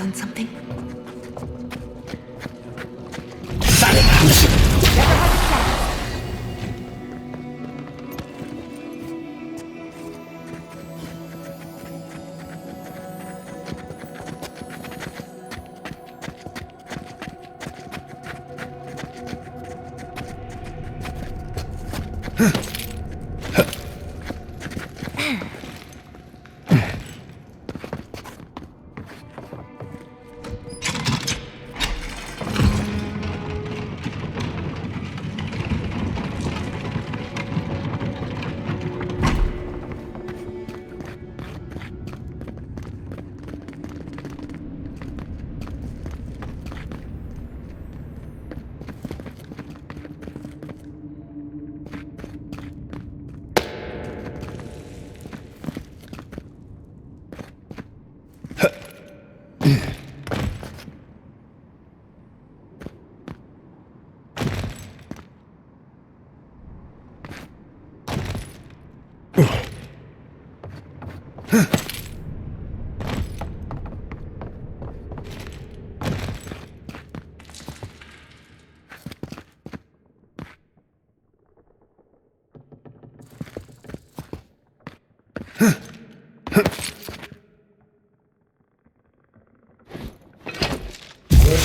on something?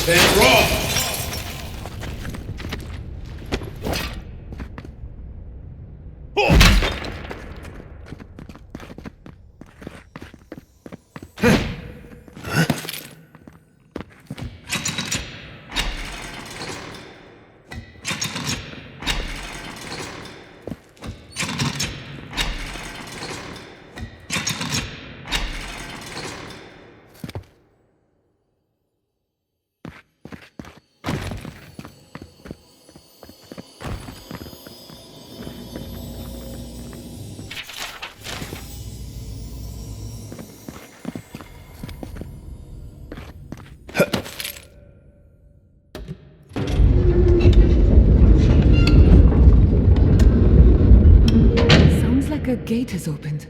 And raw! A gate has opened.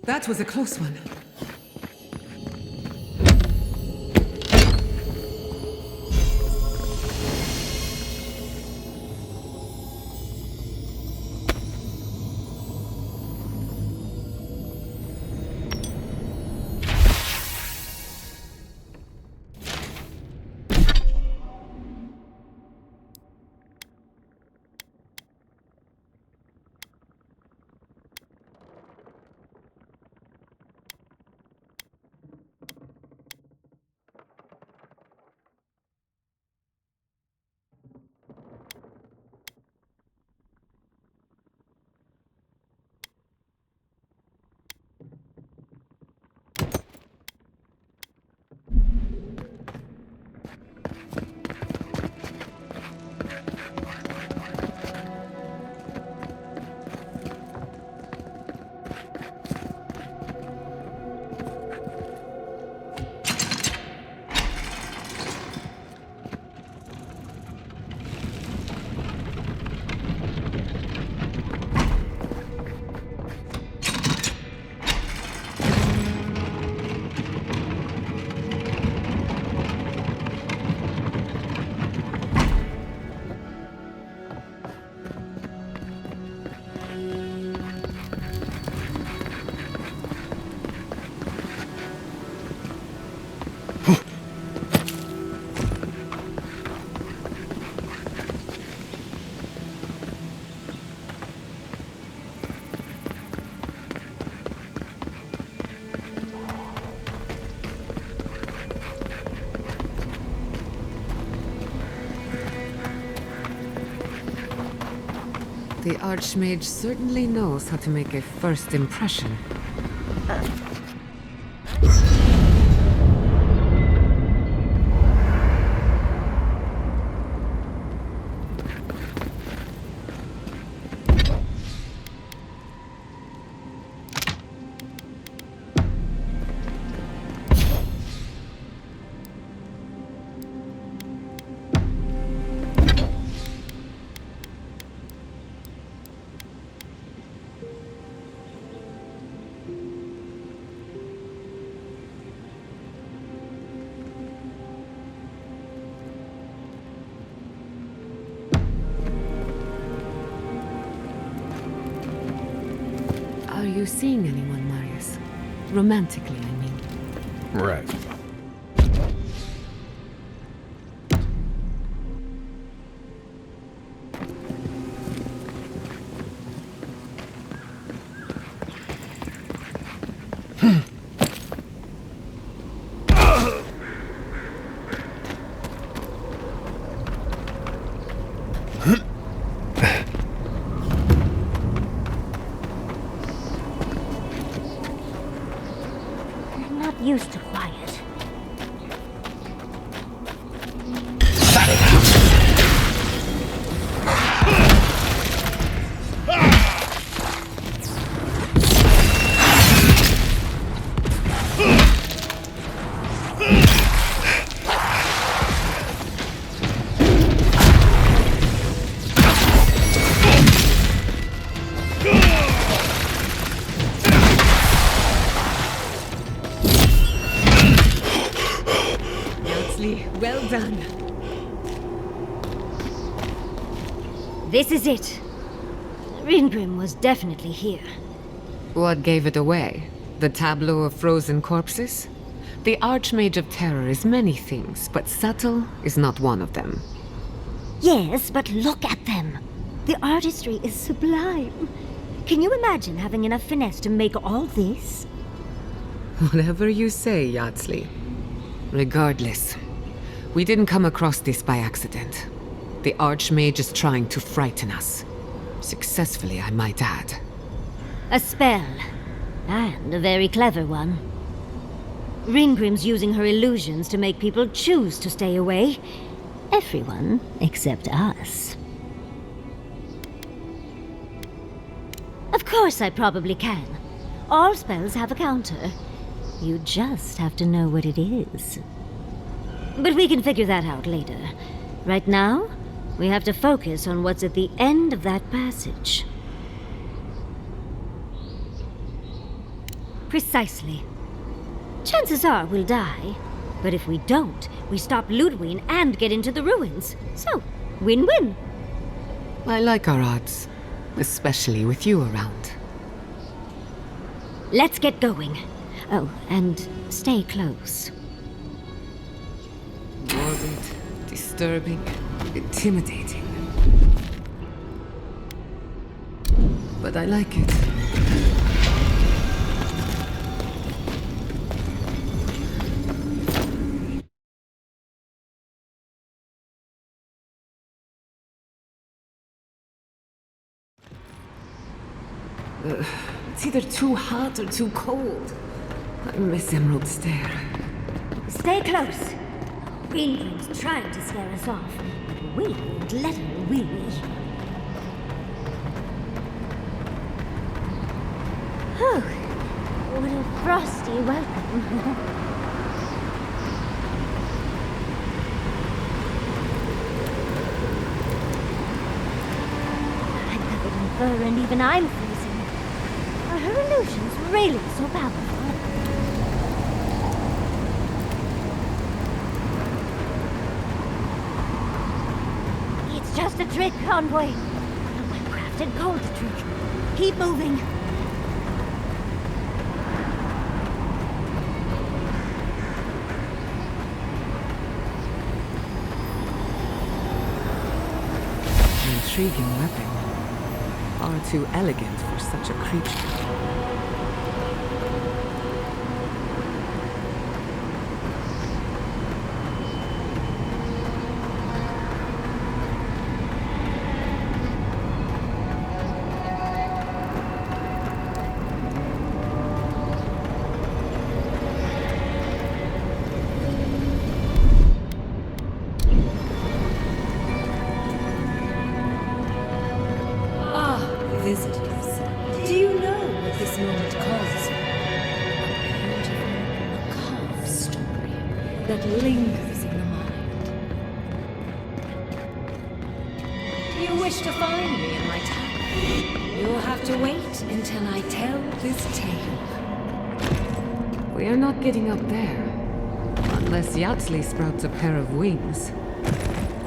That was a close one. The Archmage certainly knows how to make a first impression. Are you seeing anyone, Marius? Romantically, I mean. Right. Used to quiet. Well done. This is it. Ringrim was definitely here. What gave it away? The tableau of frozen corpses? The Archmage of Terror is many things, but subtle is not one of them. Yes, but look at them. The artistry is sublime. Can you imagine having enough finesse to make all this? Whatever you say, Yardsley. Regardless, we didn't come across this by accident. The Archmage is trying to frighten us. Successfully, I might add. A spell. And a very clever one. Ringrim's using her illusions to make people choose to stay away. Everyone except us. Of course I probably can. All spells have a counter. You just have to know what it is. But we can figure that out later. Right now, we have to focus on what's at the end of that passage. Precisely. Chances are we'll die. But if we don't, we stop Ludwig and get into the ruins. So, win-win. I like our odds, especially with you around. Let's get going. Oh, and stay close. Morbid, disturbing, intimidating. But I like it. It's either too hot or too cold. I miss Emerald Stair. Stay close. Ringrim's trying to scare us off, but we won't let her, will we? Whew. What a frosty welcome. I'm covered in fur and even I'm freezing. Are her illusions really so powerful? It's just a trick, Envoy. A well-crafted cold trick. Keep moving. An intriguing weapon. Far too elegant for such a creature. visitors. Do you know what this moment calls for? A beautiful, macabre story that lingers in the mind. You wish to find me in my tower? You'll have to wait until I tell this tale. We are not getting up there. Unless Yatsley sprouts a pair of wings.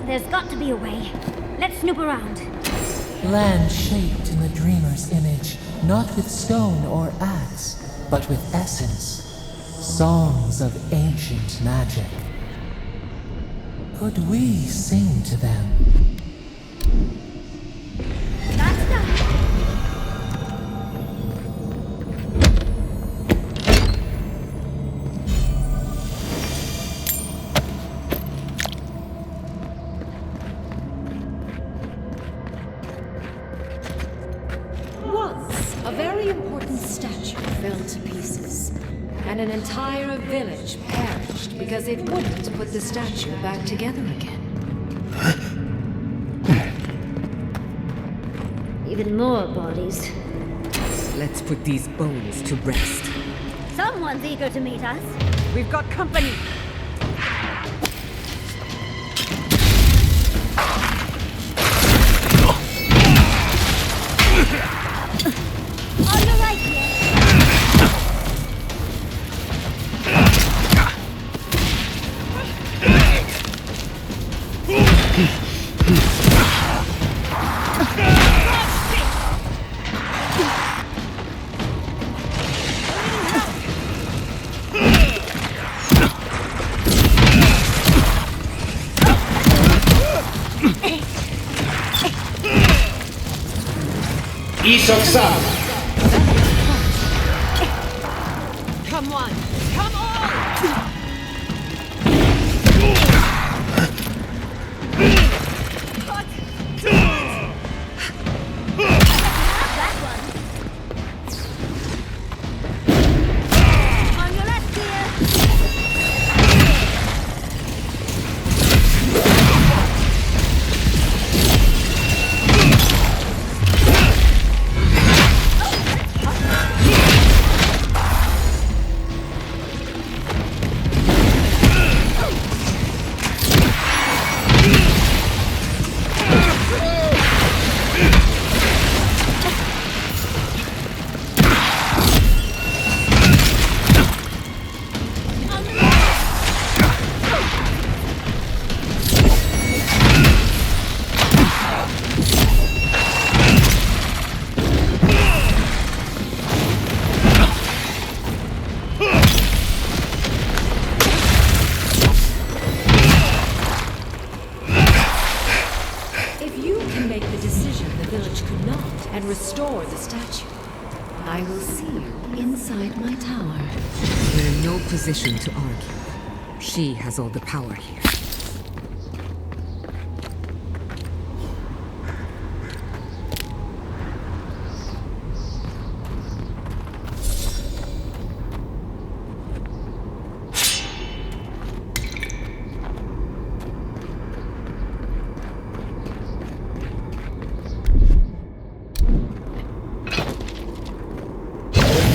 There's got to be a way. Let's snoop around. Land shaped in the dreamer's image, not with stone or axe, but with essence. Songs of ancient magic. Could we sing to them? That's done. Once, a very important statue fell to pieces, and an entire village perished because it wouldn't put the statue back together again. Even more bodies. Let's put these bones to rest. Someone's eager to meet us. We've got company! On your right here. Isoksan! Come on! Come on! That one. On your left here. If you can make the decision the village could not and restore the statue, I will see you inside my tower. We're in no position to argue. She has all the power here.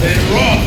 Then rock!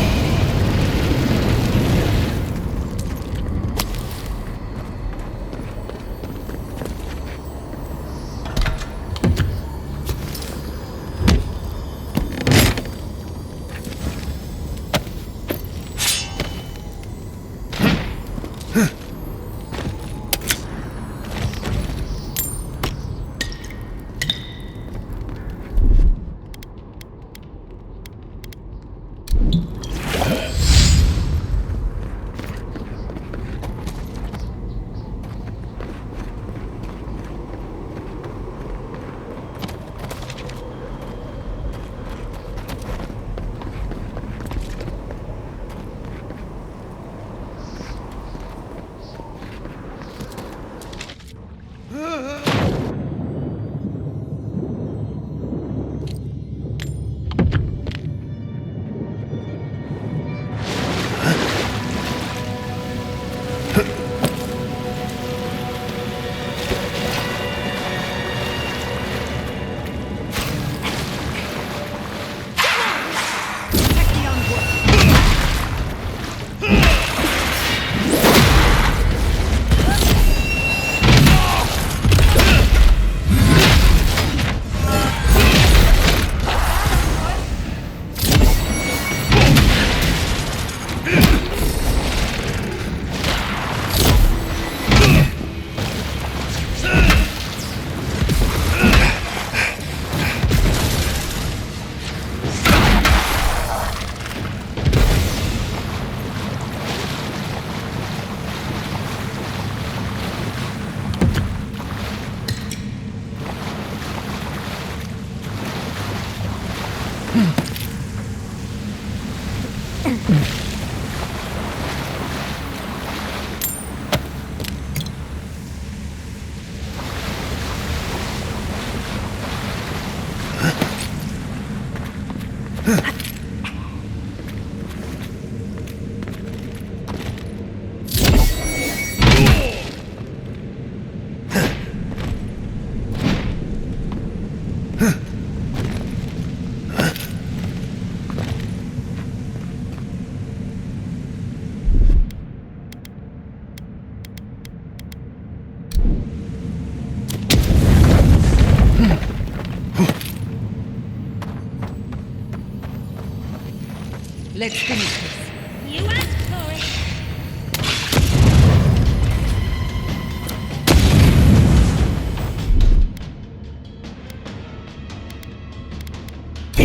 Let's finish this. You asked for it.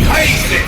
Haste it!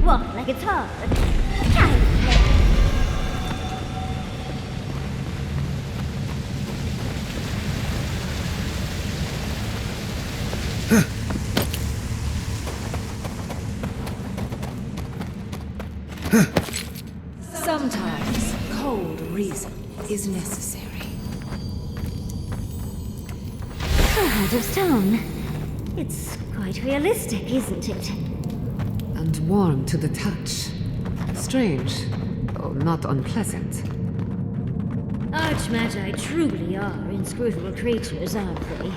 Walk like it's hard. Sometimes cold reason is necessary. A heart of stone. It's quite realistic, isn't it? And warm to the touch. Strange, though not unpleasant. Archmagi truly are inscrutable creatures, aren't they?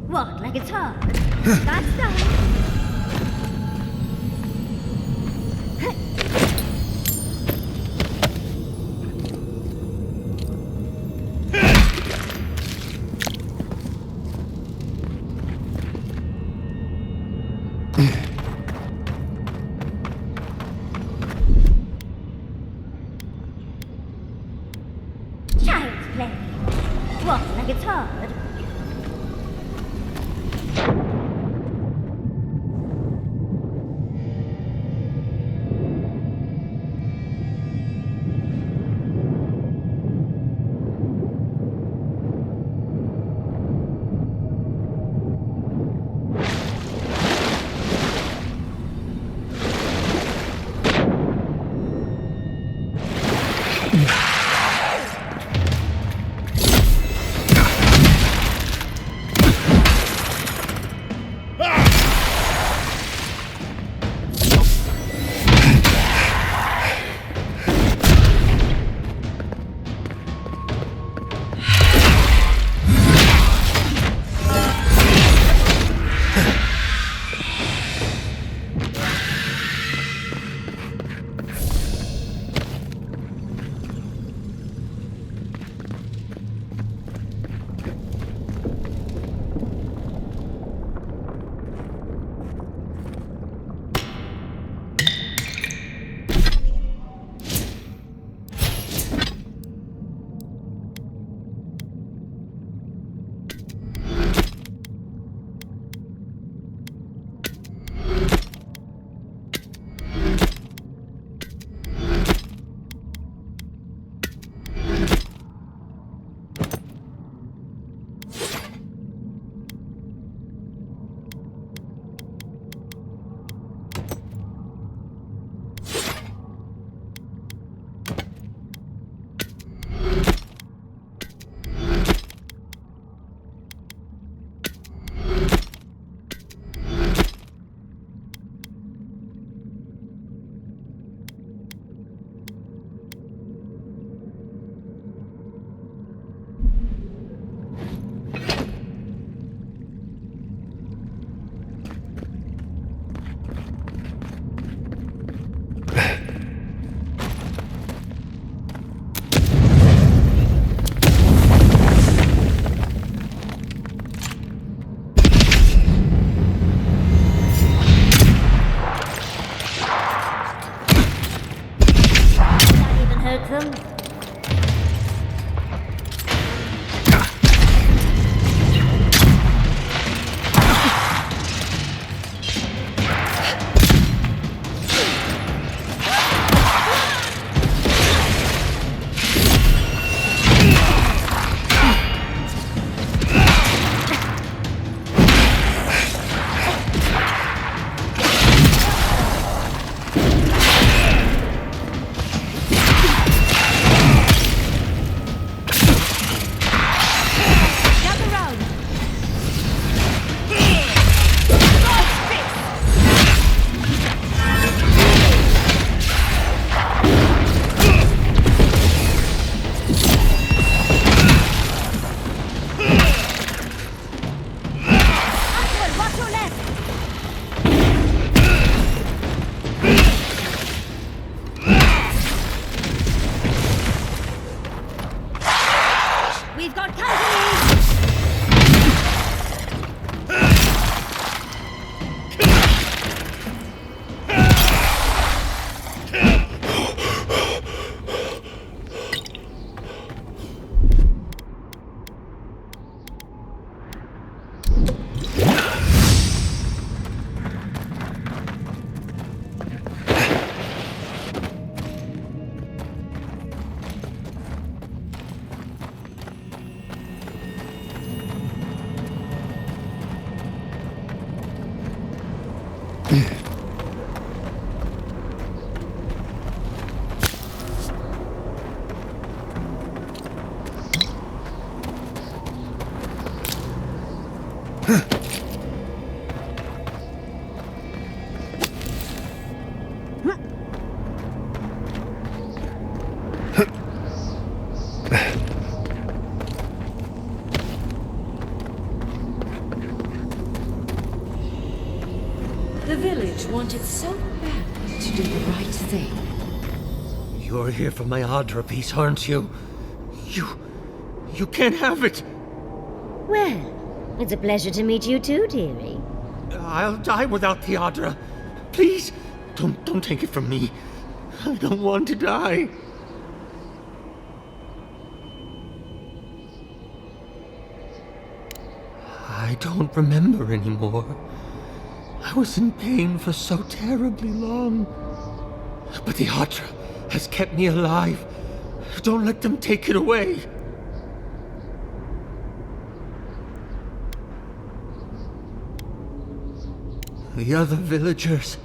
Walk like it's hard. That's done. Child's them. We've got company! The village wanted so badly to do the right thing. You're here for my Adra piece, aren't you? You can't have it! Well, it's a pleasure to meet you too, dearie. I'll die without the Adra. Please, don't take it from me. I don't want to die. I don't remember anymore. I was in pain for so terribly long. But the Adra has kept me alive. Don't let them take it away. The other villagers,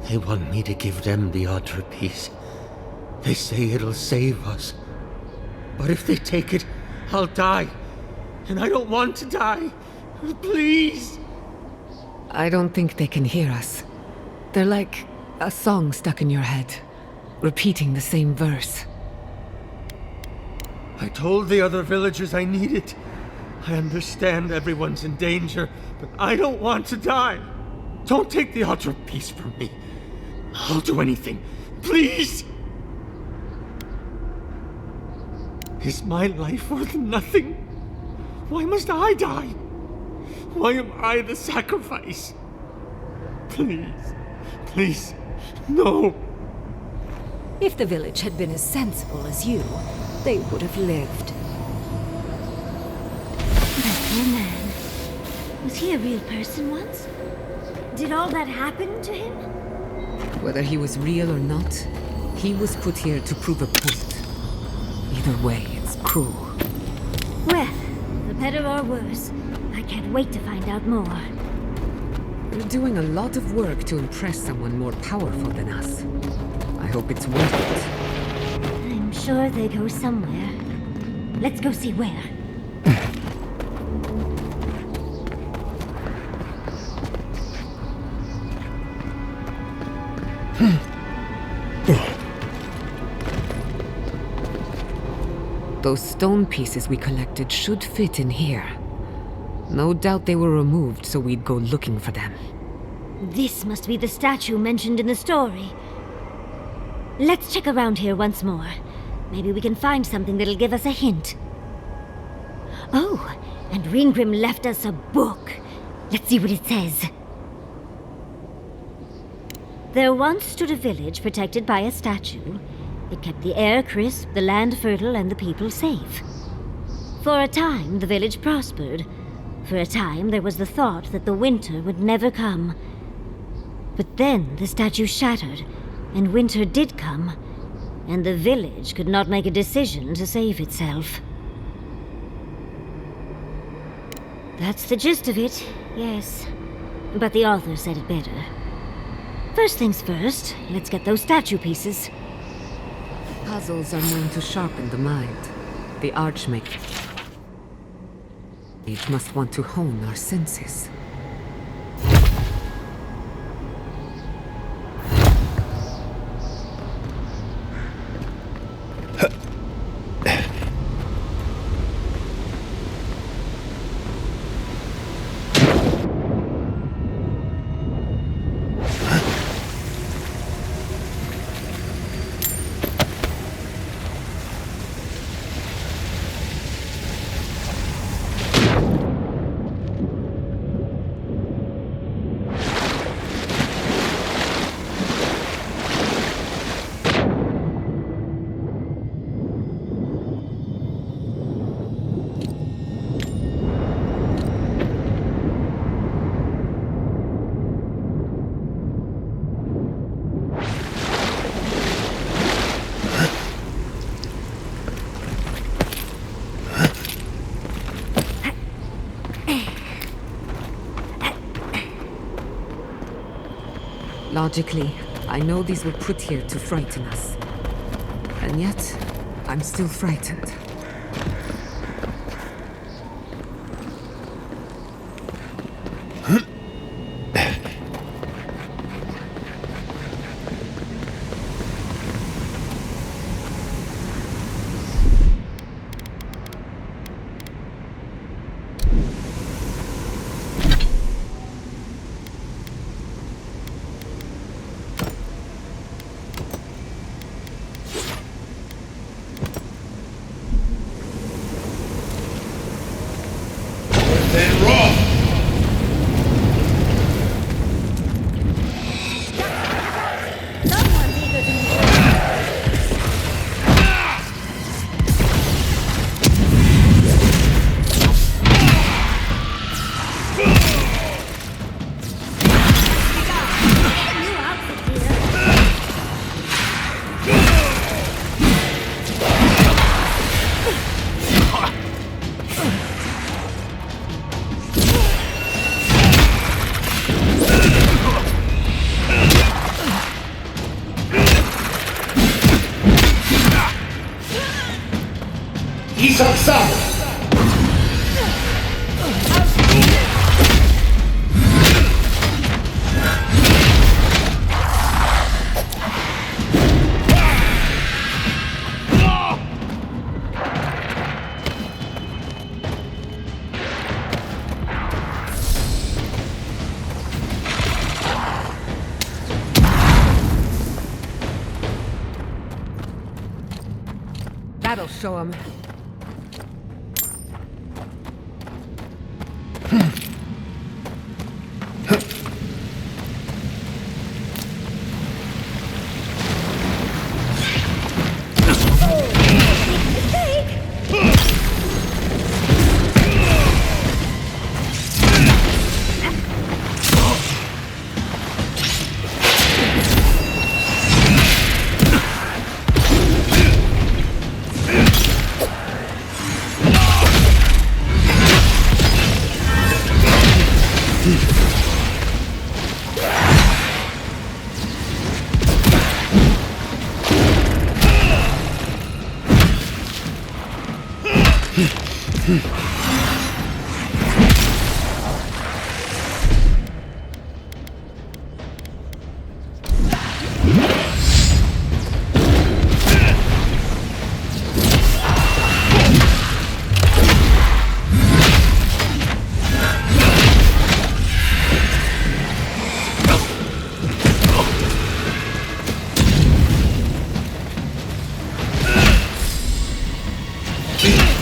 they want me to give them the Adra piece. They say it'll save us. But if they take it, I'll die. And I don't want to die. Please! I don't think they can hear us. They're like a song stuck in your head, repeating the same verse. I told the other villagers I need it. I understand everyone's in danger, but I don't want to die. Don't take the Adra piece from me. I'll do anything. Please! Is my life worth nothing? Why must I die? Why am I the sacrifice? Please, no. If the village had been as sensible as you, they would have lived. That poor man. Was he a real person once? Did all that happen to him? Whether he was real or not, he was put here to prove a point. Either way, it's cruel. Well, for better or worse, I can't wait to find out more. We're doing a lot of work to impress someone more powerful than us. I hope it's worth it. I'm sure they go somewhere. Let's go see where. Those stone pieces we collected should fit in here. No doubt they were removed so we'd go looking for them. This must be the statue mentioned in the story. Let's check around here once more. Maybe we can find something that'll give us a hint. Oh, and Ringgrim left us a book. Let's see what it says. There once stood a village protected by a statue. It kept the air crisp, the land fertile, and the people safe. For a time, the village prospered. For a time, there was the thought that the winter would never come. But then the statue shattered, and winter did come, and the village could not make a decision to save itself. That's the gist of it, yes. But the author said it better. First things first, let's get those statue pieces. Puzzles are known to sharpen the mind. The Archmage must want to hone our senses. Logically, I know these were put here to frighten us. And yet, I'm still frightened. That'll show him.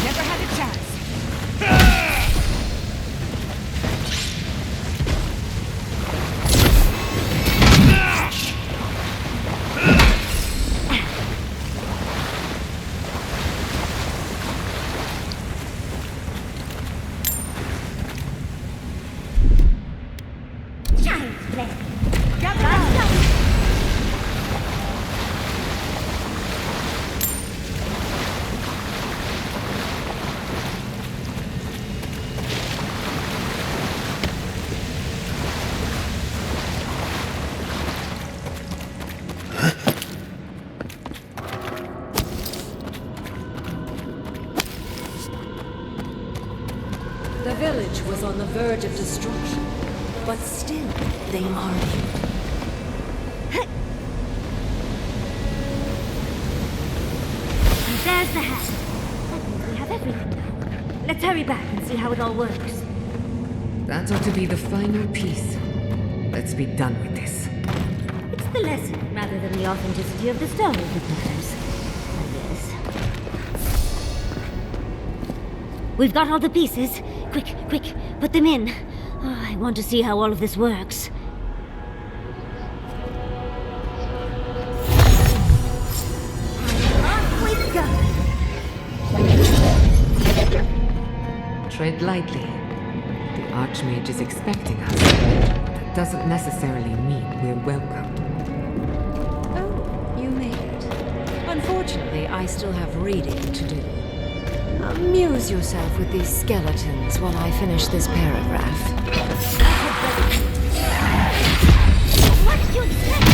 Never had a chance. was on the verge of destruction, but still they argued. There's the hat. That means we have everything now. Let's hurry back and see how it all works. That ought to be the final piece. Let's be done with this. It's the lesson rather than the authenticity of the story that matters, I guess. We've got all the pieces. Quick, quick, put them in. Oh, I want to see how all of this works. Off we go. Tread lightly. The Archmage is expecting us. That doesn't necessarily mean we're welcome. Oh, you made it. Unfortunately, I still have reading to do. Amuse yourself with these skeletons while I finish this paragraph. What did you expect?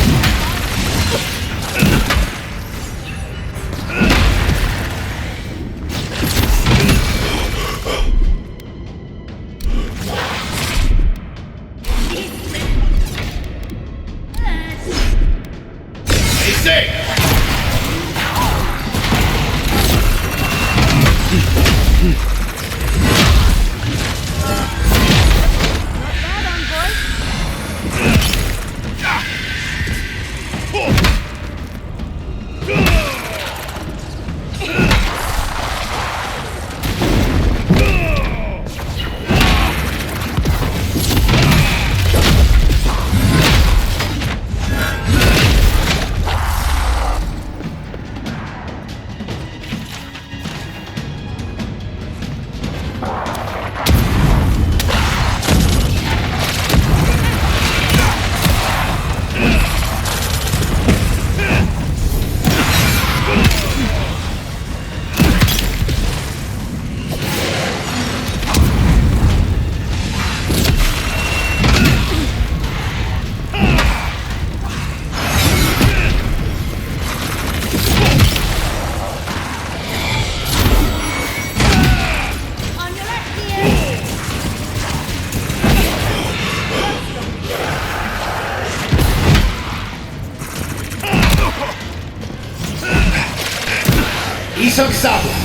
Isok-sama!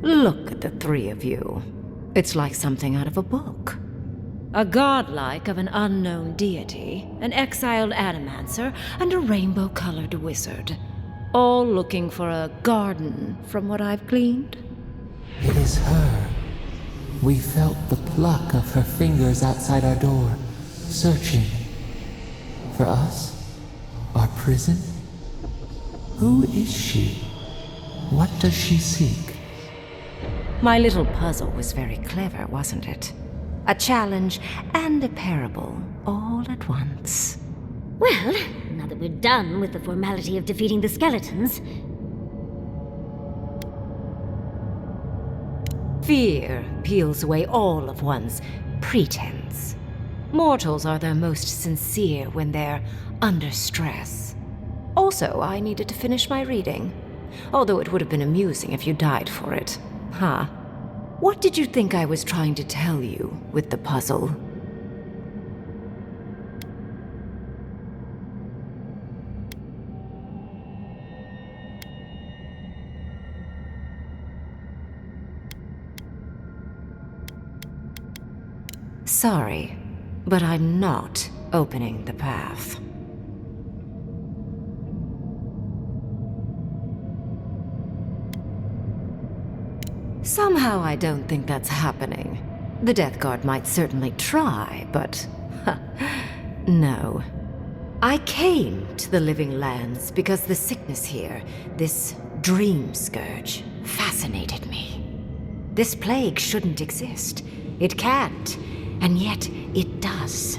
Look at the three of you. It's like something out of a book. A godlike of an unknown deity, an exiled animancer, and a rainbow-colored wizard. All looking for a garden, from what I've gleaned. It is her. We felt the pluck of her fingers outside our door, searching. For us? Our prison? Who is she? What does she seek? My little puzzle was very clever, wasn't it? A challenge and a parable, all at once. Well, now that we're done with the formality of defeating the skeletons... Fear peels away all of one's pretense. Mortals are their most sincere when they're under stress. Also, I needed to finish my reading. Although it would have been amusing if you died for it. Huh? What did you think I was trying to tell you with the puzzle? Sorry, but I'm not opening the path. Somehow I don't think that's happening. The Death Guard might certainly try, but... no. I came to the Living Lands because the sickness here, this dream scourge, fascinated me. This plague shouldn't exist. It can't. And yet, it does.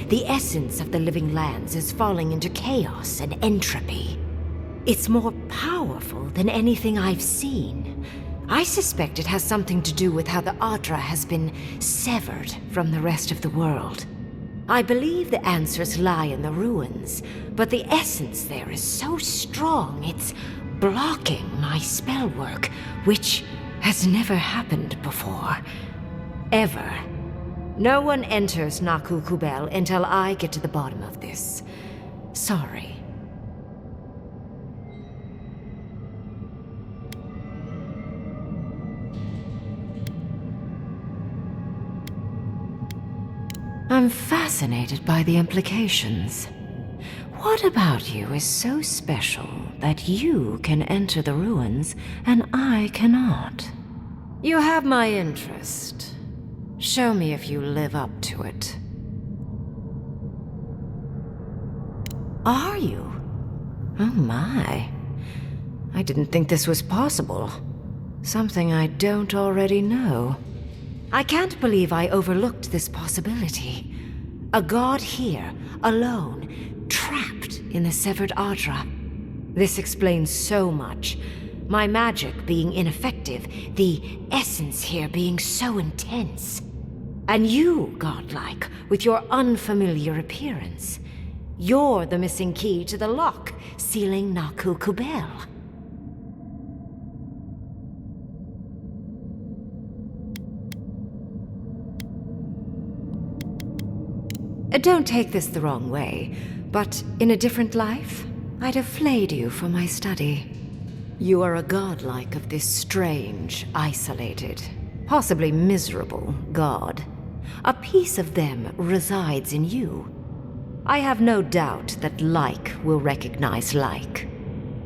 The essence of the Living Lands is falling into chaos and entropy. It's more powerful than anything I've seen. I suspect it has something to do with how the Adra has been severed from the rest of the world. I believe the answers lie in the ruins, but the essence there is so strong it's blocking my spell work, which has never happened before. Ever. No one enters Naku Kubel until I get to the bottom of this. Sorry. I'm fascinated by the implications. What about you is so special that you can enter the ruins and I cannot? You have my interest. Show me if you live up to it. Are you? Oh my. I didn't think this was possible. Something I don't already know. I can't believe I overlooked this possibility. A god here, alone, trapped in the severed Adra. This explains so much. My magic being ineffective, the essence here being so intense. And you, godlike, with your unfamiliar appearance. You're the missing key to the lock, sealing Naku Kubel. Don't take this the wrong way, but in a different life, I'd have flayed you for my study. You are a godlike of this strange, isolated, possibly miserable god. A piece of them resides in you. I have no doubt that like will recognize like.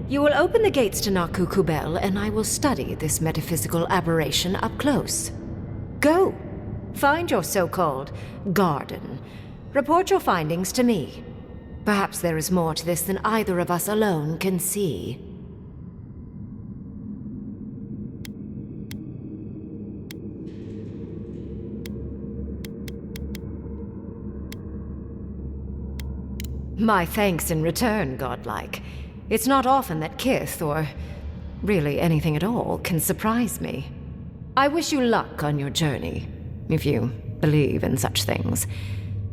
You will open the gates to Naku Kubel, and I will study this metaphysical aberration up close. Go! Find your so-called garden. Report your findings to me. Perhaps there is more to this than either of us alone can see. My thanks in return, godlike. It's not often that Kith, or really anything at all, can surprise me. I wish you luck on your journey, if you believe in such things.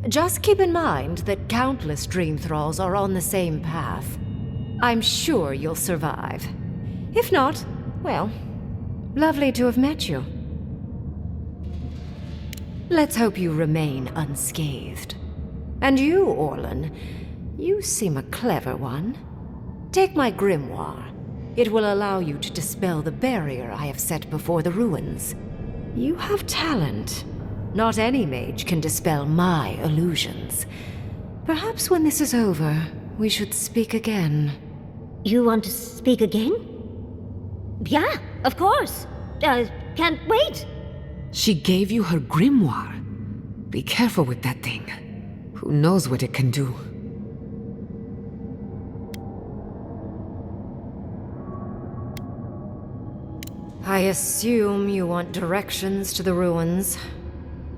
Just keep in mind that countless dream thralls are on the same path. I'm sure you'll survive. If not, well, lovely to have met you. Let's hope you remain unscathed. And you, Orlan, you seem a clever one. Take my grimoire. It will allow you to dispel the barrier I have set before the ruins. You have talent. Not any mage can dispel my illusions. Perhaps when this is over, we should speak again. You want to speak again? Yeah, of course. Can't wait. She gave you her grimoire. Be careful with that thing. Who knows what it can do? I assume you want directions to the ruins.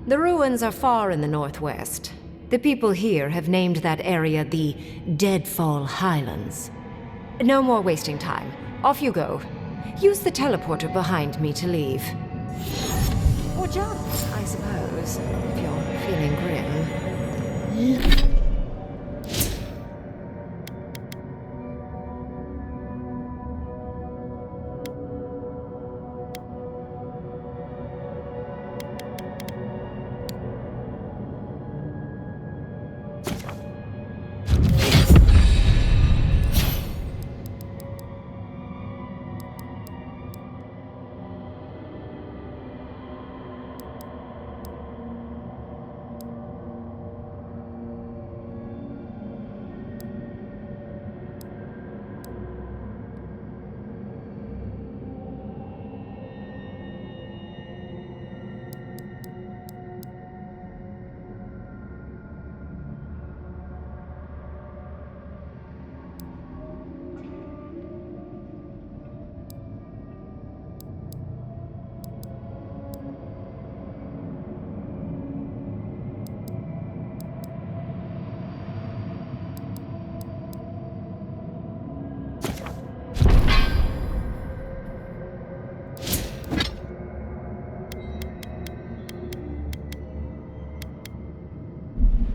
The ruins are far in the northwest. The people here have named that area the Deadfall Highlands. No more wasting time. Off you go. Use the teleporter behind me to leave. Or jump, I suppose, if you're feeling grim.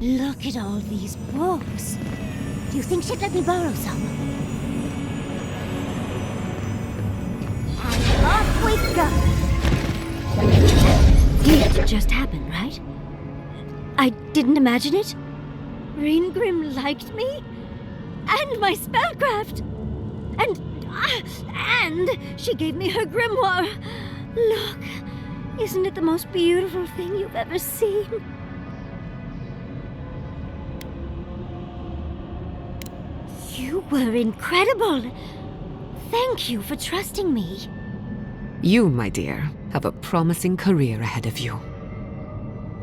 Look at all these books. Do you think she'd let me borrow some? And off we go! It just happened, right? I didn't imagine it. Ringrim liked me? And my spellcraft! And she gave me her grimoire! Look, isn't it the most beautiful thing you've ever seen? You were incredible! Thank you for trusting me. You, my dear, have a promising career ahead of you.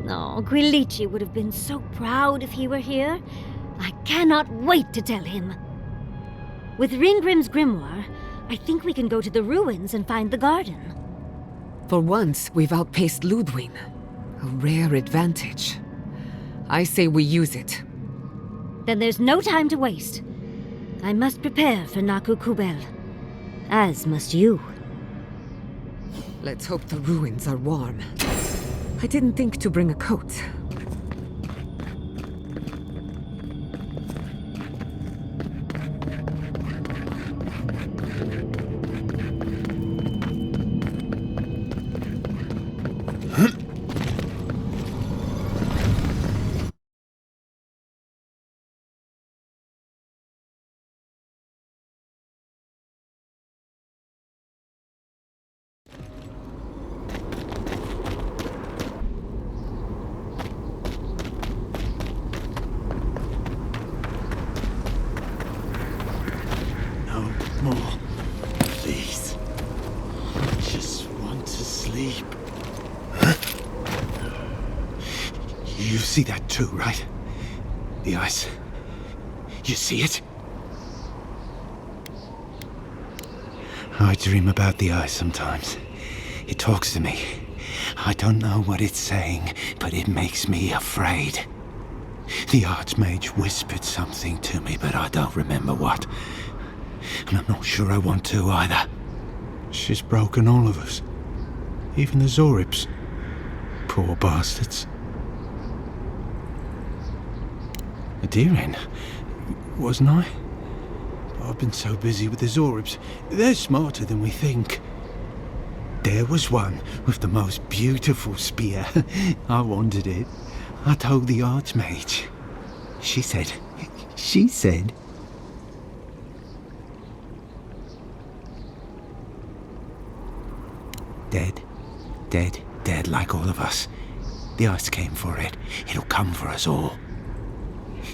Oh, Gwilichi would have been so proud if he were here. I cannot wait to tell him. With Ringgrim's grimoire, I think we can go to the ruins and find the garden. For once, we've outpaced Ludwig. A rare advantage. I say we use it. Then there's no time to waste. I must prepare for Naku Kubel. As must you. Let's hope the ruins are warm. I didn't think to bring a coat. More, please. I just want to sleep. You see that too, right? The ice. You see it? I dream about the ice sometimes. It talks to me. I don't know what it's saying, but it makes me afraid. The Archmage whispered something to me, but I don't remember what. And I'm not sure I want to either. She's broken all of us. Even the Zoribs. Poor bastards. A deer-hen, wasn't I? I've been so busy with the Zoribs. They're smarter than we think. There was one with the most beautiful spear. I wanted it. I told the Archmage. She said... Dead. Dead. Dead like all of us. The ice came for it. It'll come for us all.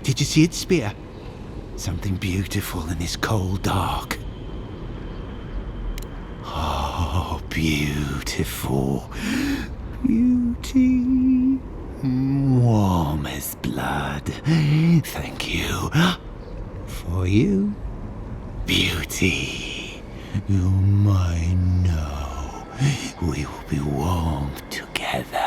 Did you see its spear? Something beautiful in this cold dark. Oh, beautiful. Beauty. Warm as blood. Thank you. For you, beauty. You're mine now. We will be warm together.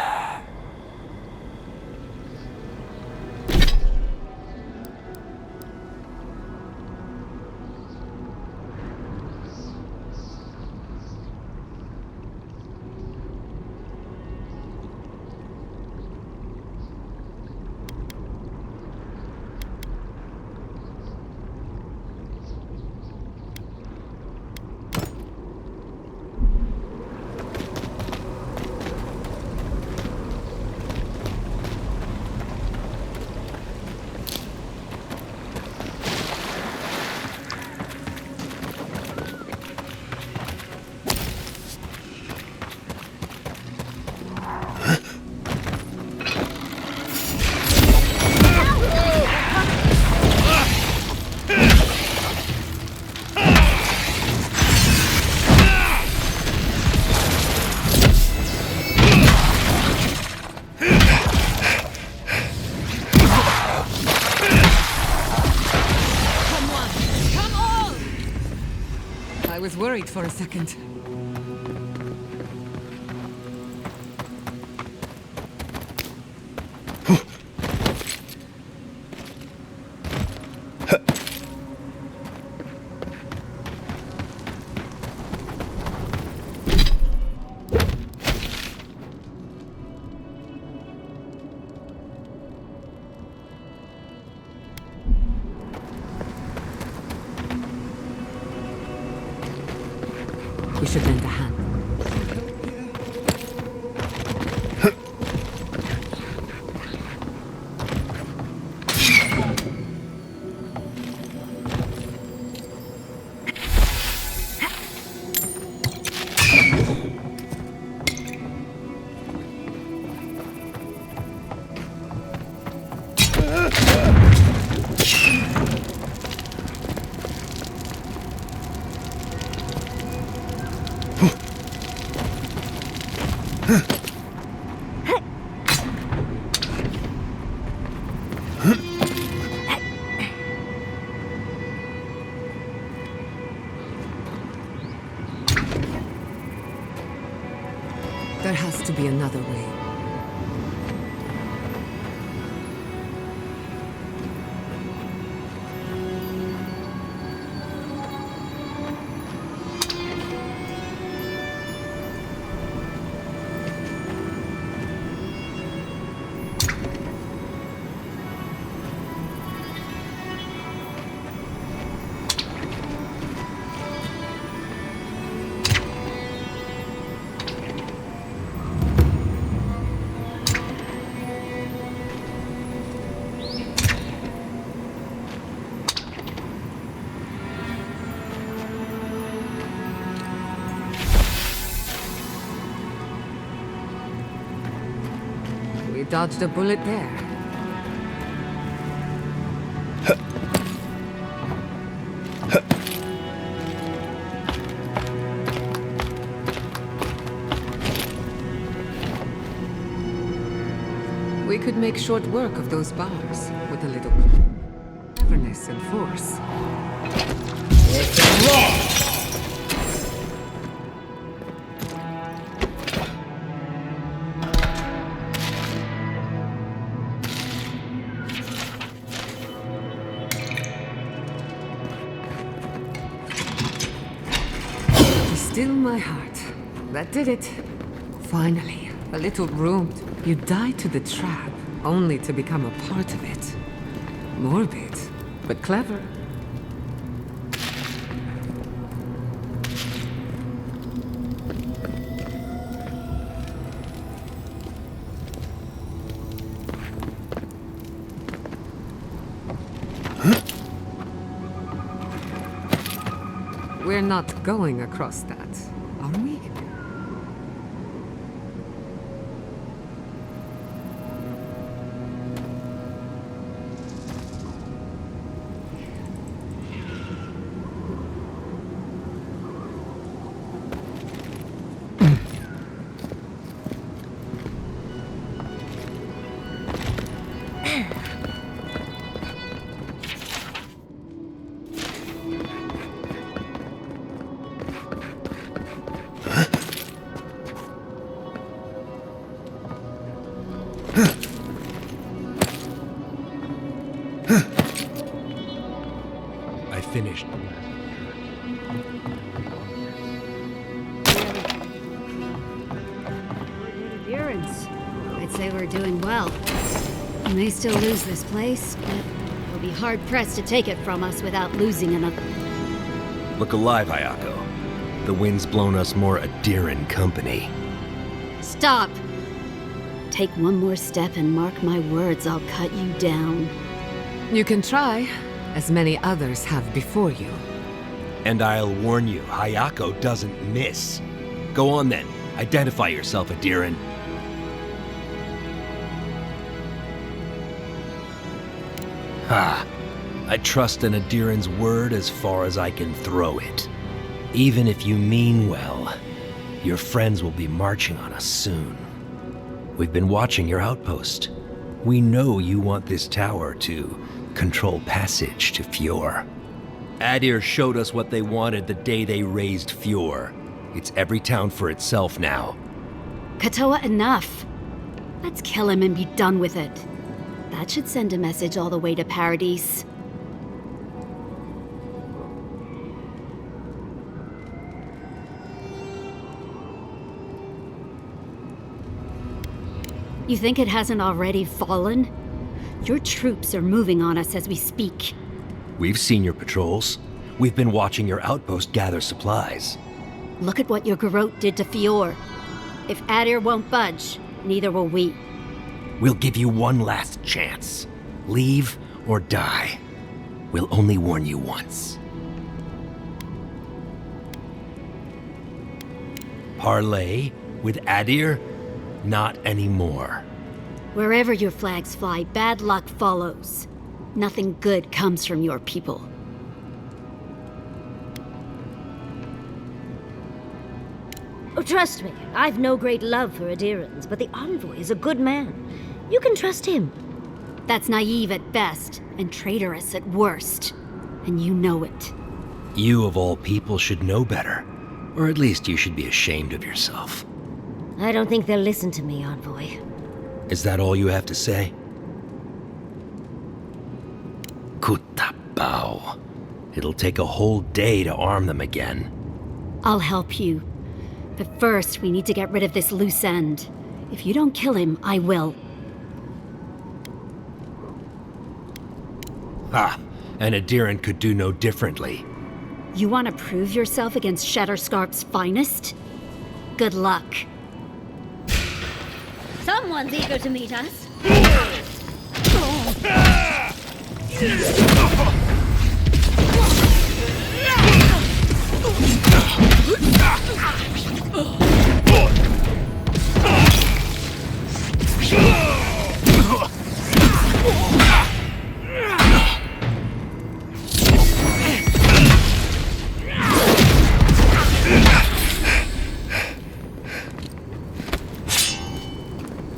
I was worried for a second. We should lend a hand. There has to be another way. We dodged a bullet there. We could make short work of those bars with a little cleverness and force. Still my heart. That did it. Finally, a little room. You died to the trap, only to become a part of it. Morbid, but clever. We're not going across that, are we? finished. Appearance. I'd say we're doing well. We may still lose this place, but we'll be hard-pressed to take it from us without losing another. Look alive, Hayako. The wind's blown us more Adiran company. Stop! Take one more step and mark my words, I'll cut you down. You can try, as many others have before you. And I'll warn you, Hayako doesn't miss. Go on then. Identify yourself, Adiran. Ha! I trust an Adiran's word as far as I can throw it. Even if you mean well, your friends will be marching on us soon. We've been watching your outpost. We know you want this tower to control passage to Fjord. Adir showed us what they wanted the day they raised Fjord. It's every town for itself now. Katoa, enough! Let's kill him and be done with it. That should send a message all the way to Paradise. You think it hasn't already fallen? Your troops are moving on us as we speak. We've seen your patrols. We've been watching your outpost gather supplies. Look at what your garrote did to Fjord. If Adir won't budge, neither will we. We'll give you one last chance. Leave or die. We'll only warn you once. Parley with Adir? Not anymore. Wherever your flags fly, bad luck follows. Nothing good comes from your people. Oh, trust me, I've no great love for Adirans, but the Envoy is a good man. You can trust him. That's naive at best, and traitorous at worst. And you know it. You of all people should know better. Or at least you should be ashamed of yourself. I don't think they'll listen to me, Envoy. Is that all you have to say? Kutabao. It'll take a whole day to arm them again. I'll help you. But first, we need to get rid of this loose end. If you don't kill him, I will. Ah, and Adiran could do no differently. You want to prove yourself against Shatterscarp's finest? Good luck. Someone's eager to meet us.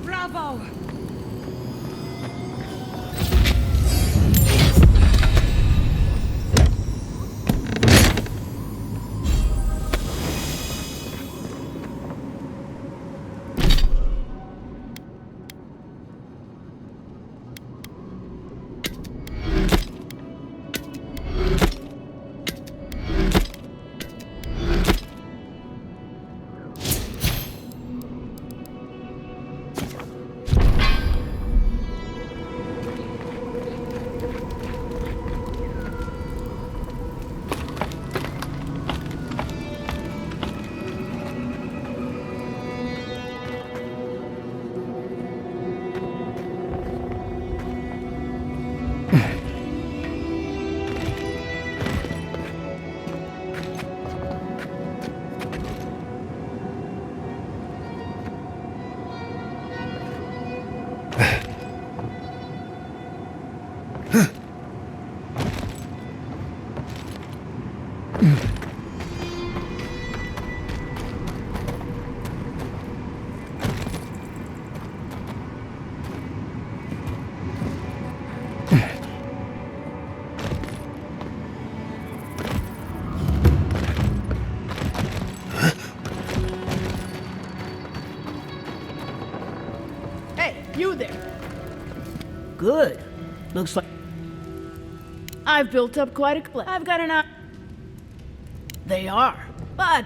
Bravo! Hey, you there! Good. Looks like... I've built up quite a clip. I've got enough. They are, but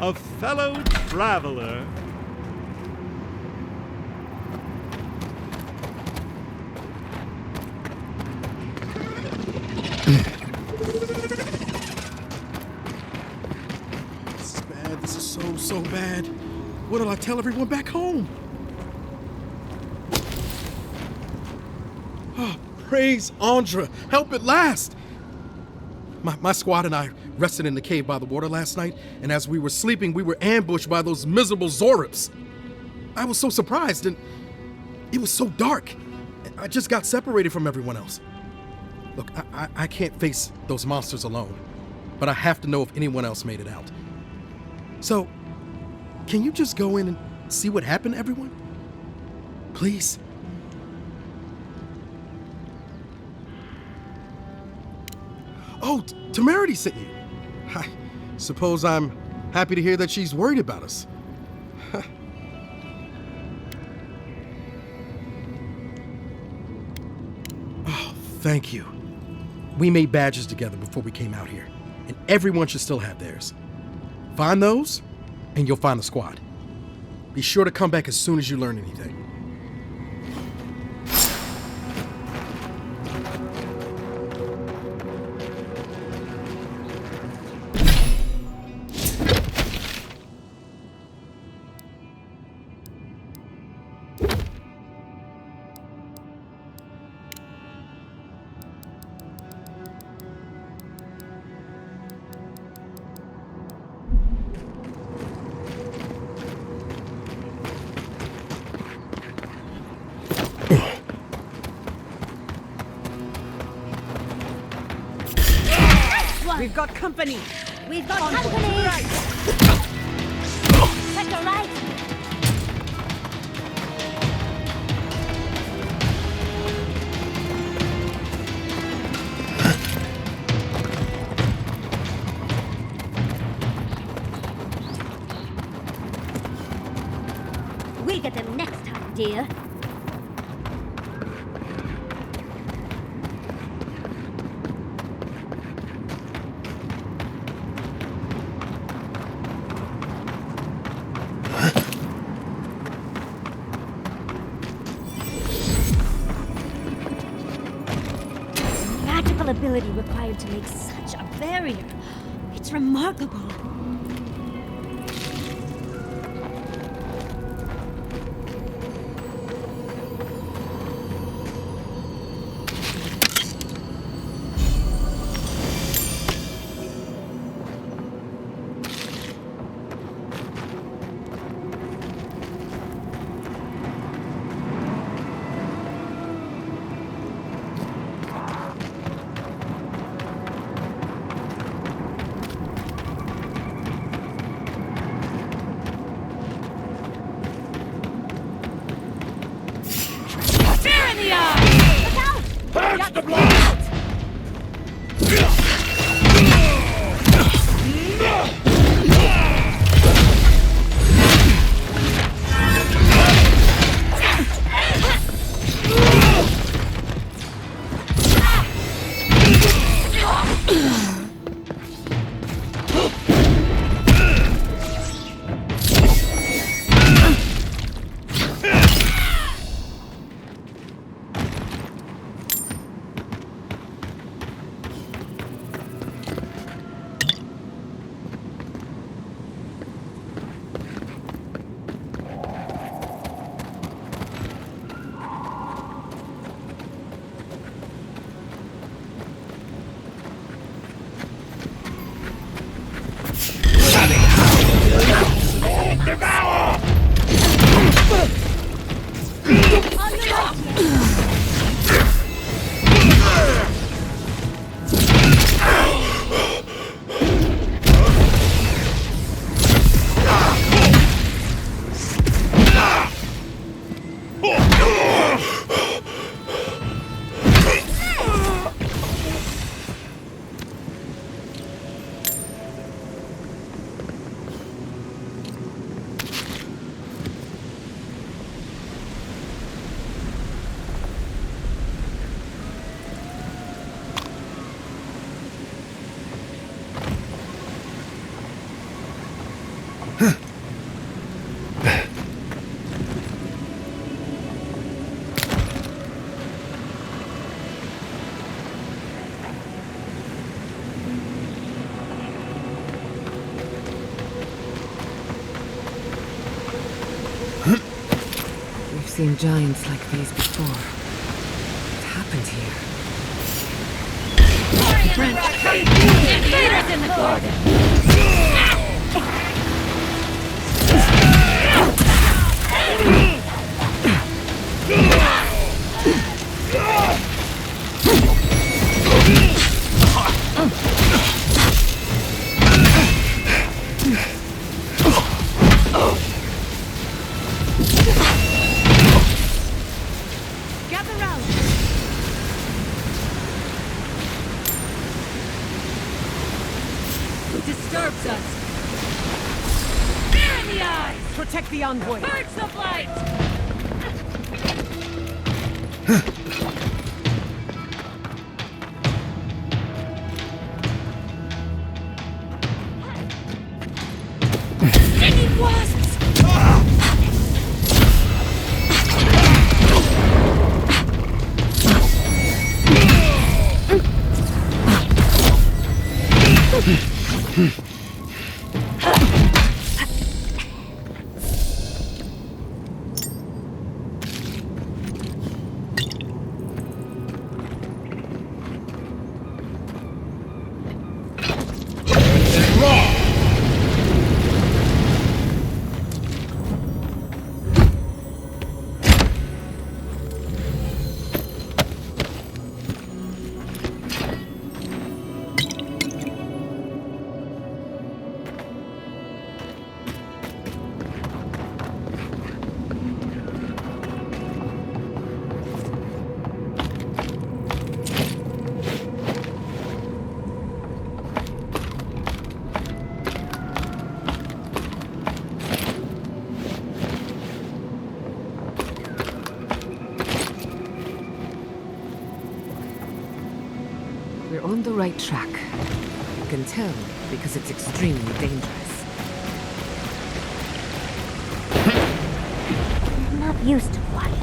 a fellow traveler. This is bad. This is so bad. What'll I tell everyone back home? Oh, praise Andra. Help at last. My squad and I rested in the cave by the water last night, and as we were sleeping, we were ambushed by those miserable Zorips. I was so surprised, and it was so dark. I just got separated from everyone else. Look, I can't face those monsters alone, but I have to know if anyone else made it out. So, can you just go in and see what happened to everyone? Please? Oh, Temerity sent you. I suppose I'm happy to hear that she's worried about us. Oh, thank you. We made badges together before we came out here, and everyone should still have theirs. Find those, and you'll find the squad. Be sure to come back as soon as you learn anything. we've got company. We've got company! Right. Sector right! We'll get them next time, dear. Ability required to make such a barrier. It's remarkable. We've seen giants like these before. What happened here? Invaders in the garden! Gather round. Disturbs us. Fear in the eyes! Protect the envoy. Birds of light! Stinging wasps! We're on the right track. You can tell because it's extremely dangerous. I'm not used to quiet.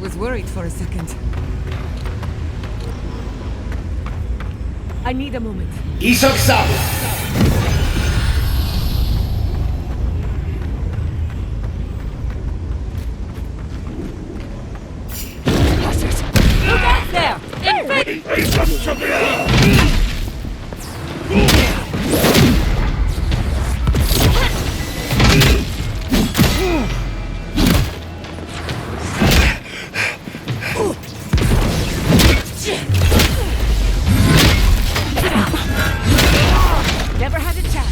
was worried for a second. I need a moment. Look out there! Never had a chance.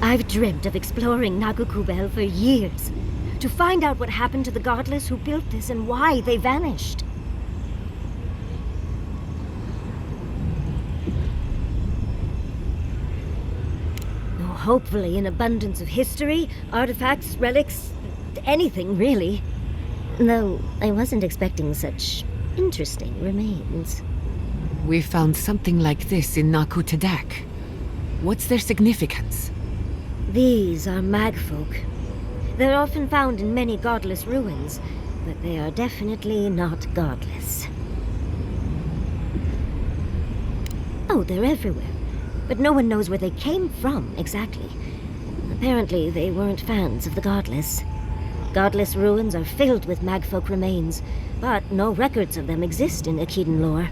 I've dreamt of exploring Nagukubel for years, to find out what happened to the godless who built this and why they vanished. Oh, hopefully an abundance of history, artifacts, relics, anything really. Though I wasn't expecting such interesting remains. We found something like this in Naku Tadak. What's their significance? These are magfolk. They're often found in many godless ruins, but they are definitely not godless. Oh, they're everywhere, but no one knows where they came from exactly. Apparently, they weren't fans of the godless. Godless ruins are filled with magfolk remains, but no records of them exist in Akhidan lore.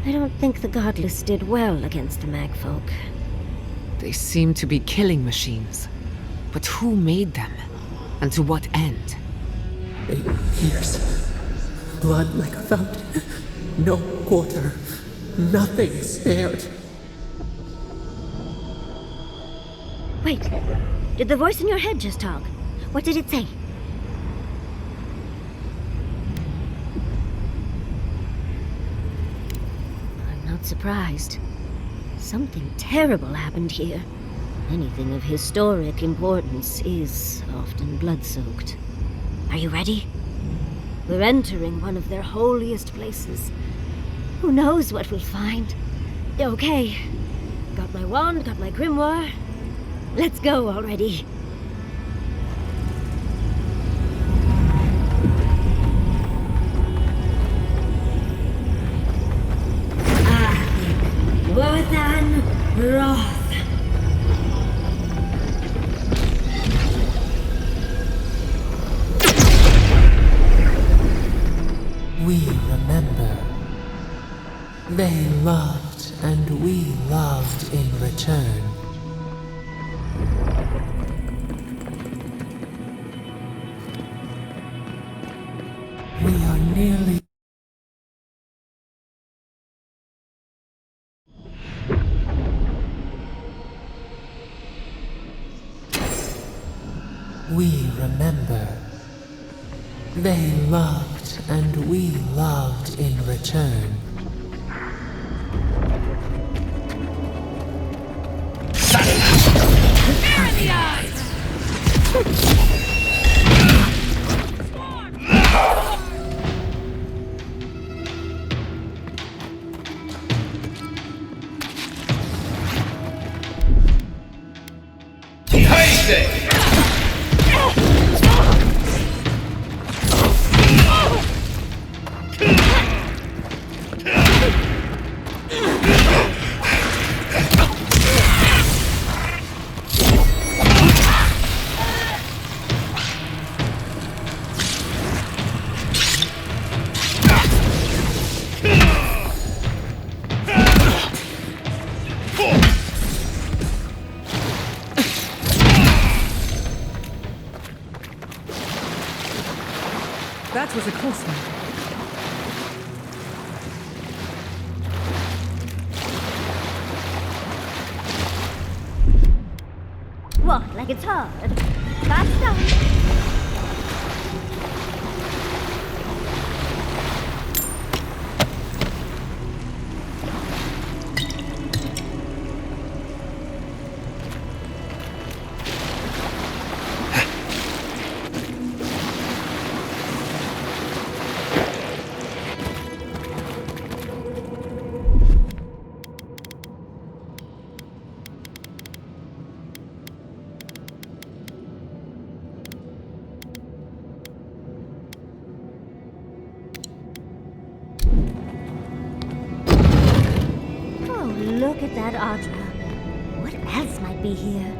I don't think the godless did well against the magfolk. They seem to be killing machines. But who made them? And to what end? They pierce. Blood like a fountain. No quarter. Nothing spared. Wait, did the voice in your head just talk? What did it say? I'm not surprised. Something terrible happened here. Anything of historic importance is often blood-soaked. Are you ready? We're entering one of their holiest places. Who knows what we'll find? Okay. Got my wand, got my grimoire. Let's go already. Wothan Roth. We remember. They loved and we loved in return. We are nearly... We remember. They loved and we loved in return. That was a close one. Walk like it's hard. That's done. that Audra, what else might be here?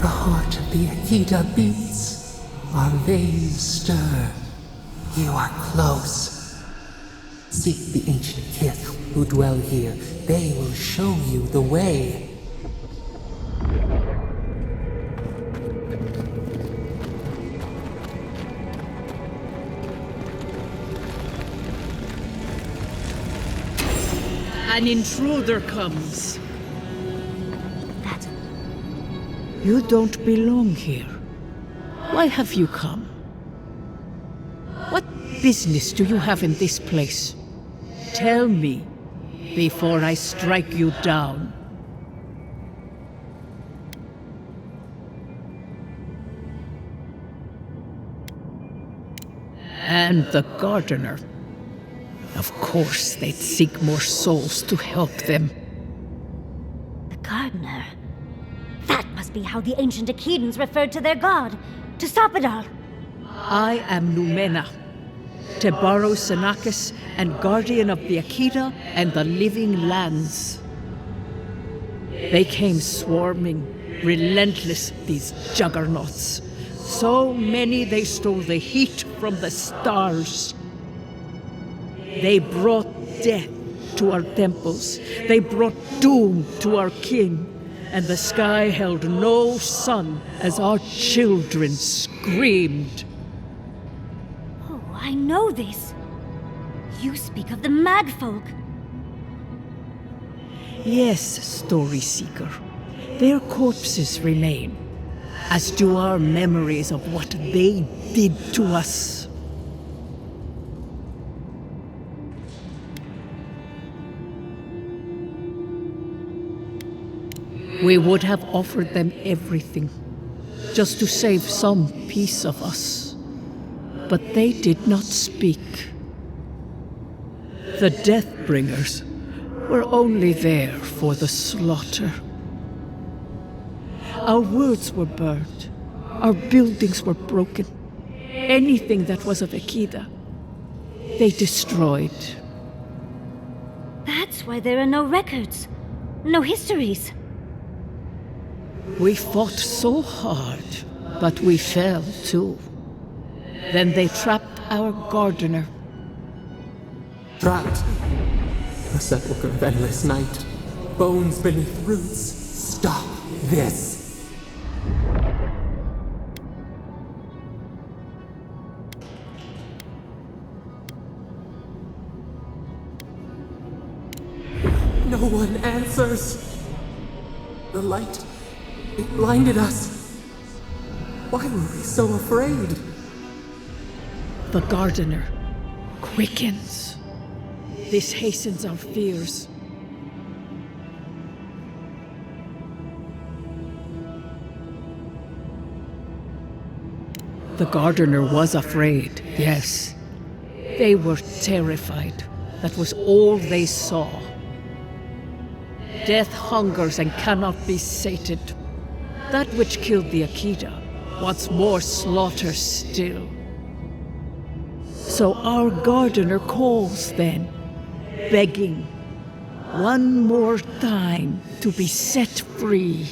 The heart of the Akita beats. Our veins stir. You are close. Seek the ancient kith who dwell here. They will show you the way. An intruder comes. That... You don't belong here. Why have you come? What business do you have in this place? Tell me, before I strike you down. And the gardener. Of course, they'd seek more souls to help them. The gardener. That must be how the ancient Akidans referred to their god. To stop it all. I am Numena, Tebaro Senakis, and guardian of the Akita and the living lands. They came swarming, relentless, these juggernauts. So many they stole the heat from the stars. They brought death to our temples. They brought doom to our king. And the sky held no sun as our children screamed. Oh, I know this. You speak of the Magfolk. Yes, Story Seeker. Their corpses remain, as do our memories of what they did to us. We would have offered them everything, just to save some piece of us. But they did not speak. The Deathbringers were only there for the slaughter. Our words were burned. Our buildings were broken. Anything that was of Akita, they destroyed. That's why there are no records, no histories. We fought so hard, but we fell too. Then they trapped our gardener. Trapped. The sepulchre of endless night. Bones beneath roots. Stop this. No one answers. The light, it blinded us. Why were we so afraid? The gardener quickens. This hastens our fears. The gardener was afraid, yes. They were terrified. That was all they saw. Death hungers and cannot be sated. That which killed the Akita wants more slaughter still. So our gardener calls then, begging one more time to be set free.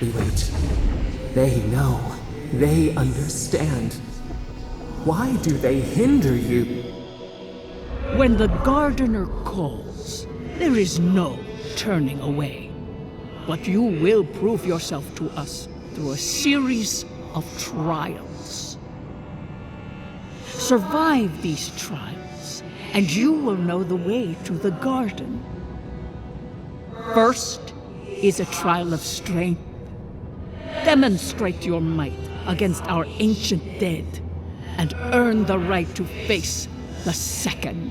We wait. They know. They understand. Why do they hinder you? When the gardener calls, there is no turning away. But you will prove yourself to us through a series of trials. Survive these trials, and you will know the way to the garden. First is a trial of strength. Demonstrate your might against our ancient dead, and earn the right to face the second.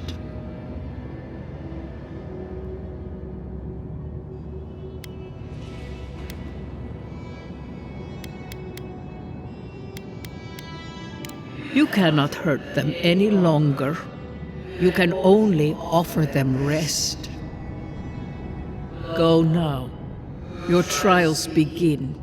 You cannot hurt them any longer. You can only offer them rest. Go now. Your trials begin.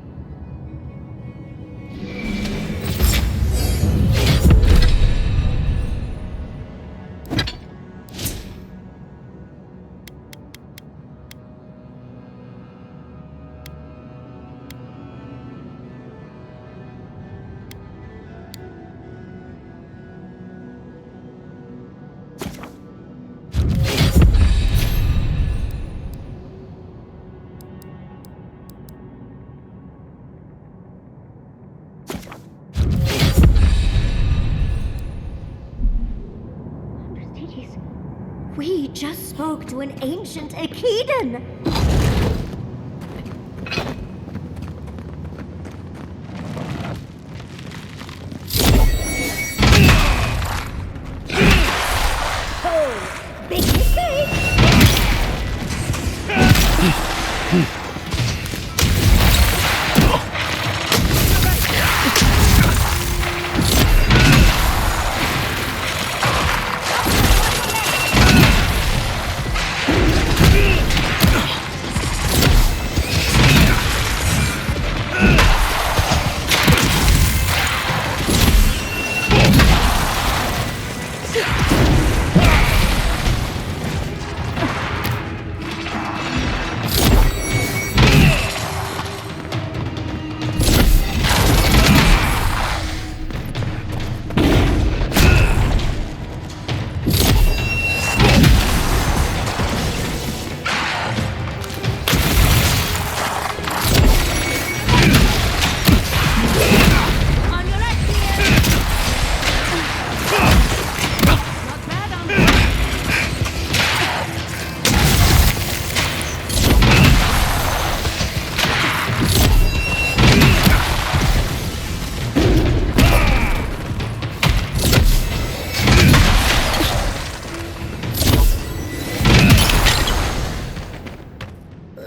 just spoke to an ancient Akedan! Oh, big mistake!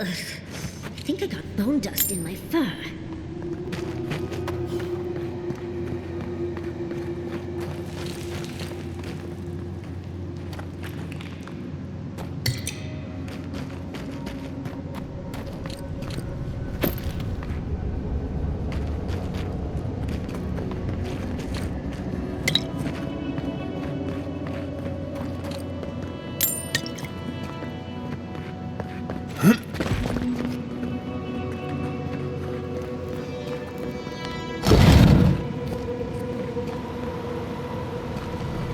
I think I got bone dust in my fur.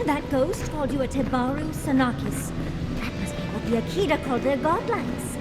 That ghost called you a Tebaru Sanakis. That must be what the Akita called their godlines.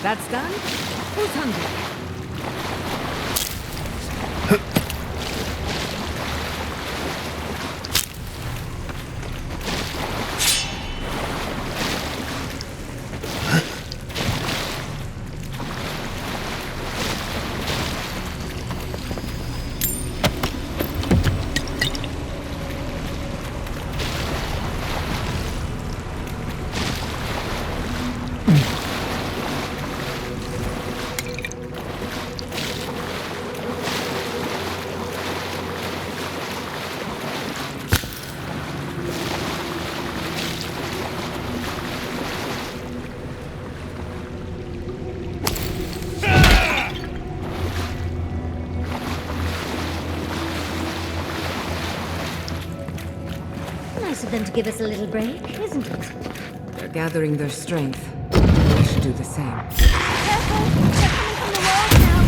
That's done? Who's hungry? nice of them to give us a little break, isn't it? They're gathering their strength. We should do the same. Careful! They're coming from the walls now!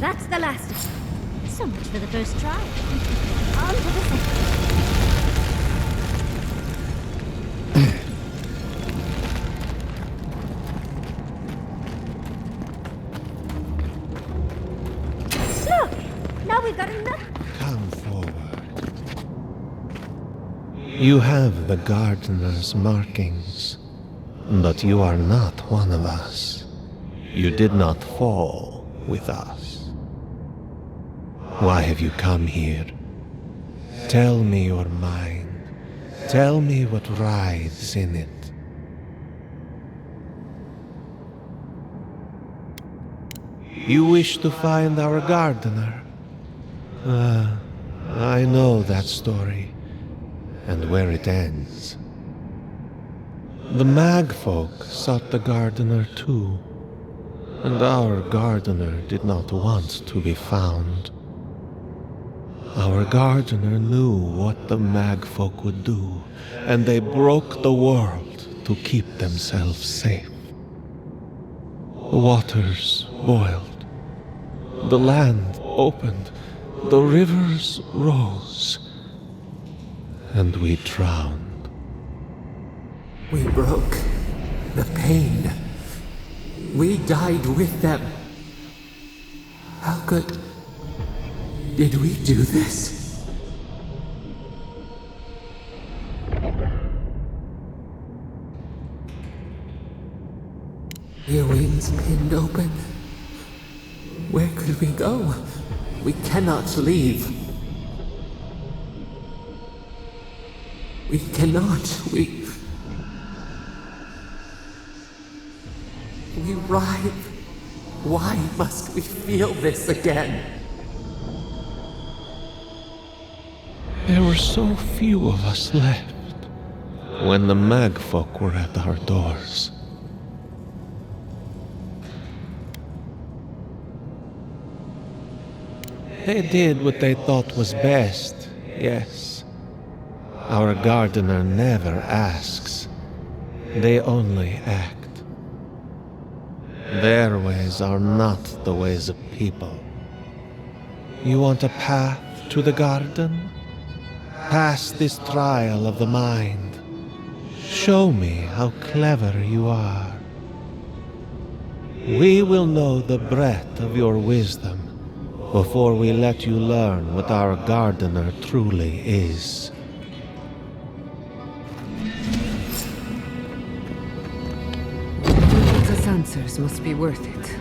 That's the last of it. So much for the first try. On to the second. Look! Now we've got enough. Come forward. You have the gardener's markings, but you are not one of us. You did not fall with us. Why have you come here? Tell me your mind. Tell me what writhes in it. You wish to find our gardener? I know that story, and where it ends. The Magfolk sought the gardener too, and our gardener did not want to be found. Our gardener knew what the Magfolk would do, and they broke the world to keep themselves safe. The waters boiled. The land opened, the rivers rose, and we drowned. We broke the pain. We died with them. How did we do this? Your wings pinned open. Where could we go? We cannot leave. We cannot. We writhe. Why must we feel this again? There were so few of us left when the Magfolk were at our doors. They did what they thought was best, yes. Our gardener never asks. They only act. Their ways are not the ways of people. You want a path to the garden? Pass this trial of the mind. Show me how clever you are. We will know the breadth of your wisdom before we let you learn what our gardener truly is. Those answers must be worth it,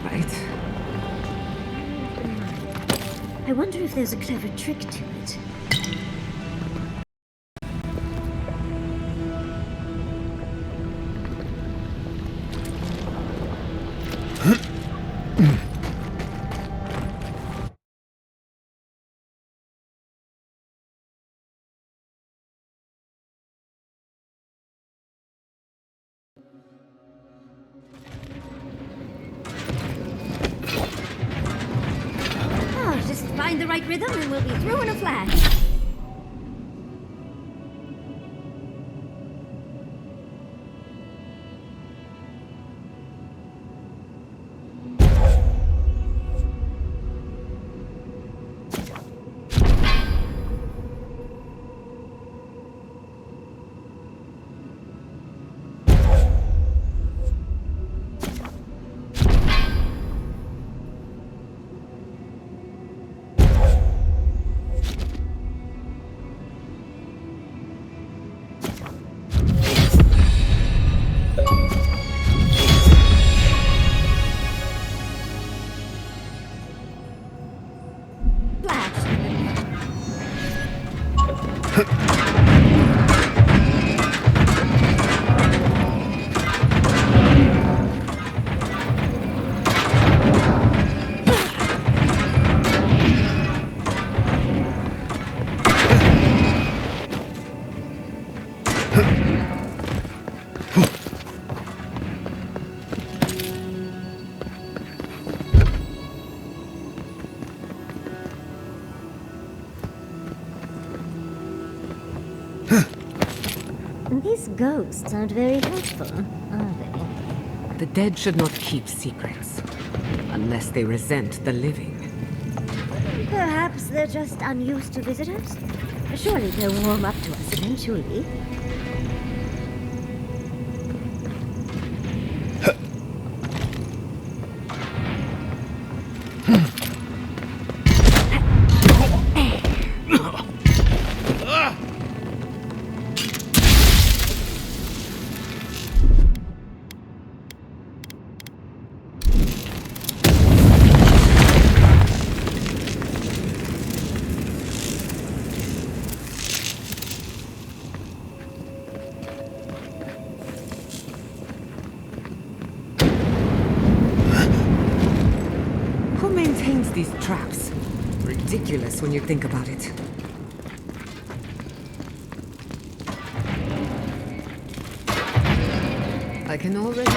right? I wonder if there's a clever trick to it. Just find the right rhythm and we'll be through in a flash. These ghosts aren't very helpful, are they? The dead should not keep secrets, unless they resent the living. Perhaps they're just unused to visitors. Surely they'll warm up to us eventually. these traps. Ridiculous when you think about it. I can already...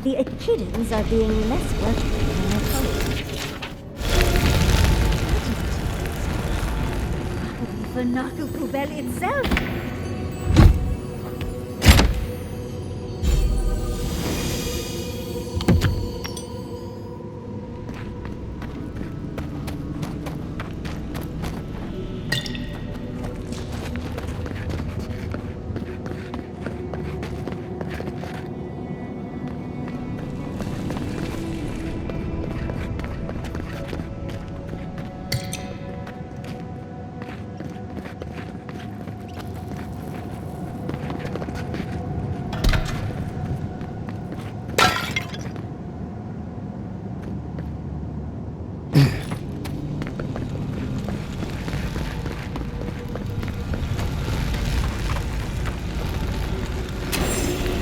The Echidans are being less welcoming than their colleagues. For Nakukubel itself!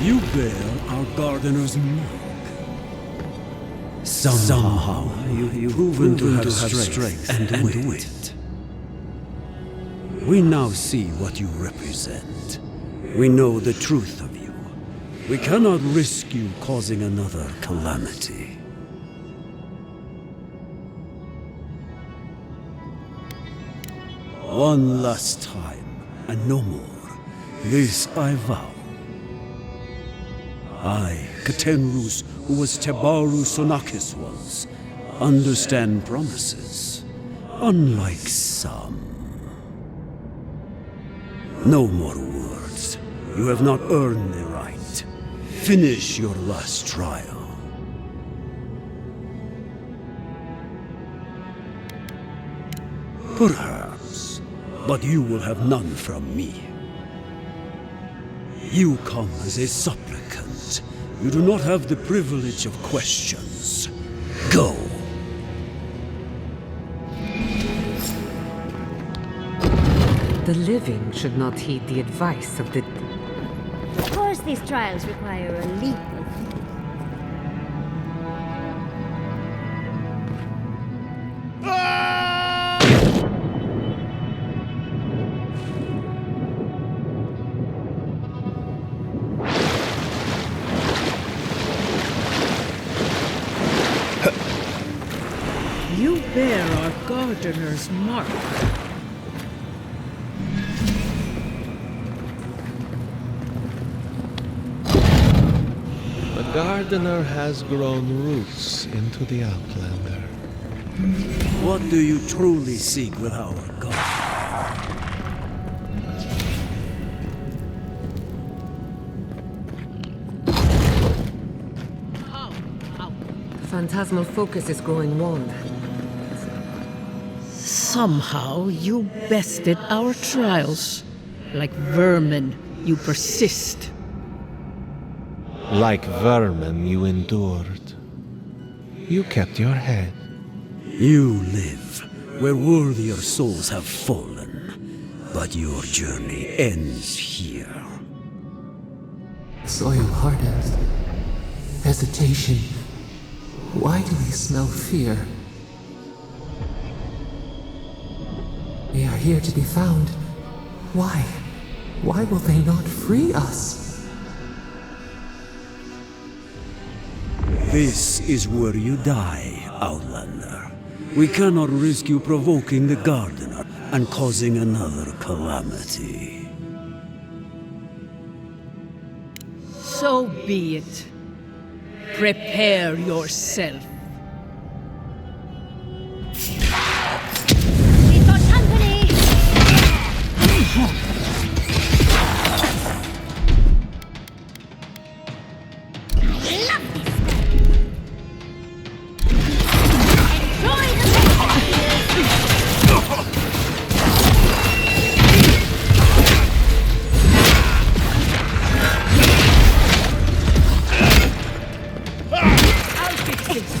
You bear our gardener's mark. Somehow you've proven to have strength and wit. We now see what you represent. We know the truth of you. We cannot risk you causing another calamity. One last time, and no more. This I vow. I, Katenrus, who was Tebaru Sonakis once, understand promises, unlike some. No more words. You have not earned the right. Finish your last trial. Perhaps, but you will have none from me. You come as a supplicant. You do not have the privilege of questions. Go. The living should not heed the advice of the... Of course these trials require a leap of faith. You bear our gardener's mark. The gardener has grown roots into the Outlander. What do you truly seek with our God? Phantasmal focus is growing warm. Somehow you bested our trials. Like vermin, you persist. Like vermin, you endured. You kept your head. You live where worthier souls have fallen, but your journey ends here. Soil hardens. Hesitation. Why do we smell fear? We are here to be found. Why? Why will they not free us? This is where you die, Outlander. We cannot risk you provoking the Gardener. and causing another calamity. So be it. Prepare yourself. We've got company! Love this spell! Enjoy I'll fix this.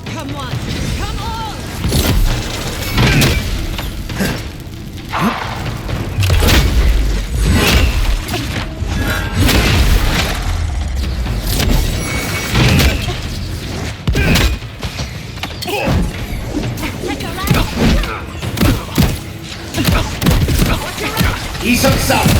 Come on! Come on! Ease himself!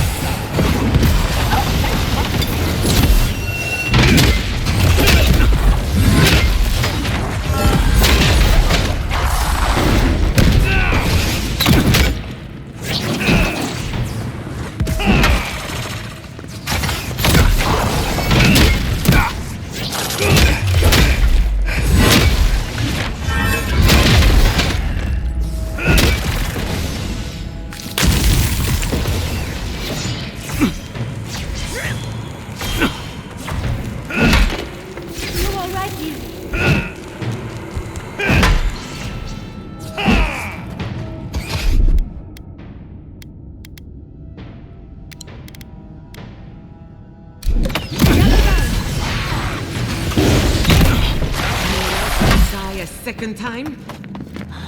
Second time?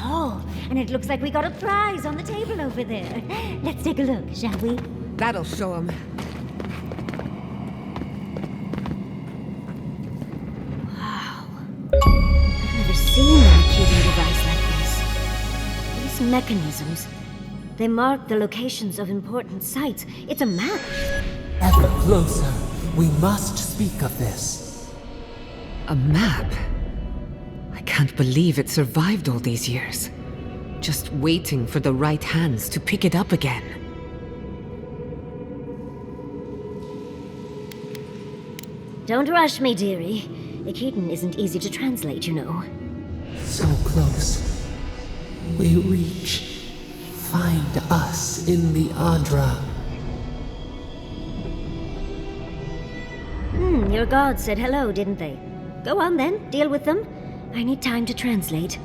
Oh, and it looks like we got a prize on the table over there. Let's take a look, shall we? That'll show him. Wow. I've never seen an Obsidian device like this. These mechanisms, they mark the locations of important sites. It's a map. Ever closer. We must speak of this. A map? I can't believe it survived all these years. Just waiting for the right hands to pick it up again. Don't rush me, dearie. Eketan isn't easy to translate, you know. So close. We reach. Find us in the Adra. Your gods said hello, didn't they? Go on then, deal with them. I need time to translate.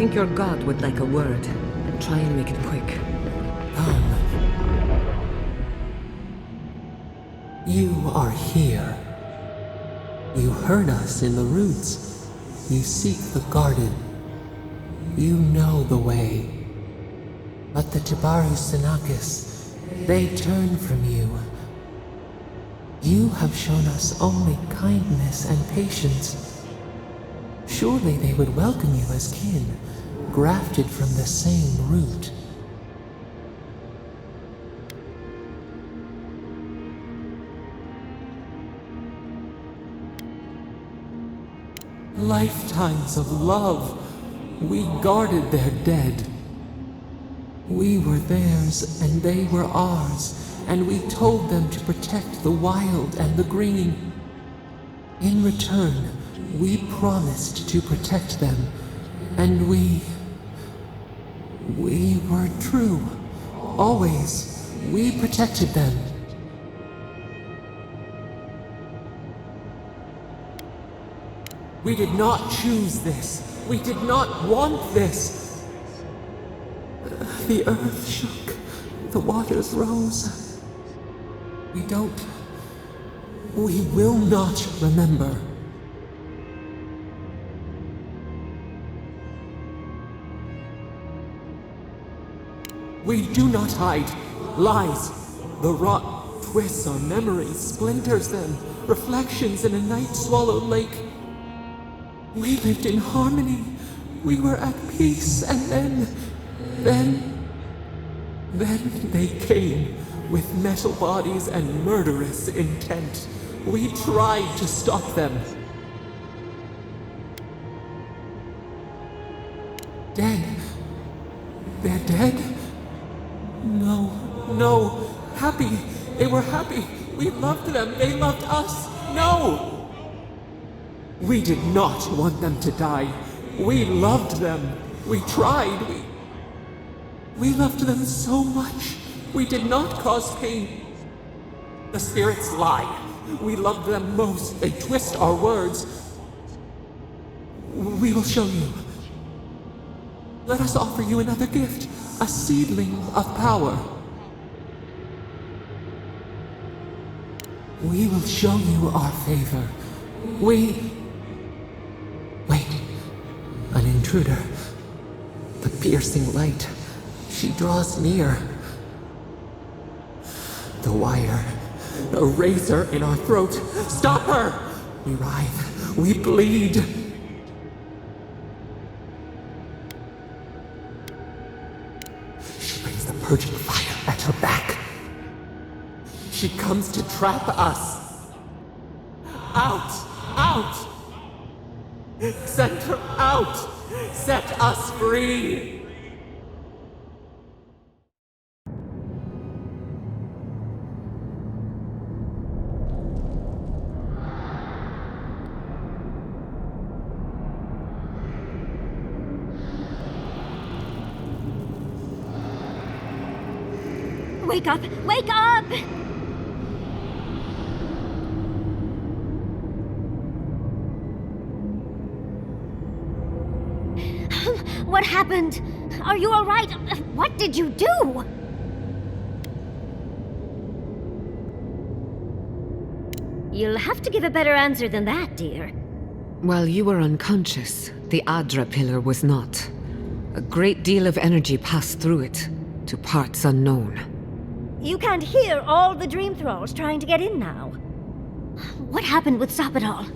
think your god would like a word. Try and make it quick. You are here. You heard us in the roots. You seek the garden. You know the way. But the Tibaru Sinakis, they turn from you. You have shown us only kindness and patience. Surely they would welcome you as kin, grafted from the same root. Lifetimes of love. We guarded their dead. We were theirs and they were ours, and we told them to protect the wild and the green. In return, we promised to protect them, and we were true. Always, we protected them. We did not choose this. We did not want this. The earth shook. The waters rose. We will not remember. We do not hide. Lies. The rot twists our memories, splinters them, reflections in a night-swallowed lake. We lived in harmony. We were at peace, and then they came with metal bodies and murderous intent. We tried to stop them. Dead? They're dead? No. Happy. They were happy. We loved them. They loved us. No! We did not want them to die. We loved them. We tried. We loved them so much. We did not cause pain. The spirits lie. We loved them most. They twist our words. We will show you. Let us offer you another gift. A seedling of power. We will show you our favor. Wait. An intruder. The piercing light. She draws near. The wire. A razor in our throat. Stop her! We writhe. We bleed. She brings the purging fire at her back. She comes to trap us. Out! Send her out! Set us free! Wake up! Wake up! What happened? Are you all right? What did you do? You'll have to give a better answer than that, dear. While you were unconscious, the Adra pillar was not. A great deal of energy passed through it, to parts unknown. You can't hear all the dream thralls trying to get in now. What happened with Stop It All?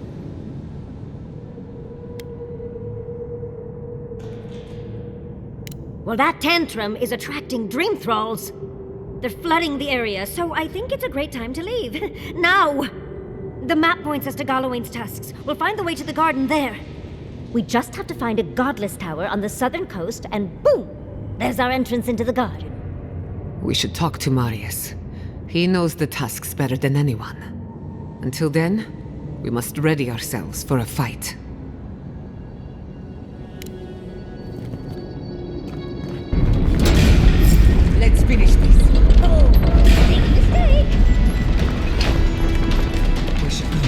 Well, that tantrum is attracting dream thralls. They're flooding the area, so I think it's a great time to leave. Now! The map points us to Galawain's tusks. We'll find the way to the garden there. We just have to find a godless tower on the southern coast, and boom! There's our entrance into the garden. We should talk to Marius. He knows the tusks better than anyone. Until then, we must ready ourselves for a fight. Let's finish this. Oh, make a mistake! We should go.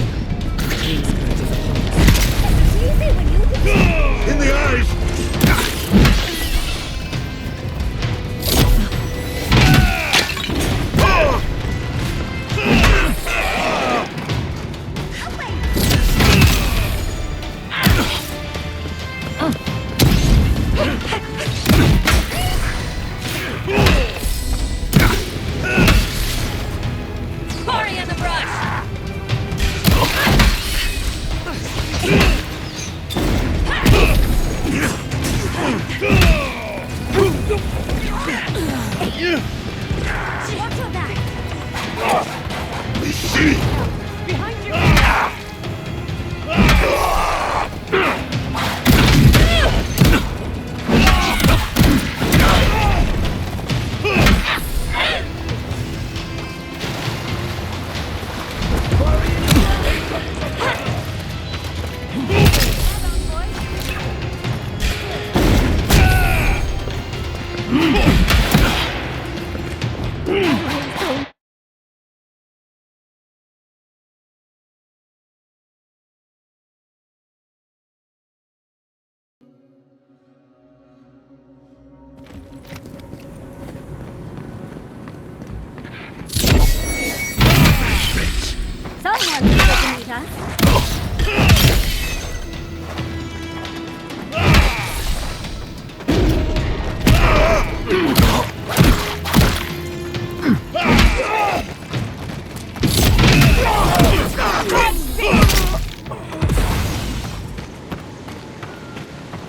It's easy when you can... In the eyes! Watch your back! We see! Behind you! Someone's here to meet us.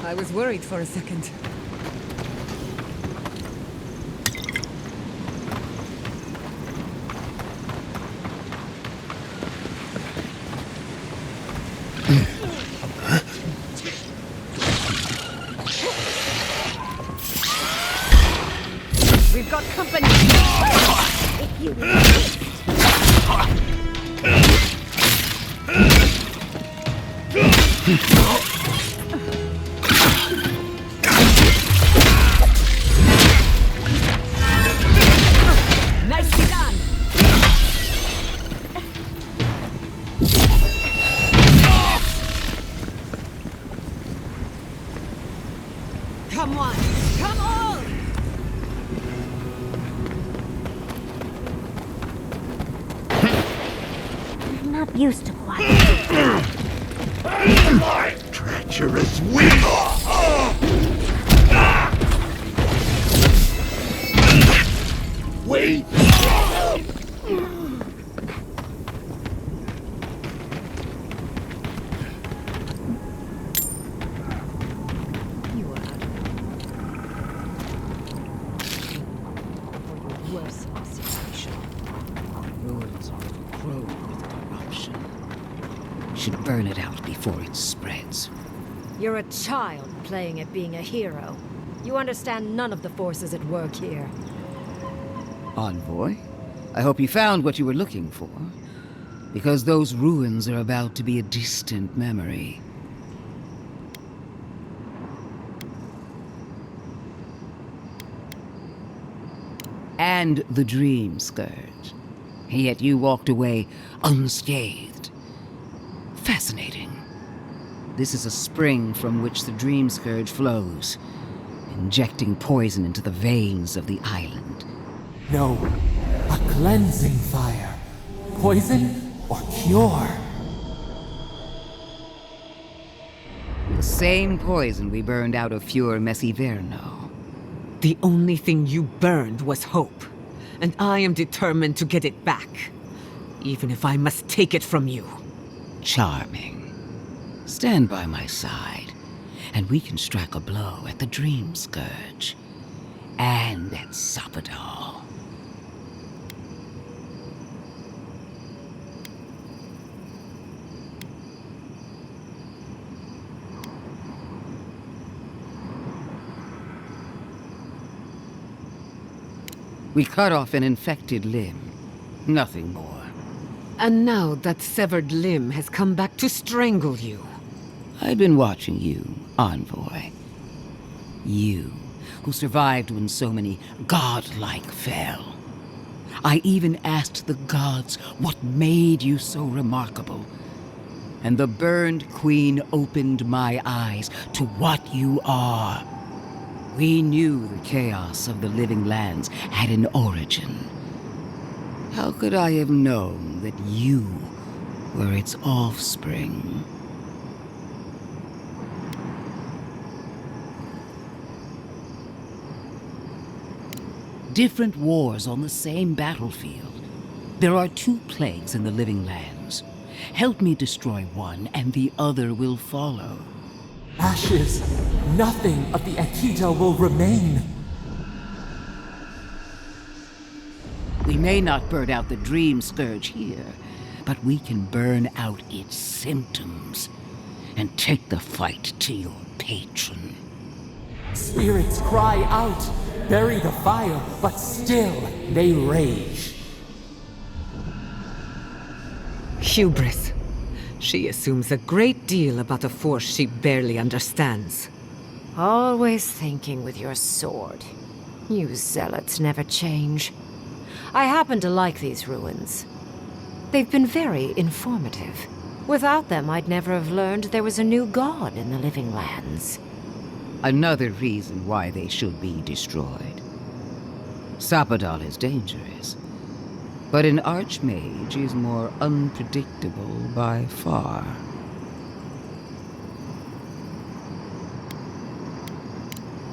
I was worried for a second. We've got company. If you insist. Nicely done! Come on! Come on! I'm not used to quiet. Treacherous weak! Wait! Worsen situation. Ruins are prone with corruption. Should burn it out before it spreads. You're a child playing at being a hero. You understand none of the forces at work here. Envoy, I hope you found what you were looking for. Because those ruins are about to be a distant memory. And the Dream Scourge. Yet you walked away unscathed. Fascinating. This is a spring from which the Dream Scourge flows, injecting poison into the veins of the island. No, a cleansing fire. Poison or cure? The same poison we burned out of Fior Messiverno. The only thing you burned was hope, and I am determined to get it back, even if I must take it from you. Charming. Stand by my side, and we can strike a blow at the Dream Scourge. And at Sapadal. We cut off an infected limb. Nothing more. And now that severed limb has come back to strangle you. I've been watching you, Envoy. You, who survived when so many godlike fell. I even asked the gods what made you so remarkable. And the burned queen opened my eyes to what you are. We knew the chaos of the living lands had an origin. How could I have known that you were its offspring? Different wars on the same battlefield. There are 2 plagues in the living lands. Help me destroy one, and the other will follow. Ashes. Nothing of the Akita will remain. may not burn out the dream scourge here, but we can burn out its symptoms and take the fight to your patron. Spirits cry out, bury the fire, but still they rage. Hubris. She assumes a great deal about a force she barely understands. Always thinking with your sword. You zealots never change. I happen to like these ruins. They've been very informative. Without them, I'd never have learned there was a new god in the Living Lands. Another reason why they should be destroyed. Sapadal is dangerous, but an archmage is more unpredictable by far.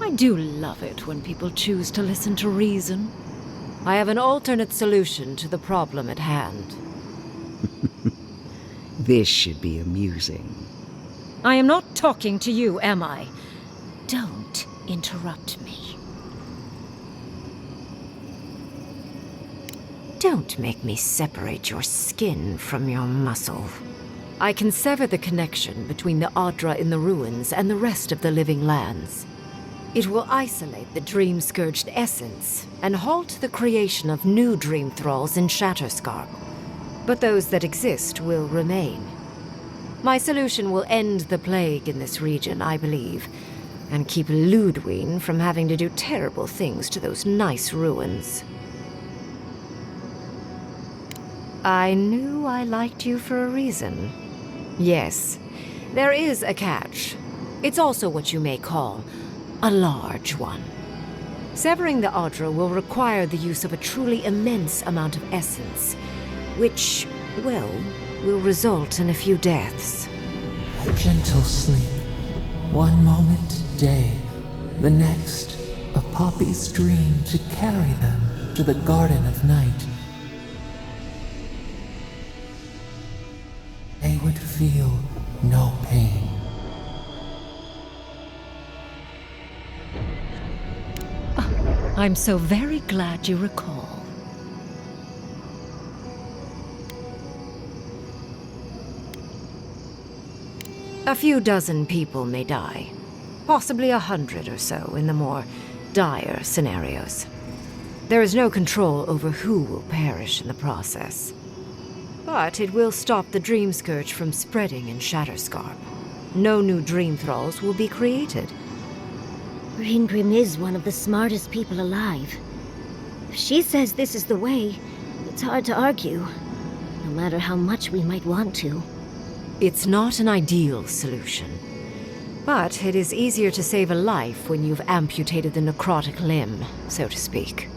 I do love it when people choose to listen to reason. I have an alternate solution to the problem at hand. This should be amusing. I am not talking to you, am I? Don't interrupt me. Don't make me separate your skin from your muscle. I can sever the connection between the Adra in the ruins and the rest of the Living Lands. It will isolate the dream-scourged essence and halt the creation of new dream thralls in Shatterscarp. But those that exist will remain. My solution will end the plague in this region, I believe, and keep Ludwine from having to do terrible things to those nice ruins. I knew I liked you for a reason. Yes, there is a catch. It's also what you may call a large one. Severing the Adra will require the use of a truly immense amount of essence, which, well, will result in a few deaths. A gentle sleep. One moment, day. The next, a poppy's dream to carry them to the Garden of Night. They would feel no pain. I'm so very glad you recall. A few dozen people may die. Possibly 100 or so in the more dire scenarios. There is no control over who will perish in the process. But it will stop the Dream Scourge from spreading in Shatterscarp. No new Dream Thralls will be created. Ringrim is one of the smartest people alive. If she says this is the way, it's hard to argue, no matter how much we might want to. It's not an ideal solution. But it is easier to save a life when you've amputated the necrotic limb, so to speak.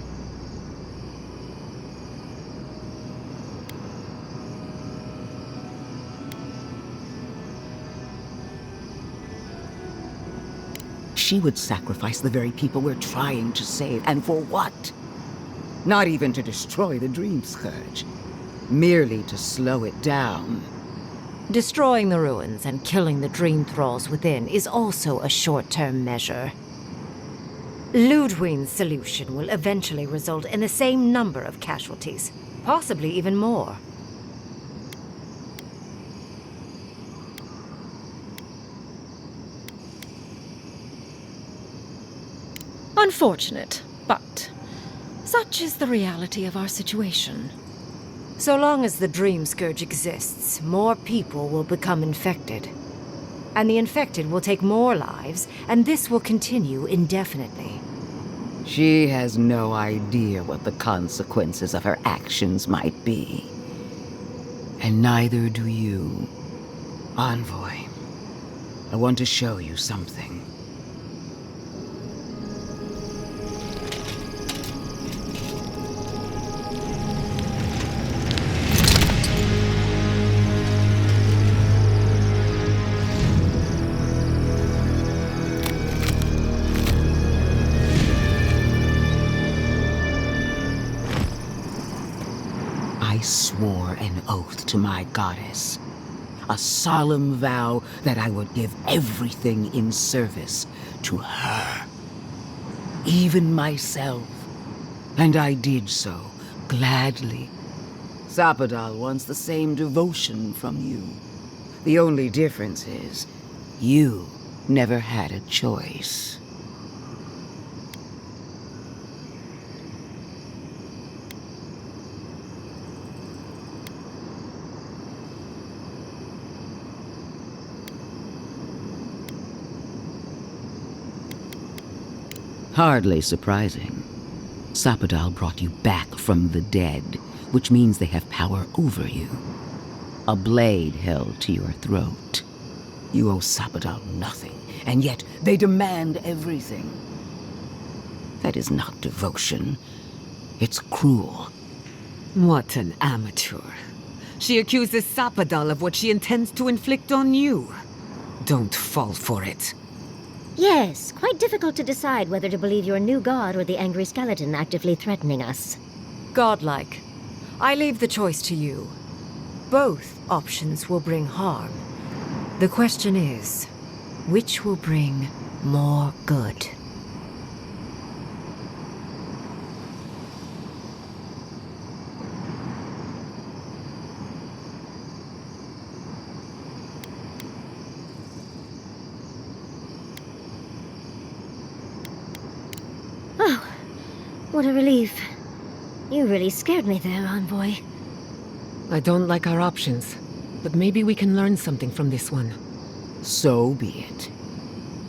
She would sacrifice the very people we're trying to save, and for what? Not even to destroy the Dream Scourge, merely to slow it down. Destroying the ruins and killing the Dream Thralls within is also a short-term measure. Ludwine's solution will eventually result in the same number of casualties, possibly even more. Unfortunate, but such is the reality of our situation. So long as the Dream Scourge exists, more people will become infected. And the infected will take more lives, and this will continue indefinitely. She has no idea what the consequences of her actions might be. And neither do you. Envoy, I want to show you something. I swore an oath to my goddess. A solemn vow that I would give everything in service to her. Even myself. And I did so, Gladly. Zapadal wants the same devotion from you. The only difference is, you never had a choice. Hardly surprising. Zapadal brought you back from the dead, which means they have power over you. A blade held to your throat. You owe Zapadal nothing, and yet they demand everything. That is not devotion. It's cruel. What an amateur. She accuses Zapadal of what she intends to inflict on you. Don't fall for it. Yes, quite difficult to decide whether to believe your new god or the angry skeleton actively threatening us. Godlike. I leave the choice to you. Both options will bring harm. The question is, which will bring more good? Oh, what a relief. You really scared me there, Envoy. I don't like our options, but maybe we can learn something from this one. So be it.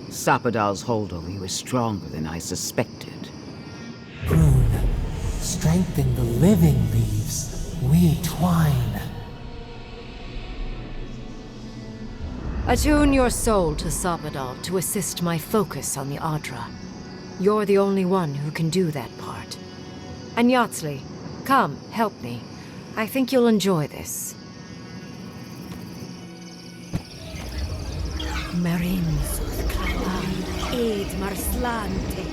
Zapadal's hold over you is stronger than I suspected. Prune, strengthen the living leaves. We twine. Attune your soul to Zapadal to assist my focus on the Adra. You're the only one who can do that part. And Yatsley, come, help me. I think you'll enjoy this. Marins Clan Aid Marslante.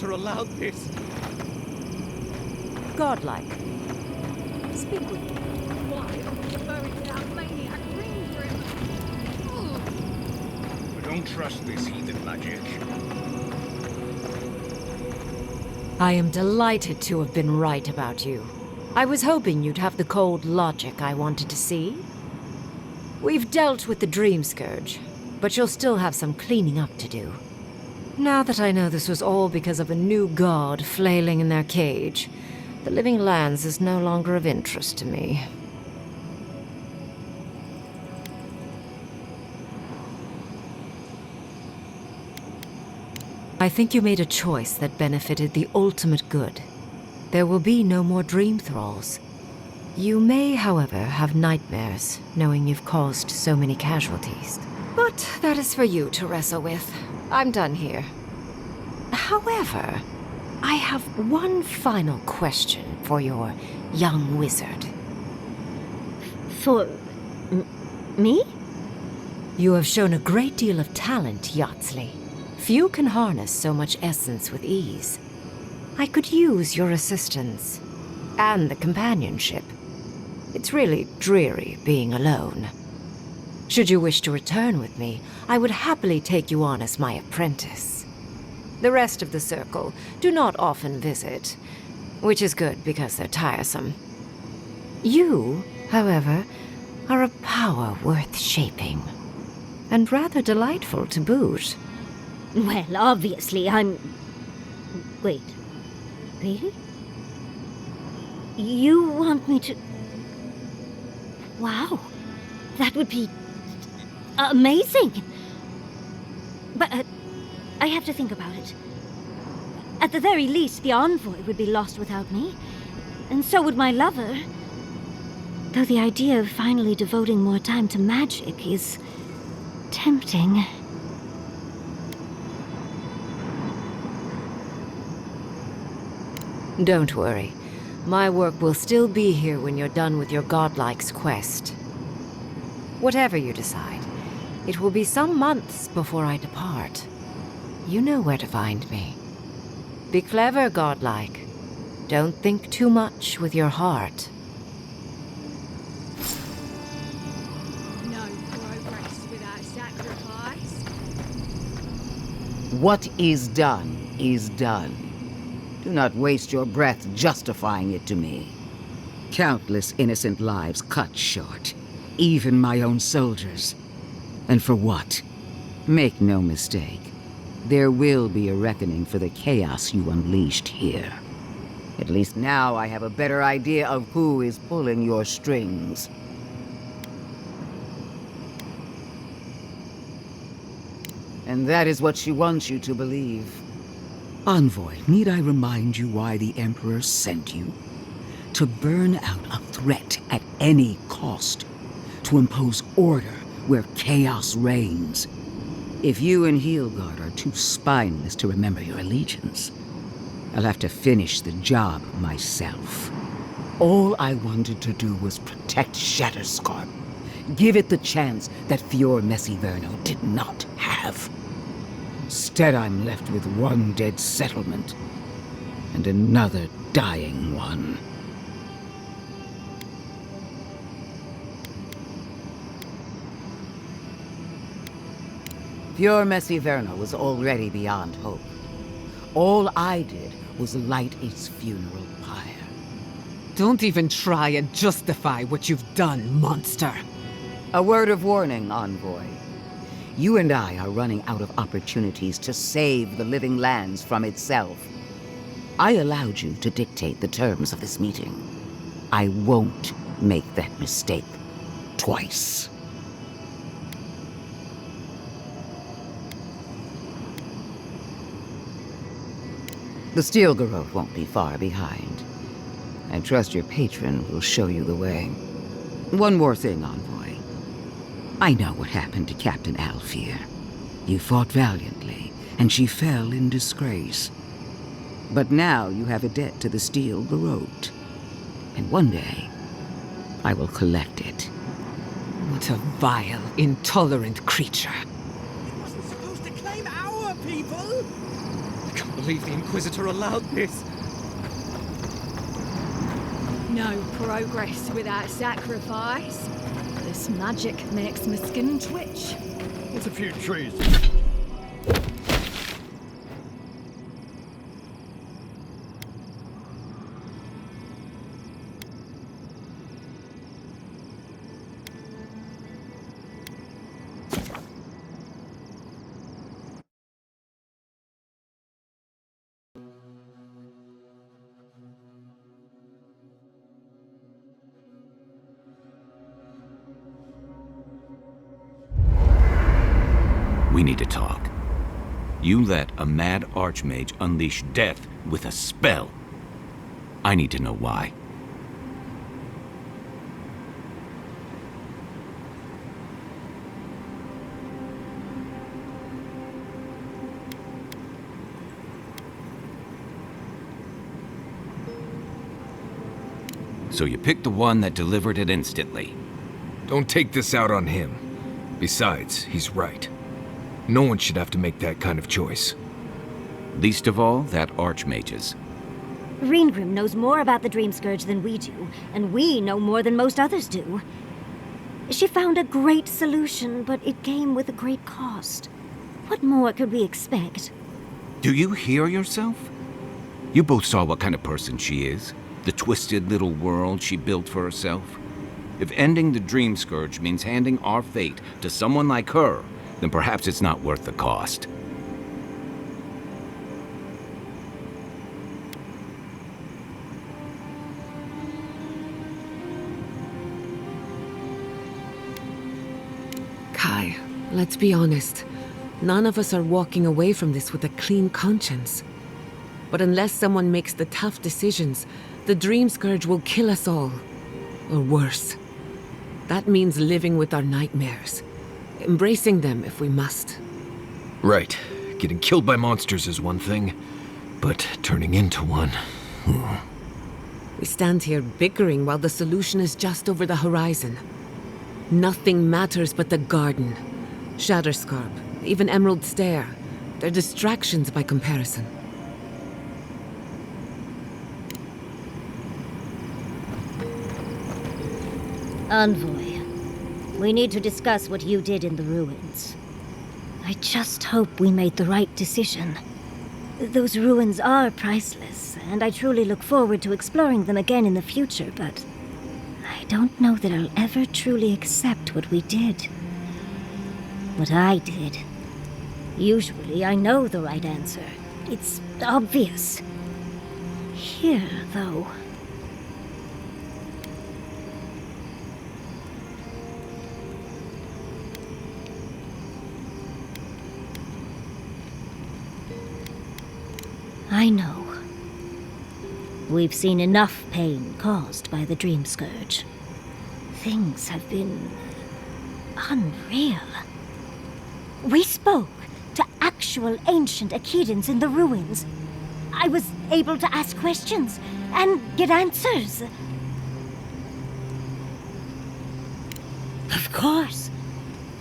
Allowed this. Godlike. Speak with me. Why are we preferring that maniac green for him? We don't trust this heathen magic. I am delighted to have been right about you. I was hoping you'd have the cold logic I wanted to see. We've dealt with the Dream Scourge, but you'll still have some cleaning up to do. Now that I know this was all because of a new god flailing in their cage, the Living Lands is no longer of interest to me. I think you made a choice that benefited the ultimate good. There will be no more dream thralls. You may, however, have nightmares, knowing you've caused so many casualties. But that is for you to wrestle with. I'm done here. However, I have one final question for your young wizard. For... me? You have shown a great deal of talent, Yatsley. Few can harness so much essence with ease. I could use your assistance. And the companionship. It's really dreary being alone. Should you wish to return with me, I would happily take you on as my apprentice. The rest of the circle do not often visit, which is good because they're tiresome. You, however, are a power worth shaping, and rather delightful to boot. Well, obviously, I'm... Wait. Really? You want me to... Wow. That would be... amazing! But, I have to think about it. At the very least, the Envoy would be lost without me. And so would my lover. Though the idea of finally devoting more time to magic is tempting. Don't worry. My work will still be here when you're done with your godlike's quest. Whatever you decide, it will be some months before I depart. You know where to find me. Be clever, godlike. Don't think too much with your heart. No progress without sacrifice. What is done is done. Do not waste your breath justifying it to me. Countless innocent lives cut short, even my own soldiers. And for what? Make no mistake. There will be a reckoning for the chaos you unleashed here. At least now I have a better idea of who is pulling your strings. And that is what she wants you to believe. Envoy, need I remind you why the Emperor sent you? To burn out a threat at any cost. To impose order where chaos reigns. If you and Heelguard are too spineless to remember your allegiance, I'll have to finish the job myself. All I wanted to do was protect Shatterscarp. Give it the chance that Fior Messiverno did not have. Instead, I'm left with one dead settlement and another dying one. Fior Messiverno was already beyond hope. All I did was light its funeral pyre. Don't even try and justify what you've done, monster. A word of warning, Envoy. You and I are running out of opportunities to save the living lands from itself. I allowed you to dictate the terms of this meeting. I won't make that mistake twice. The Steel Garrote won't be far behind. I trust your patron will show you the way. One more thing, Envoy. I know what happened to Captain Alfear. You fought valiantly, and she fell in disgrace. But now you have a debt to the Steel Garrote. And one day, I will collect it. What a vile, intolerant creature. It wasn't supposed to claim our people! I can't believe the Inquisitor allowed this. No progress without sacrifice. This magic makes my skin twitch. It's a few trees. We need to talk. You let a mad archmage unleash death with a spell. I need to know why. So you picked the one that delivered it instantly. Don't take this out on him. Besides, he's right. No one should have to make that kind of choice. Least of all, that archmage's. Reengrim knows more about the Dream Scourge than we do, and we know more than most others do. She found a great solution, but it came with a great cost. What more could we expect? Do you hear yourself? You both saw what kind of person she is. The twisted little world she built for herself. If ending the Dream Scourge means handing our fate to someone like her, then perhaps it's not worth the cost. Kai, let's be honest. None of us are walking away from this with a clean conscience. But unless someone makes the tough decisions, the Dream Scourge will kill us all. Or worse. That means living with our nightmares. embracing them if we must. Right. Getting killed by monsters is one thing, but turning into one... We stand here bickering while the solution is just over the horizon. Nothing matters but the garden. Shatterscarp, even Emerald Stair. They're distractions by comparison. Envoy, we need to discuss what you did in the ruins. I just hope we made the right decision. Those ruins are priceless, and I truly look forward to exploring them again in the future, but I don't know that I'll ever truly accept what we did. What I did. Usually I know the right answer. It's obvious. Here, though... I know. We've seen enough pain caused by the Dream Scourge. Things have been... unreal. We spoke to actual ancient Akedans in the ruins. I was able to ask questions and get answers. Of course.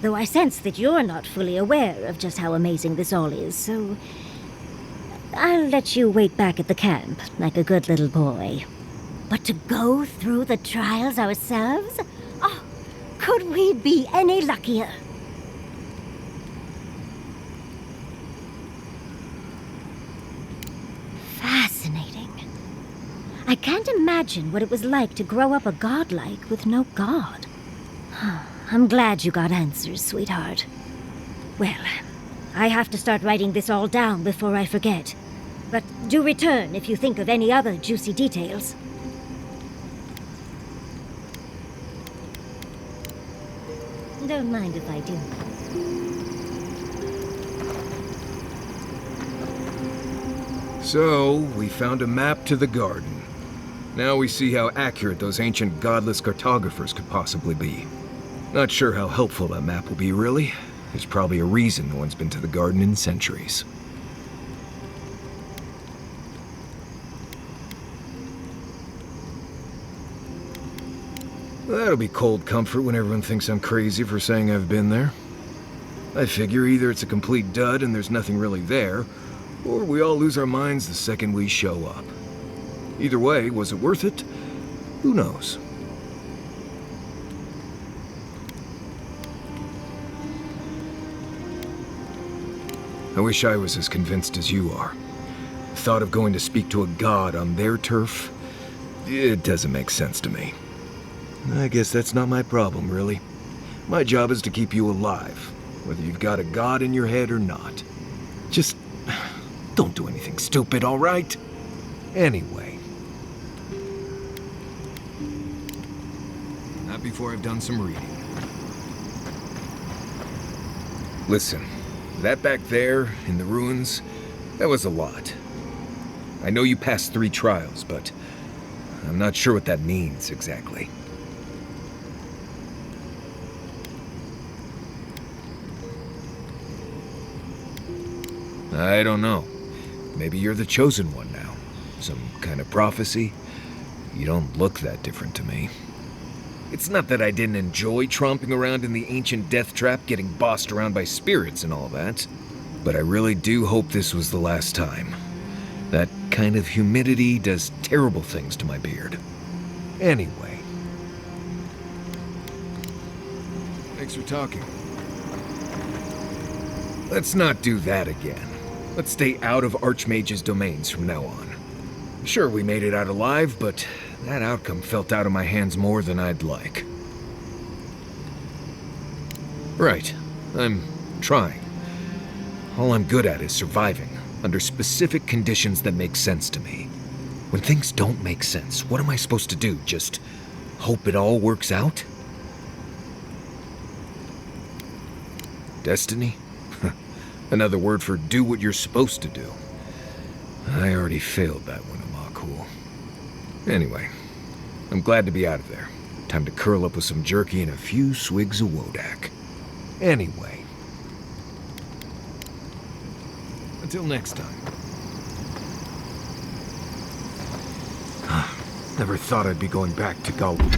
Though I sense that you're not fully aware of just how amazing this all is, so... I'll let you wait back at the camp, like a good little boy. But to go through the trials ourselves? Oh, could we be any luckier? Fascinating. I can't imagine what it was like to grow up a godlike with no god. I'm glad you got answers, sweetheart. Well, I have to start writing this all down before I forget. But do return if you think of any other juicy details. Don't mind if I do. So, we found a map to the garden. Now we see how accurate those ancient godless cartographers could possibly be. Not sure how helpful that map will be, really. There's probably a reason no one's been to the garden in centuries. That'll be cold comfort when everyone thinks I'm crazy for saying I've been there. I figure either it's a complete dud and there's nothing really there, or we all lose our minds the second we show up. Either way, was it worth it? Who knows? I wish I was as convinced as you are. The thought of going to speak to a god on their turf, it doesn't make sense to me. I guess that's not my problem, really. My job is to keep you alive, whether you've got a god in your head or not. Just don't do anything stupid, all right? Anyway. Not before I've done some reading. Listen, that back there, in the ruins, that was a lot. I know you passed 3 trials, but I'm not sure what that means exactly. I don't know. Maybe you're the chosen one now. Some kind of prophecy? You don't look that different to me. It's not that I didn't enjoy tromping around in the ancient death trap, getting bossed around by spirits and all that, but I really do hope this was the last time. That kind of humidity does terrible things to my beard. Anyway. Thanks for talking. Let's not do that again. Let's stay out of Archmage's domains from now on. Sure, we made it out alive, but that outcome felt out of my hands more than I'd like. Right. I'm trying. All I'm good at is surviving, under specific conditions that make sense to me. When things don't make sense, what am I supposed to do? Just hope it all works out? Destiny? Another word for do what you're supposed to do. I already failed that one, Amakul. Anyway, I'm glad to be out of there. Time to curl up with some jerky and a few swigs of Wodak. Anyway. Until next time. Never thought I'd be going back to Galway.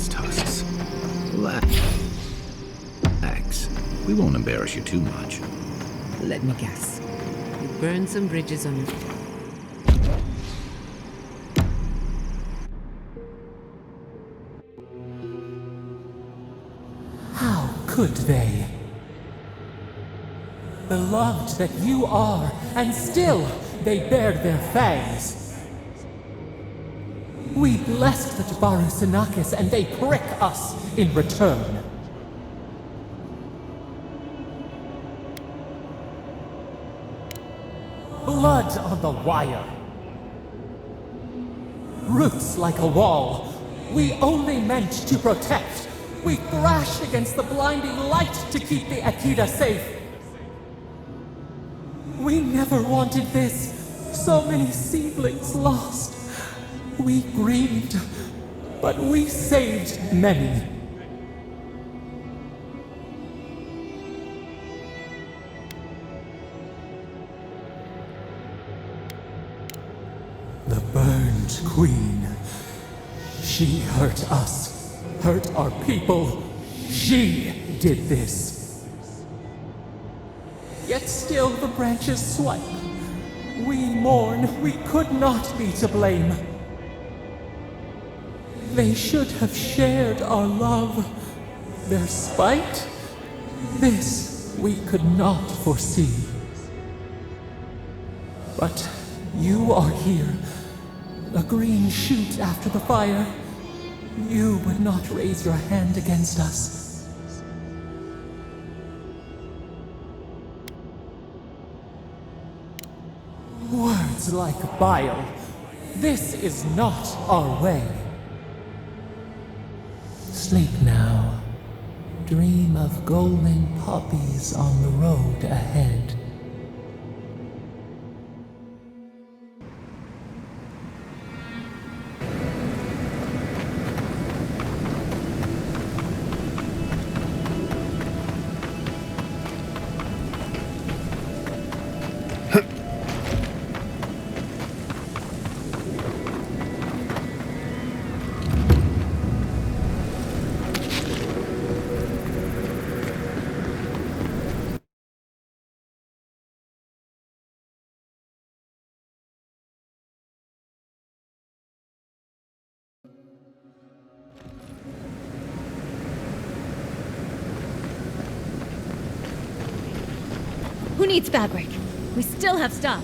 Tusks. Relax. We won't embarrass you too much. Let me guess. You burned some bridges on your... How could they? Beloved that you are, and still they bared their fangs. We blessed the Tabaru and they prick us in return. Blood on the wire. Roots like a wall. We only meant to protect. We thrashed against the blinding light to keep the Akita safe. We never wanted this. So many seedlings lost. We grieved, but we saved many. The burned queen. She hurt us, hurt our people. She did this. Yet still the branches swipe. We mourn, we could not be to blame. They should have shared our love. Their spite? This we could not foresee. But you are here. A green shoot after the fire. You would not raise your hand against us. Words like bile. This is not our way. Sleep now. Dream of golden poppies on the road ahead. needs fabric? We still have stock.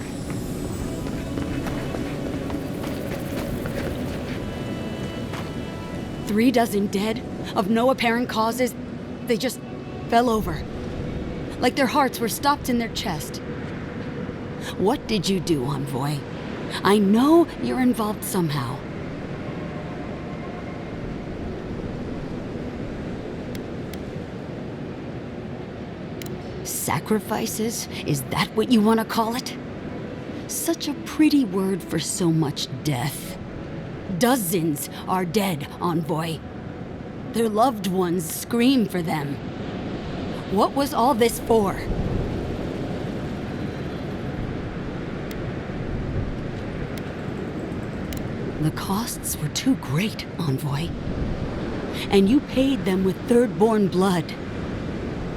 Three dozen dead, of no apparent causes. They just fell over. Like their hearts were stopped in their chest. What did you do, Envoy? I know you're involved somehow. Sacrifices? Is that what you want to call it? Such a pretty word for so much death. Dozens are dead, Envoy. Their loved ones scream for them. What was all this for? The costs were too great, Envoy. And you paid them with third-born blood.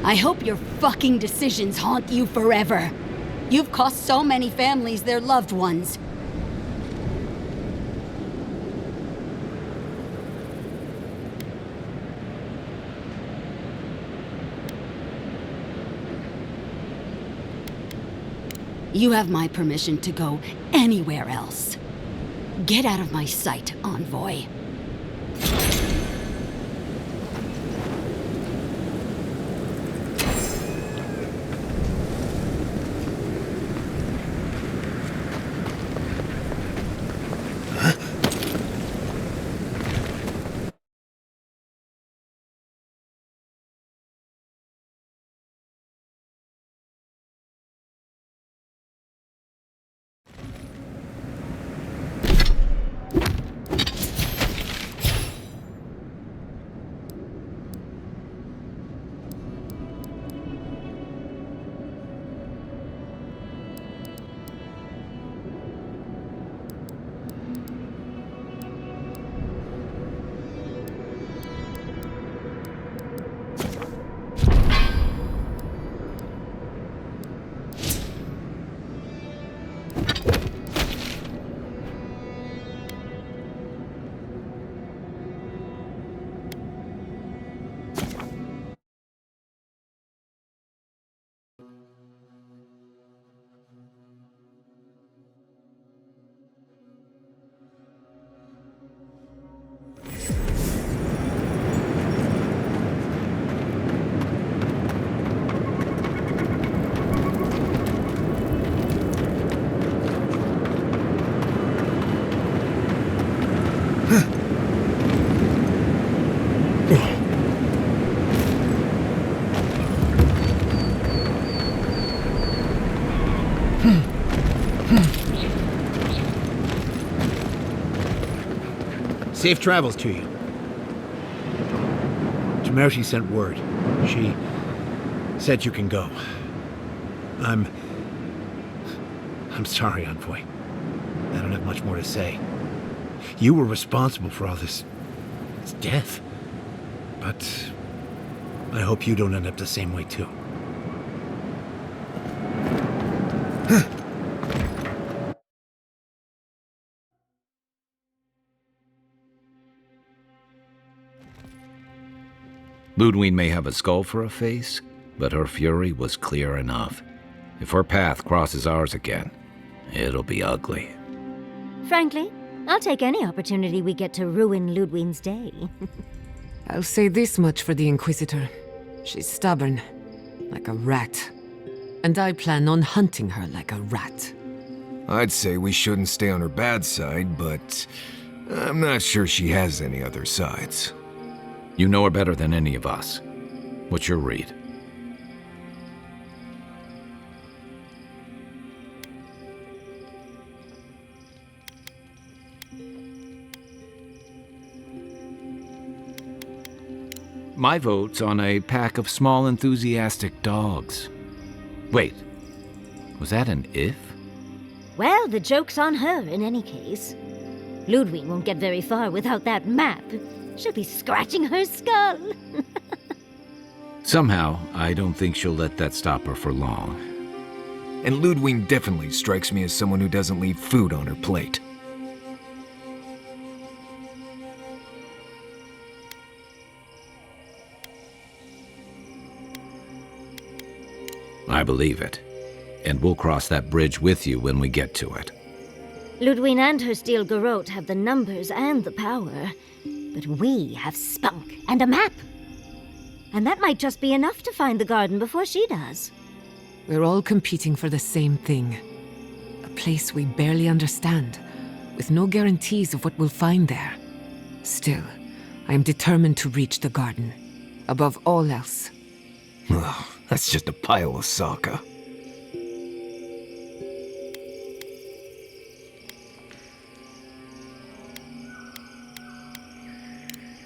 I hope your fucking decisions haunt you forever. You've cost so many families their loved ones. You have my permission to go anywhere else. Get out of my sight, Envoy. Safe travels to you. Mercy sent word. She said you can go. I'm sorry, Envoy. I don't have much more to say. You were responsible for all this death. But I hope you don't end up the same way, too. Ludwig may have a skull for a face, but her fury was clear enough. If her path crosses ours again, it'll be ugly. Frankly, I'll take any opportunity we get to ruin Ludwig's day. I'll say this much for the Inquisitor. She's stubborn, like a rat. And I plan on hunting her like a rat. I'd say we shouldn't stay on her bad side, but I'm not sure she has any other sides. You know her better than any of us. What's your read? My vote's on a pack of small, enthusiastic dogs. Wait, was that an if? Well, the joke's on her in any case. Ludwig won't get very far without that map. She'll be scratching her skull. Somehow, I don't think she'll let that stop her for long. And Ludwig definitely strikes me as someone who doesn't leave food on her plate. I believe it. And we'll cross that bridge with you when we get to it. Ludwig and her steel garrote have the numbers and the power, but we have spunk and a map. And that might just be enough to find the garden before she does. We're all competing for the same thing. A place we barely understand, with no guarantees of what we'll find there. Still, I am determined to reach the garden, above all else. Ugh, that's just a pile of Sokka.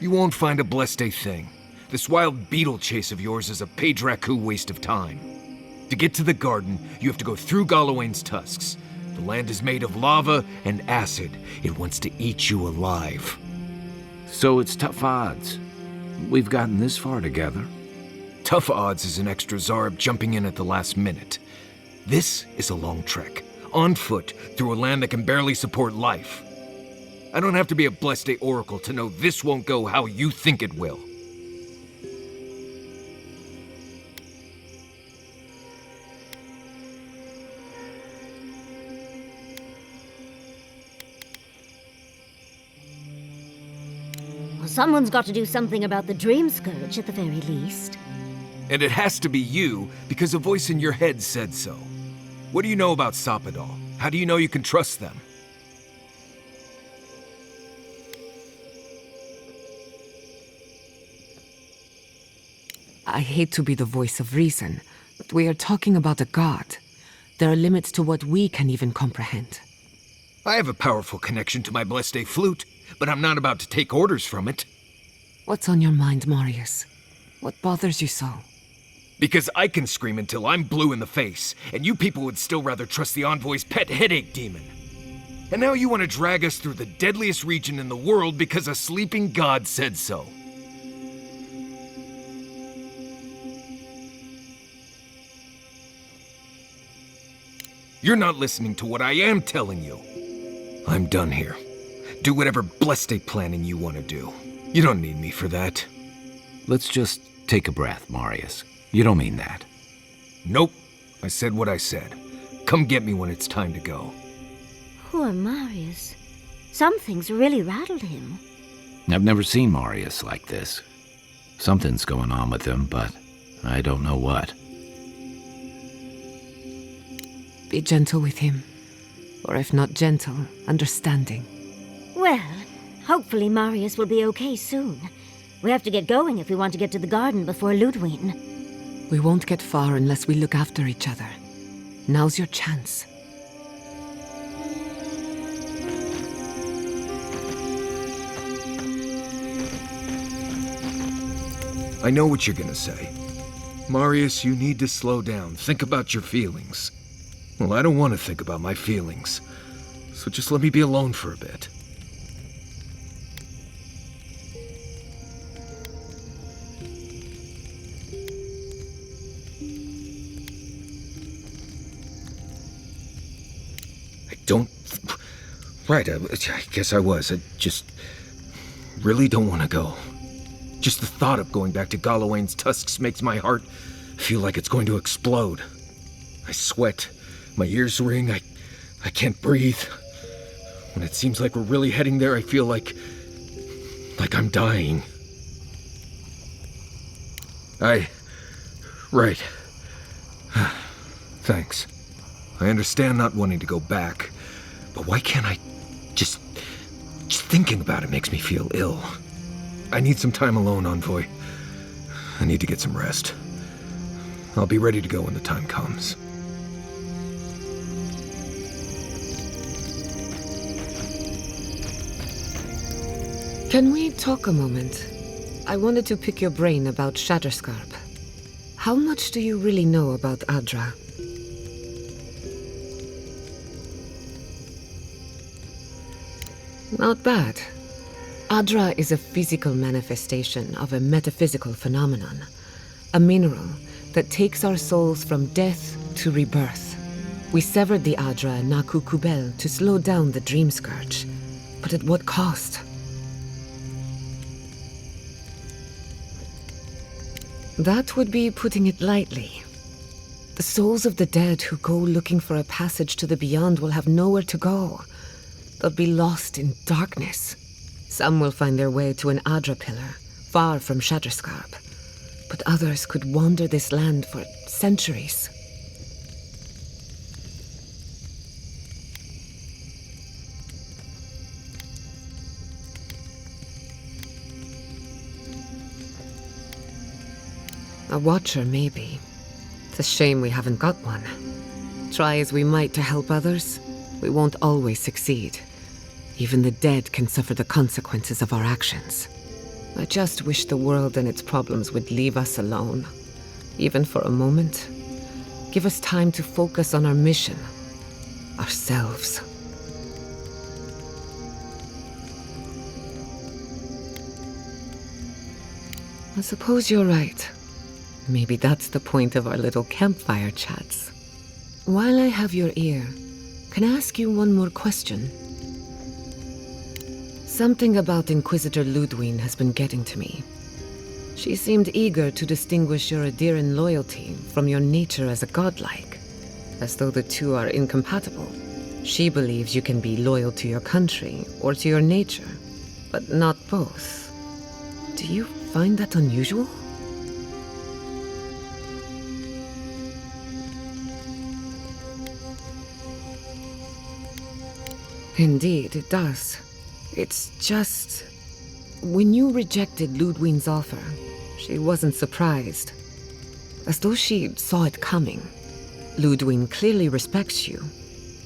You won't find a blessed thing. This wild beetle chase of yours is a Padraku waste of time. To get to the garden, you have to go through Galawain's tusks. The land is made of lava and acid. It wants to eat you alive. So it's tough odds. We've gotten this far together. Tough odds is an extra Zarb jumping in at the last minute. This is a long trek, on foot, through a land that can barely support life. I don't have to be a Blessed Oracle to know this won't go how you think it will. Well, someone's got to do something about the Dream Scourge at the very least. And it has to be you, because a voice in your head said so. What do you know about Soppadal? How do you know you can trust them? I hate to be the voice of reason, but we are talking about a god. There are limits to what we can even comprehend. I have a powerful connection to my Blessed flute, but I'm not about to take orders from it. What's on your mind, Marius? What bothers you so? Because I can scream until I'm blue in the face, and you people would still rather trust the Envoy's pet headache demon. And now you want to drag us through the deadliest region in the world because a sleeping god said so. You're not listening to what I am telling you. I'm done here. Do whatever blessed planning you want to do. You don't need me for that. Let's just take a breath, Marius. You don't mean that. Nope. I said what I said. Come get me when it's time to go. Poor Marius. Something's really rattled him. I've never seen Marius like this. Something's going on with him, but I don't know what. Be gentle with him. Or if not gentle, understanding. Well, hopefully Marius will be okay soon. We have to get going if we want to get to the garden before Ludwig. We won't get far unless we look after each other. Now's your chance. I know what you're gonna say. Marius, you need to slow down. Think about your feelings. Well, I don't want to think about my feelings. So just let me be alone for a bit. Right, I guess I was. I just really don't want to go. Just the thought of going back to Galawain's tusks makes my heart feel like it's going to explode. I sweat, my ears ring, I can't breathe. When it seems like we're really heading there, I feel like I'm dying. Right. Thanks. I understand not wanting to go back, but why can't I just thinking about it makes me feel ill. I need some time alone, Envoy. I need to get some rest. I'll be ready to go when the time comes. Can we talk a moment? I wanted to pick your brain about Shatterscarp. How much do you really know about Adra? Not bad. Adra is a physical manifestation of a metaphysical phenomenon. A mineral that takes our souls from death to rebirth. We severed the Adra and Naku Kubel to slow down the Dream Scourge. But at what cost? That would be putting it lightly. The souls of the dead who go looking for a passage to the beyond will have nowhere to go. They'll be lost in darkness. Some will find their way to an Adra pillar, far from Shatterscarp. But others could wander this land for centuries. A watcher, maybe. It's a shame we haven't got one. Try as we might to help others, we won't always succeed. Even the dead can suffer the consequences of our actions. I just wish the world and its problems would leave us alone. Even for a moment. Give us time to focus on our mission. Ourselves. I suppose you're right. Maybe that's the point of our little campfire chats. While I have your ear, can I ask you one more question? Something about Inquisitor Ludwine has been getting to me. She seemed eager to distinguish your Adiran loyalty from your nature as a godlike, as though the two are incompatible. She believes you can be loyal to your country or to your nature, but not both. Do you find that unusual? Indeed, it does. It's just... when you rejected Ludwine's offer, she wasn't surprised. As though she saw it coming. Ludwine clearly respects you,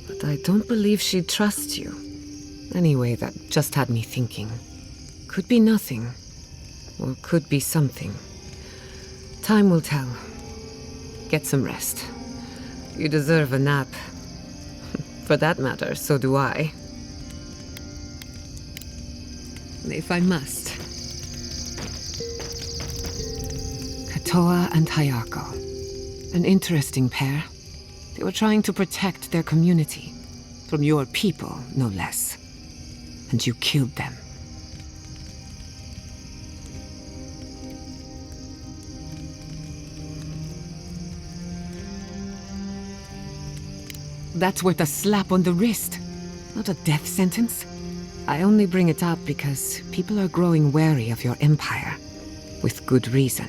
but I don't believe she trusts you. Anyway, that just had me thinking. Could be nothing, or could be something. Time will tell. Get some rest. You deserve a nap. For that matter, so do I. If I must. Katoa and Hayako. An interesting pair. They were trying to protect their community. From your people, no less. And you killed them. That's worth a slap on the wrist, not a death sentence. I only bring it up because people are growing wary of your empire. With good reason.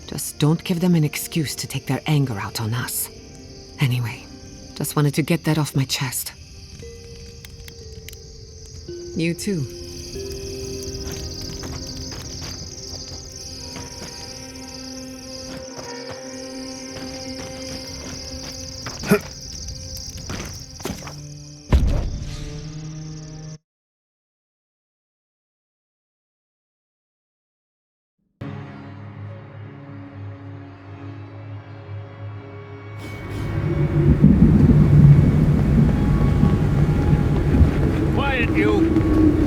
Just don't give them an excuse to take their anger out on us. Anyway, just wanted to get that off my chest. You too.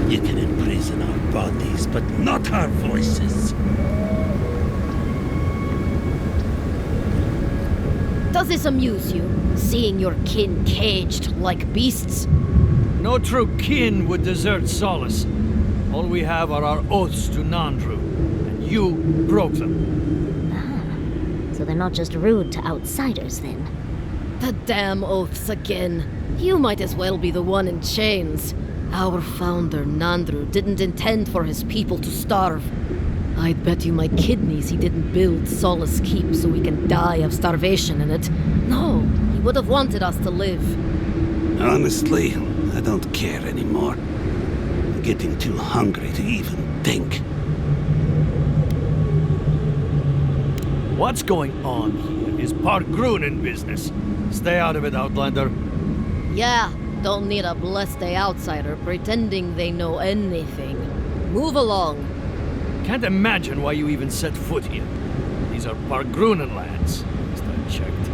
You can imprison our bodies, but not our voices. Does this amuse you, seeing your kin caged like beasts? No true kin would desert Solace. All we have are our oaths to Nandru, and you broke them. Ah, so they're not just rude to outsiders, then? The damn oaths again. You might as well be the one in chains. Our founder, Nandru, didn't intend for his people to starve. I'd bet you my kidneys he didn't build Solace Keep so we can die of starvation in it. No, he would have wanted us to live. Honestly, I don't care anymore. I'm getting too hungry to even think. What's going on here is Pargrunen business. Stay out of it, Outlander. Yeah, don't need a blessed outsider pretending they know anything. Move along. Can't imagine why you even set foot here. These are Pargrunen lands, last I checked.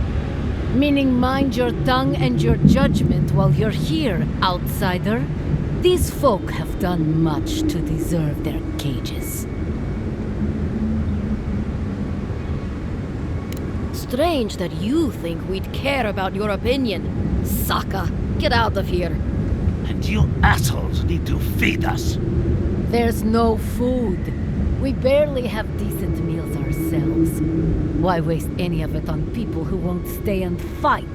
Meaning mind your tongue and your judgment while you're here, outsider. These folk have done much to deserve their cages. Strange that you think we'd care about your opinion. Saka, get out of here. And you assholes need to feed us. There's no food. We barely have decent meals ourselves. themselves. Why waste any of it on people who won't stay and fight?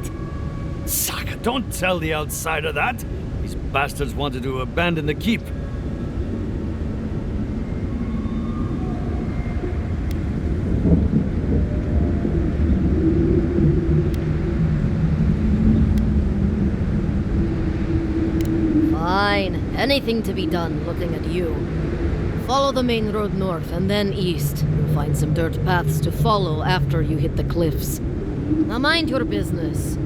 Saka, don't tell the outsider that! These bastards wanted to abandon the keep. Fine. Anything to be done looking at you. Follow the main road north and then east. You'll find some dirt paths to follow after you hit the cliffs. Now mind your business.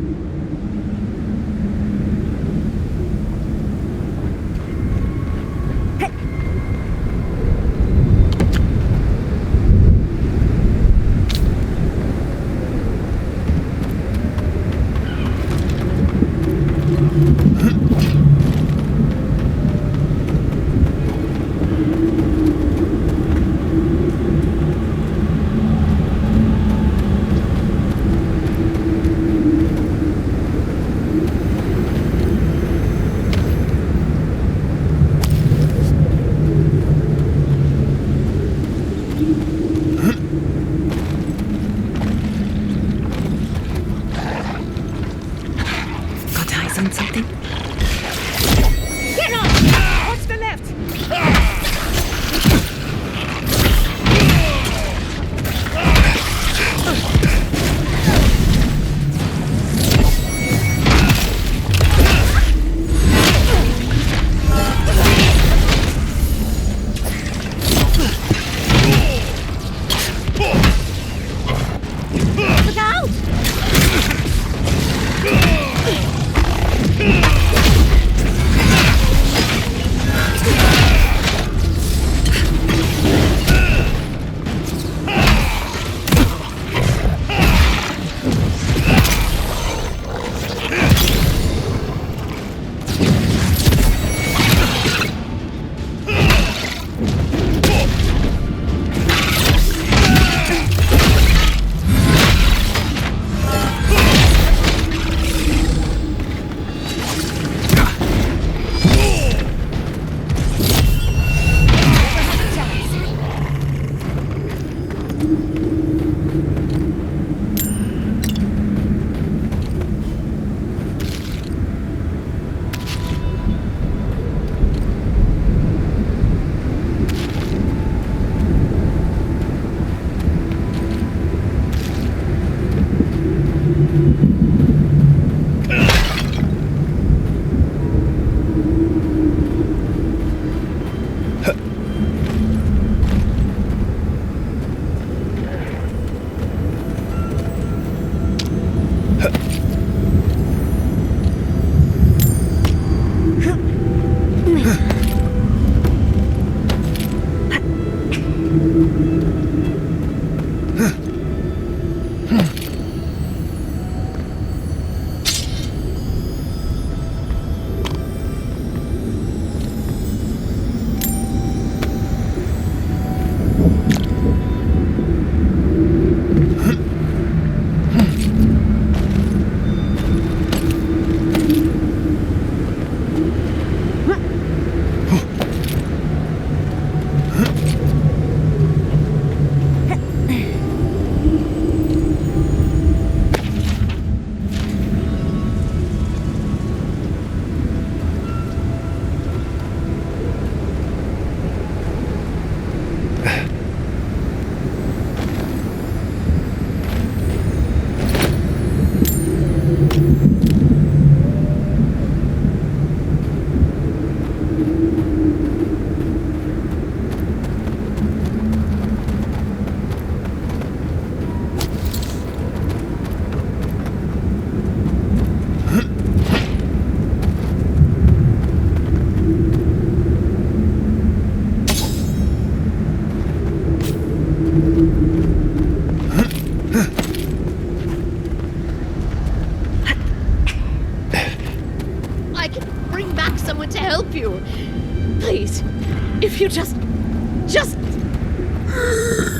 If you just...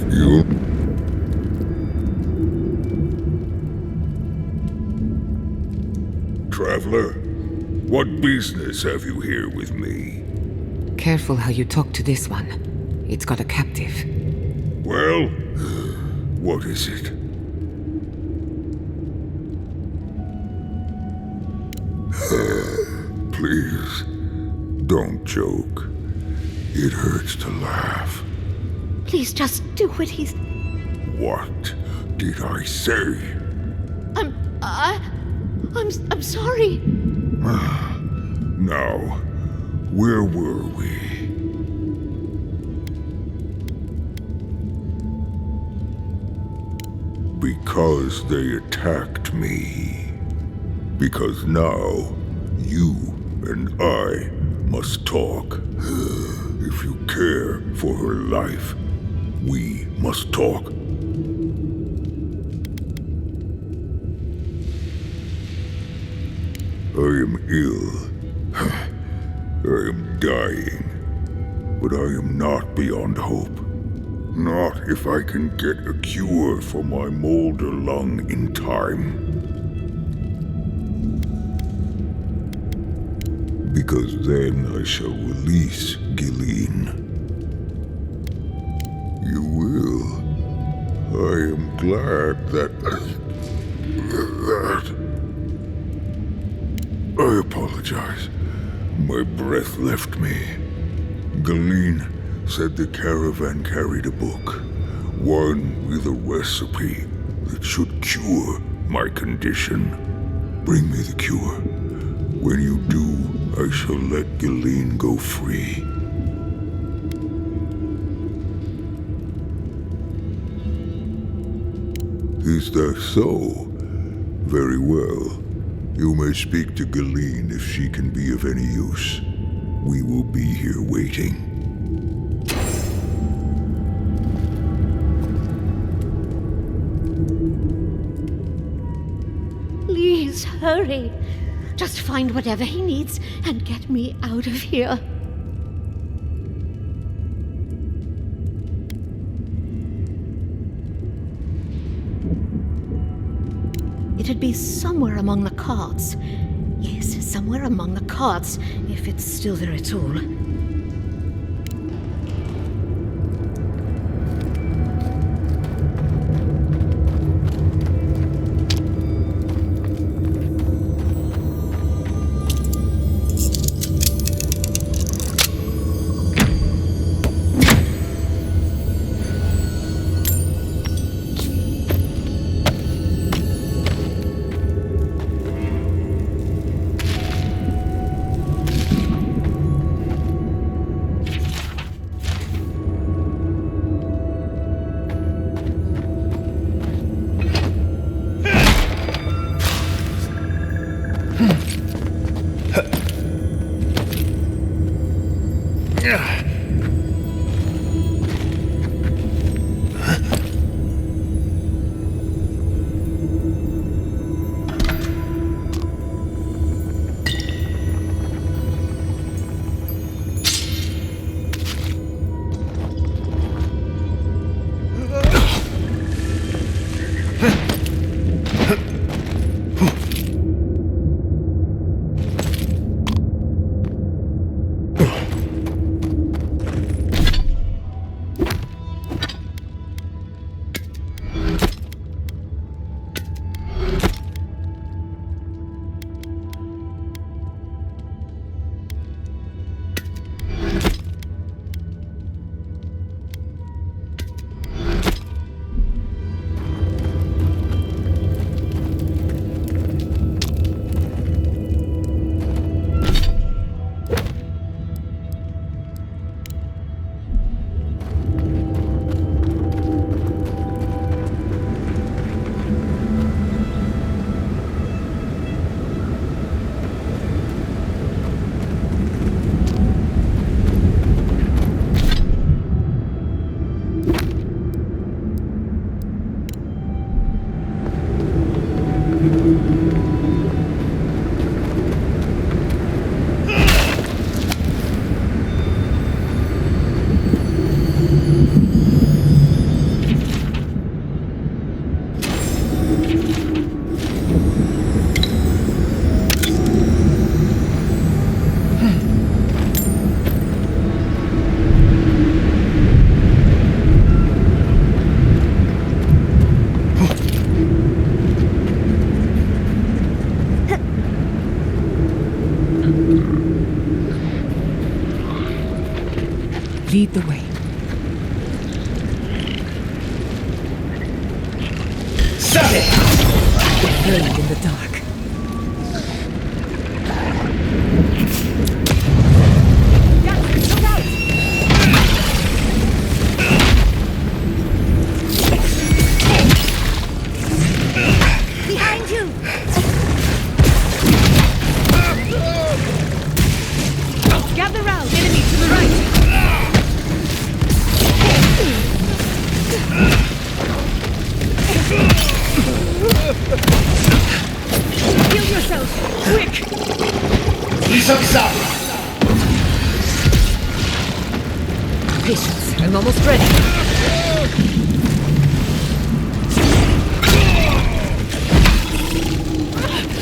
You? Traveler, what business have you here with me? Careful how you talk to this one. It's got a captive. Well, What is it? Please, don't joke. It hurts to laugh. Please just do what he's... What did I say? I'm sorry. Now, where were we? Because they attacked me. Because now, you and I must talk. If you care for her life, we must talk. I am ill. I am dying. But I am not beyond hope. Not if I can get a cure for my molder lung in time. Because then I shall release Gilleen. You will. I am glad that... I apologize. My breath left me. Gilleen said the caravan carried a book. One with a recipe that should cure my condition. Bring me the cure. When you do, I shall let Gilleen go free. Is that so? Very well. You may speak to Gilleen if she can be of any use. We will be here waiting. Please, hurry. Just find whatever he needs and get me out of here. It'd be somewhere among the carts. Yes, somewhere among the carts, if it's still there at all. Lead the way. Stop it! We're burned in the dark. Behind you! Gather round, enemy to the right! Heal yourself, quick! He's up south! Patience, I'm almost ready.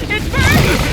It burns!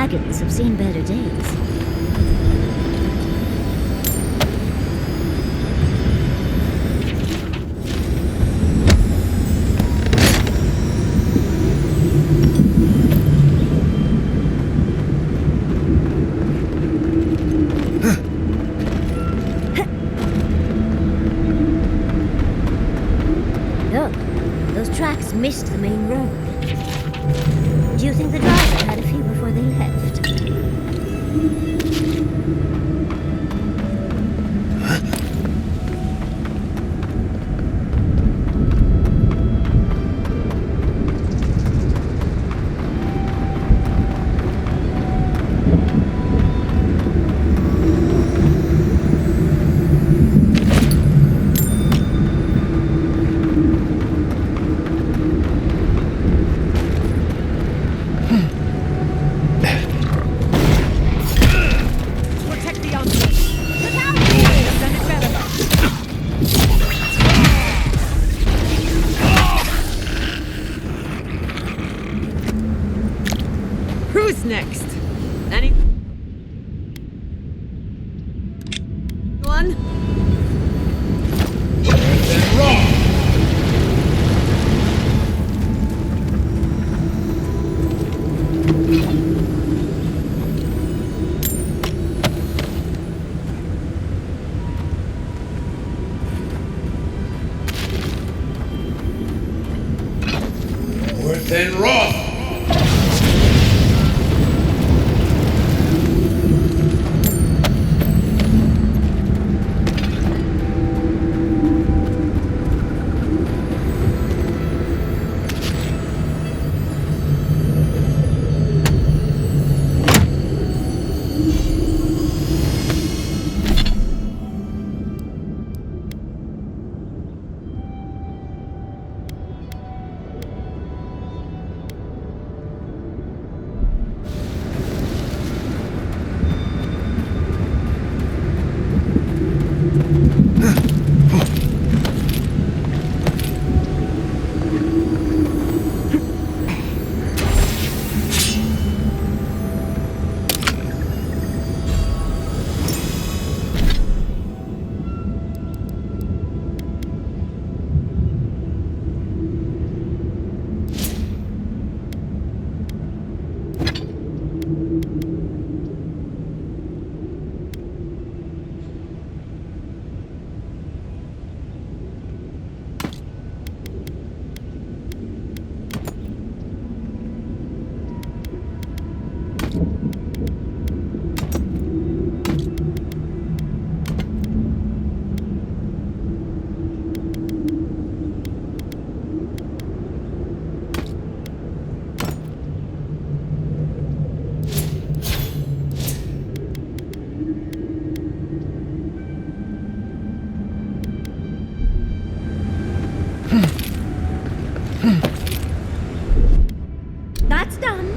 Dragons have seen better days. Look, those tracks missed the main road. Do you think the driver had a few before they left? Who's next? Any? One? Worth and Roth! That's done.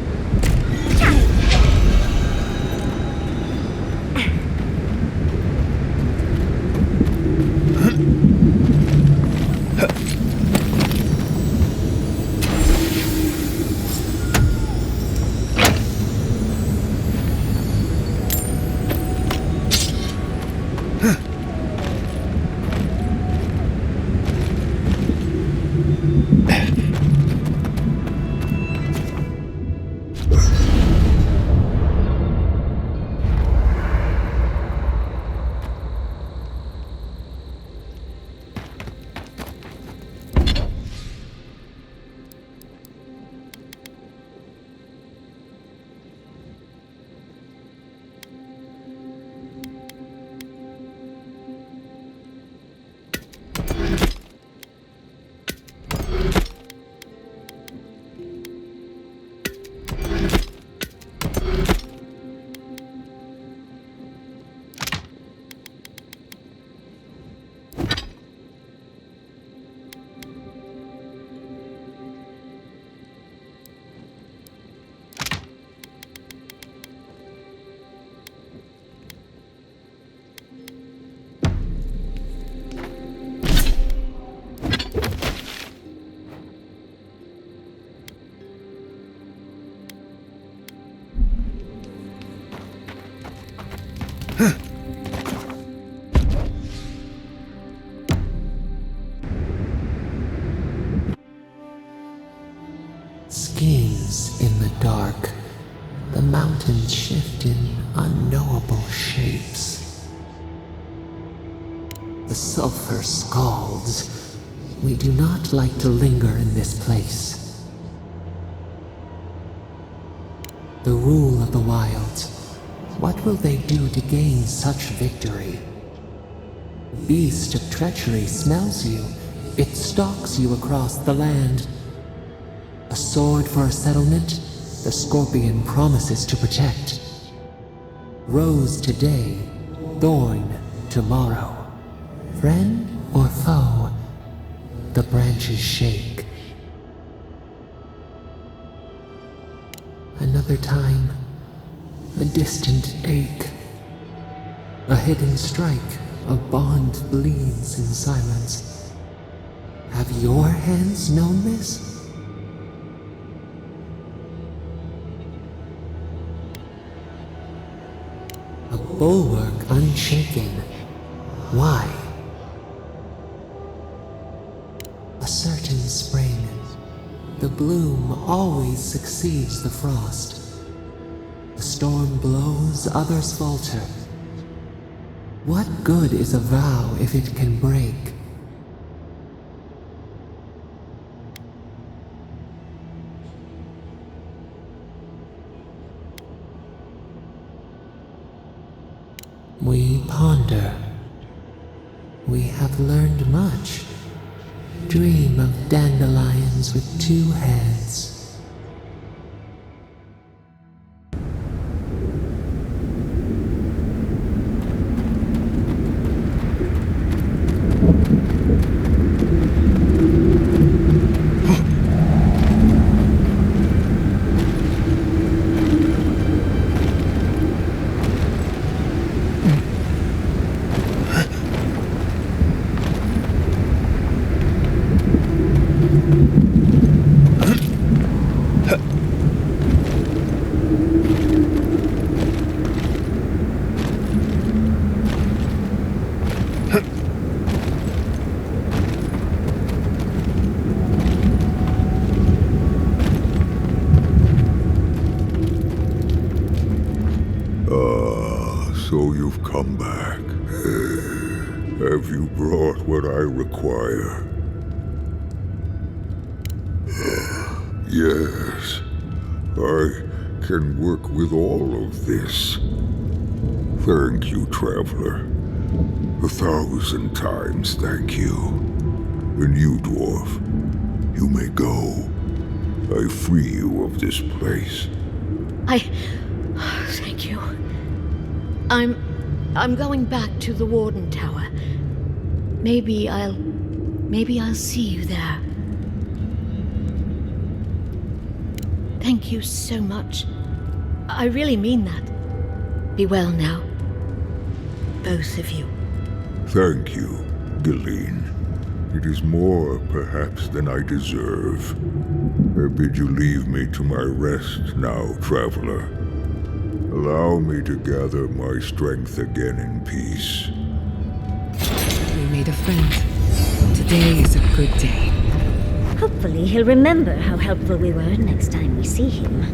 Schemes in the dark. The mountains shift in unknowable shapes. The sulfur scalds. We do not like to linger in this place. The rule of the wilds. What will they do to gain such victory? Beast of treachery smells you. It stalks you across the land. A sword for a settlement, the scorpion promises to protect. Rose today, thorn tomorrow. Friend or foe, the branches shake. Another time, a distant ache. A hidden strike, a bond bleeds in silence. Have your hands known this? A bulwark unshaken. Why? A certain spring. The bloom always succeeds the frost. The storm blows, others falter. What good is a vow if it can break? We ponder. We have learned much. Dream of dandelions with two heads. So you've come back. Have you brought what I require? Yes. I can work with all of this. Thank you, Traveler. 1,000 times thank you. And you, Dwarf, you may go. I free you of this place. Thank you. I'm I'm going back to the Warden Tower. Maybe I'll see you there. Thank you so much. I really mean that. Be well now. Both of you. Thank you, Galeen. It is more, perhaps, than I deserve. I bid you leave me to my rest now, traveler. Allow me to gather my strength again in peace. We made a friend. Today is a good day. Hopefully he'll remember how helpful we were next time we see him.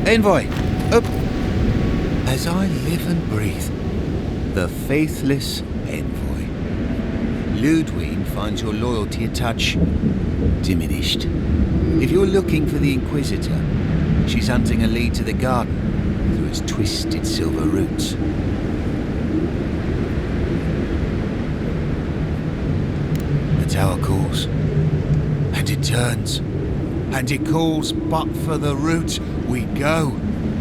Envoy, up! As I live and breathe, the faithless Envoy. Ludwig finds your loyalty a touch diminished. If you're looking for the Inquisitor, she's hunting a lead to the garden through its twisted silver roots. The tower calls, and it turns, and it calls, but for the roots we go,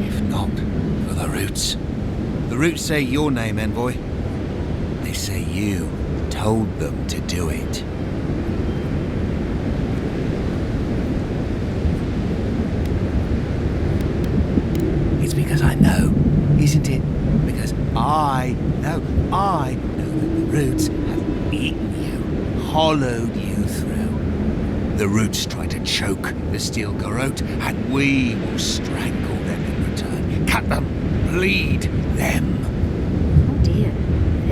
if not for the roots. The roots say your name, Envoy. They say you told them to do it. It's because I know, isn't it? Because I know that the roots have eaten you, hollowed you through. The roots try to choke the steel garrote, and we will strangle them in return. Cut them, bleed them. Oh dear.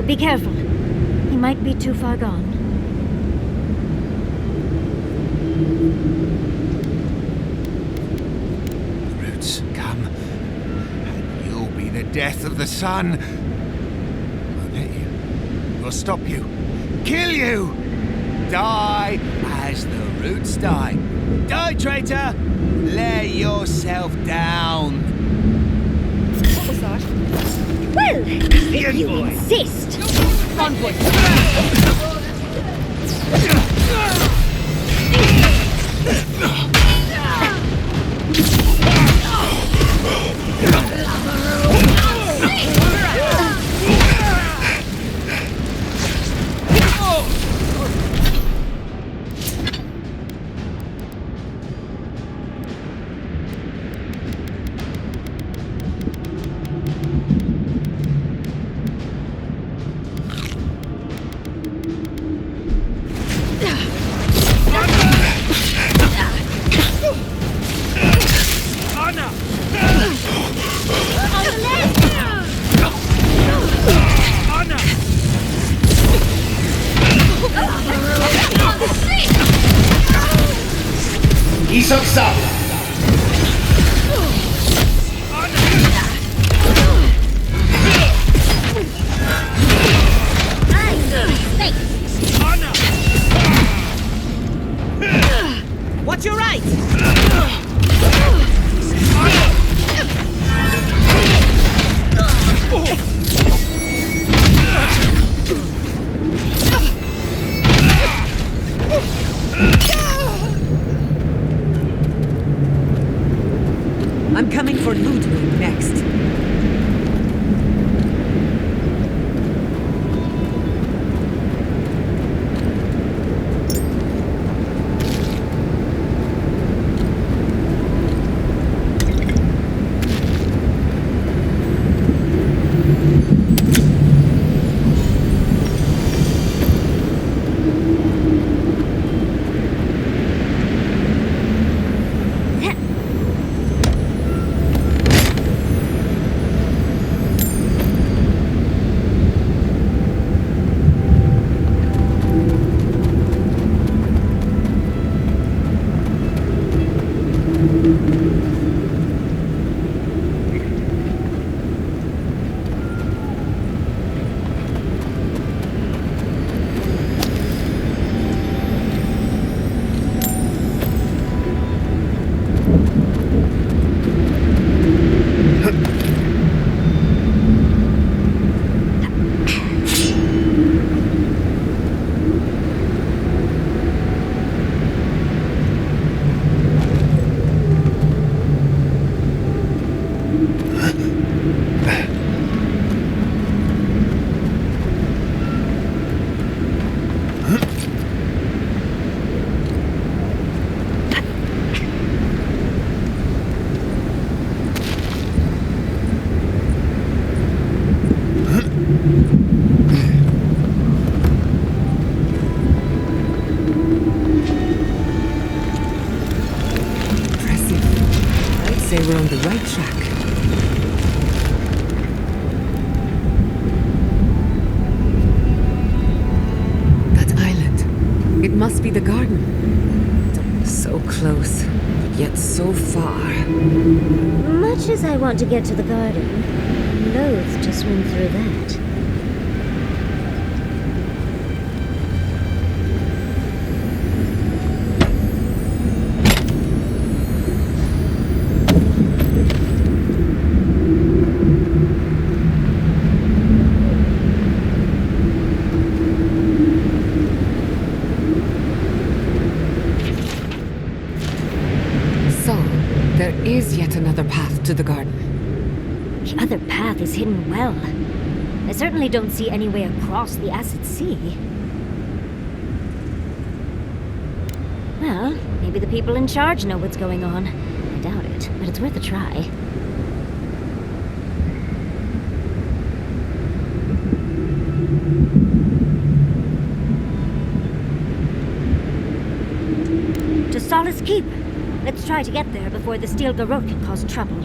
Be careful. He might be too far gone. The roots come, and you'll be the death of the sun. Won't let you, or stop you, kill you. Die as the roots die. Die, traitor! Lay yourself down. What was that? Well, if you insist. Envoy! Watch your right! we're on the right track. That island. It must be the garden. So close, yet so far. Much as I want to get to the garden, I'm loath to swim through that. Is yet another path to the garden. The other path is hidden well. I certainly don't see any way across the acid sea. Well, maybe the people in charge know what's going on. I doubt it, but it's worth a try. To Solace Keep. Let's try to get there before the steel garrote can cause trouble.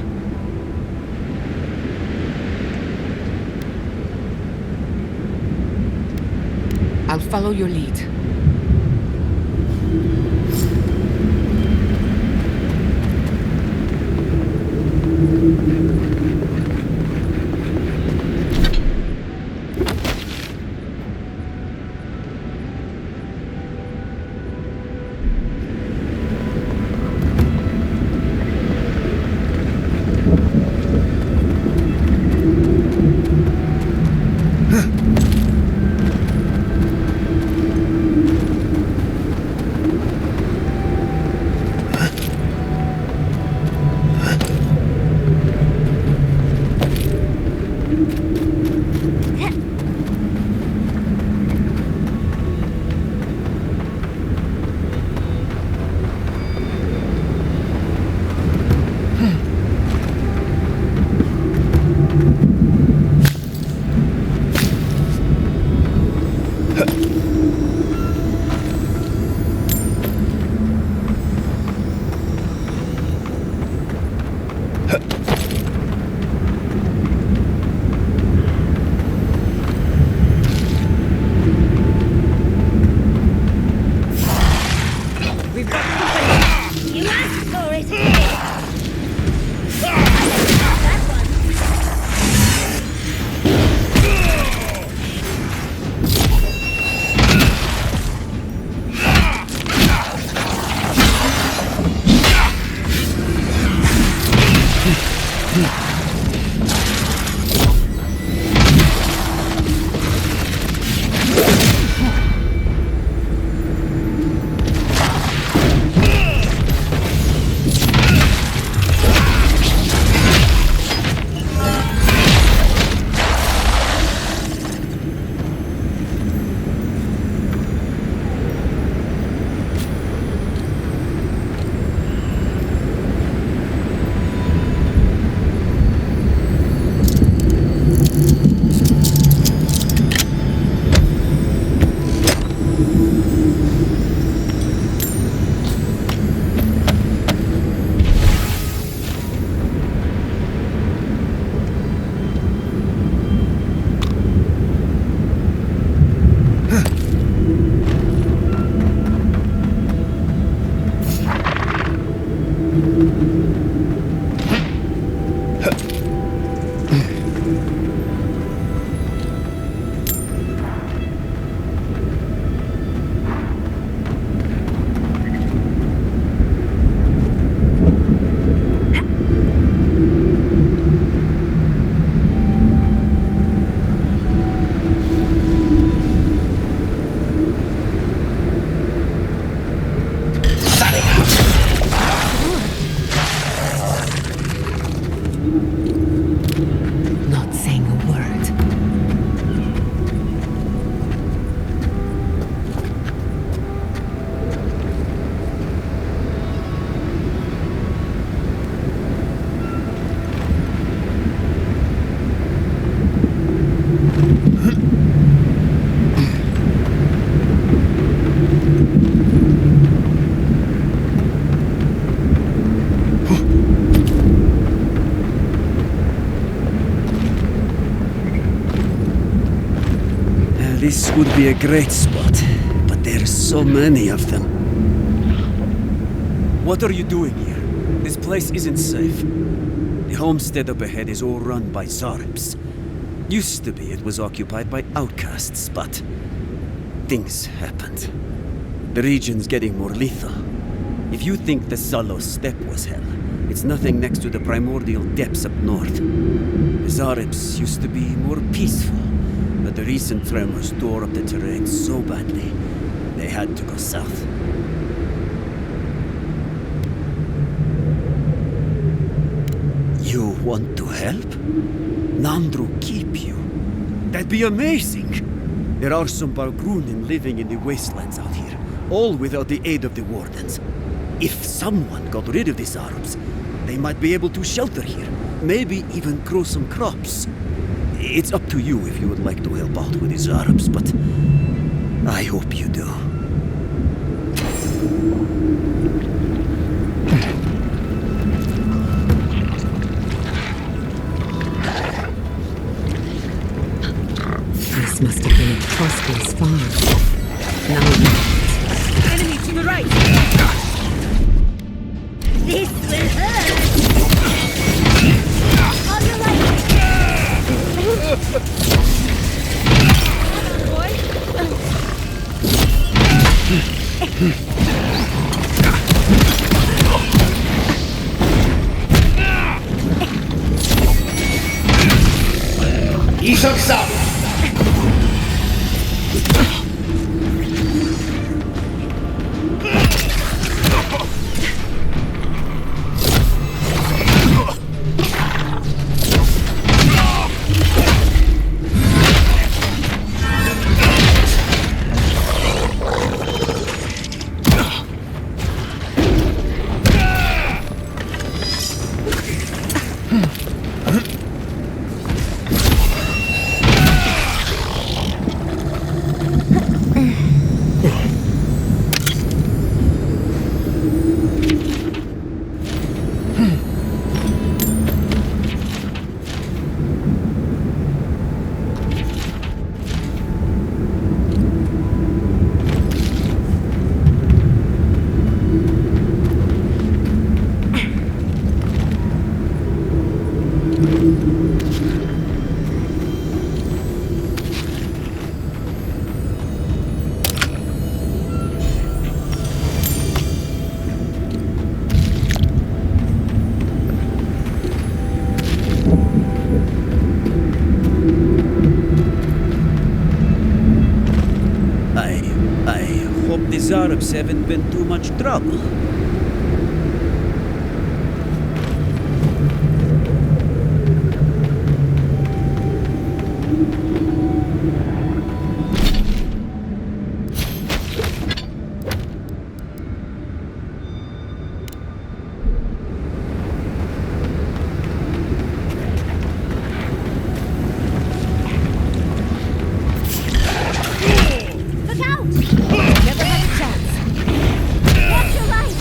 I'll follow your lead. would be a great spot, but there's so many of them. What are you doing here? This place isn't safe. The homestead up ahead is all run by Zaribs. Used to be it was occupied by outcasts, but things happened. The region's getting more lethal. If you think the Salos steppe was hell, it's nothing next to the primordial depths up north. The Zaribs used to be more peaceful, but the recent tremors tore up the terrain so badly, they had to go south. You want to help? Nandru keep you? That'd be amazing! There are some Bargrunin living in the wastelands out here, all without the aid of the wardens. If someone got rid of these Arabs, they might be able to shelter here, maybe even grow some crops. It's up to you if you would like to help out with these Arabs, but I hope you do. This must have been a prosperous farm. Now, Enemy to the right! This will hurt! On your right! 이석 싸움! Arabs haven't been too much trouble. Look out! Never had a chance. Watch your right!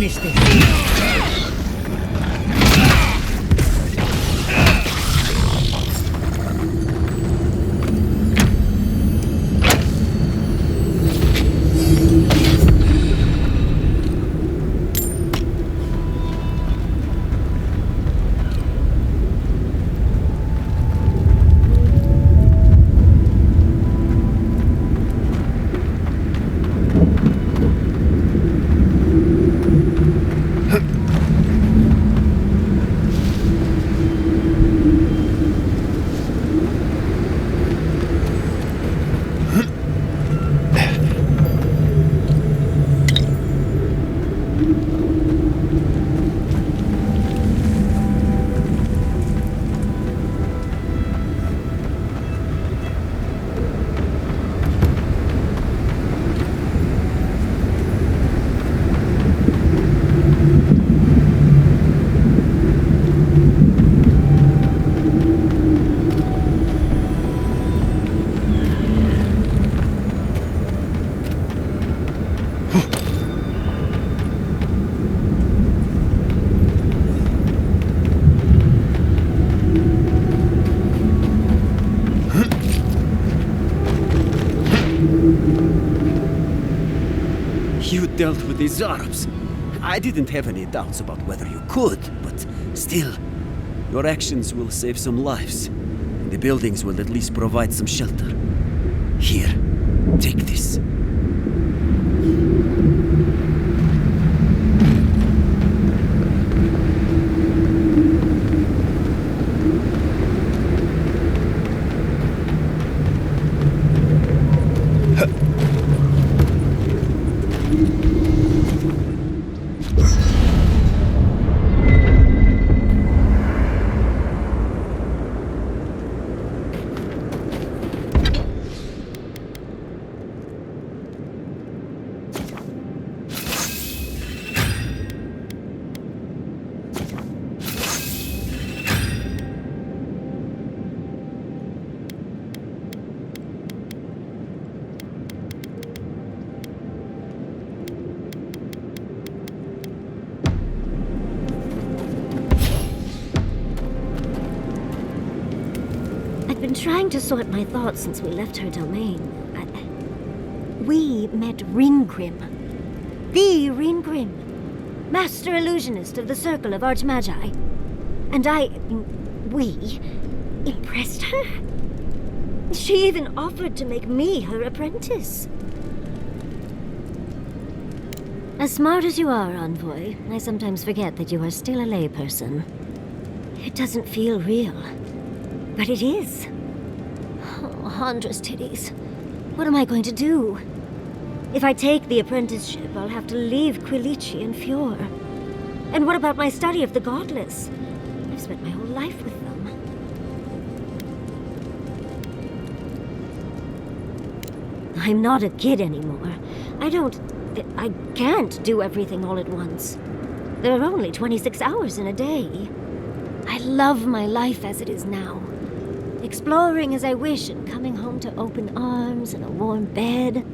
finish this. You dealt with the Zarabs. I didn't have any doubts about whether you could, but still, your actions will save some lives. The buildings will at least provide some shelter. Here, take this. I've been trying to sort my thoughts since we left her domain. We met Ringrim. The Ringrim. Master illusionist of the Circle of Archmagi. And we impressed her. She even offered to make me her apprentice. As smart as you are, Envoy, I sometimes forget that you are still a layperson. It doesn't feel real. But it is. Oh, Handra's titties. What am I going to do? If I take the apprenticeship, I'll have to leave Quilici and Fjord. And what about my study of the Godless? I've spent my whole life with them. I'm not a kid anymore. I can't do everything all at once. There are only 26 hours in a day. I love my life as it is now. Exploring as I wish and coming home to open arms and a warm bed.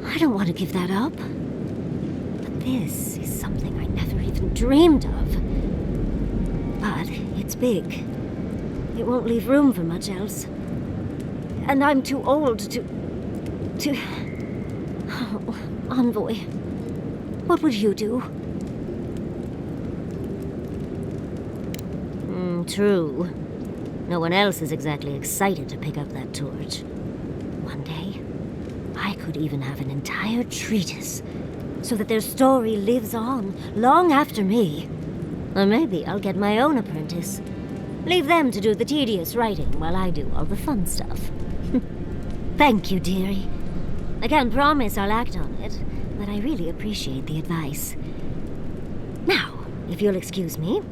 I don't want to give that up. But this is something I never even dreamed of. But it's big. It won't leave room for much else. And I'm too old to... Oh, Envoy. What would you do? True. No one else is exactly excited to pick up that torch. One day, I could even have an entire treatise, so that their story lives on, long after me. Or maybe I'll get my own apprentice. Leave them to do the tedious writing while I do all the fun stuff. Thank you, dearie. I can't promise I'll act on it, but I really appreciate the advice. Now, if you'll excuse me...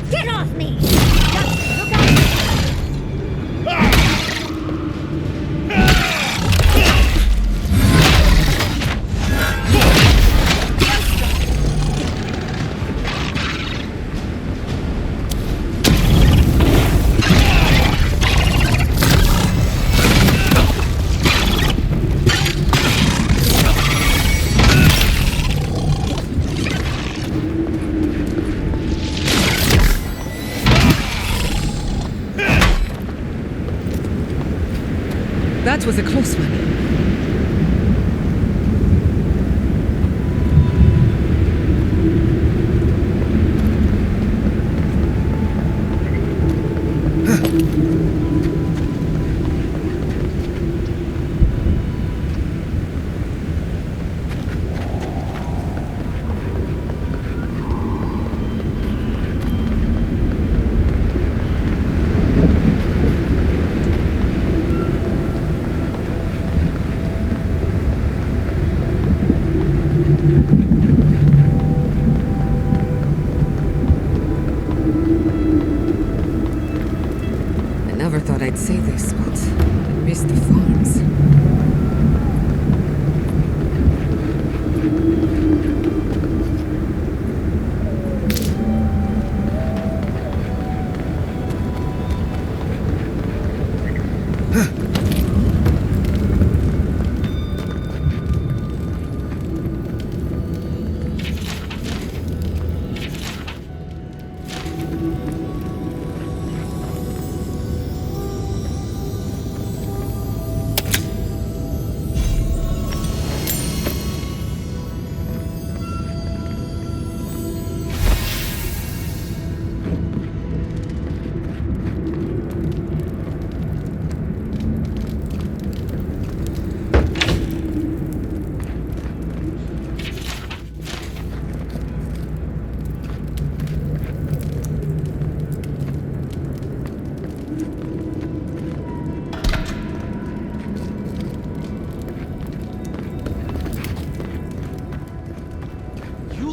Get off me! was a close one. I'd say this, but I miss the farms.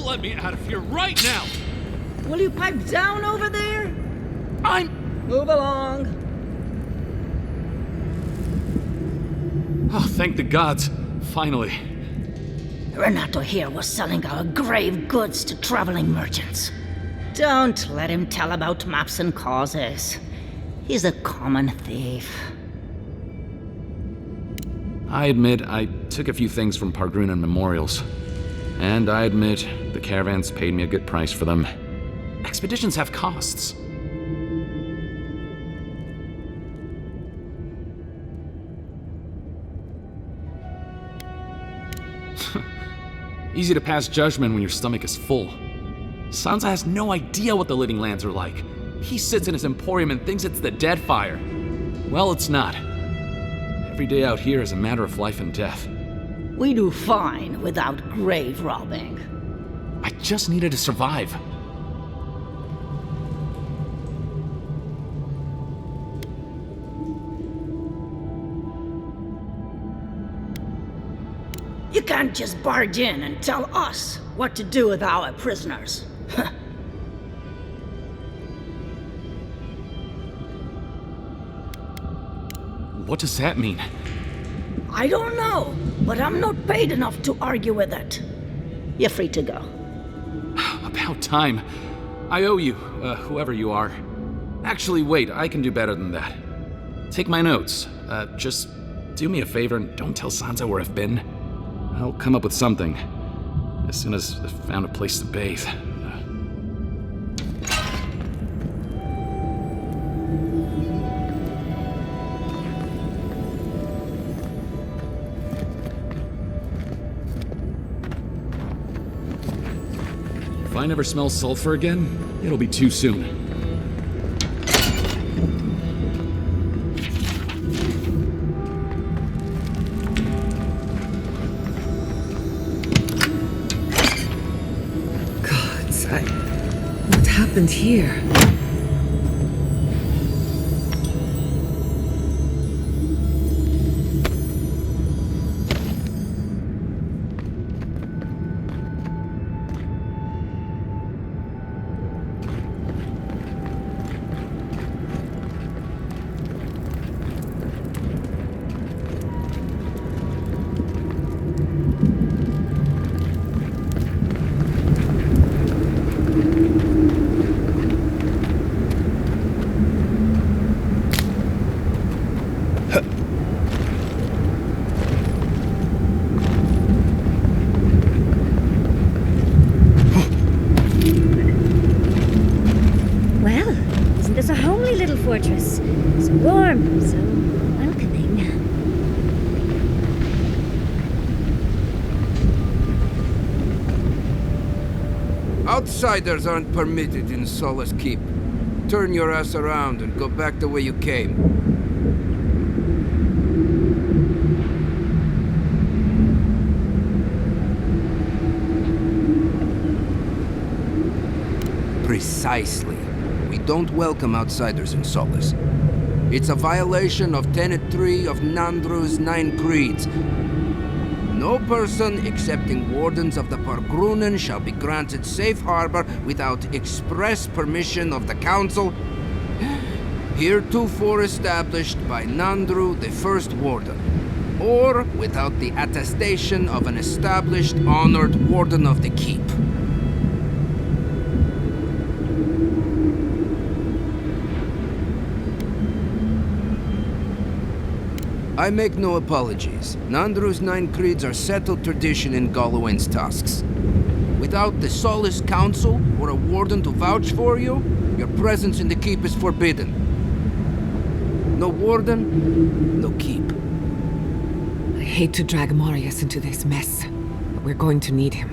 Let me out of here right now! Will you pipe down over there? Move along. Oh, thank the gods. Finally. Renato here was selling our grave goods to traveling merchants. Don't let him tell about maps and causes. He's a common thief. I admit I took a few things from Pargrunan memorials. And I admit the caravans paid me a good price for them. Expeditions have costs. Easy to pass judgment when your stomach is full. Sansa has no idea what the living lands are like. He sits in his emporium and thinks it's the Deadfire. Well, it's not. Every day out here is a matter of life and death. We do fine without grave robbing. I just needed to survive. You can't just barge in and tell us what to do with our prisoners. What does that mean? I don't know, but I'm not paid enough to argue with it. You're free to go. About time. I owe you, whoever you are. Actually, wait, I can do better than that. Take my notes. Just do me a favor and don't tell Sansa where I've been. I'll come up with something. As soon as I've found a place to bathe. If I never smell sulfur again, it'll be too soon. Gods, what happened here? Outsiders aren't permitted in Solace Keep. Turn your ass around and go back the way you came. Precisely. We don't welcome outsiders in Solace. It's a violation of Tenet 3 of Nandru's 9 Creeds. No person excepting wardens of the Pargrunen shall be granted safe harbor without express permission of the Council, heretofore established by Nandru, the First Warden, or without the attestation of an established, honored Warden of the Keep. I make no apologies. Nandru's 9 Creeds are settled tradition in Golowen's tusks. Without the Solace Council or a warden to vouch for you, your presence in the keep is forbidden. No warden, no keep. I hate to drag Marius into this mess, but we're going to need him.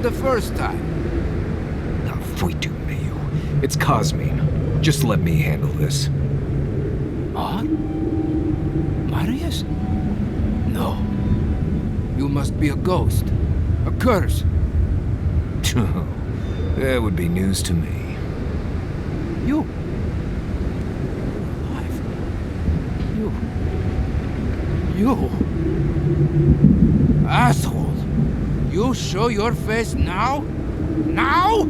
The first time. It's Cosmine. Just let me handle this. What? Marius? No. You must be a ghost. A curse. That would be news to me. You? Alive? You? Asshole! You show your face now? Now?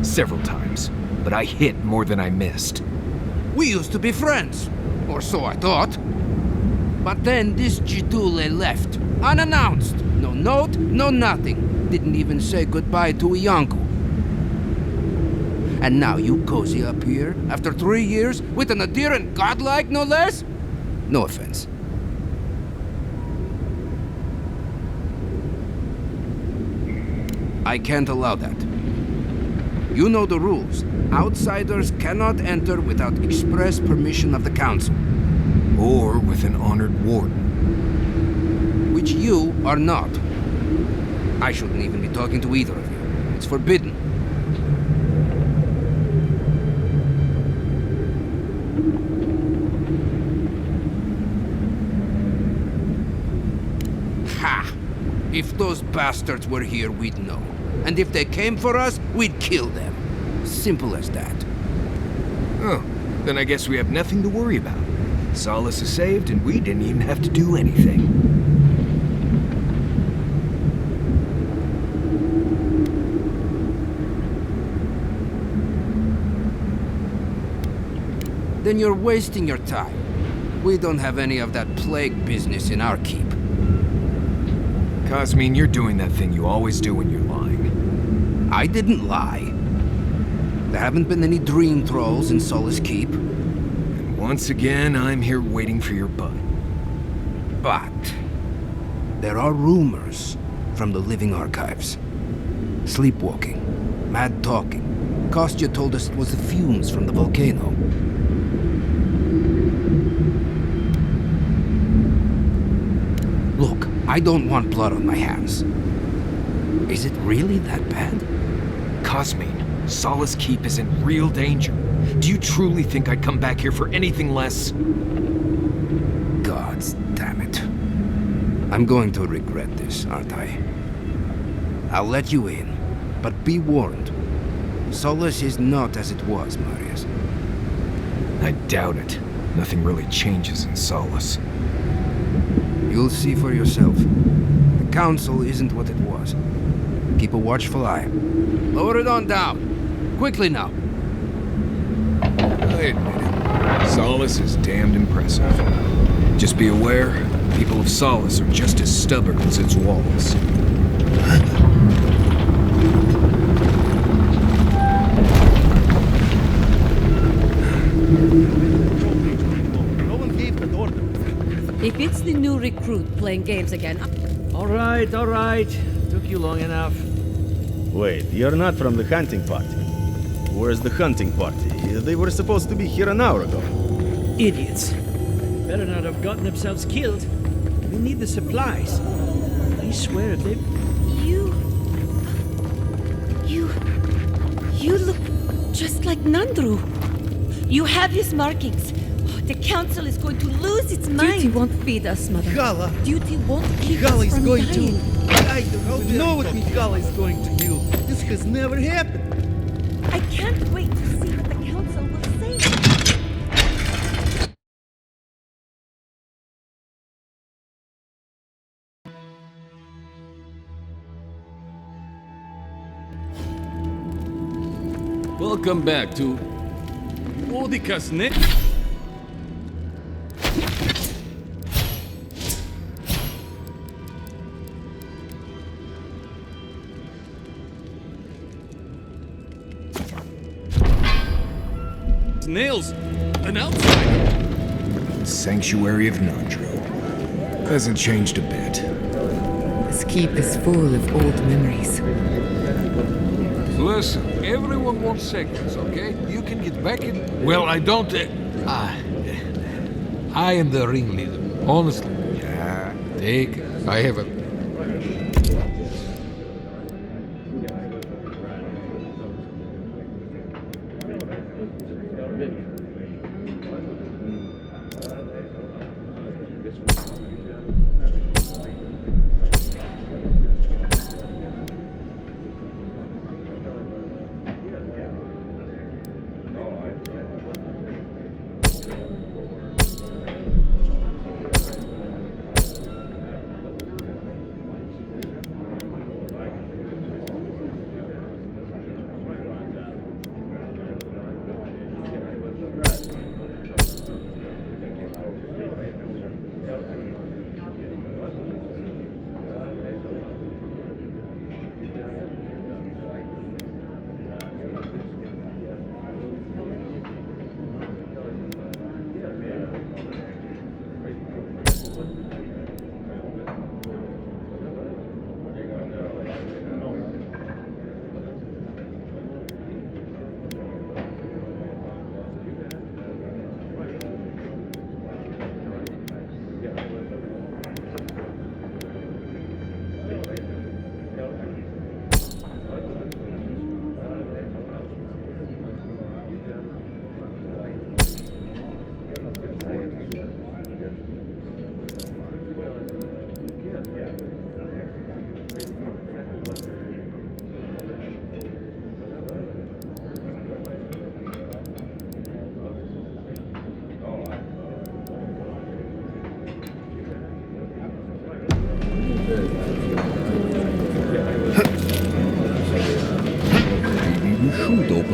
Several times, but I hit more than I missed. We used to be friends, or so I thought. But then this Jitule left, unannounced. No note, no nothing. Didn't even say goodbye to Iancu. And now you cozy up here, after 3 years, with an adherent godlike, no less? No offense. I can't allow that. You know the rules. Outsiders cannot enter without express permission of the Council. Or with an honored warden. Which you are not. I shouldn't even be talking to either of you. It's forbidden. Ha! If those bastards were here, we'd know. And if they came for us, we'd kill them. Simple as that. Oh, then I guess we have nothing to worry about. Solace is saved, and we didn't even have to do anything. Then you're wasting your time. We don't have any of that plague business in our keep. Cosmine, you're doing that thing you always do when you're lying. I didn't lie. There haven't been any dream trolls in Solace Keep. And once again, I'm here waiting for your butt. But there are rumors from the living archives. Sleepwalking, mad talking, Kostya told us it was the fumes from the volcano. Look, I don't want blood on my hands. Is it really that bad? Cosmine, Solace Keep is in real danger. Do you truly think I'd come back here for anything less? Gods damn it. I'm going to regret this, aren't I? I'll let you in, but be warned. Solace is not as it was, Marius. I doubt it. Nothing really changes in Solace. You'll see for yourself. The Council isn't what it was. Keep a watchful eye. Lower it on down. Quickly now. I admit it. Solace is damned impressive. Just be aware, the people of Solace are just as stubborn as its walls. If it's the new recruit playing games again... All right. Took you long enough. Wait, you're not from the hunting party. Where's the hunting party? They were supposed to be here an hour ago. Idiots. Better not have gotten themselves killed. We need the supplies. I swear if they... You look just like Nandru. You have his markings. The council is going to lose its mind. Duty won't feed us, Mother. Gala. Duty won't keep Gala us is from going dying. I don't know what Mikala is going to do. This has never happened. I can't wait to see what the council will say. Welcome back to Odikasne. Nails, an outside. Sanctuary of Nandro. Hasn't changed a bit. This keep is full of old memories. Listen, everyone wants seconds, okay? You can get back in... Well, I don't... I am the ringleader, honestly. Yeah, take it. I have a...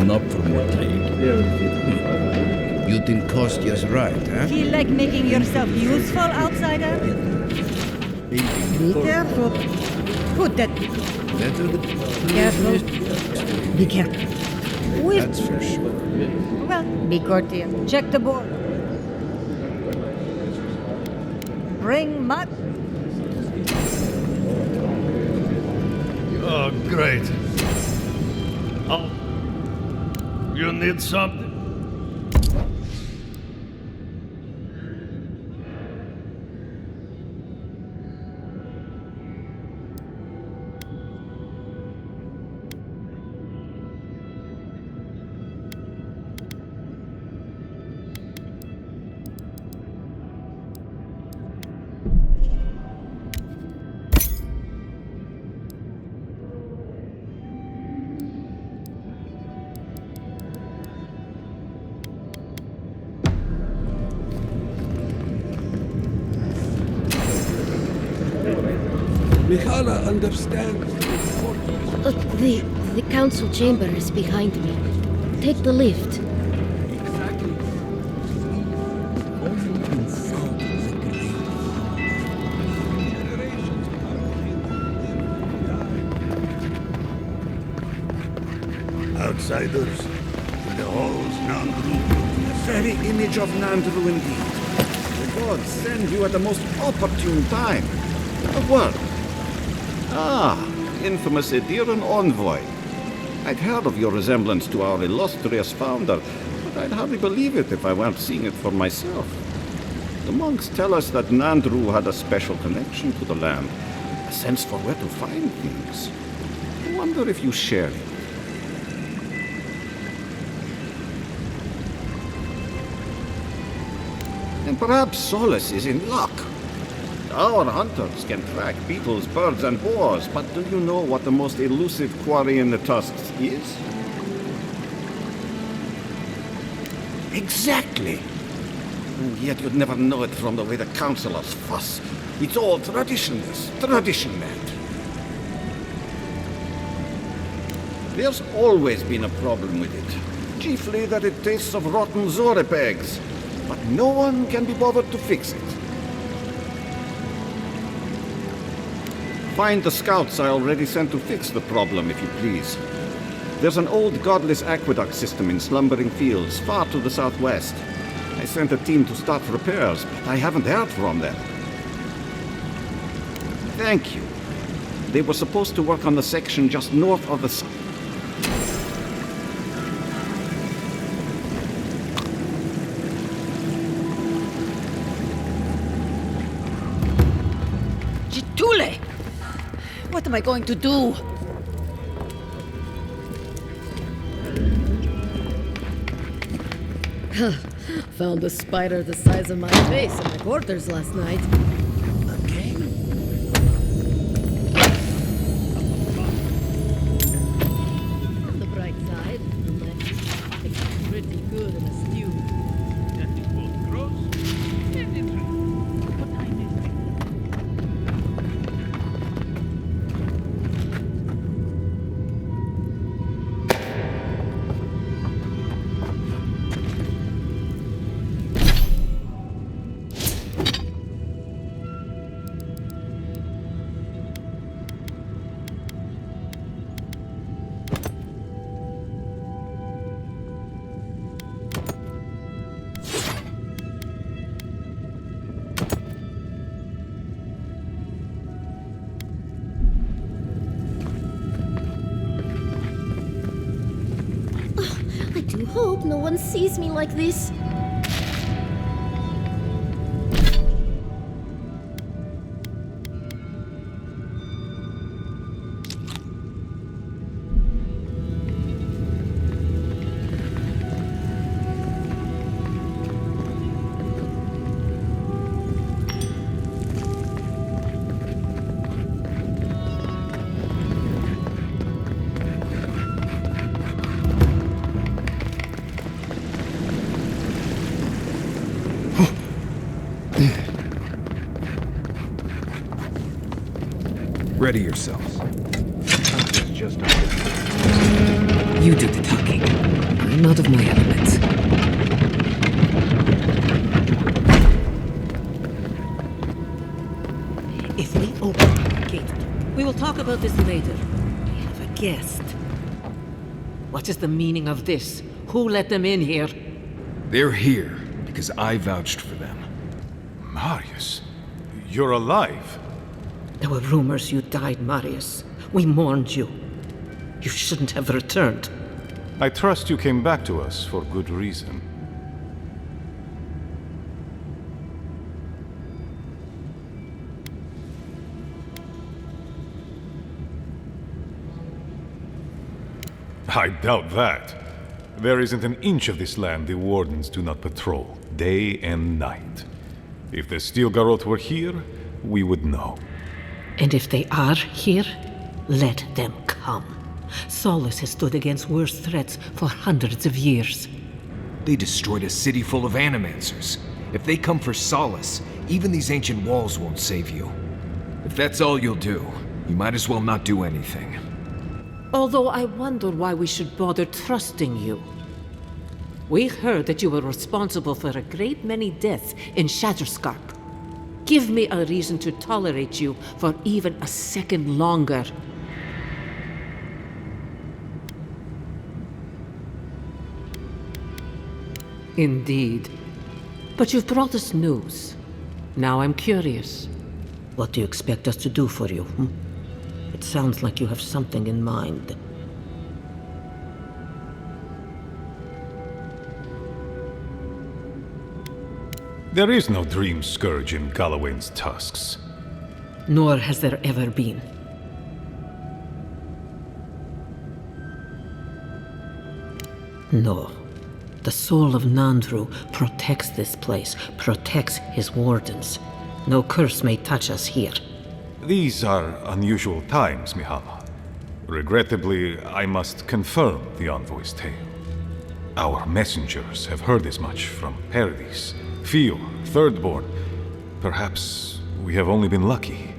Up for more trade. You think Kostya's right, huh? Feel like making yourself useful, outsider? Be careful. Put that. Careful. Be careful. That's for sure. Well, be courteous. Check the board. Bring mud. Oh, great. You need something? Mihala understands. The council chamber is behind me. Take the lift. Outsiders, in the halls, Nandru. The very image of Nandru indeed. The gods send you at the most opportune time. A word. Ah, infamous Ederan envoy. I'd heard of your resemblance to our illustrious founder, but I'd hardly believe it if I weren't seeing it for myself. The monks tell us that Nandru had a special connection to the land, a sense for where to find things. I wonder if you share it. And perhaps Solace is in luck. Our hunters can track beetles, birds, and boars, but do you know what the most elusive quarry in the tusks is? Exactly! And yet you'd never know it from the way the councillors fuss. It's all traditionless, tradition land. There's always been a problem with it. Chiefly that it tastes of rotten Zorip eggs. But no one can be bothered to fix it. Find the scouts I already sent to fix the problem, if you please. There's an old godless aqueduct system in Slumbering Fields, far to the southwest. I sent a team to start repairs, but I haven't heard from them. Thank you. They were supposed to work on the section just north of the... What am I going to do? Found a spider the size of my face in my quarters last night. Okay. On the bright side, the lettuce tastes pretty good in a stew. That is both gross and interesting. What time is it? I do hope no one sees me like this. Ready yourselves. Just You do the talking. I'm out of my element. If they open the gate, we will talk about this later. We have a guest. What is the meaning of this? Who let them in here? They're here because I vouched for them. Marius, you're alive. There were rumors you died, Marius. We mourned you. You shouldn't have returned. I trust you came back to us for good reason. I doubt that. There isn't an inch of this land the Wardens do not patrol, day and night. If the Stilgarroth were here, we would know. And if they are here, let them come. Solus has stood against worse threats for hundreds of years. They destroyed a city full of animancers. If they come for Solace, even these ancient walls won't save you. If that's all you'll do, you might as well not do anything. Although I wonder why we should bother trusting you. We heard that you were responsible for a great many deaths in Shatterscarp. Give me a reason to tolerate you for even a second longer. Indeed. But you've brought us news. Now I'm curious. What do you expect us to do for you? It sounds like you have something in mind. There is no dream scourge in Galawain's tusks. Nor has there ever been. No. The soul of Nandru protects this place, protects his wardens. No curse may touch us here. These are unusual times, Mihala. Regrettably, I must confirm the envoy's tale. Our messengers have heard as much from Paradis, Fio, Thirdborn. Perhaps we have only been lucky.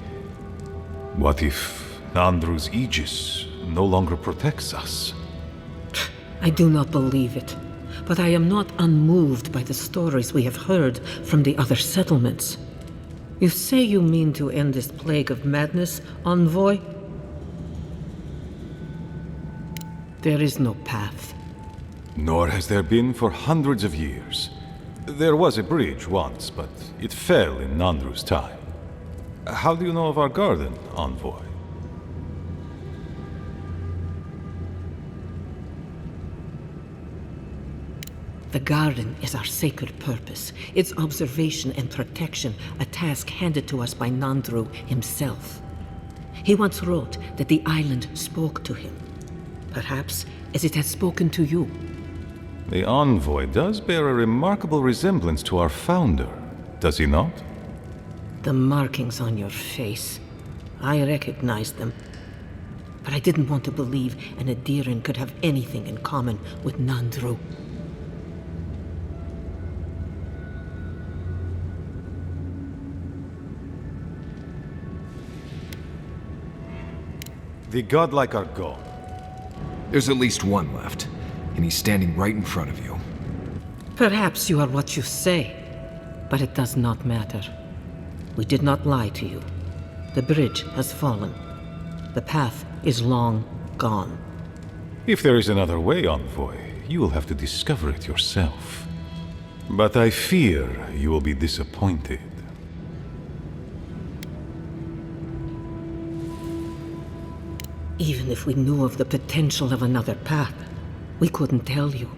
What if Nandru's aegis no longer protects us? I do not believe it, but I am not unmoved by the stories we have heard from the other settlements. You say you mean to end this plague of madness, envoy? There is no path. Nor has there been for hundreds of years. There was a bridge once, but it fell in Nandru's time. How do you know of our garden, envoy? The garden is our sacred purpose, its observation and protection, a task handed to us by Nandru himself. He once wrote that the island spoke to him, perhaps as it has spoken to you. The envoy does bear a remarkable resemblance to our founder, does he not? The markings on your face. I recognized them. But I didn't want to believe an Adiran could have anything in common with Nandru. The godlike are gone. There's at least one left, and he's standing right in front of you. Perhaps you are what you say, but it does not matter. We did not lie to you. The bridge has fallen. The path is long gone. If there is another way, envoy, you will have to discover it yourself. But I fear you will be disappointed. Even if we knew of the potential of another path, we couldn't tell you.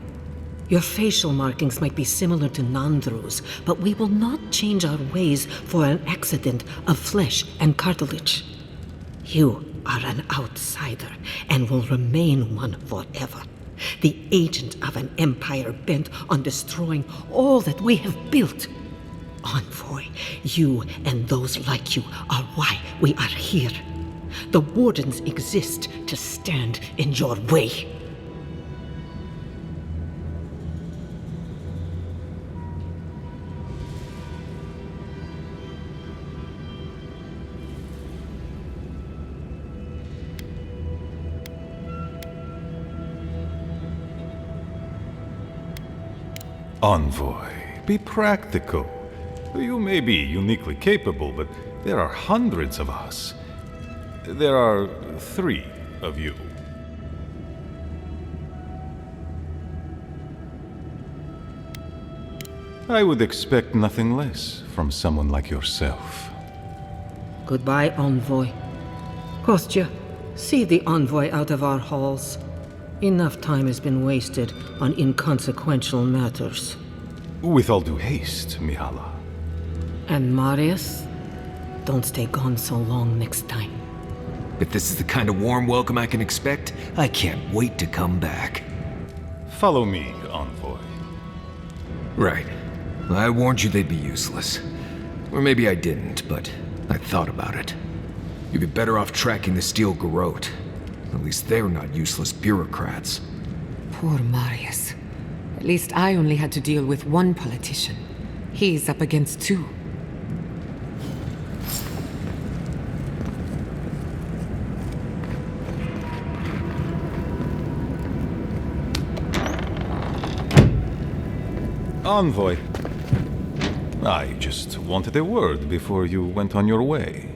Your facial markings might be similar to Nandru's, but we will not change our ways for an accident of flesh and cartilage. You are an outsider and will remain one forever. The agent of an empire bent on destroying all that we have built. Envoy, you and those like you are why we are here. The Wardens exist to stand in your way. Envoy, be practical. You may be uniquely capable, but there are hundreds of us. There are 3 of you. I would expect nothing less from someone like yourself. Goodbye, Envoy. Kostya, see the Envoy out of our halls. Enough time has been wasted on inconsequential matters. With all due haste, Mihala. And Marius? Don't stay gone so long next time. If this is the kind of warm welcome I can expect, I can't wait to come back. Follow me, Envoy. Right. I warned you they'd be useless. Or maybe I didn't, but I thought about it. You'd be better off tracking the Steel Garrote. At least they're not useless bureaucrats. Poor Marius. At least I only had to deal with one politician. He's up against two. Envoy. I just wanted a word before you went on your way.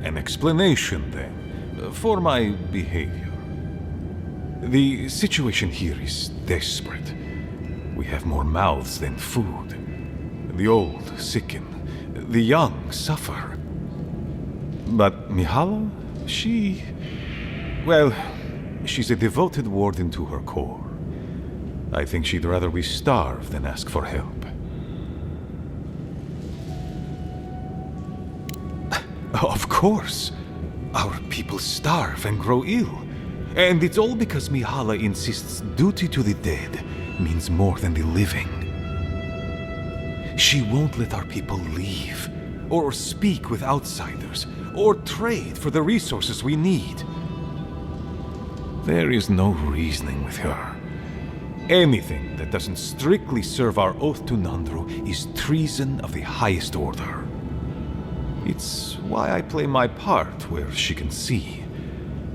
An explanation, then, for my behavior. The situation here is desperate. We have more mouths than food. The old sicken, the young suffer. But Mihala, well, she's a devoted warden to her core. I think she'd rather we starve than ask for help. Of course. Our people starve and grow ill. And it's all because Mihala insists duty to the dead means more than the living. She won't let our people leave, or speak with outsiders, or trade for the resources we need. There is no reasoning with her. Anything that doesn't strictly serve our oath to Nandru is treason of the highest order. It's why I play my part where she can see.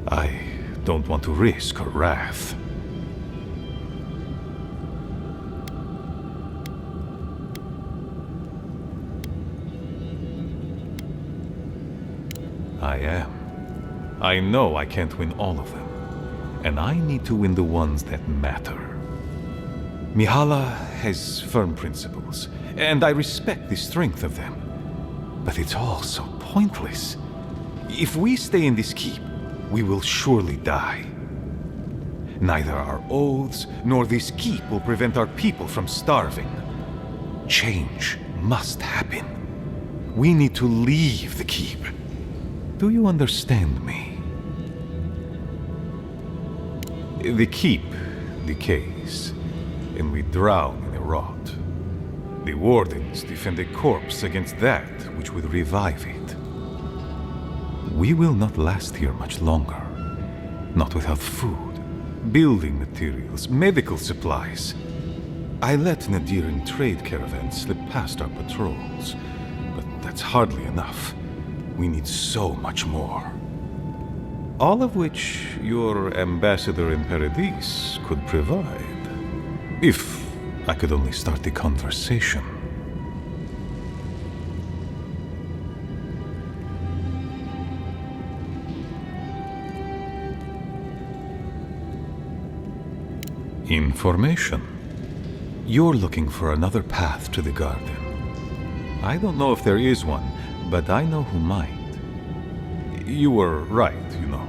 I don't want to risk her wrath. I am. I know I can't win all of them, and I need to win the ones that matter. Mihala has firm principles, and I respect the strength of them. But it's all so pointless. If we stay in this keep, we will surely die. Neither our oaths nor this keep will prevent our people from starving. Change must happen. We need to leave the keep. Do you understand me? The keep decays, and we drown in a rot. The wardens defend a corpse against that which would revive it. We will not last here much longer. Not without food, building materials, medical supplies. I let Nadiran trade caravans slip past our patrols, but that's hardly enough. We need so much more. All of which your ambassador in Paradis could provide. If I could only start the conversation. Information. You're looking for another path to the garden. I don't know if there is one, but I know who might. You were right, you know.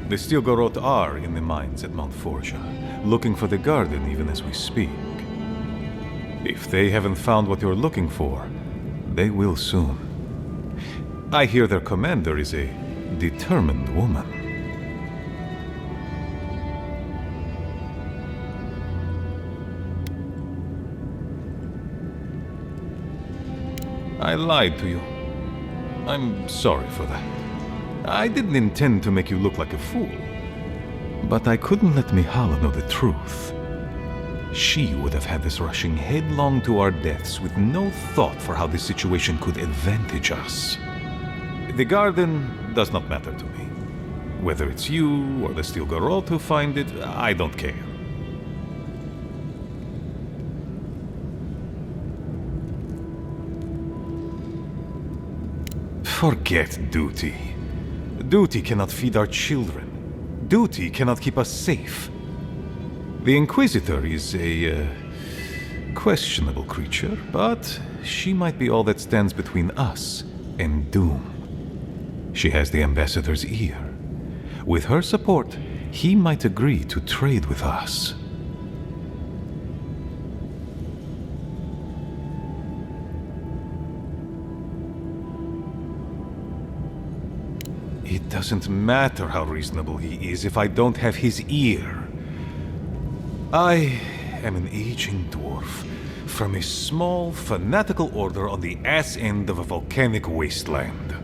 The Steel Garrote are in the mines at Mount Forja, looking for the garden even as we speak. If they haven't found what you're looking for, they will soon. I hear their commander is a determined woman. I lied to you. I'm sorry for that. I didn't intend to make you look like a fool. But I couldn't let Mihala know the truth. She would have had us rushing headlong to our deaths with no thought for how this situation could advantage us. The garden does not matter to me. Whether it's you or the Steel Garrote who find it, I don't care. Forget duty. Duty cannot feed our children. Duty cannot keep us safe. The Inquisitor is questionable creature, but she might be all that stands between us and doom. She has the ambassador's ear. With her support, he might agree to trade with us. It doesn't matter how reasonable he is if I don't have his ear. I am an aging dwarf from a small, fanatical order on the ass end of a volcanic wasteland.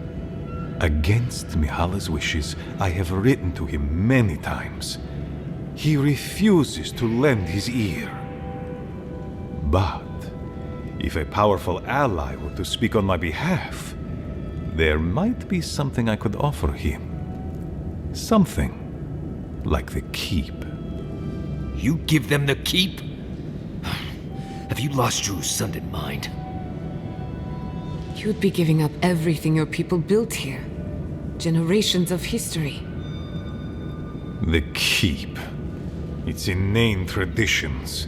Against Mihala's wishes, I have written to him many times. He refuses to lend his ear. But if a powerful ally were to speak on my behalf, there might be something I could offer him. Something like the keep. You give them the keep? Have you lost your Sundan mind? You'd be giving up everything your people built here. Generations of history. The keep. Its inane traditions.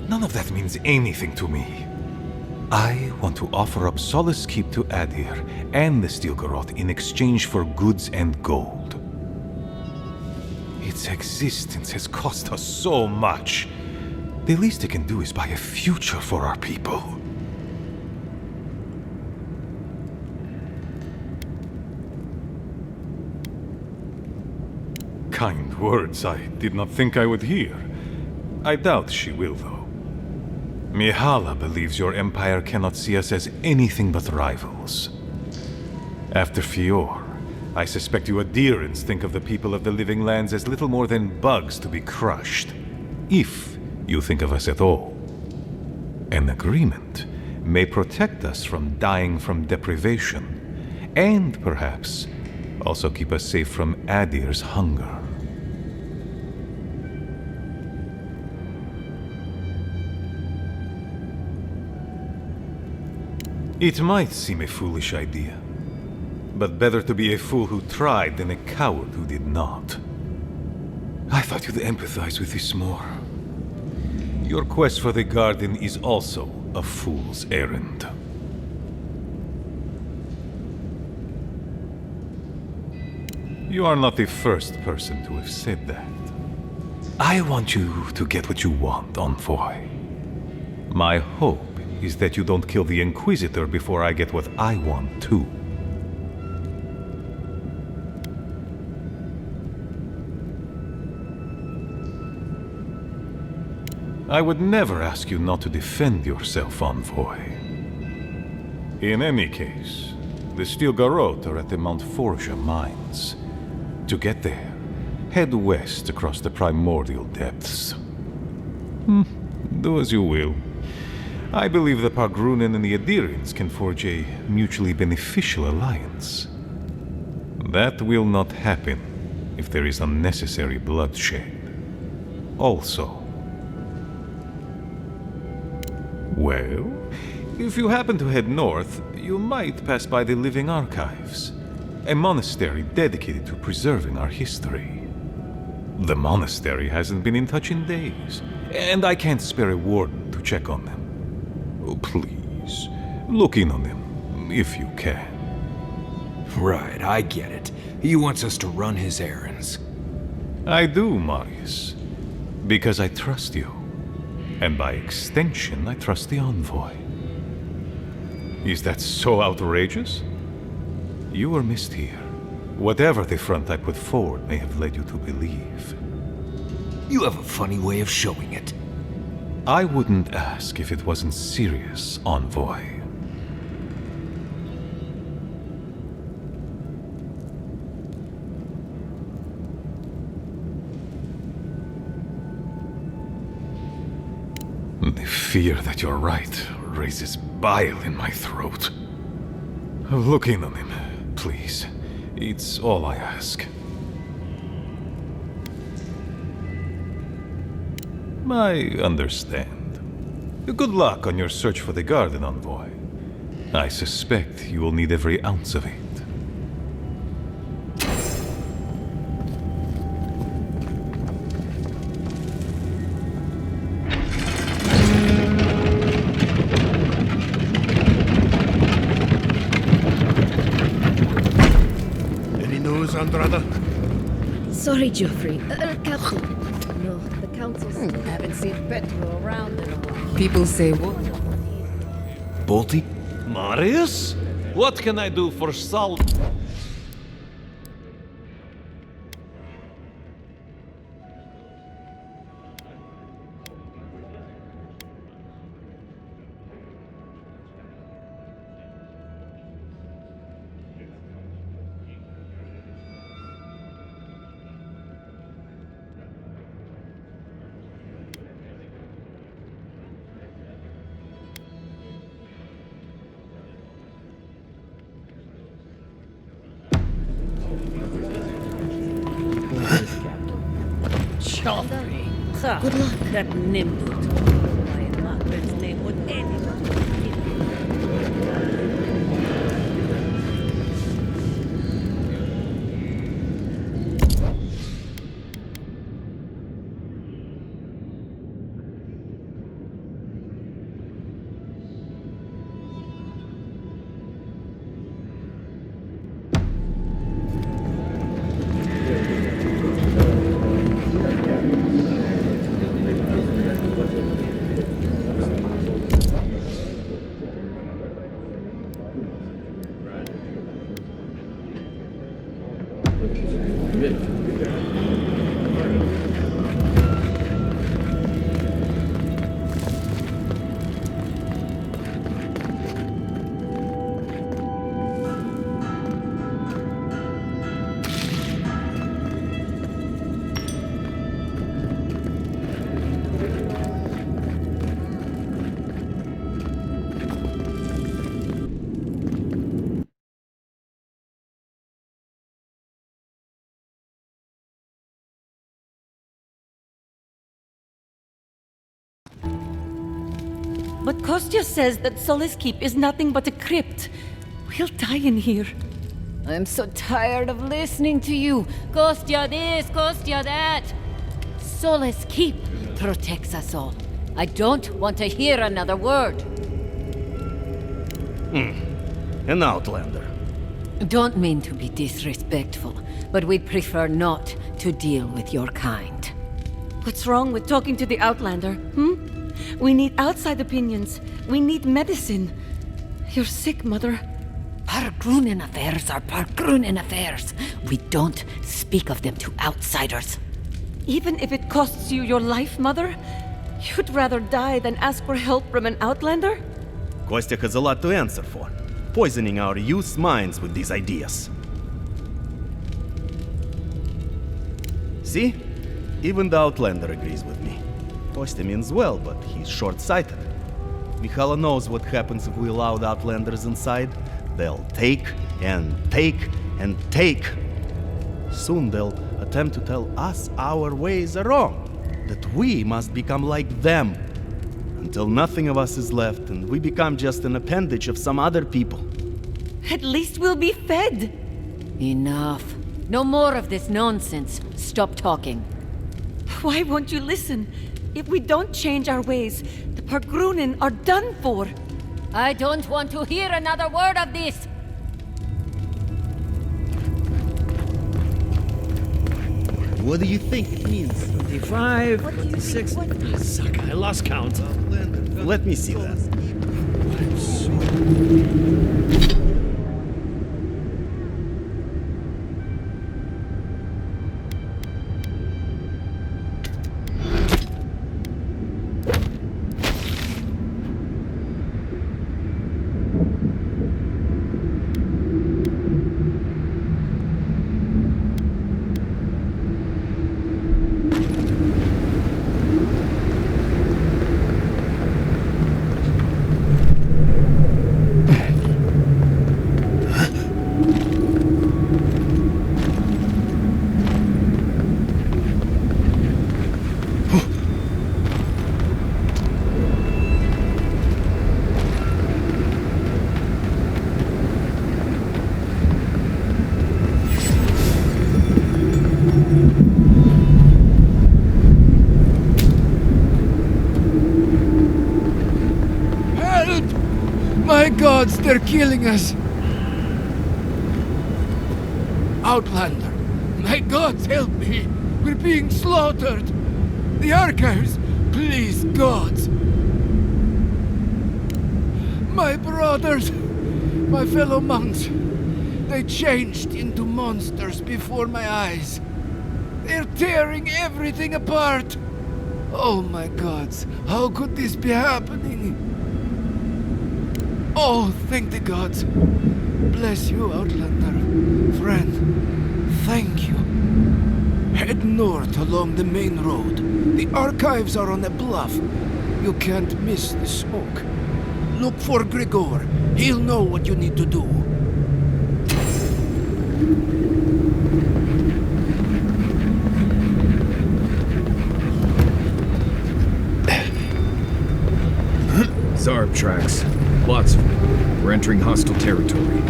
None of that means anything to me. I want to offer up Solace Keep to Adir and the Stilgaroth in exchange for goods and gold. Its existence has cost us so much. The least it can do is buy a future for our people. Kind words I did not think I would hear. I doubt she will, though. Mihala believes your empire cannot see us as anything but rivals. After Fior, I suspect you Adirans think of the people of the Living Lands as little more than bugs to be crushed. If you think of us at all. An agreement may protect us from dying from deprivation, and perhaps also keep us safe from Adir's hunger. It might seem a foolish idea, but better to be a fool who tried than a coward who did not. I thought you'd empathize with this more. Your quest for the garden is also a fool's errand. You are not the first person to have said that. I want you to get what you want, Envoy. My hope is that you don't kill the Inquisitor before I get what I want, too. I would never ask you not to defend yourself, Envoy. In any case, the Stilgaroth are at the Mount Forja mines. To get there, head west across the primordial depths. Do as you will. I believe the Pargrunen and the Adirans can forge a mutually beneficial alliance. That will not happen if there is unnecessary bloodshed. Also, well, if you happen to head north, you might pass by the Living Archives, a monastery dedicated to preserving our history. The monastery hasn't been in touch in days, and I can't spare a warden to check on them. Oh, please, look in on them, if you can. Right, I get it. He wants us to run his errands. I do, Marius, because I trust you. And by extension, I trust the Envoy. Is that so outrageous? You were missed here. Whatever the front I put forward may have led you to believe. You have a funny way of showing it. I wouldn't ask if it wasn't serious, Envoy. The fear that you're right raises bile in my throat. Look in on him, please. It's all I ask. I understand. Good luck on your search for the garden, Envoy. I suspect you will need every ounce of it. Andrada? Sorry, Geoffrey. Council. No, the council's haven't seen Petro around in a while. People say what? Bolty? Marius? What can I do for Sal? Joffrey. Good luck. That nimble. My Margaret's name would But Kostya says that Solace Keep is nothing but a crypt. We'll die in here. I'm so tired of listening to you. Kostya this, Kostya that. Solace Keep protects us all. I don't want to hear another word. An outlander. Don't mean to be disrespectful, but we'd prefer not to deal with your kind. What's wrong with talking to the Outlander, We need outside opinions. We need medicine. You're sick, Mother. Pargrunen affairs are Pargrunen affairs. We don't speak of them to outsiders. Even if it costs you your life, Mother? You'd rather die than ask for help from an Outlander? Kostya has a lot to answer for, poisoning our youth's minds with these ideas. See? Even the Outlander agrees with me. Kostya means well, but he's short-sighted. Mikhaila knows what happens if we allow the Outlanders inside. They'll take and take and take. Soon they'll attempt to tell us our ways are wrong, that we must become like them, until nothing of us is left and we become just an appendage of some other people. At least we'll be fed. Enough. No more of this nonsense. Stop talking. Why won't you listen? If we don't change our ways, the Pargrunen are done for. I don't want to hear another word of this. What do you think it means? 25, 26. Suck, I lost count. Let me see that. My gods, they're killing us! Outlander, my gods help me! We're being slaughtered! The archives! Please, gods! My brothers! My fellow monks! They changed into monsters before my eyes. They're tearing everything apart! Oh my gods, how could this be happening? Oh, thank the gods. Bless you, Outlander. Friend, thank you. Head north along the main road. The archives are on a bluff. You can't miss the smoke. Look for Gregor. He'll know what you need to do. Zarb tracks. Lots of them. We're entering hostile territory.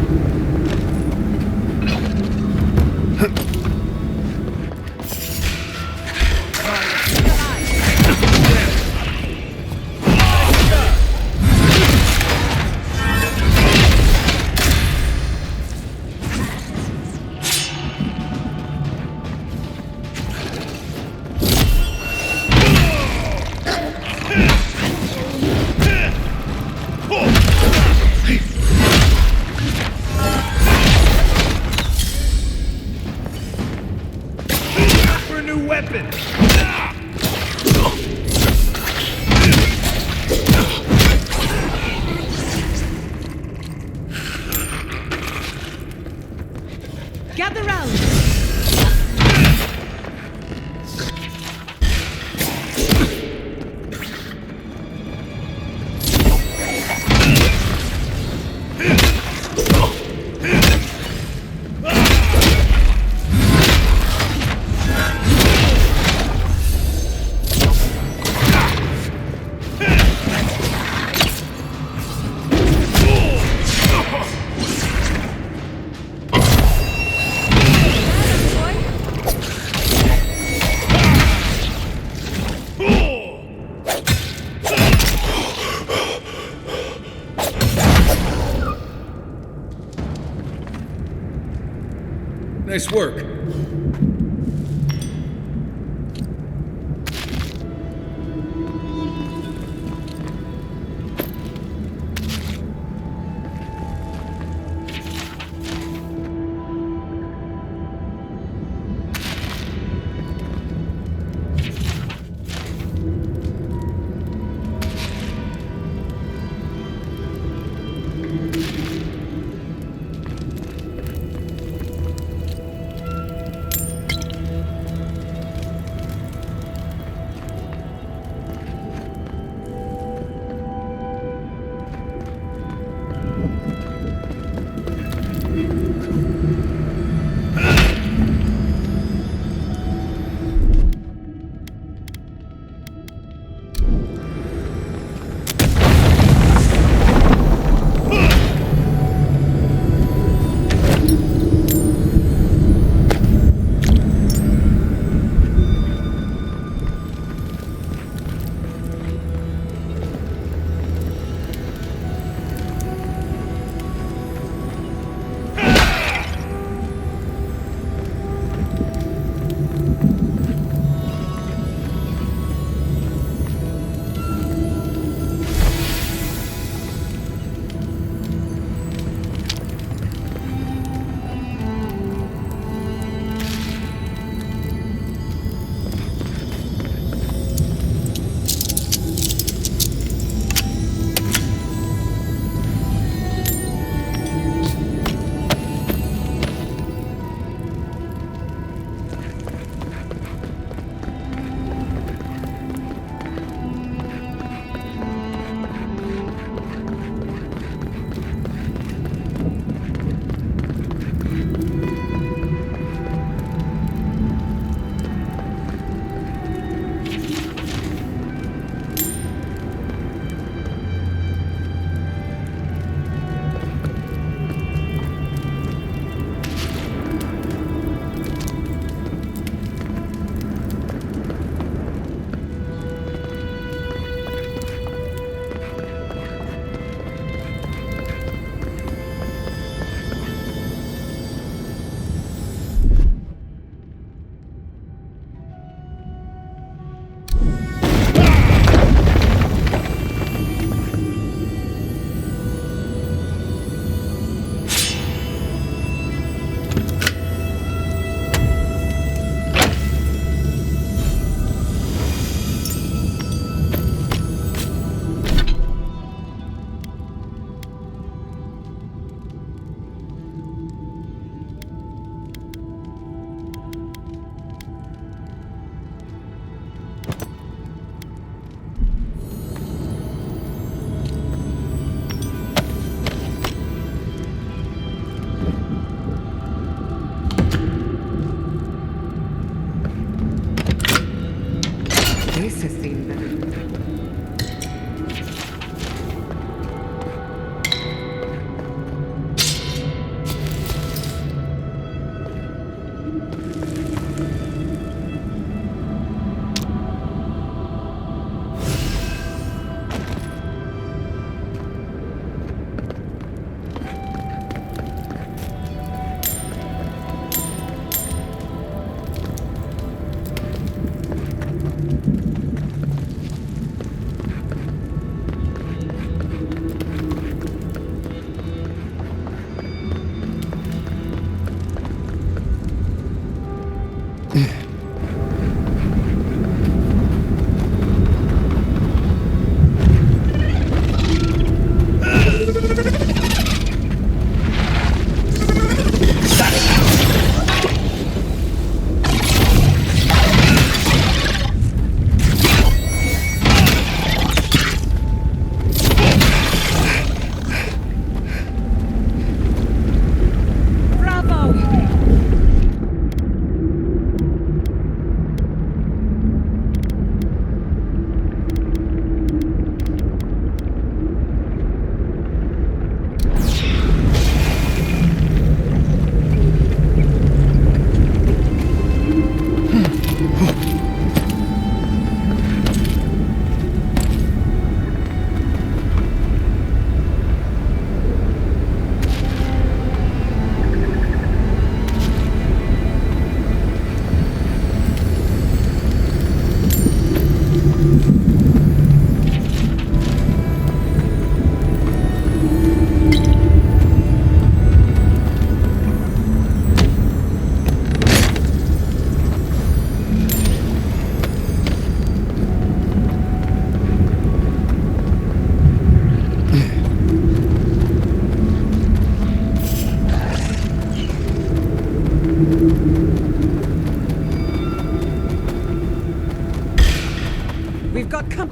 Gather round! Nice work.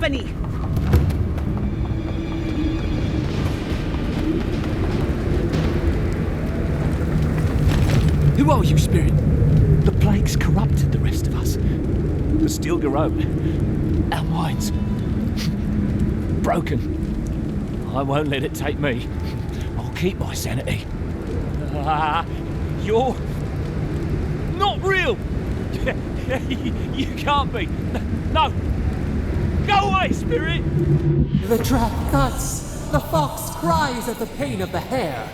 company! Who are you, Spirit? The plague's corrupted the rest of us. But still grow. Our minds. Broken. I won't let it take me. I'll keep my sanity. You're not real! You can't be. No! Go away, Spirit! The trap cuts. The fox cries at the pain of the hare.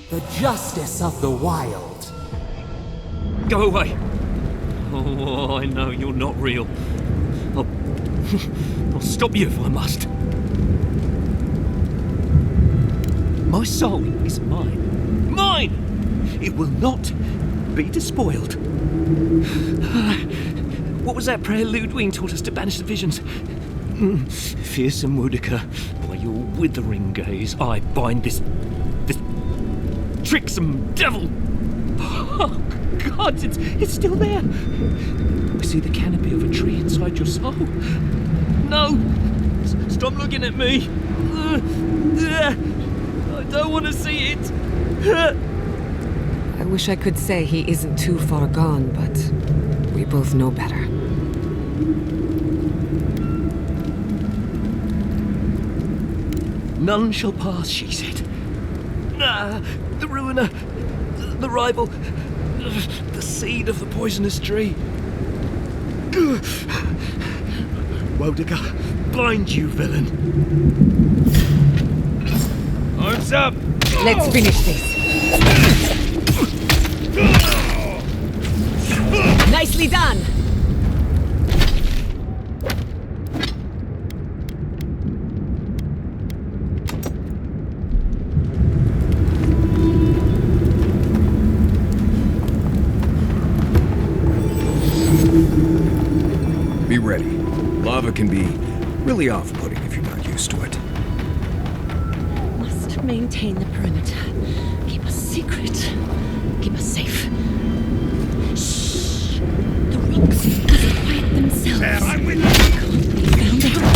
The justice of the wild. Go away! Oh, I know you're not real. I'll stop you if I must. My soul is mine. Mine! It will not be despoiled. What was that prayer Ludwig taught us to banish the visions? Fearsome Woodica, by your withering gaze, I bind this tricksome devil. Oh, God, it's still there. I see the canopy of a tree inside your soul. No! Stop looking at me! I don't want to see it! I wish I could say he isn't too far gone, but we both know better. None shall pass, she said. The ruiner, the rival, the seed of the poisonous tree. Woedica, blind you, villain! Arms up! Let's finish this. Nicely done! Be ready. Lava can be really off-putting if you're not used to it. Must maintain the perimeter. Keep us secret. Keep us safe. Shh! The rocks must quiet themselves. There, I'm with you! Can't be found out.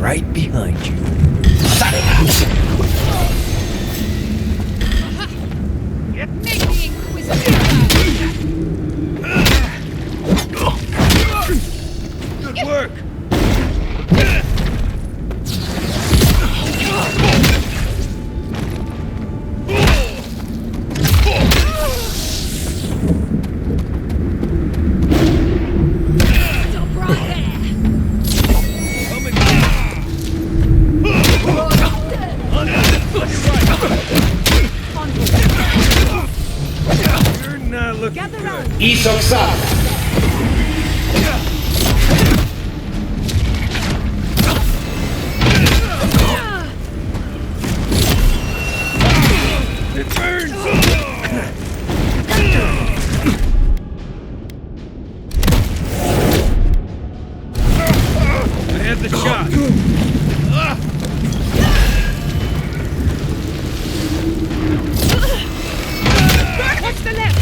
Right behind you. Good work! Isoksa! It burns! I had the shot! Watch the left!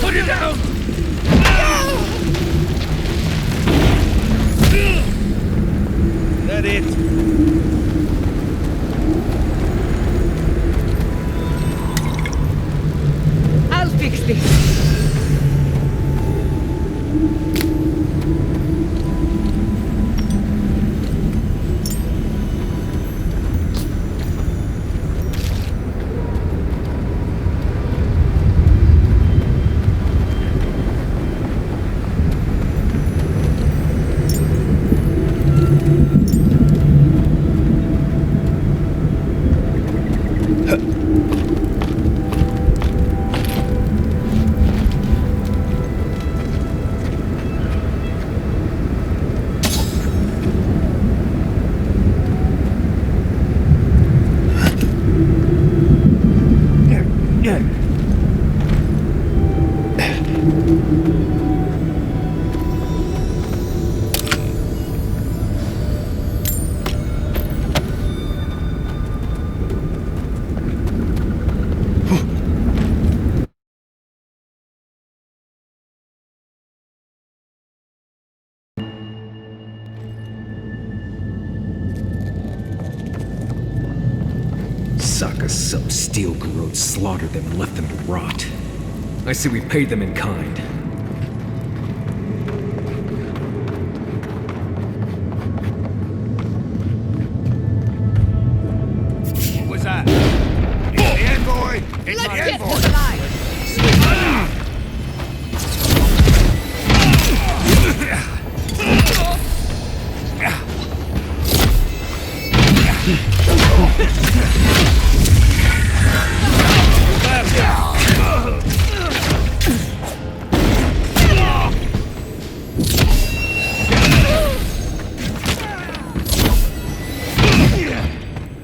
Put it down! That it? I'll fix this. Saka sub-steel garrote slaughtered them and left them to rot. I say we paid them in kind. What was that? It's the envoy! It's the envoy!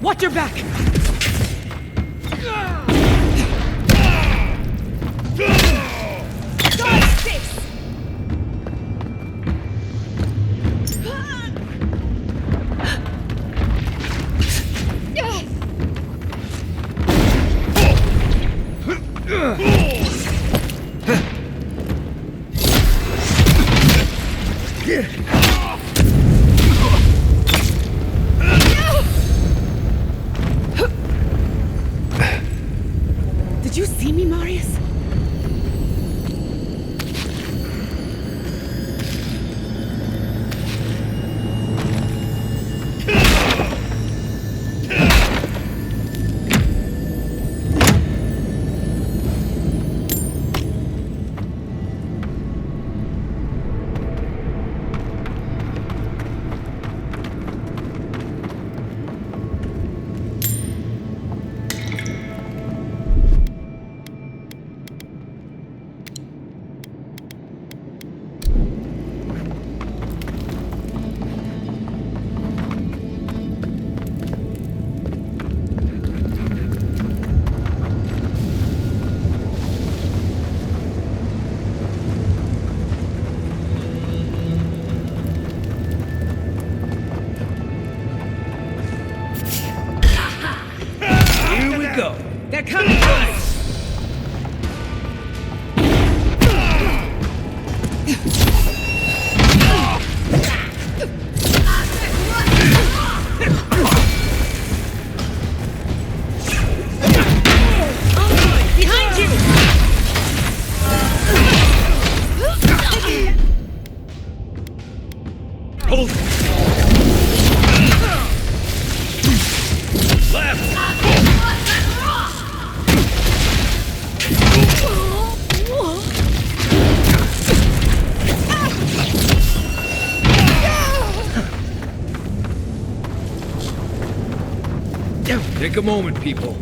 Watch your back! Dodge this! Did you see me, Marius? They're coming! Behind you! Take a moment, people.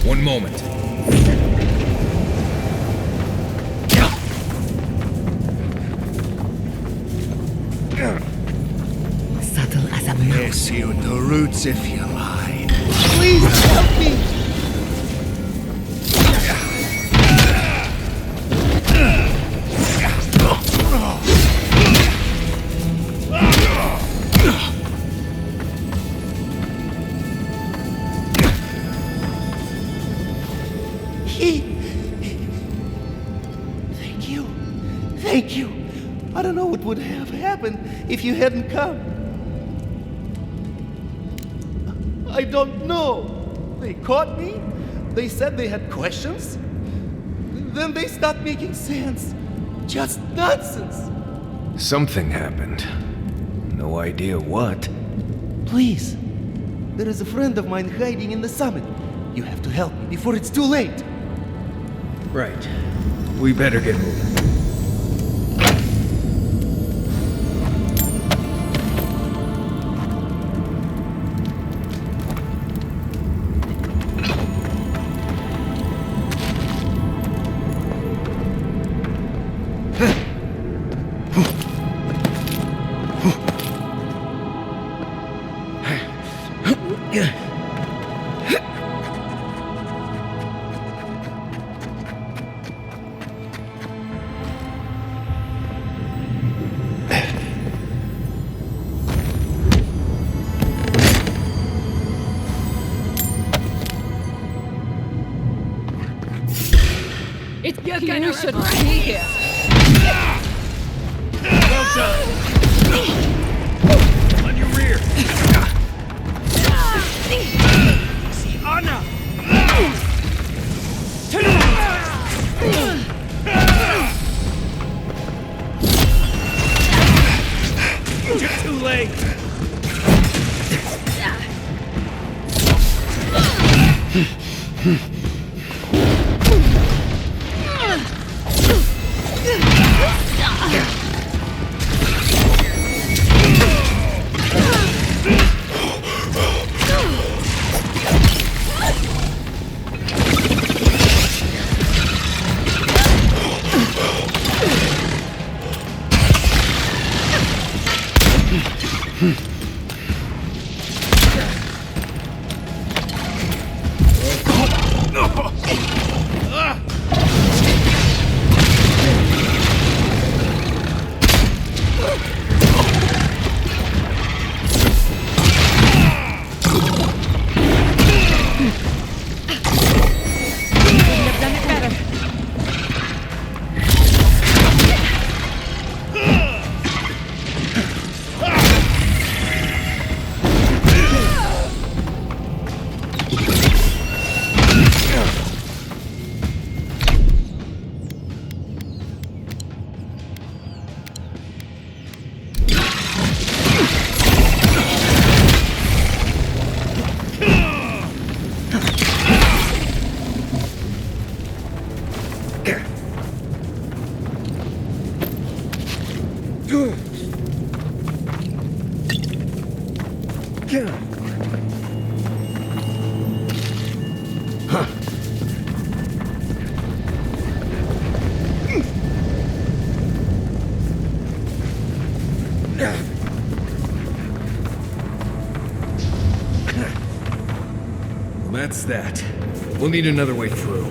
One moment. Subtle as a mouse. Yes, you at the roots if you like. Please help me! Thank you. Thank you. I don't know what would have happened if you hadn't come. I don't know. They caught me. They said they had questions. Then they stopped making sense. Just nonsense. Something happened. No idea what. Please. There is a friend of mine hiding in the summit. You have to help me before it's too late. Right. We better get moving. You should be here. Well done. On your rear. See Anna. You're too late. That's that. We'll need another way through.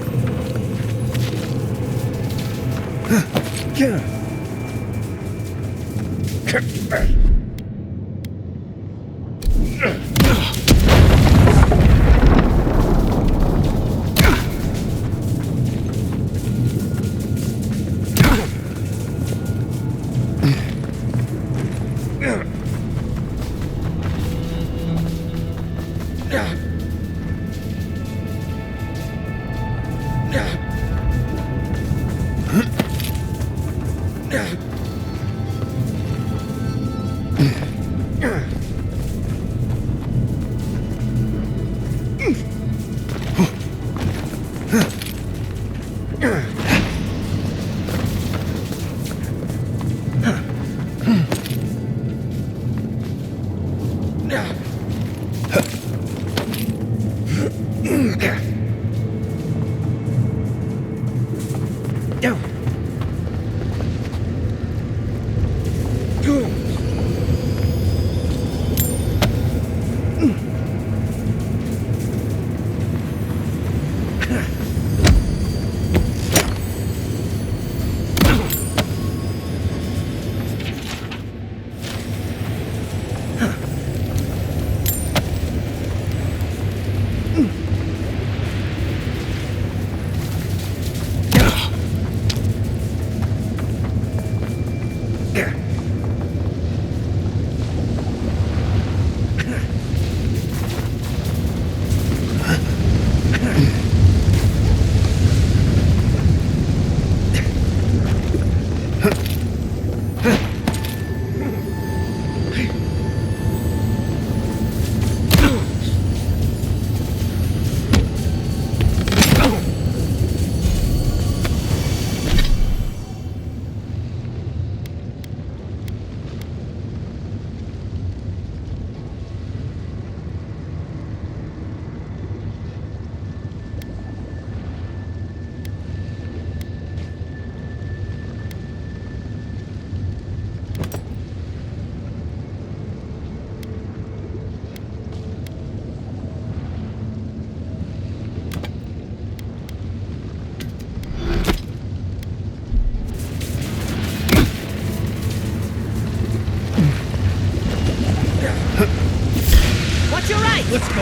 Watch your right! Let's go!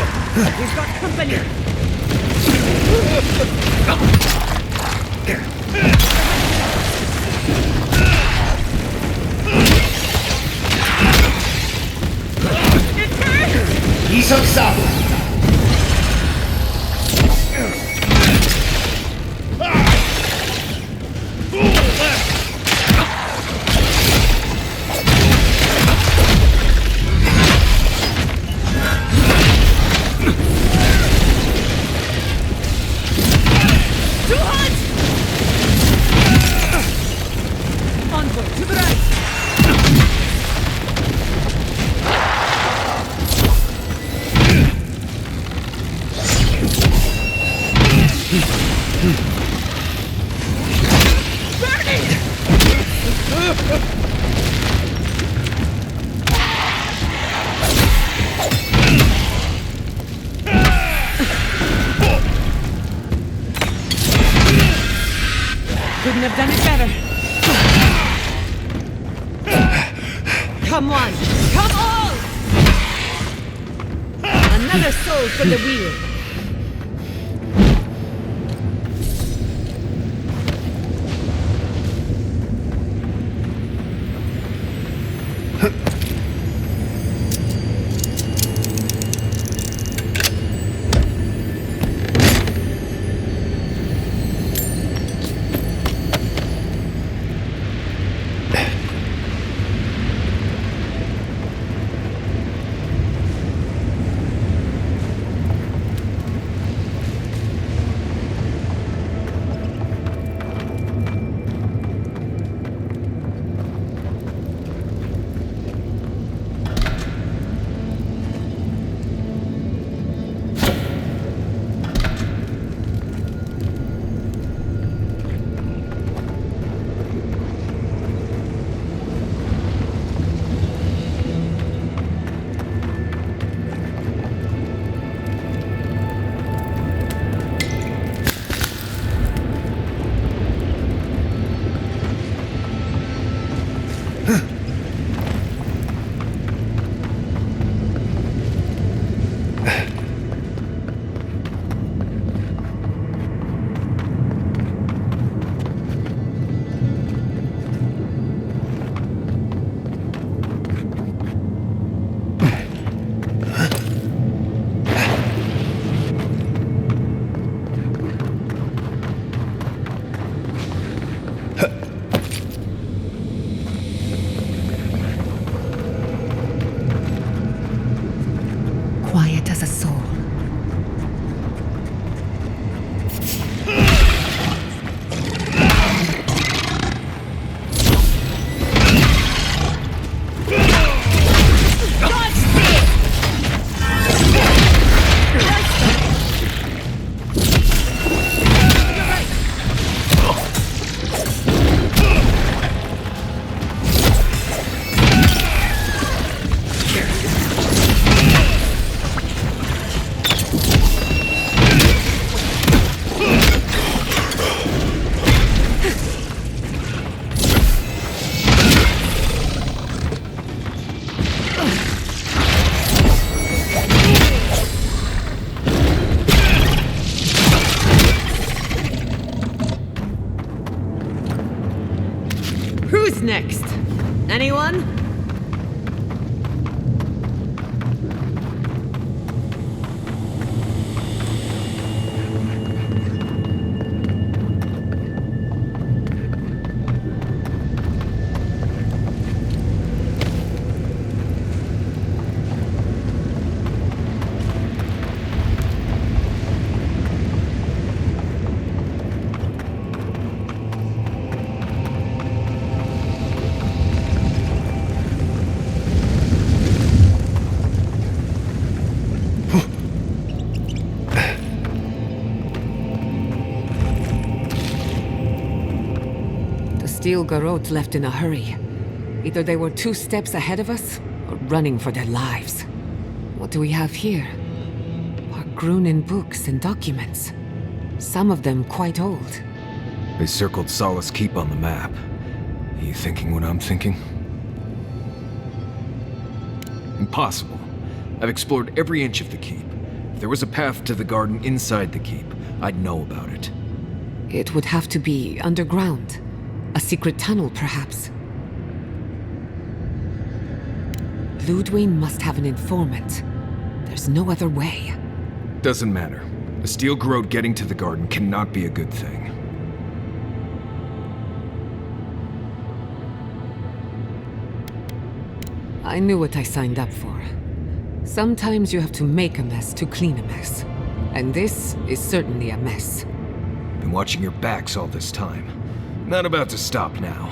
We've got company! He's on south! Couldn't have done it better. Come on! Come on! Another soul for the wheel. Who's next? Anyone? Steel garrote left in a hurry. Either they were 2 steps ahead of us, or running for their lives. What do we have here? Grunin books and documents. Some of them quite old. They circled Solace Keep on the map. Are you thinking what I'm thinking? Impossible. I've explored every inch of the keep. If there was a path to the garden inside the keep, I'd know about it. It would have to be underground. A secret tunnel, perhaps. Ludwig must have an informant. There's no other way. Doesn't matter. A steel garrote getting to the garden cannot be a good thing. I knew what I signed up for. Sometimes you have to make a mess to clean a mess. And this is certainly a mess. Been watching your backs all this time. Not about to stop now.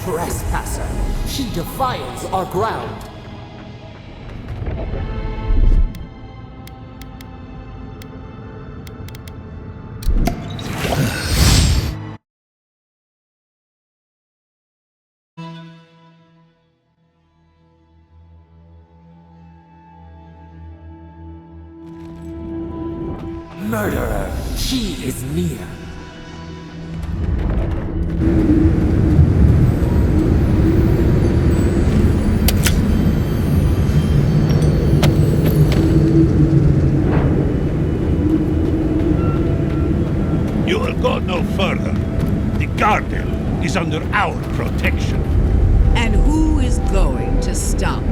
Trespasser, she defiles our ground. Murderer, she is near. You will go no further. The garden is under our protection. And who is going to stop?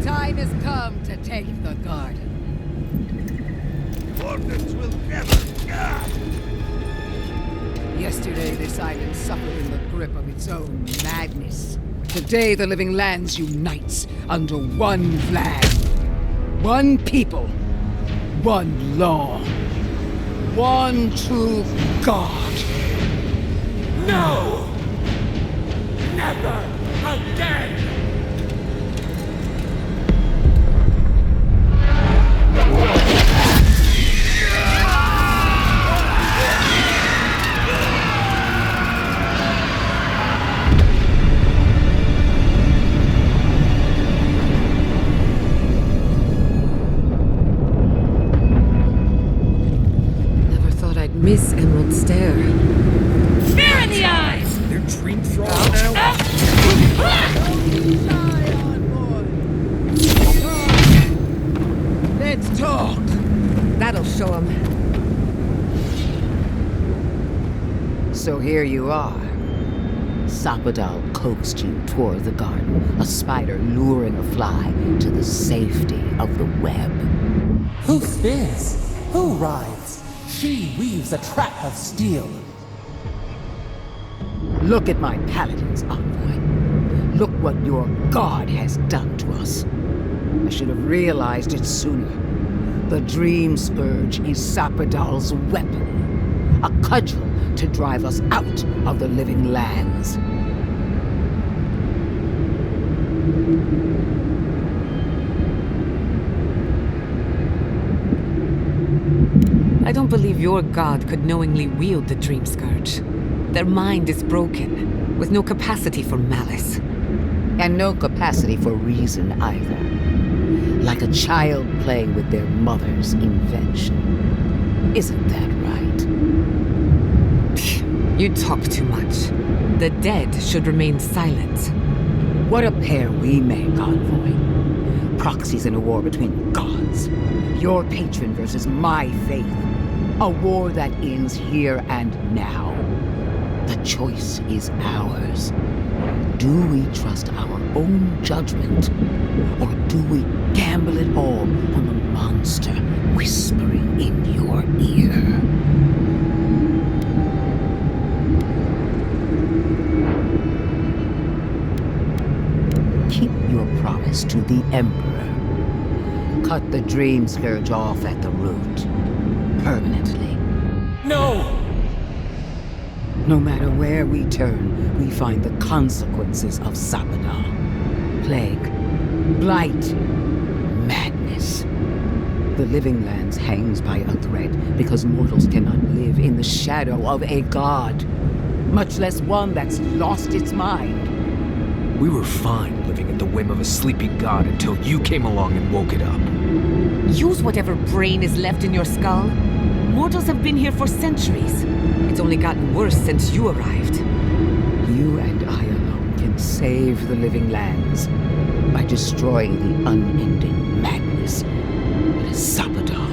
Time has come to take the garden. Orders will never... Yesterday, this island suffered in the grip of its own madness. Today, the living lands unites under one flag. One people. One law. One true God. No! Never again! Miss Emerald Stair. Fear in the eyes! They're dream throwing now? Let's talk! That'll show him. So here you are. Sapadal coaxed you toward the garden, a spider luring a fly to the safety of the web. Who spins? Who rides? She weaves a trap of steel. Look at my paladin's envoy. Look what your god has done to us. I should have realized it sooner. The Dream Scourge is Sapadal's weapon. a cudgel to drive us out of the living lands. I don't believe your god could knowingly wield the Dream Scourge. Their mind is broken, with no capacity for malice. And no capacity for reason either. Like a child playing with their mother's invention. Isn't that right? You talk too much. The dead should remain silent. What a pair we make, Envoy. Proxies in a war between gods. Your patron versus my faith. A war that ends here and now. The choice is ours. Do we trust our own judgment? Or do we gamble it all on the monster whispering in your ear? Keep your promise to the Emperor. Cut the Dream Scourge off at the root. Permanently. No! No matter where we turn, we find the consequences of Sappada. Plague, blight, madness. The living lands hangs by a thread because mortals cannot live in the shadow of a god, much less one that's lost its mind. We were fine living at the whim of a sleeping god until you came along and woke it up. Use whatever brain is left in your skull. Mortals have been here for centuries. It's only gotten worse since you arrived. You and I alone can save the living lands by destroying the unending madness that is Sappada.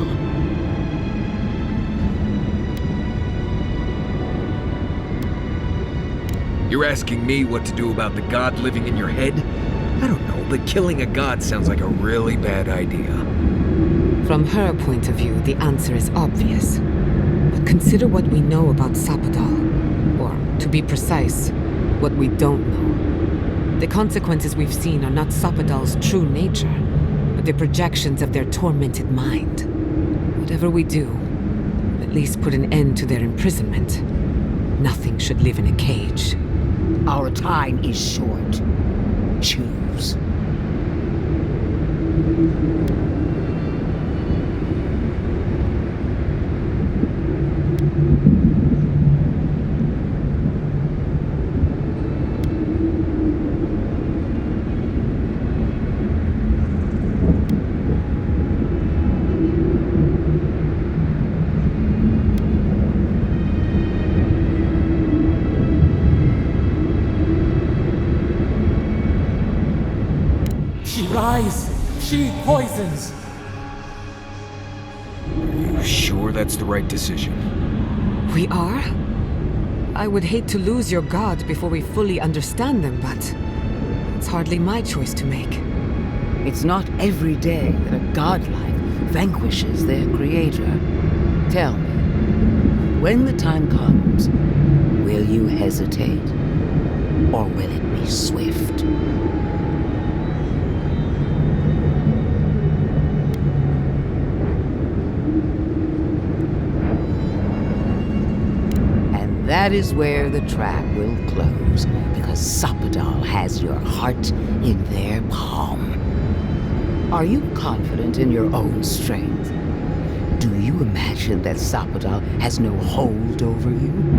You're asking me what to do about the god living in your head? I don't know, but killing a god sounds like a really bad idea. From her point of view, the answer is obvious. But consider what we know about Sappada. Or, to be precise, what we don't know. The consequences we've seen are not Sappadal's true nature, but the projections of their tormented mind. Whatever we do, at least put an end to their imprisonment. Nothing should live in a cage. Our time is short. Choose. Rise! She poisons! Are you sure that's the right decision? We are? I would hate to lose your god before we fully understand them, but it's hardly my choice to make. It's not every day that a godlike vanquishes their creator. Tell me, when the time comes, will you hesitate? Or will it be swift? That is where the trap will close, because Sappadal has your heart in their palm. Are you confident in your own strength? Do you imagine that Sappadal has no hold over you?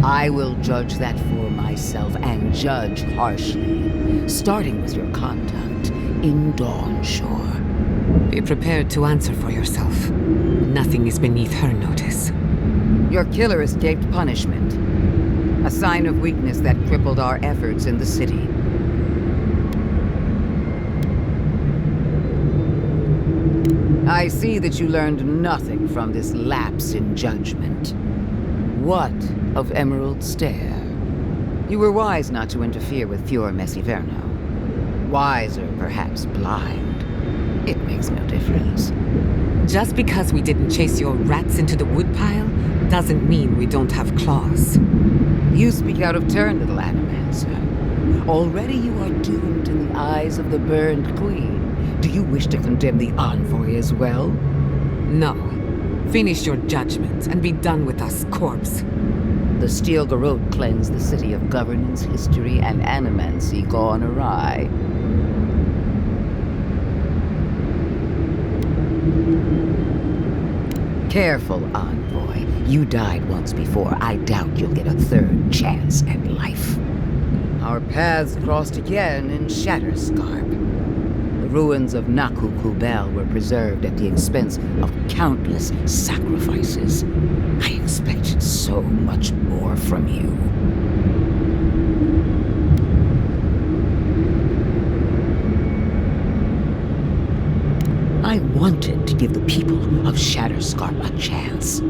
I will judge that for myself, and judge harshly, starting with your conduct in Dawnshore. Be prepared to answer for yourself. Nothing is beneath her notice. Your killer escaped punishment. A sign of weakness that crippled our efforts in the city. I see that you learned nothing from this lapse in judgment. What of Emerald Stair? You were wise not to interfere with Fior Messiverno. Wiser, perhaps blind. It makes no difference. Just because we didn't chase your rats into the woodpile doesn't mean we don't have claws. You speak out of turn, little Animancer. Already you are doomed in the eyes of the burned queen. Do you wish to condemn the envoy as well? No. Finish your judgment and be done with us, corpse. The Steel Garrote cleansed the city of governance, history, and animancy gone awry. Careful, envoy. You died once before. I doubt you'll get a third chance at life. Our paths crossed again in Shatterscarp. The ruins of Naku Kubel were preserved at the expense of countless sacrifices. I expected so much more from you. I wanted to give the people of Shatterscarp a chance.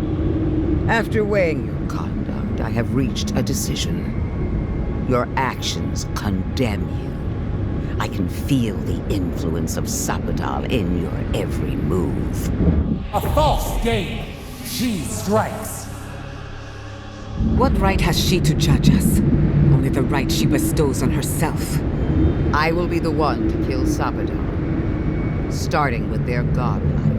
After weighing your conduct, I have reached a decision. Your actions condemn you. I can feel the influence of Sapadal in your every move. A false game. She strikes. What right has she to judge us? Only the right she bestows on herself. I will be the one to kill Sapadal, starting with their godlike.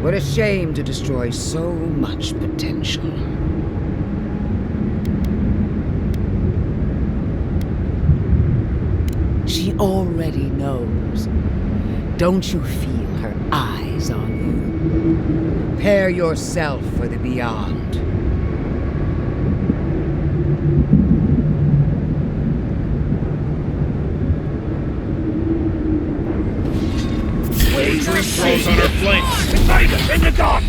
What a shame to destroy so much potential. She already knows. Don't you feel her eyes on you? Prepare yourself for the beyond. Wagering throws on her flanks. Ignite it in the gun!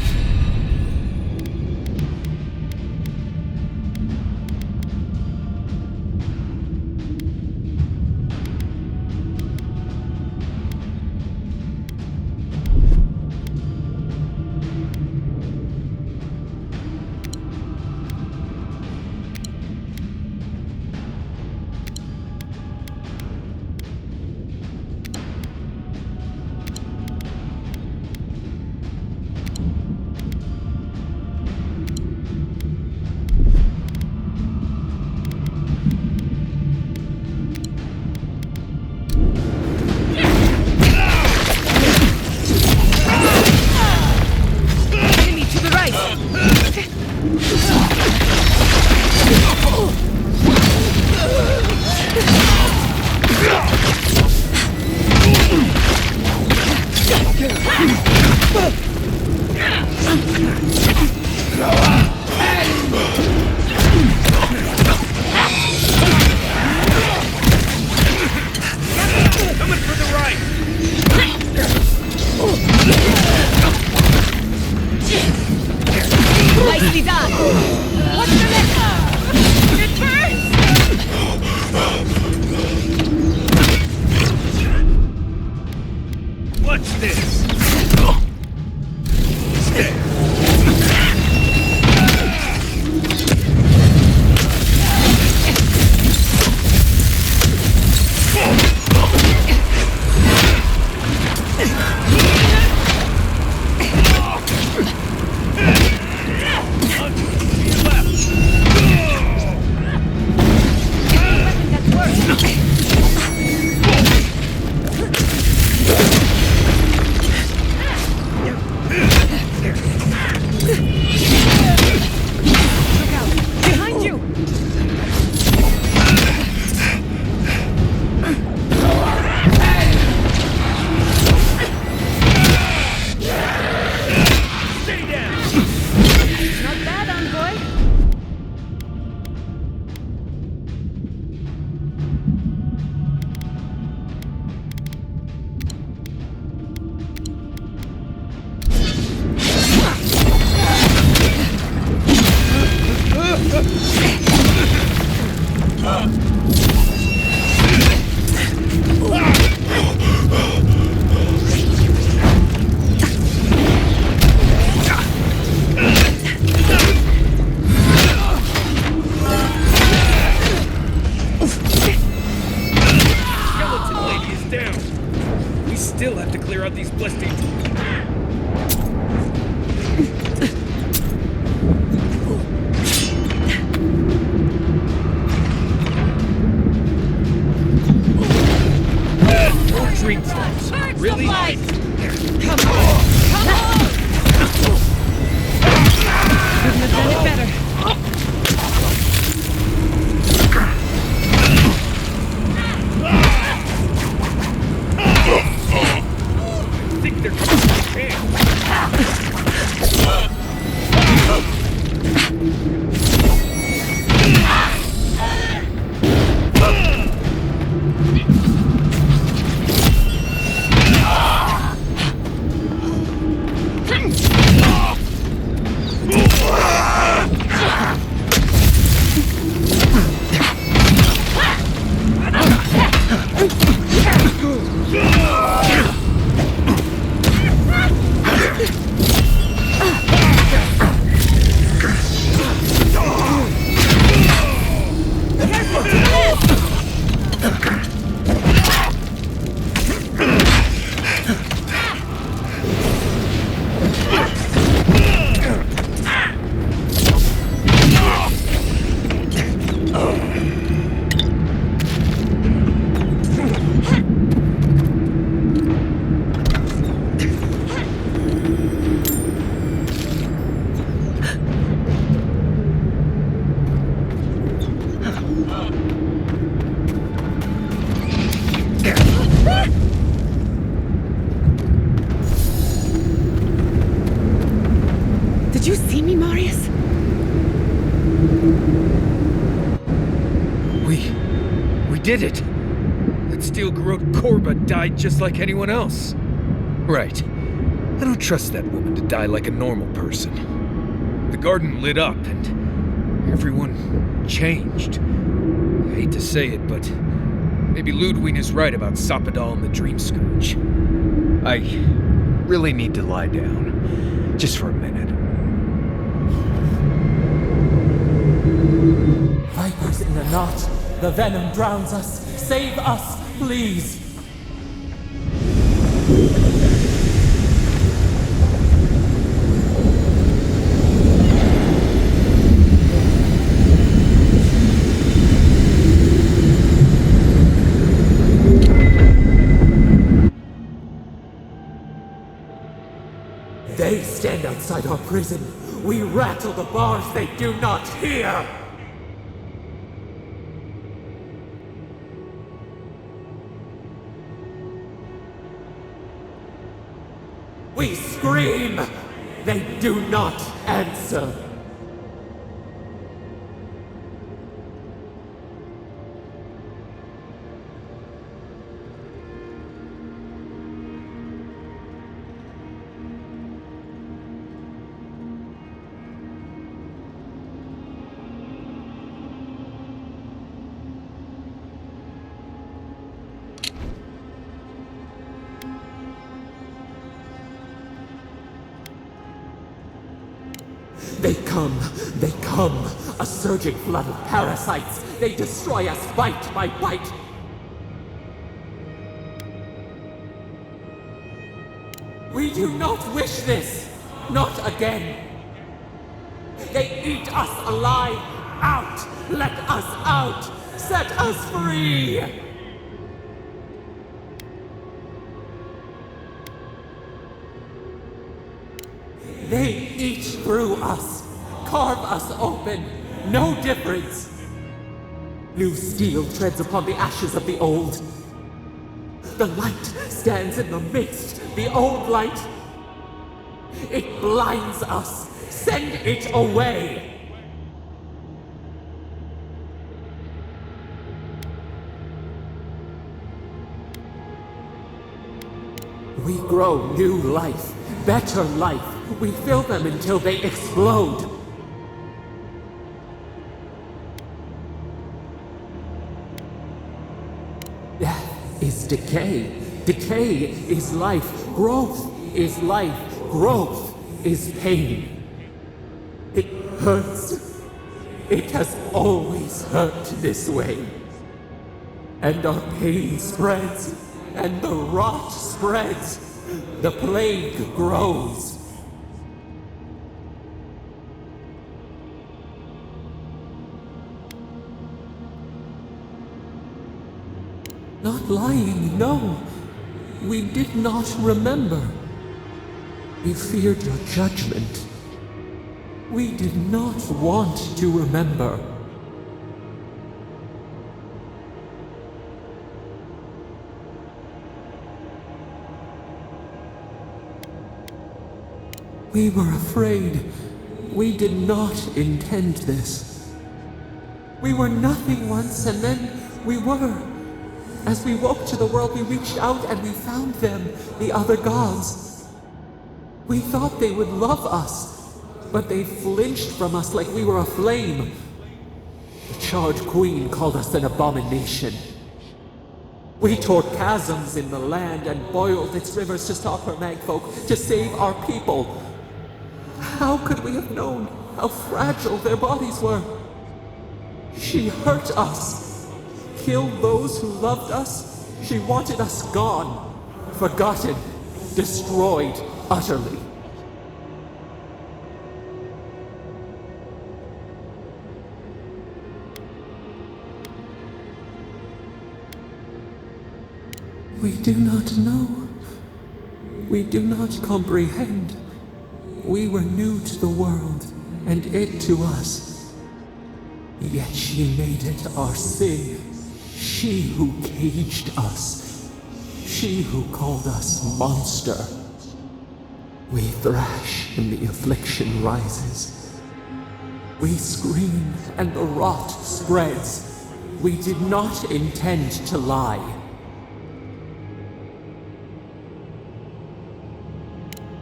Nicely done! What's the next? It turns! What's this? Still have to clear out these blisters. Dream thoughts. Really? Come on! Come on! Couldn't have done it better. I think they're coming to the camp. Did you see me, Marius? We did it! That steel-garrote Korba died just like anyone else. Right. I don't trust that woman to die like a normal person. The garden lit up and everyone changed. I hate to say it, but maybe Ludwig is right about Sapadal and the Dream Scourge. I really need to lie down. Just for a minute. Vipers in the knot. The venom drowns us. Save us, please. They stand outside our prison. We rattle the bars they do not hear. We scream! They do not answer! They come, a surging flood of parasites. They destroy us bite by bite. We do not wish this, not again. They eat us alive, out, let us out, set us free. They eat through us, carve us open, no difference. New steel treads upon the ashes of the old. The light stands in the midst, the old light. It blinds us, send it away. We grow new life, better life. We fill them until they explode. Death is decay. Decay is life. Growth is life. Growth is pain. It hurts. It has always hurt this way. And our pain spreads, and the rot spreads. The plague grows. Not lying, no. We did not remember. We feared your judgment. We did not want to remember. We were afraid. We did not intend this. We were nothing once, and then we were. As we woke to the world, we reached out and we found them, the other gods. We thought they would love us, but they flinched from us like we were a flame. The charred queen called us an abomination. We tore chasms in the land and boiled its rivers to stop her magfolk, to save our people. How could we have known how fragile their bodies were? She hurt us, killed those who loved us. She wanted us gone, forgotten, destroyed utterly. We do not know. We do not comprehend. We were new to the world, and it to us. Yet she made it our sin. She who caged us. She who called us monster. We thrash and the affliction rises. We scream and the rot spreads. We did not intend to lie.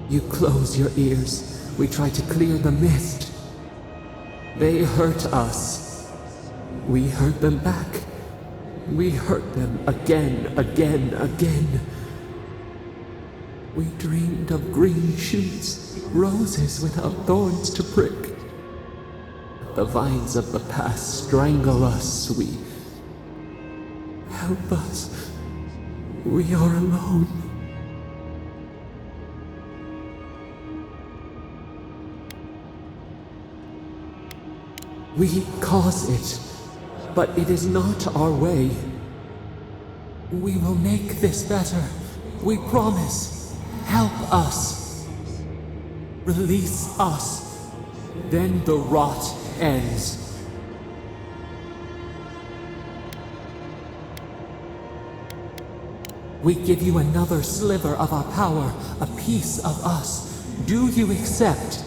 You close your ears. We try to clear the mist. They hurt us. We hurt them back. We hurt them again, again. We dreamed of green shoots, roses without thorns to prick. The vines of the past strangle us. We... Help us. We are alone. We cause it, but it is not our way. We will make this better. We promise. Help us. Release us. Then the rot ends. We give you another sliver of our power, a piece of us. Do you accept?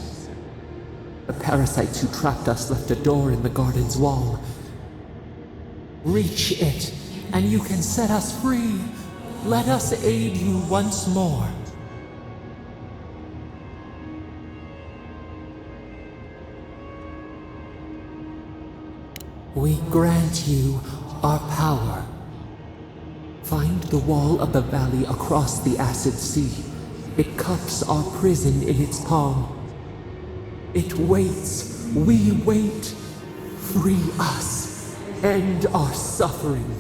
The parasites who trapped us left a door in the garden's wall. Reach it, and you can set us free. Let us aid you once more. We grant you our power. Find the wall of the valley across the acid sea. It cups our prison in its palm. It waits. We wait. Free us. End our suffering.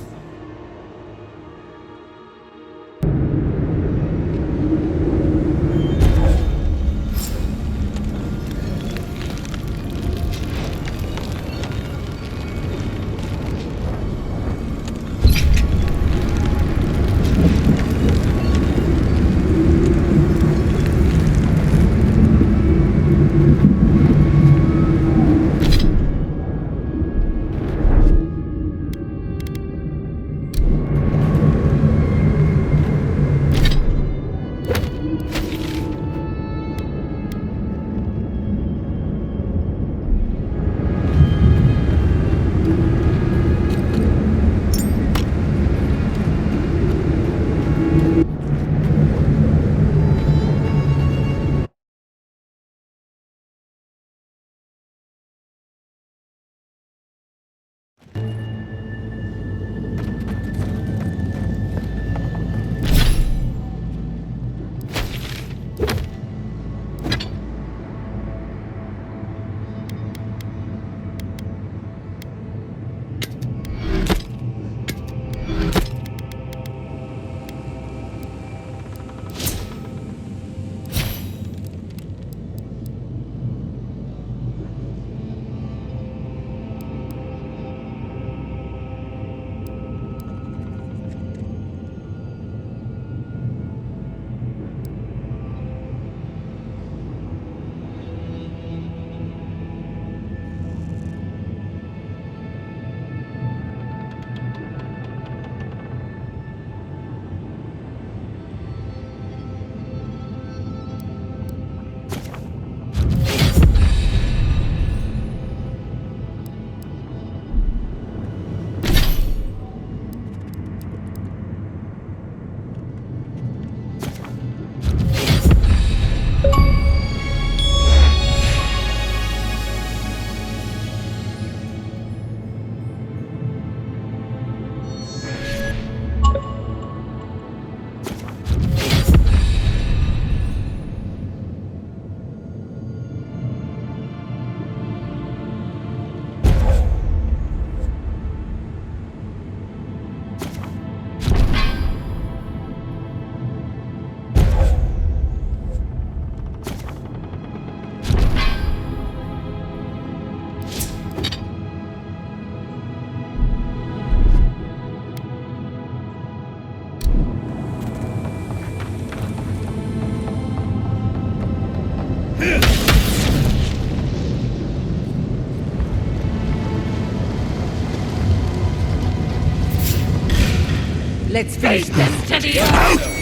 Let's finish this. To the earth!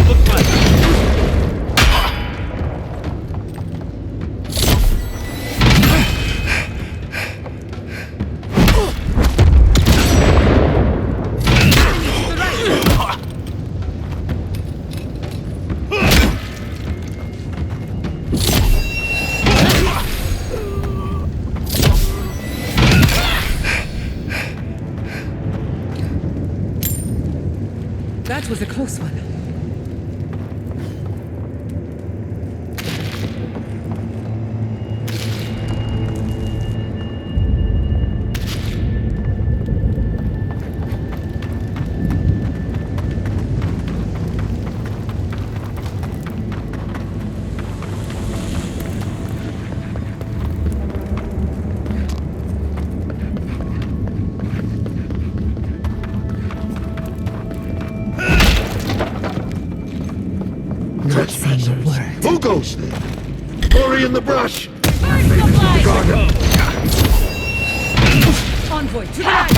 Look left. That was a close one. Not saying a word. Who goes there? Hurry in the brush! Envoy, to the right!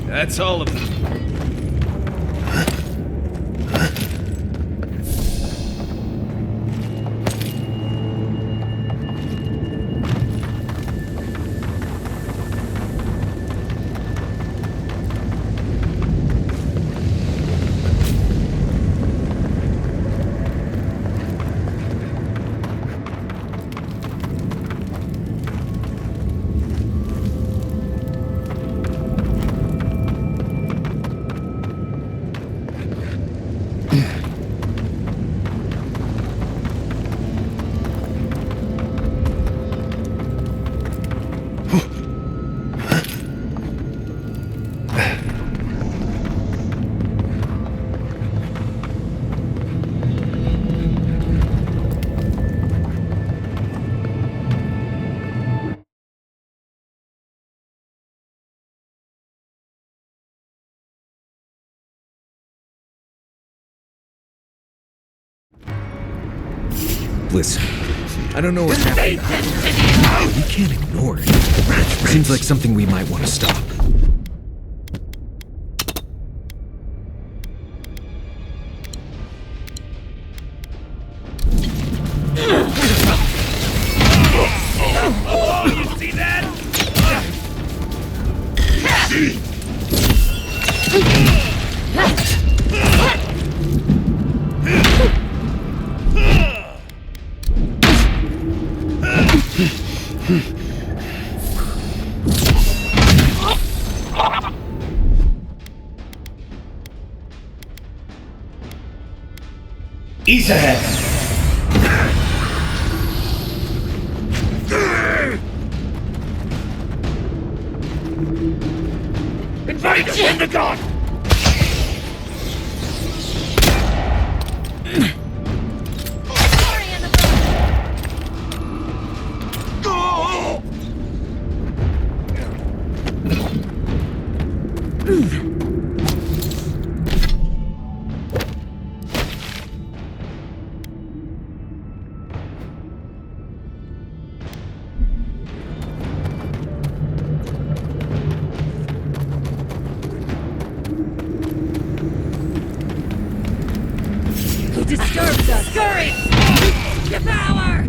That's all of them. Listen, I don't know what's happening, but we can't ignore it. Seems like something we might want to stop. Oh, you see that? East ahead. Invaders in the god! Who disturbs us? Scurry! Devour!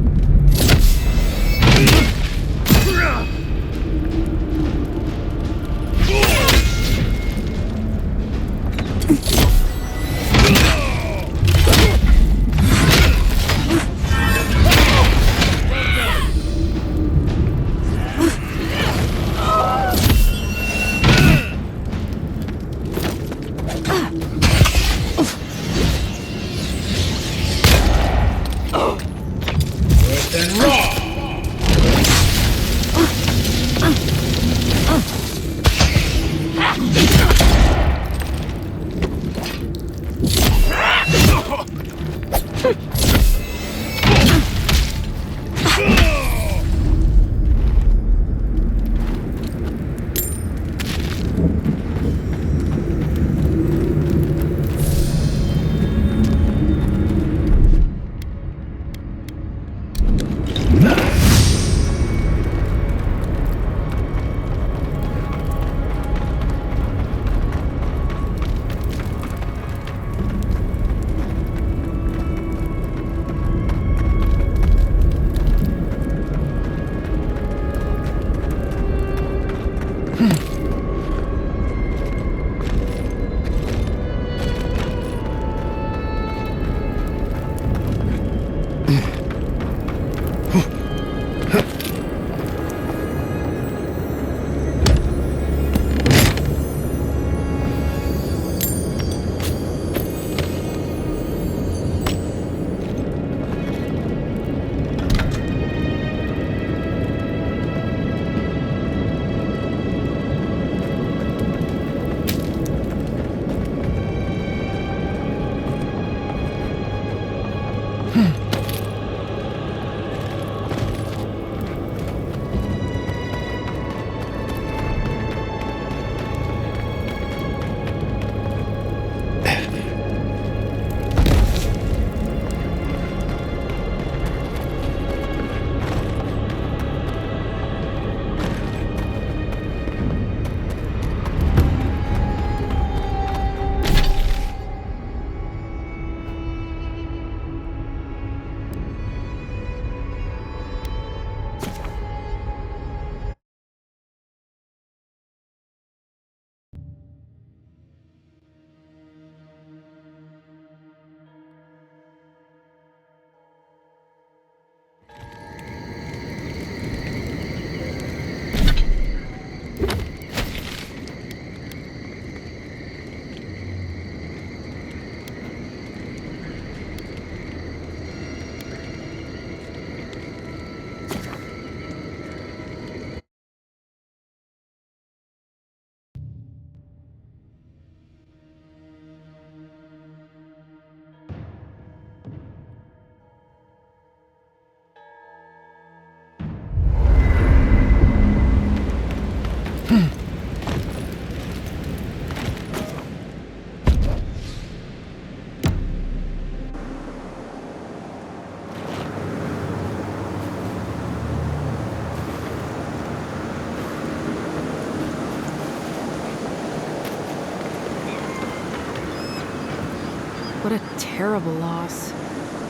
terrible loss.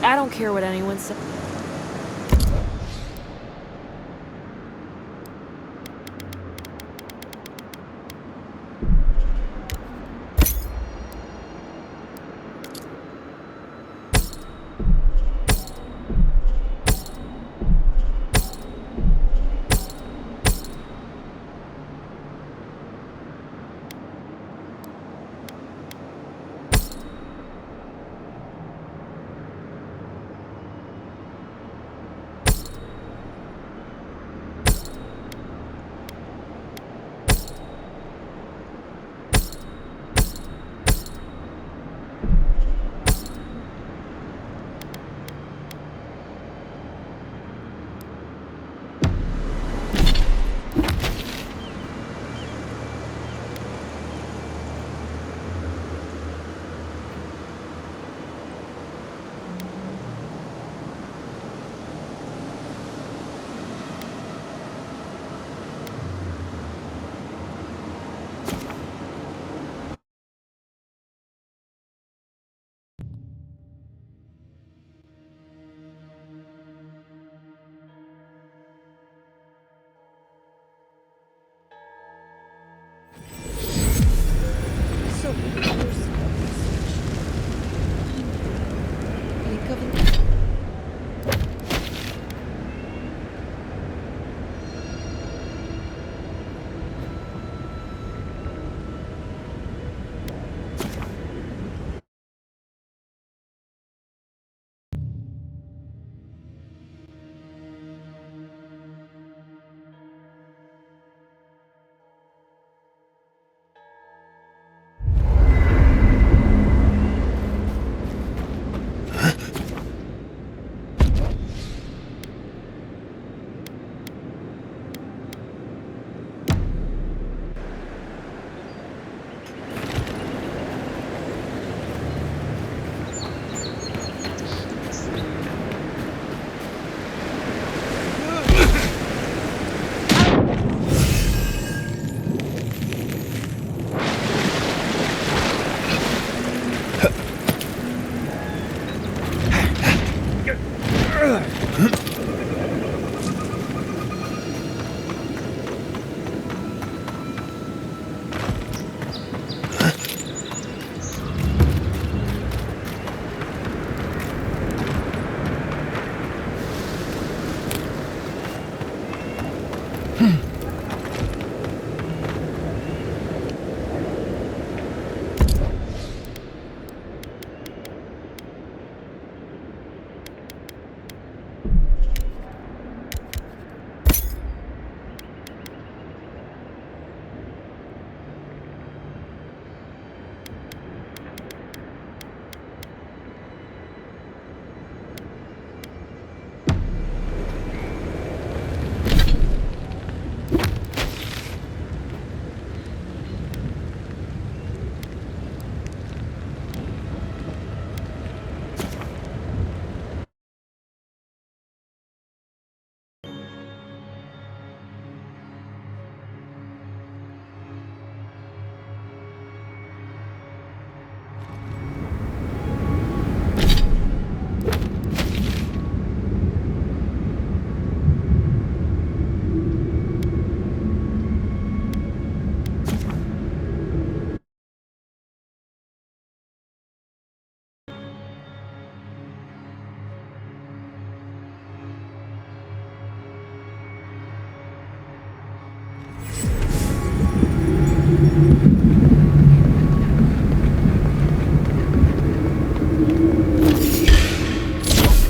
I don't care what anyone says.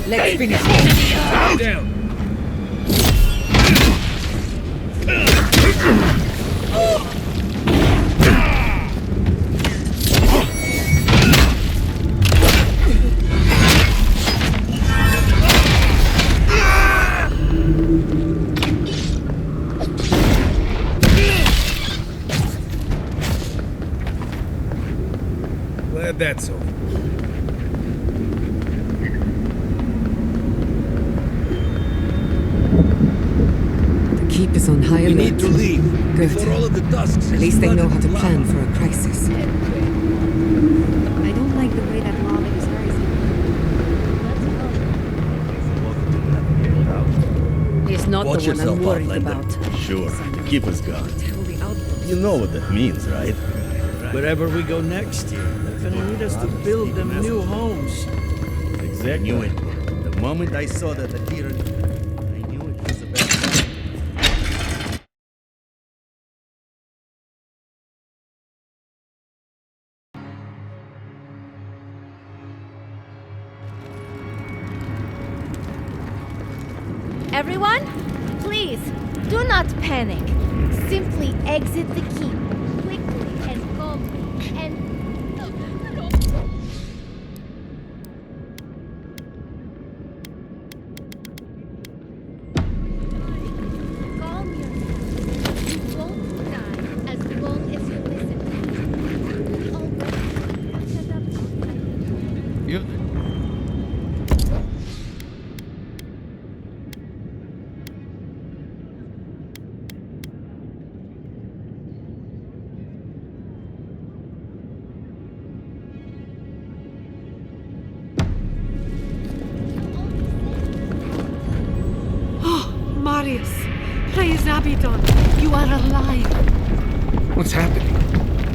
Let's finish this. Stay down. Glad that's over. Keep us on high alert. We need to leave. Good. Before all of the tusks At least they know how to plan for a crisis. I don't like the way that lava is rising. not Watch the one yourself, I'm worried Outlander. about. Sure, the keep is gone. Tell the outpost. You know what that means, right? Wherever we go next, they're gonna need us to build them new homes. Exactly. Knew it. The moment I saw that adherent, I knew it was the best time. Everyone, please, do not panic. Simply exit the keep, quickly and calmly, and... Calm yourself. You won't die as long as you listen. Marius, praise Abaddon, you are alive. What's happening?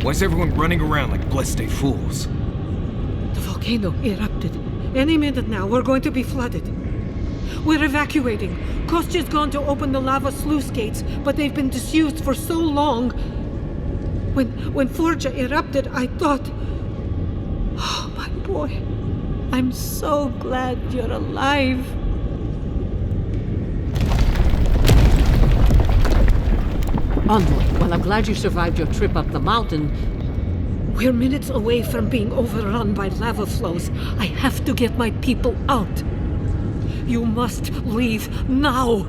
Why's everyone running around like blessed fools? The volcano erupted. Any minute now, we're going to be flooded. We're evacuating. Kostya's gone to open the lava sluice gates, but they've been disused for so long. When Forja erupted, I thought... Oh, my boy. I'm so glad you're alive. Envoy, well, I'm glad you survived your trip up the mountain. We're minutes away from being overrun by lava flows. I have to get my people out. You must leave now.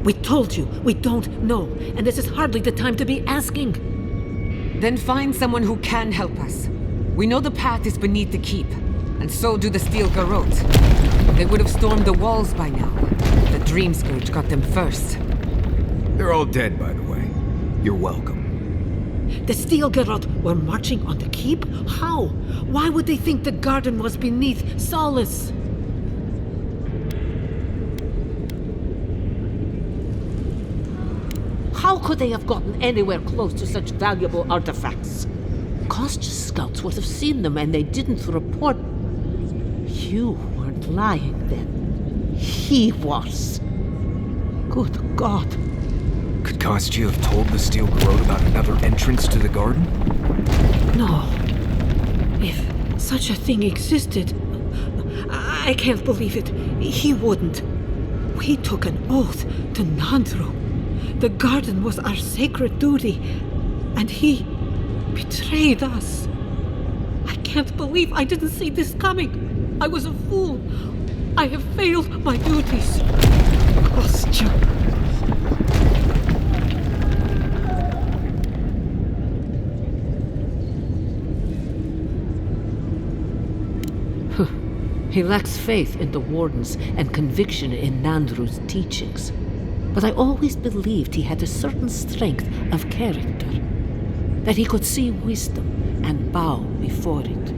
We told you, we don't know, and this is hardly the time to be asking. Then find someone who can help us. We know the path is beneath the keep, and so do the steel garrote. They would have stormed the walls by now. The Dream Scourge got them first. They're all dead, by the way. You're welcome. The steel garrote were marching on the keep? How? Why would they think the garden was beneath Solace? How could they have gotten anywhere close to such valuable artifacts? Kostya's scouts would have seen them and they didn't report. You weren't lying then. He was. Good God. Could Kostya have told the Steel Garrote about another entrance to the garden? No. If such a thing existed, I can't believe it. He wouldn't. We took an oath to Nandru. The garden was our sacred duty, and he betrayed us. I can't believe I didn't see this coming. I was a fool. I have failed my duties. Kostya. He lacks faith in the Wardens and conviction in Nandru's teachings. But I always believed he had a certain strength of character, that he could see wisdom and bow before it.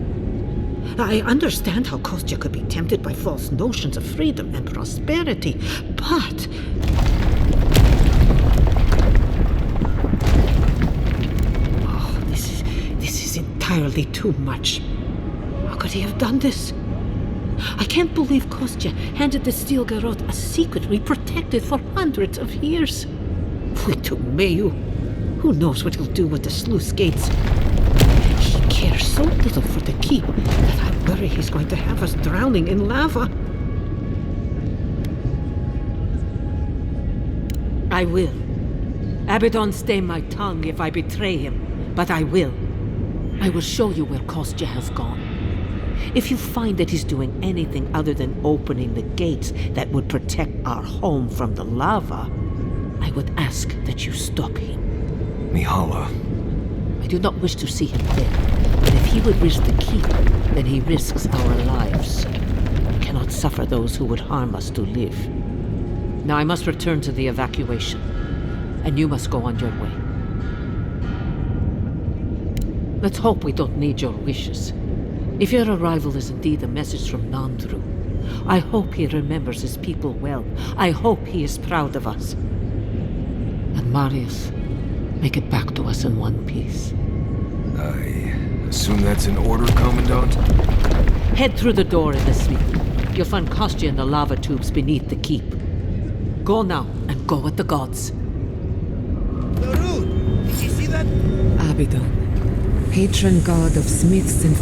I understand how Kostya could be tempted by false notions of freedom and prosperity, but... Oh, this is entirely too much. How could he have done this? I can't believe Kostya handed the Steel Garrote a secret we protected for hundreds of years. We took Mayu. Who knows what he'll do with the sluice gates? He cares so little for the keep that I worry he's going to have us drowning in lava. I will. Abaddon stay my tongue if I betray him, but I will. I will show you where Kostya has gone. If you find that he's doing anything other than opening the gates that would protect our home from the lava, I would ask that you stop him. Mihala. I do not wish to see him dead, but if he would risk the keep, then he risks our lives. We cannot suffer those who would harm us to live. Now I must return to the evacuation, and you must go on your way. Let's hope we don't need your wishes. If your arrival is indeed a message from Nandru, I hope he remembers his people well. I hope he is proud of us. And Marius, make it back to us in one piece. I assume that's an order, Commandant? Head through the door in the suite. You'll find Kostya in the lava tubes beneath the keep. Go now, and go with the gods. Darud, did you see that? Abaddon, patron god of smiths and...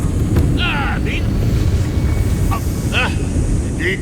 Indeed.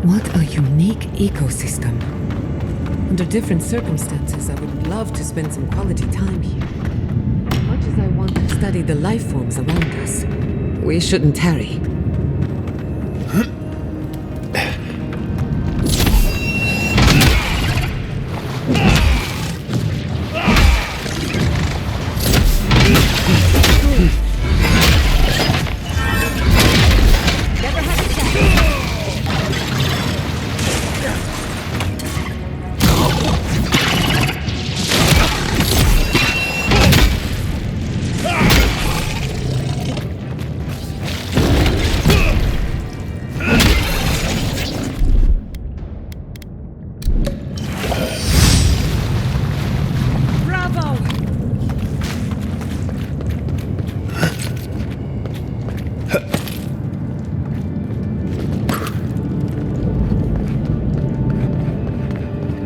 What a unique ecosystem. Under different circumstances, I would love to spend some quality time here. Much as I want to study the life forms around us, we shouldn't tarry.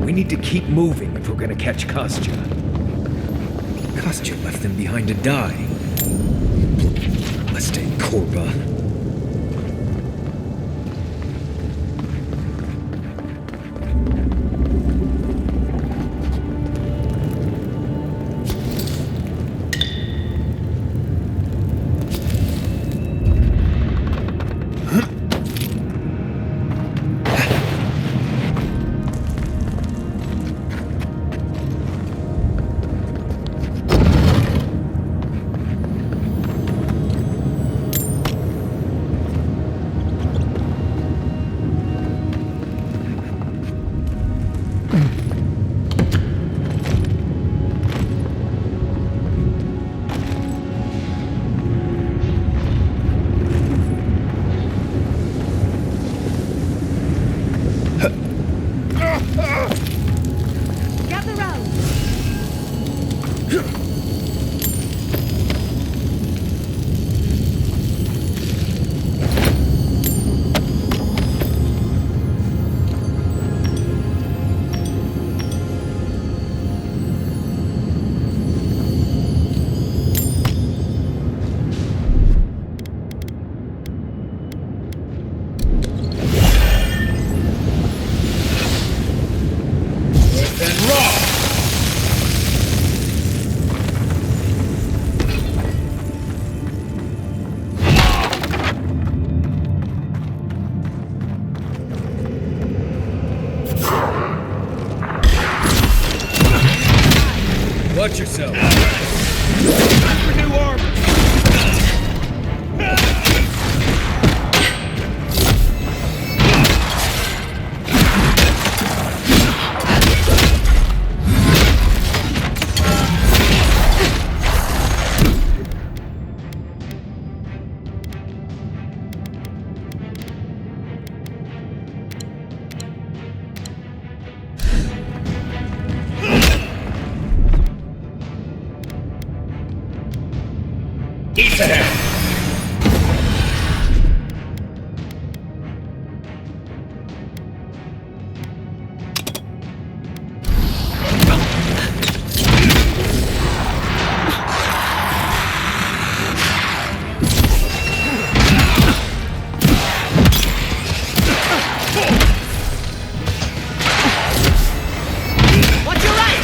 We need to keep moving if we're gonna catch Kostya. Kostya left them behind to die. Let's take Korba. Watch yourself. Time for new armor. Eat the head! Watch your right!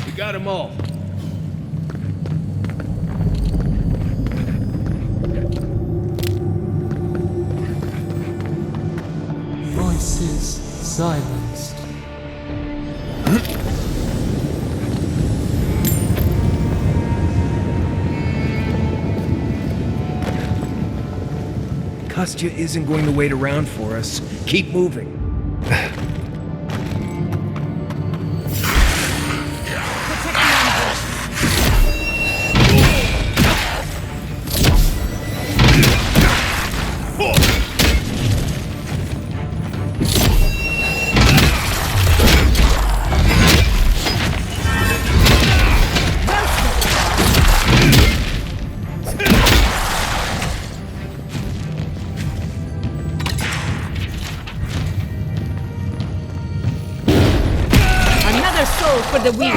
We got them all. Voices silenced. Kostya isn't going to wait around for us. Keep moving. Another soul for the wheel.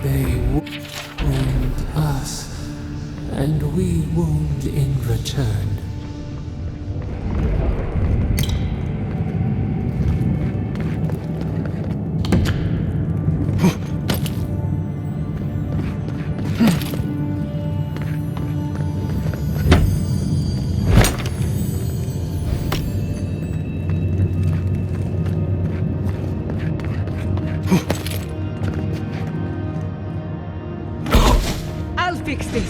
They wound us, and we wound in return. I'll fix this.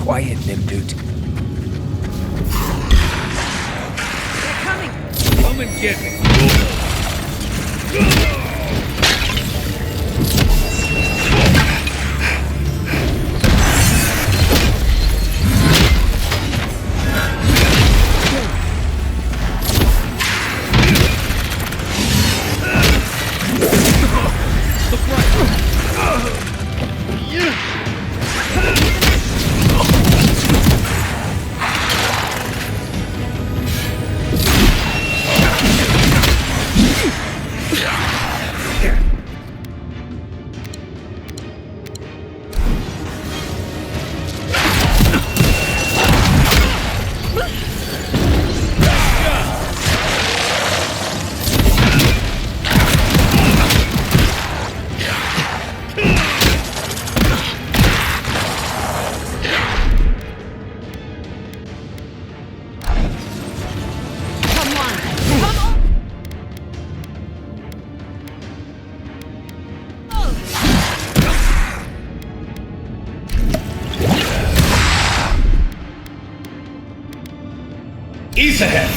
Quiet, Nimdut. They're coming. Come and get me. East ahead!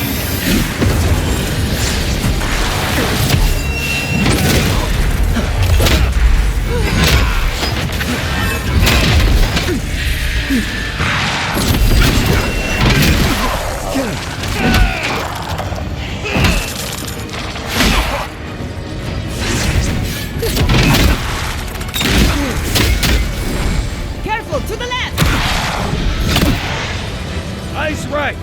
Careful, to the left! Eyes right!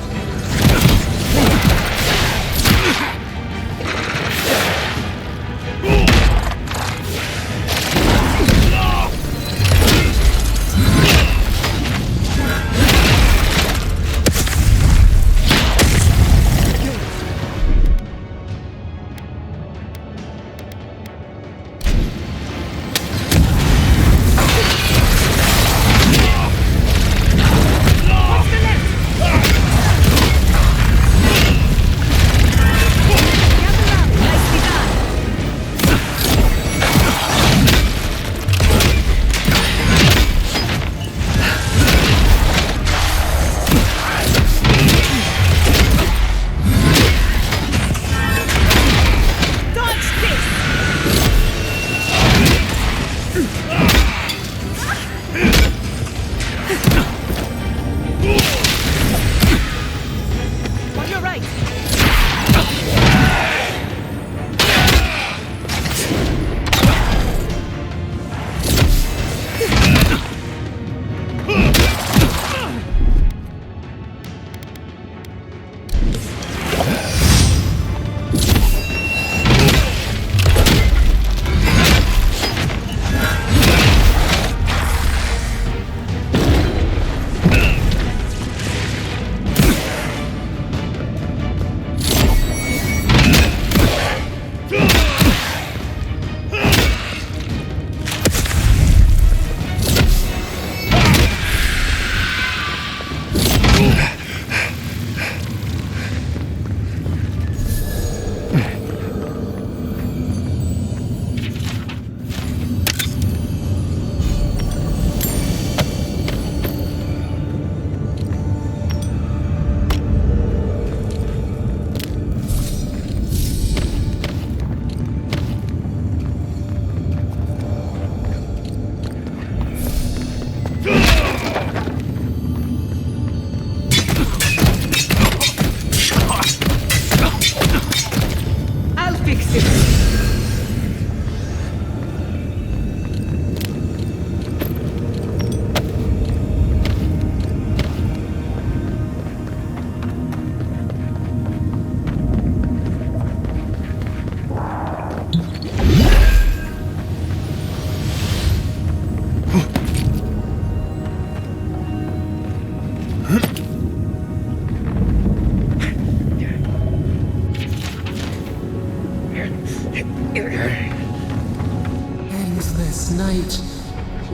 Endless night.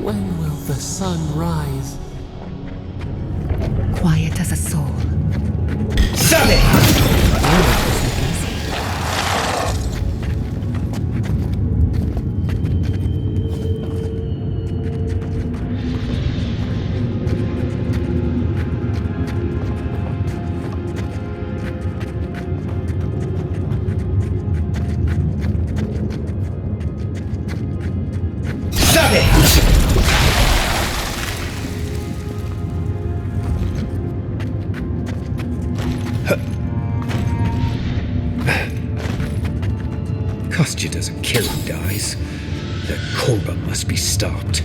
When will the sun rise? Quiet as a soul. Kostya doesn't care who dies. That Korba must be stopped.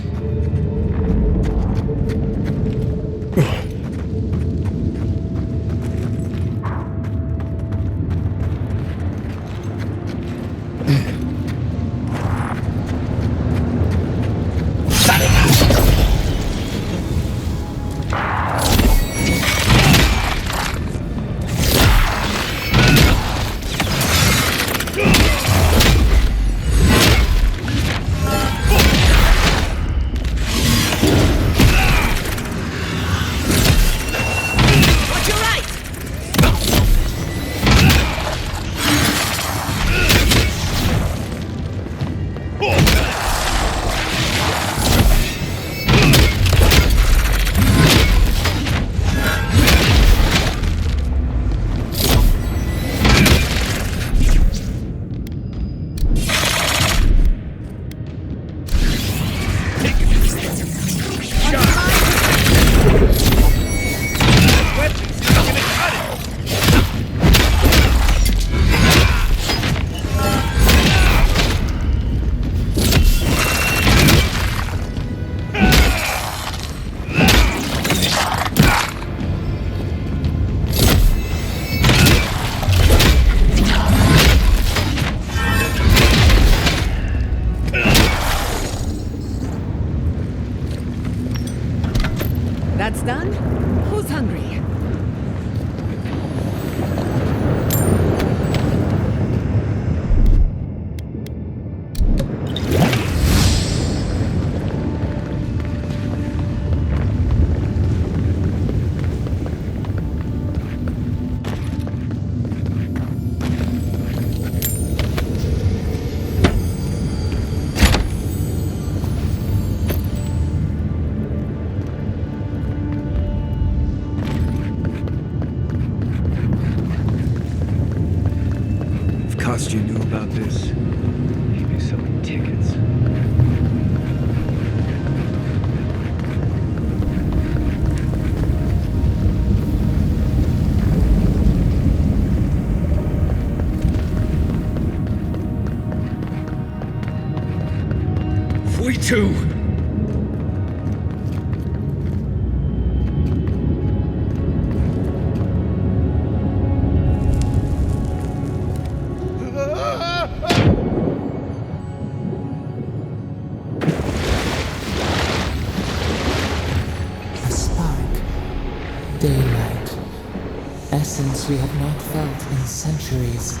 That's done? Who's hungry? You knew about this, you'd be selling tickets. We too! Daylight. Essence we have not felt in centuries.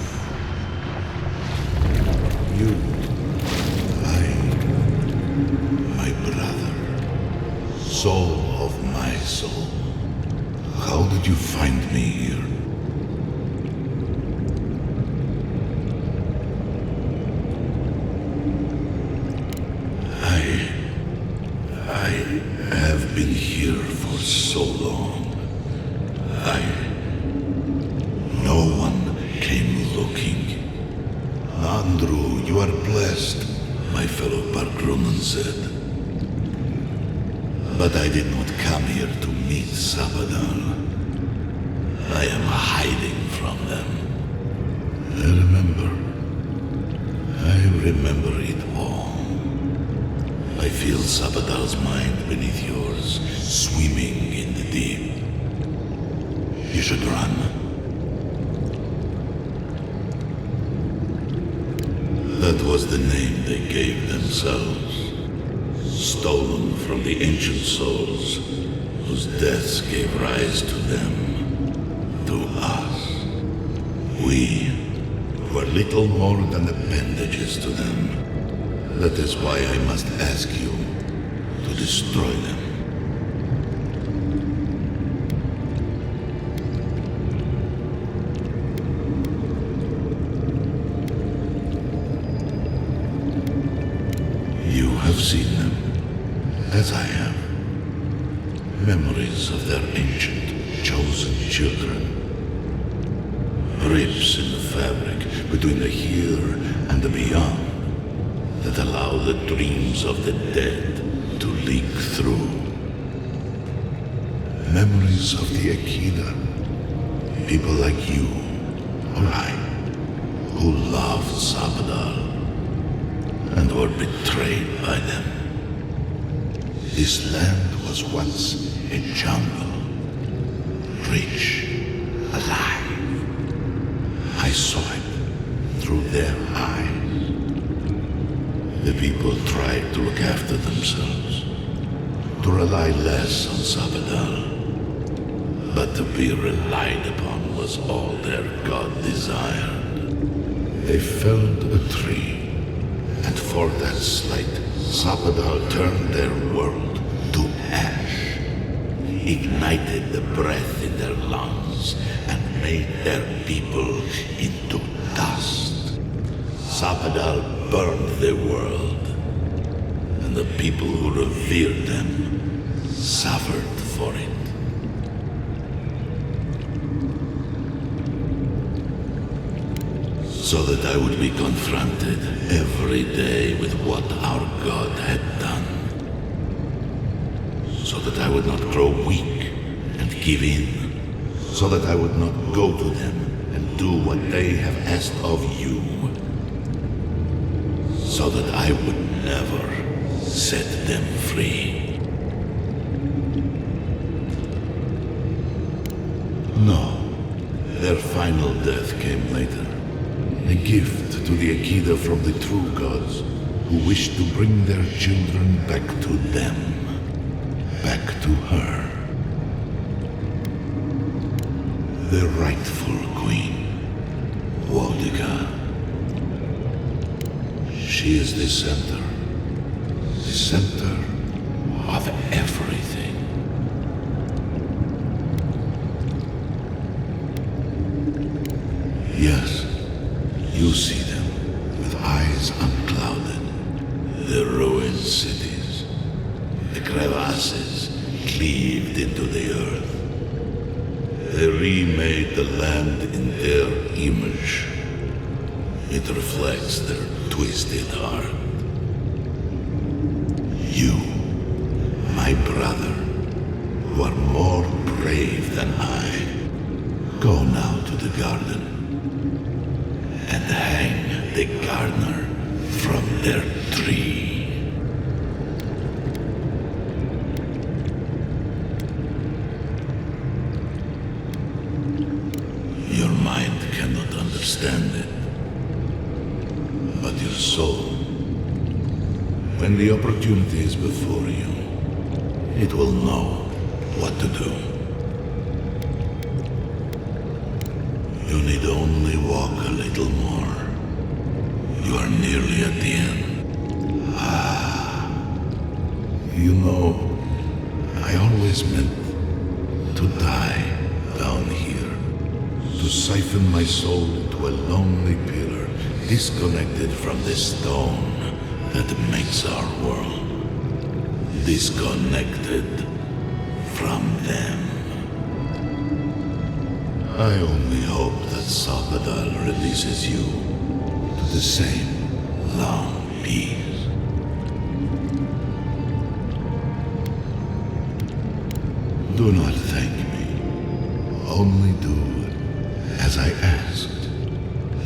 You, my brother, soul of my soul. How did you find me here? I have been here for so long. No one came looking. Andrew, you are blessed, my fellow Parkronen said. But I did not come here to meet Sabadal. I am hiding from them. I remember it all. I feel Sabadal's mind beneath yours, swimming in the deep. You should run. That was the name they gave themselves. Stolen from the ancient souls, whose deaths gave rise to them, to us. We were little more than appendages to them. That is why I must ask you to destroy them. You have seen them, as I have. Memories of their ancient, chosen children. Rips in the fabric between the here and the beyond that allow the dreams of the dead to leak through. Memories of the Akida. People like you, or I, who loved Sabadal and were betrayed by them. This land was once a jungle, rich, alive. I saw it through their eyes. The people tried to look after themselves, to rely less on Sabadal. But to be relied upon was all their god desired. They felled a tree, and for that slight, Sabadal turned their world to ash, ignited the breath in their lungs, and made their people into dust. Sabadal burned their world, and the people who revered them suffered for it. So that I would be confronted every day with what our God had done. So that I would not grow weak and give in. So that I would not go to them and do what they have asked of you. So that I would never set them free. No, their final death came later. A gift to the Akida from the true gods, who wished to bring their children back to them. Back to her. The rightful queen, Wodica. She is the center of everything. Yes, you see them with eyes unclouded. The ruined cities, the crevasses cleaved into the earth. They remade the land in their image. It reflects their twisted heart. You, my brother, who are more brave than I, go now to the garden and hang the gardener from their tree. Your mind cannot understand it, but your soul, when the opportunity is before you, it will know what to do. You need only walk a little more. You are nearly at the end. You know, I always meant to die down here, to siphon my soul into a lonely pillar, disconnected from the stone that makes our world, disconnected from them. I only hope that Salvador releases you to the same long peace. Do not thank me. Only do as I asked.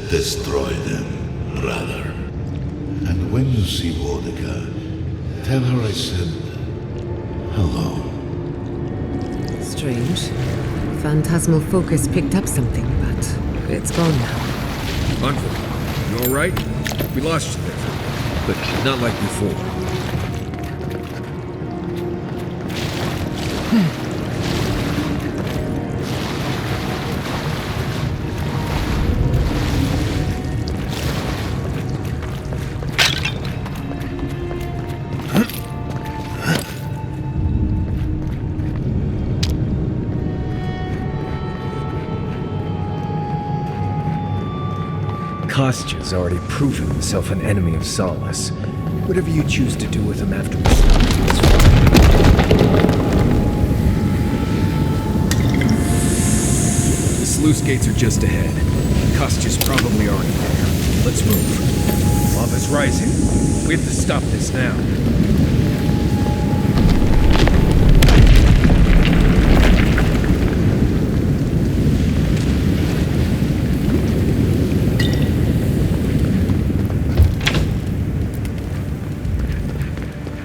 Destroy them, brother. And when you see Wodica, tell her I said hello. Strange. Phantasmal focus picked up something, but it's gone now. Envoy, you alright? We lost you there, but not like before. Kostya's already proven himself an enemy of Solace. Whatever you choose to do with him after we stop him is fine. The sluice gates are just ahead. Kostya's probably already there. Let's move. Lava's rising. We have to stop this now.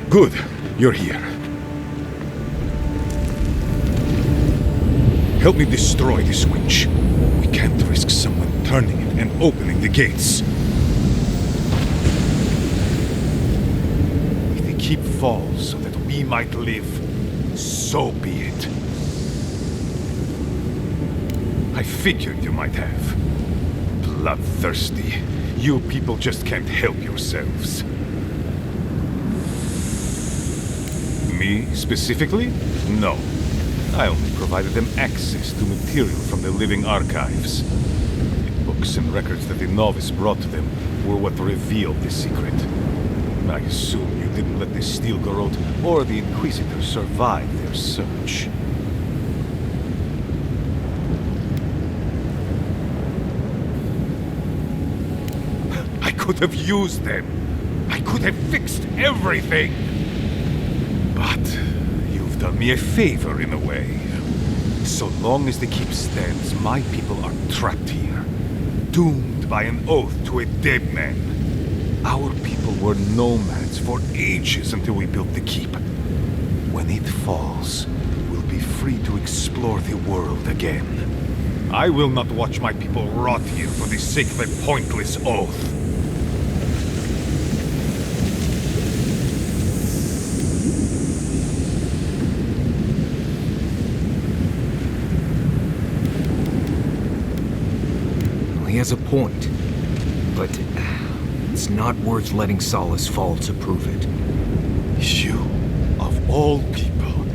Good, you're here. Help me destroy this winch. We can't risk someone turning it and opening the gates. If the keep falls so that we might live, so be it. I figured you might have. Bloodthirsty. You people just can't help yourselves. Me, specifically? No. I only provided them access to material from the living archives. The books and records that the novice brought to them were what revealed the secret. I assume you didn't let the Steel Garrote or the Inquisitor survive their search. I could have used them. I could have fixed everything. But you've done me a favor in a way. So long as the keep stands, my people are trapped here, doomed by an oath to a dead man. Our people were nomads for ages until we built the keep. When it falls, we'll be free to explore the world again. I will not watch my people rot here for the sake of a pointless oath. He has a point. But it's not worth letting Solace fall to prove it. You, of all people,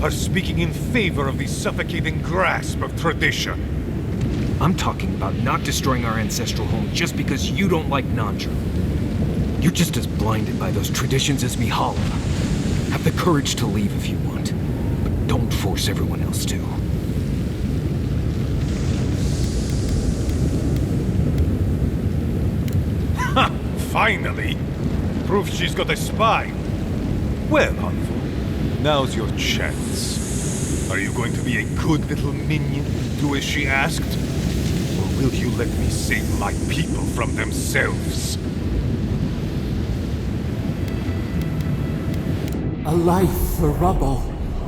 are speaking in favor of the suffocating grasp of tradition. I'm talking about not destroying our ancestral home just because you don't like Nandru. You're just as blinded by those traditions as Mihala. Have the courage to leave if you want, but don't force everyone else to. Ha! Finally! Proof she's got a spine. Well, Hanful, now's your chance. Are you going to be a good little minion, do as she asked? Or will you let me save my people from themselves? A life for rubble,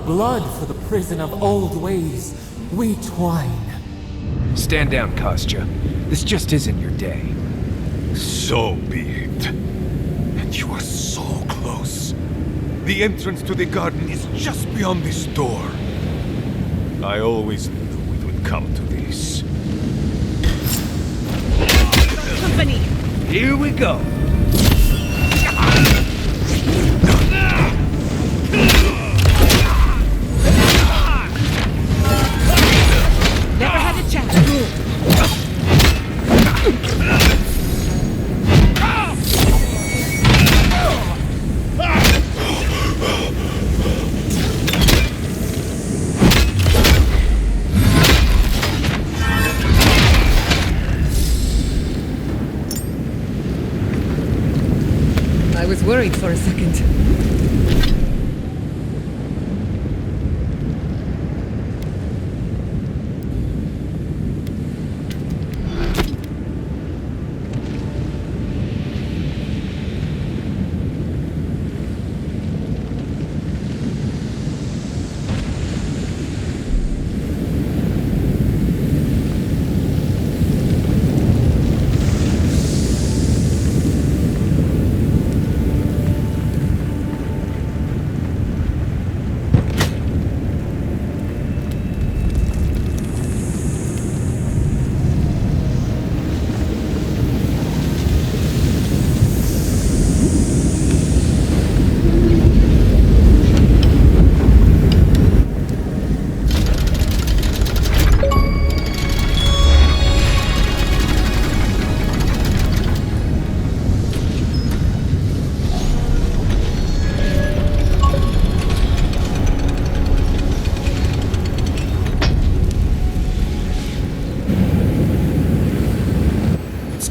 blood for the prison of old ways. We twine. Stand down, Kostya. This just isn't your day. So be it. And you are so close. The entrance to the garden is just beyond this door. I always knew it would come to this. Company! Here we go. Never had a chance. I was worried for a second.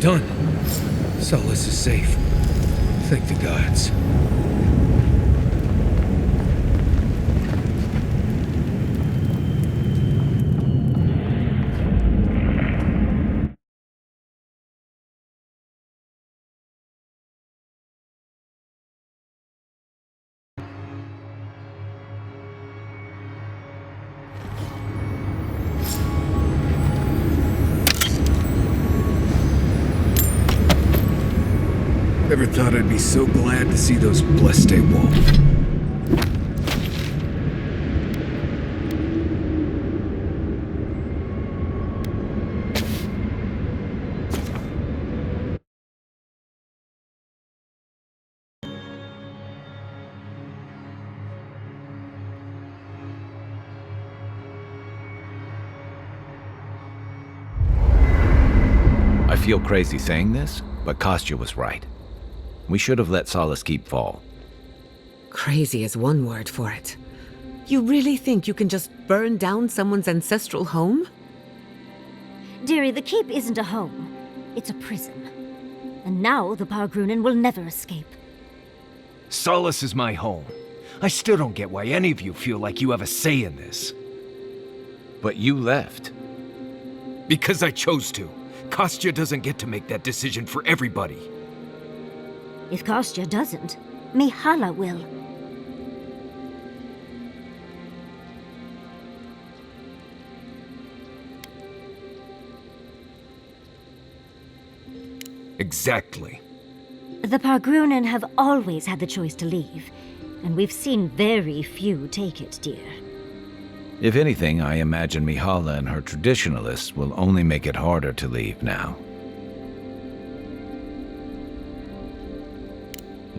Done. Solace is safe. Thank the gods. Never thought I'd be so glad to see those blessed wall. I feel crazy saying this, but Kostya was right. We should have let Solace Keep fall. Crazy is one word for it. You really think you can just burn down someone's ancestral home? Dearie, the keep isn't a home. It's a prison. And now the Pargrunen will never escape. Solace is my home. I still don't get why any of you feel like you have a say in this. But you left. Because I chose to. Kostya doesn't get to make that decision for everybody. If Kostya doesn't, Mihala will. Exactly. The Pargrunen have always had the choice to leave, and we've seen very few take it, dear. If anything, I imagine Mihala and her traditionalists will only make it harder to leave now.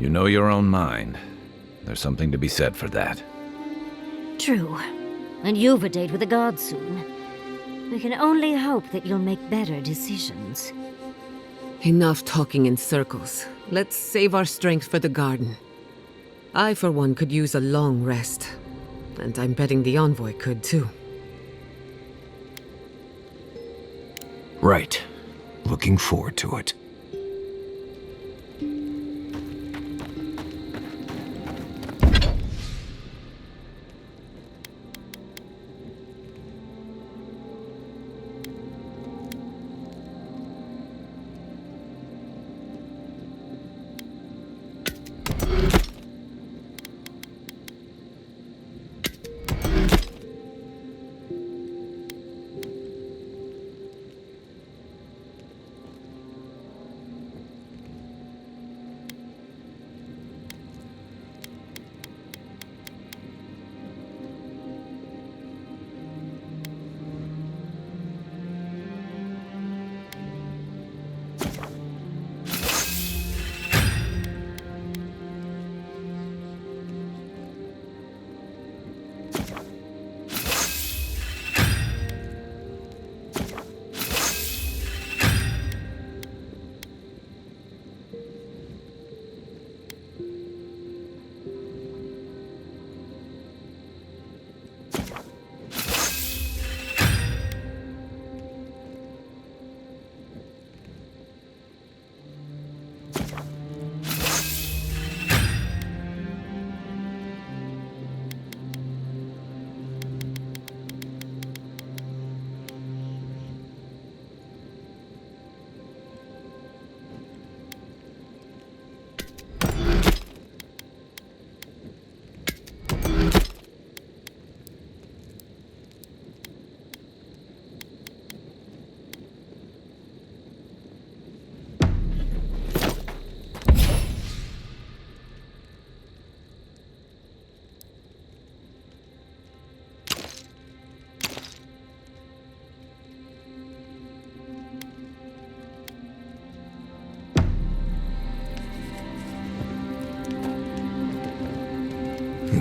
You know your own mind. There's something to be said for that. True. And you've a date with the gods soon. We can only hope that you'll make better decisions. Enough talking in circles. Let's save our strength for the garden. I, for one, could use a long rest. And I'm betting the envoy could, too. Right. Looking forward to it.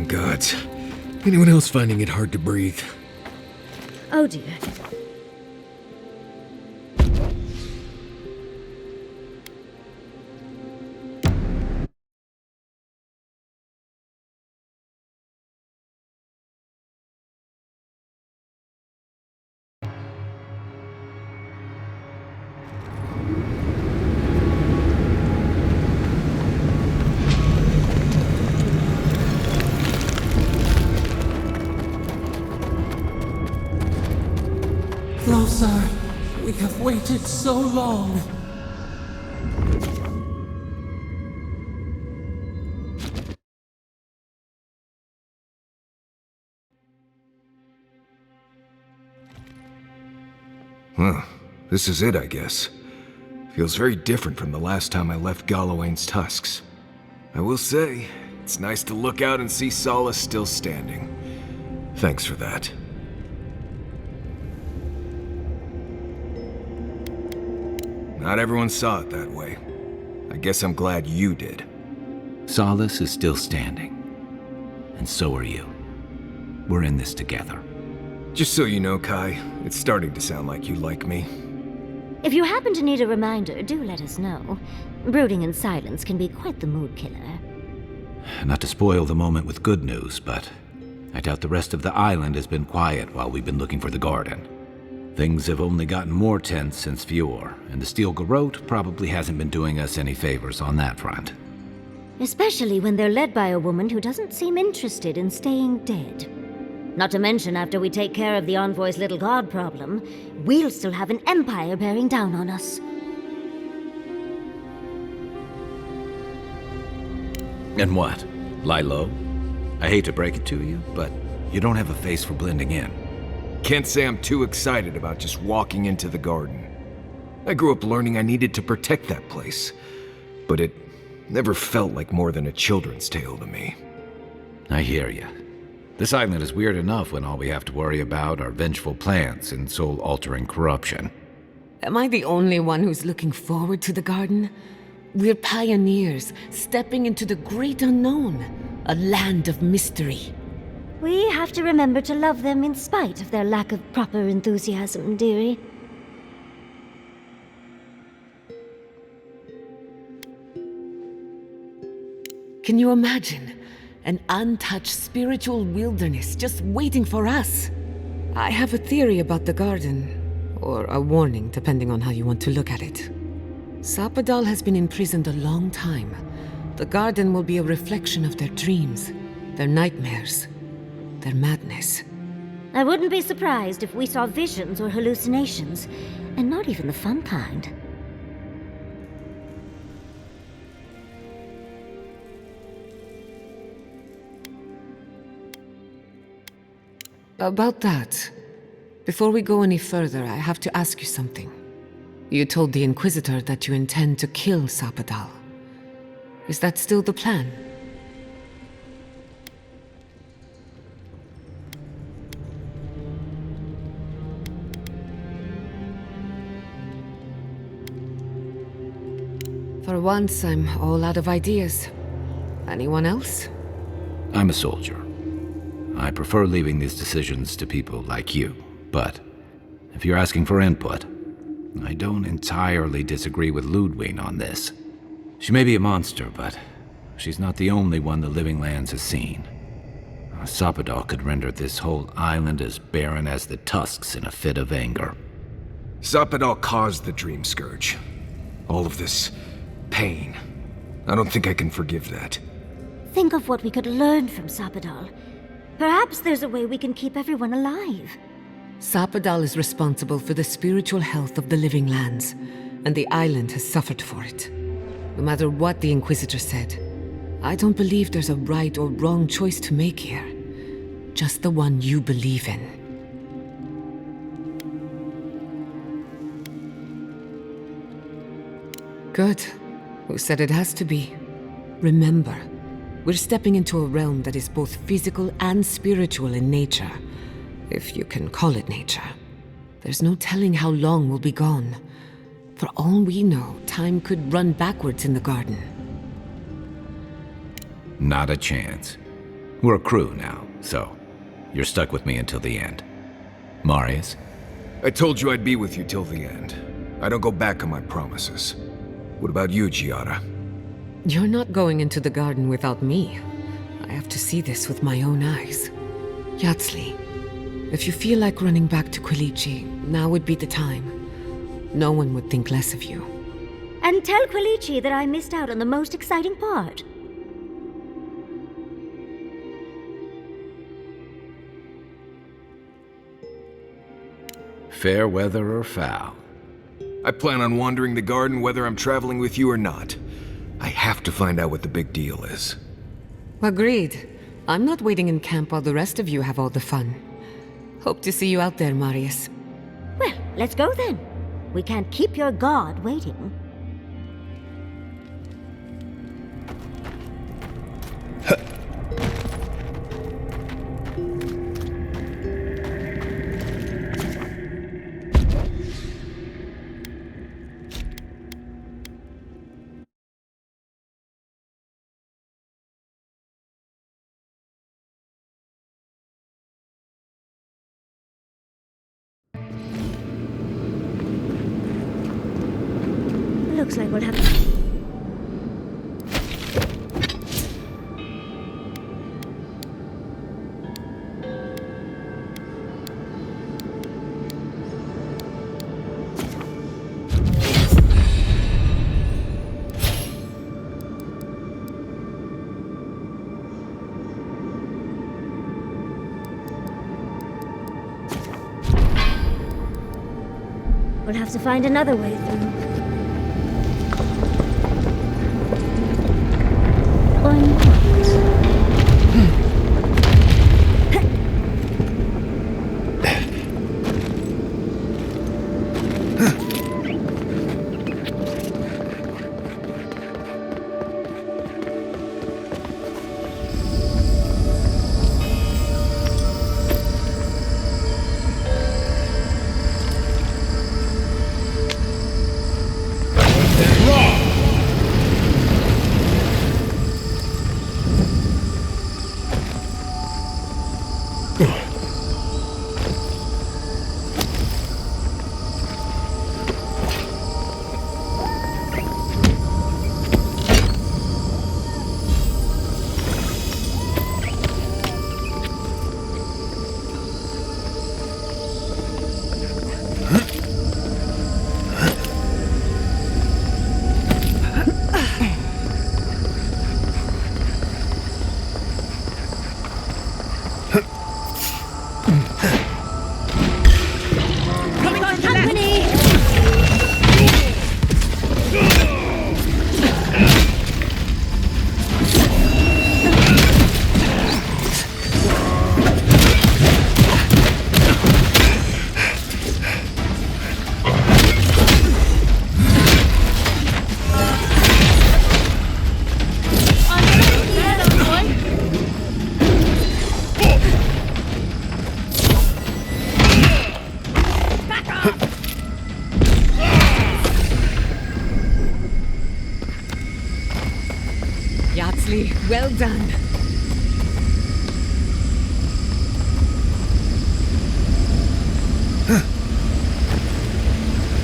Gods. Anyone else finding it hard to breathe? Oh dear. Closer! We have waited so long! Well, this is it, I guess. Feels very different from the last time I left Galawain's tusks. I will say, it's nice to look out and see Solace still standing. Thanks for that. Not everyone saw it that way. I guess I'm glad you did. Solace is still standing. And so are you. We're in this together. Just so you know, Kai, it's starting to sound like you like me. If you happen to need a reminder, do let us know. Brooding in silence can be quite the mood killer. Not to spoil the moment with good news, but I doubt the rest of the island has been quiet while we've been looking for the garden. Things have only gotten more tense since Fior, and the Steel Garrote probably hasn't been doing us any favors on that front. Especially when they're led by a woman who doesn't seem interested in staying dead. Not to mention, after we take care of the Envoy's little god problem, we'll still have an empire bearing down on us. And what? Lie low? I hate to break it to you, but you don't have a face for blending in. Can't say I'm too excited about just walking into the garden. I grew up learning I needed to protect that place, but it never felt like more than a children's tale to me. I hear you. This island is weird enough when all we have to worry about are vengeful plans and soul-altering corruption. Am I the only one who's looking forward to the garden? We're pioneers, stepping into the great unknown, a land of mystery. We have to remember to love them in spite of their lack of proper enthusiasm, dearie. Can you imagine? An untouched spiritual wilderness just waiting for us. I have a theory about the garden, or a warning, depending on how you want to look at it. Sapadal has been imprisoned a long time. The garden will be a reflection of their dreams, their nightmares, their madness. I wouldn't be surprised if we saw visions or hallucinations, and not even the fun kind. About that, before we go any further, I have to ask you something. You told the Inquisitor that you intend to kill Sapadal. Is that still the plan? For once, I'm all out of ideas. Anyone else? I'm a soldier. I prefer leaving these decisions to people like you, but if you're asking for input, I don't entirely disagree with Ludwig on this. She may be a monster, but she's not the only one the Living Lands has seen. Sapadal could render this whole island as barren as the tusks in a fit of anger. Sapadal caused the Dream Scourge. All of this pain. I don't think I can forgive that. Think of what we could learn from Sapadal. Perhaps there's a way we can keep everyone alive. Sapadal is responsible for the spiritual health of the Living Lands, and the island has suffered for it. No matter what the Inquisitor said, I don't believe there's a right or wrong choice to make here. Just the one you believe in. Good. Who said it has to be? Remember, we're stepping into a realm that is both physical and spiritual in nature. If you can call it nature. There's no telling how long we'll be gone. For all we know, time could run backwards in the garden. Not a chance. We're a crew now, so you're stuck with me until the end. Marius? I told you I'd be with you till the end. I don't go back on my promises. What about you, Giada? You're not going into the garden without me. I have to see this with my own eyes. Yatsli, if you feel like running back to Quilici, now would be the time. No one would think less of you. And tell Quilici that I missed out on the most exciting part. Fair weather or foul? I plan on wandering the garden whether I'm traveling with you or not. I have to find out what the big deal is. Agreed. I'm not waiting in camp while the rest of you have all the fun. Hope to see you out there, Marius. Well, let's go then. We can't keep your god waiting. Looks like we'll have to... We'll have to find another way through. Or not. Well done.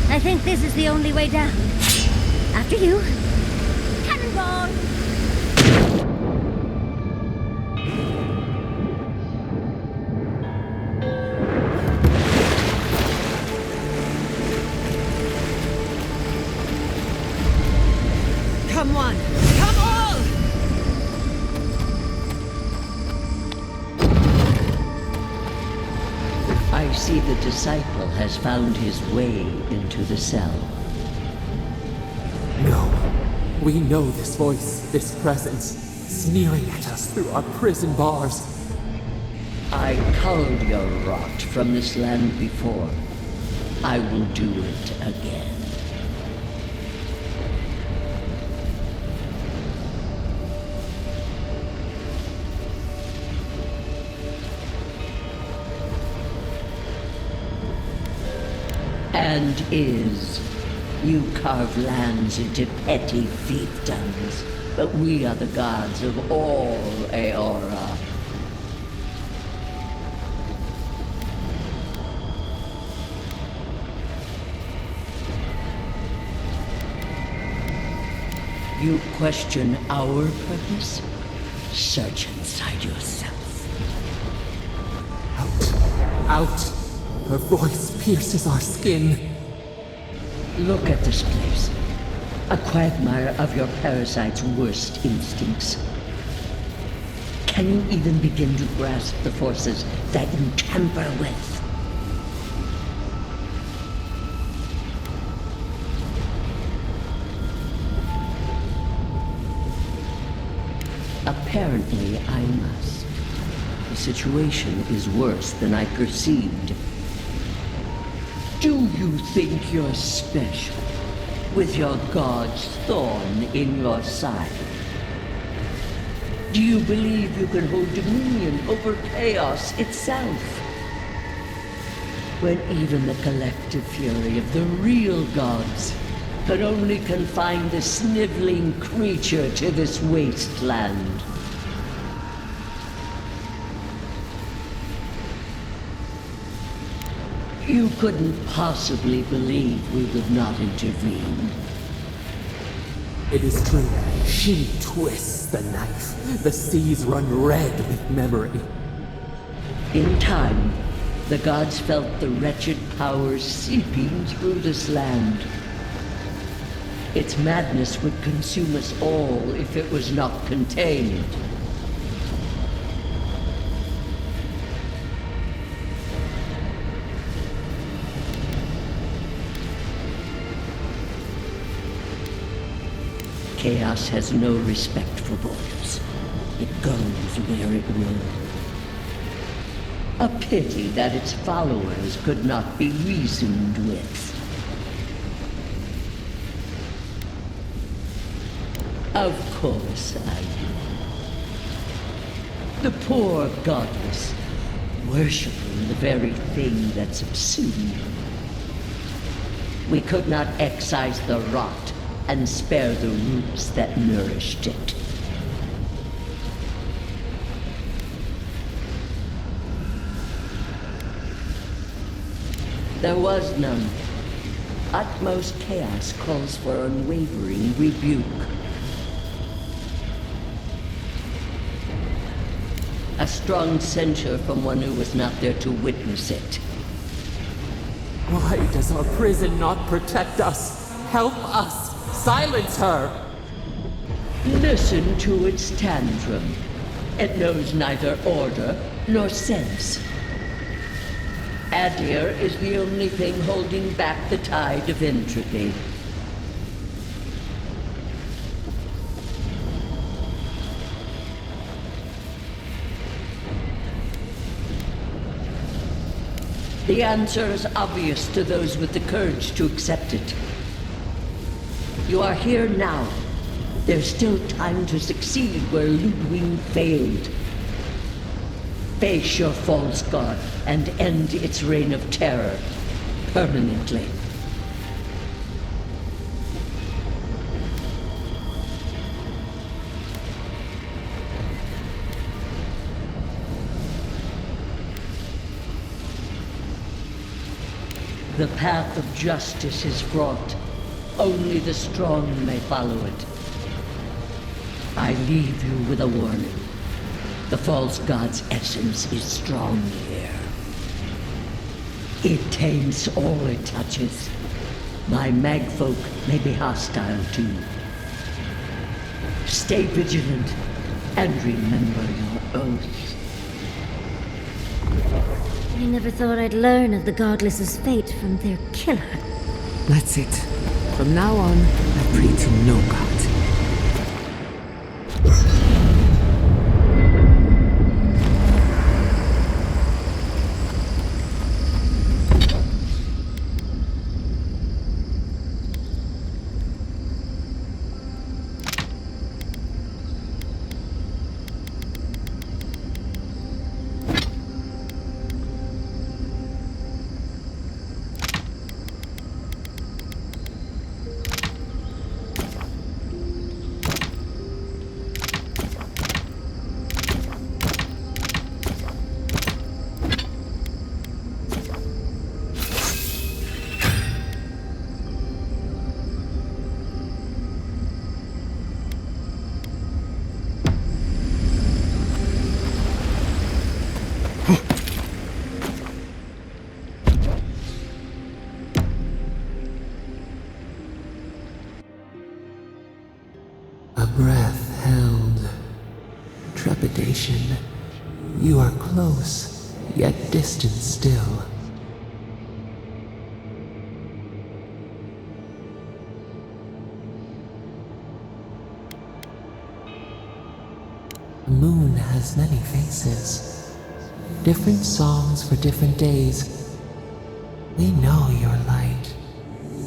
I think this is the only way down. After you. Cannonball! Come on! Come all! I see the disciple has found his way into the cell. No. We know this voice, this presence, sneering at us through our prison bars. I culled your rot from this land before. I will do it again. And you carve lands into petty fiefdoms, but we are the gods of all Eora. You question our purpose? Search inside yourself. Out! Her voice pierces our skin. Look at this place. A quagmire of your parasite's worst instincts. Can you even begin to grasp the forces that you tamper with? Apparently, I must. The situation is worse than I perceived. Do you think you're special, with your god's thorn in your side? Do you believe you can hold dominion over chaos itself? When even the collective fury of the real gods could only confine the sniveling creature to this wasteland. You couldn't possibly believe we would not intervene. It is true. She twists the knife. The seas run red with memory. In time, the gods felt the wretched powers seeping through this land. Its madness would consume us all if it was not contained. Chaos has no respect for borders. It goes where it will. A pity that its followers could not be reasoned with. Of course I do. The poor godless, worshipping the very thing that subsumed them. We could not excise the rot and spare the roots that nourished it. There was none. Utmost chaos calls for unwavering rebuke. A strong censure from one who was not there to witness it. Why does our prison not protect us? Help us! Silence her! Listen to its tantrum. It knows neither order nor sense. Adir is the only thing holding back the tide of entropy. The answer is obvious to those with the courage to accept it. You are here now. There's still time to succeed where Ludwig failed. Face your false god and end its reign of terror permanently. The path of justice is fraught. Only the strong may follow it. I leave you with a warning. The false god's essence is strong here. It taints all it touches. My magfolk may be hostile to you. Stay vigilant and remember your oath. I never thought I'd learn of the Godless's fate from their killer. That's it. From now on, I pray to no god. Breath held. Trepidation. You are close, yet distant still. The moon has many faces. Different songs for different days. We know your light.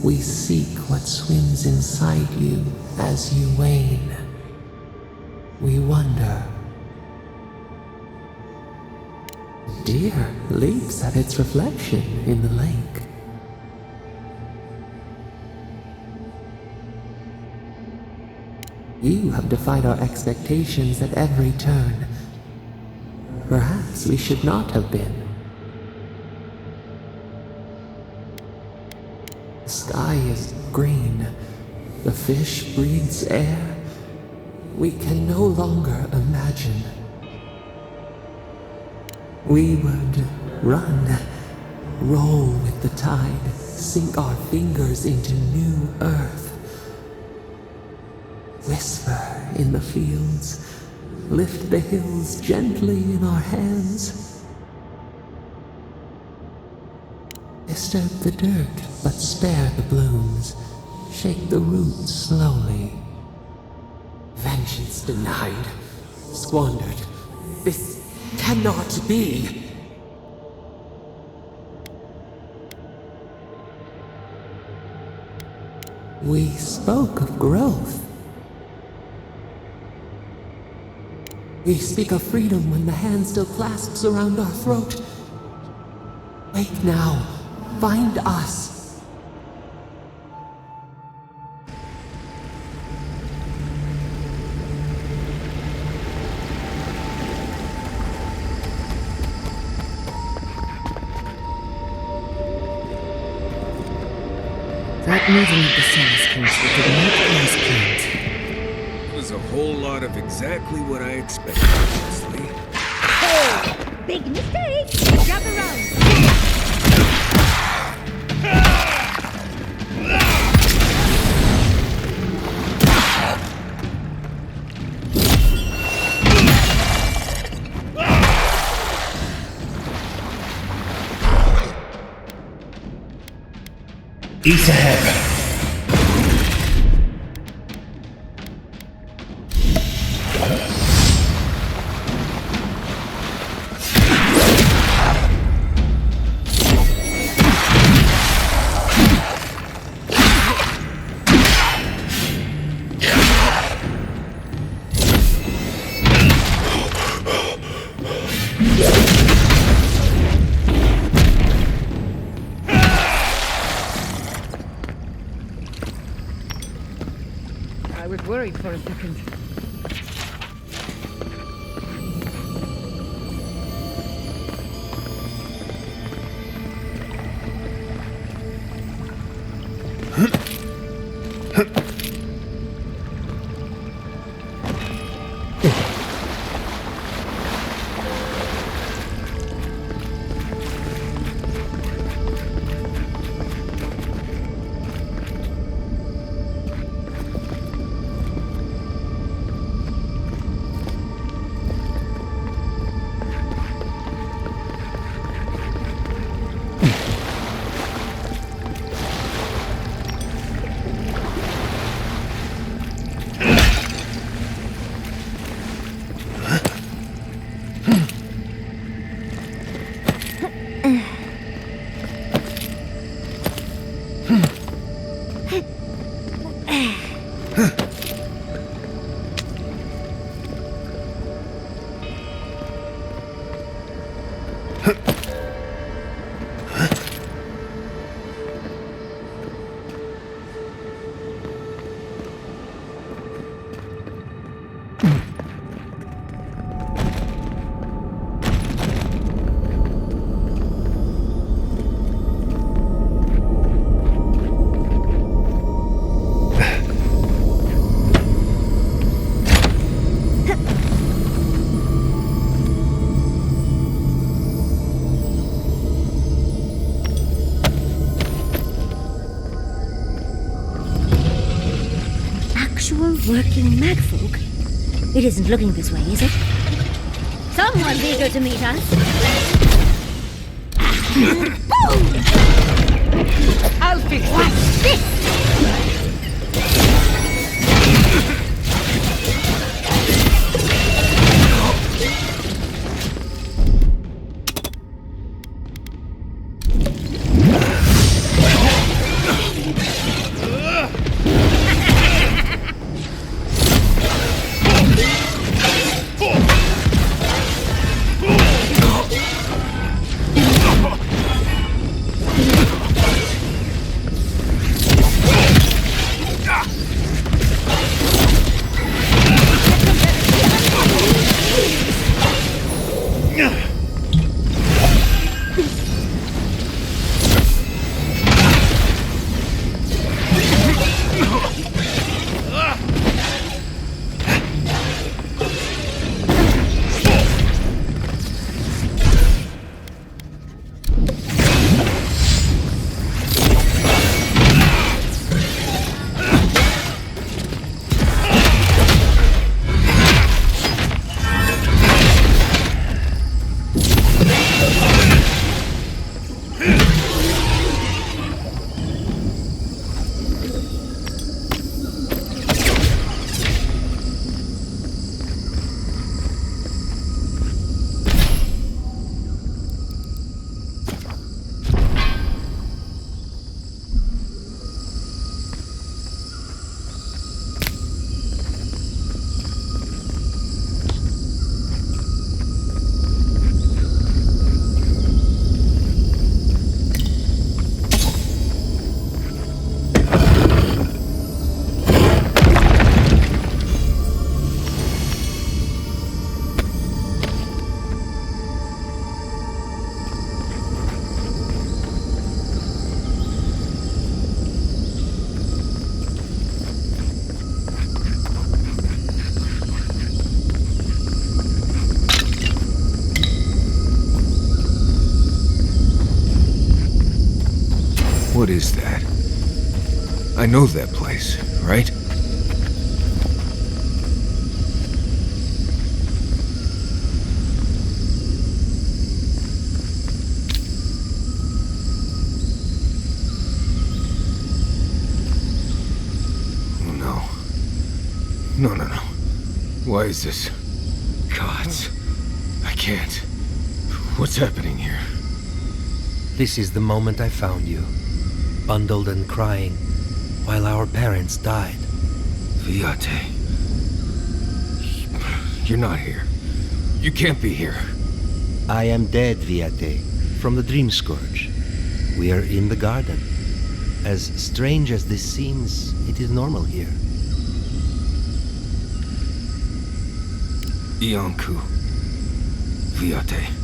We seek what swims inside you as you wane. We wonder. Deer leaps at its reflection in the lake. You have defied our expectations at every turn. Perhaps we should not have been. The sky is green. The fish breathes air. We can no longer imagine. We would run, roll with the tide, sink our fingers into new earth. Whisper in the fields, lift the hills gently in our hands. Disturb the dirt, but spare the blooms. Shake the roots slowly. Vengeance denied, squandered. This cannot be. We spoke of growth. We speak of freedom when the hand still clasps around our throat. Wake now. Find us. That meeting at the Ceres Council did not go as planned. It was a whole lot of exactly what I expected, honestly. Big mistake! Gather round! East ahead. I was worried for a second. Actual working magfolk? It isn't looking this way, is it? Someone's eager to meet us. I'll fix it. What's this? What is that? I know that place, right? Oh no. No. Why is this? Gods. I can't. What's happening here? This is the moment I found you. Bundled and crying, while our parents died. Viate. You're not here. You can't be here. I am dead, Viate, from the Dream Scourge. We are in the garden. As strange as this seems, it is normal here. Ianku. Viate.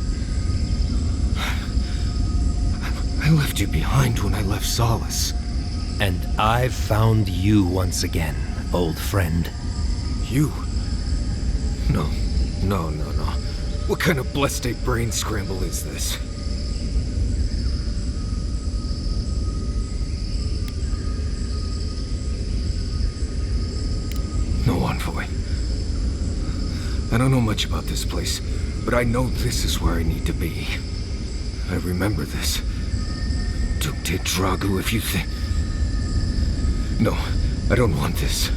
I left you behind when I left Solace. And I've found you once again, old friend. You? No. What kind of blessed brain scramble is this? No, Envoy. I don't know much about this place, but I know this is where I need to be. I remember this. Dukte Dragu, if you think... No, I don't want this.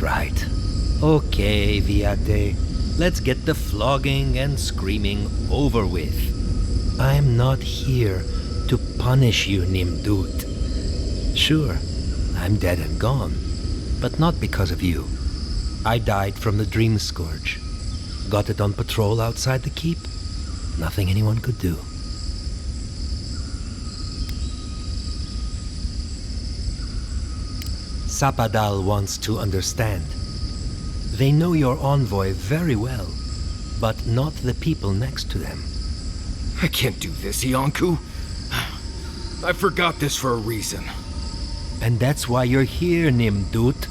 Right. Okay, Viate. Let's get the flogging and screaming over with. I'm not here to punish you, Nimdut. Sure, I'm dead and gone, but not because of you. I died from the Dream Scourge. Got it on patrol outside the keep. Nothing anyone could do. Sapadal wants to understand. They know your envoy very well, but not the people next to them. I can't do this, Iancu. I forgot this for a reason. And that's why you're here, Nimdut.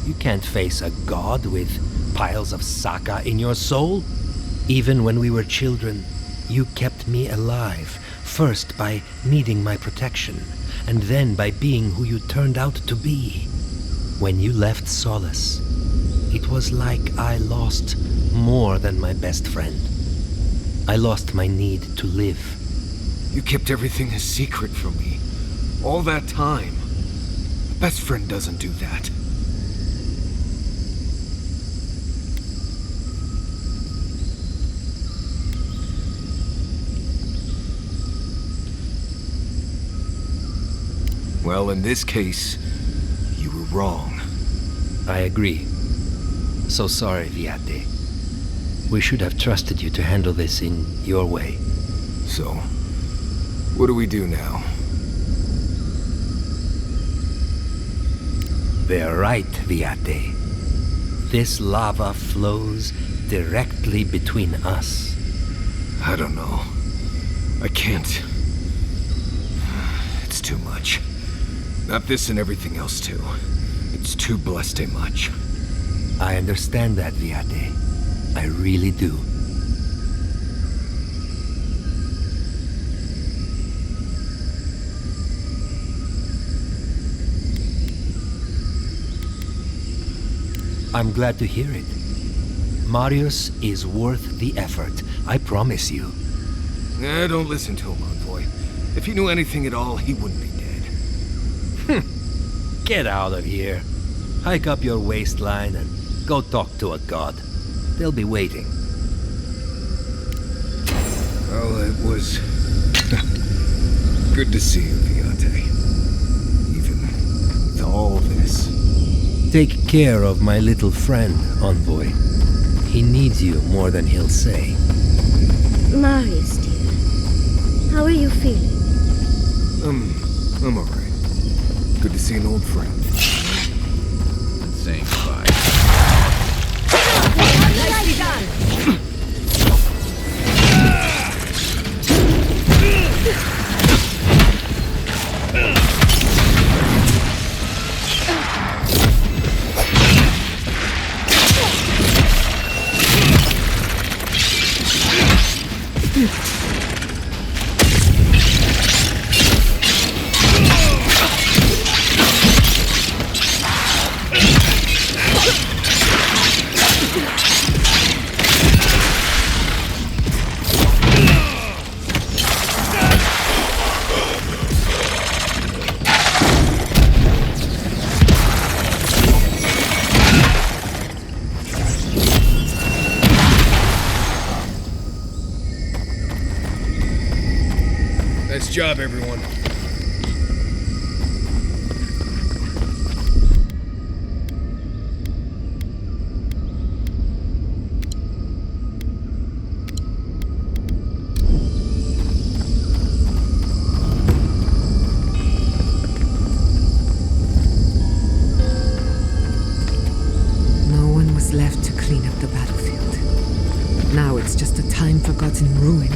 You can't face a god with piles of Saka in your soul. Even when we were children, you kept me alive, first by needing my protection, and then by being who you turned out to be. When you left Solace, it was like I lost more than my best friend. I lost my need to live. You kept everything a secret from me. All that time. A best friend doesn't do that. Well, in this case, you were wrong. I agree. So sorry, Viate. We should have trusted you to handle this in your way. So, what do we do now? They're right, Viate. This lava flows directly between us. I don't know. I can't. It's too much. Not this and everything else, too. It's too blessed much. I understand that, Viate. I really do. I'm glad to hear it. Marius is worth the effort, I promise you. Don't listen to him, Envoy. If he knew anything at all, he wouldn't be dead. Get out of here. Hike up your waistline and go talk to a god. They'll be waiting. Well, it was good to see you, Viate. Even with all this. Take care of my little friend, Envoy. He needs you more than he'll say. Marius, dear. How are you feeling? I'm alright. Good to see an old friend. And saying goodbye. Nicely done! Nice job, everyone. No one was left to clean up the battlefield. Now it's just a time-forgotten ruin.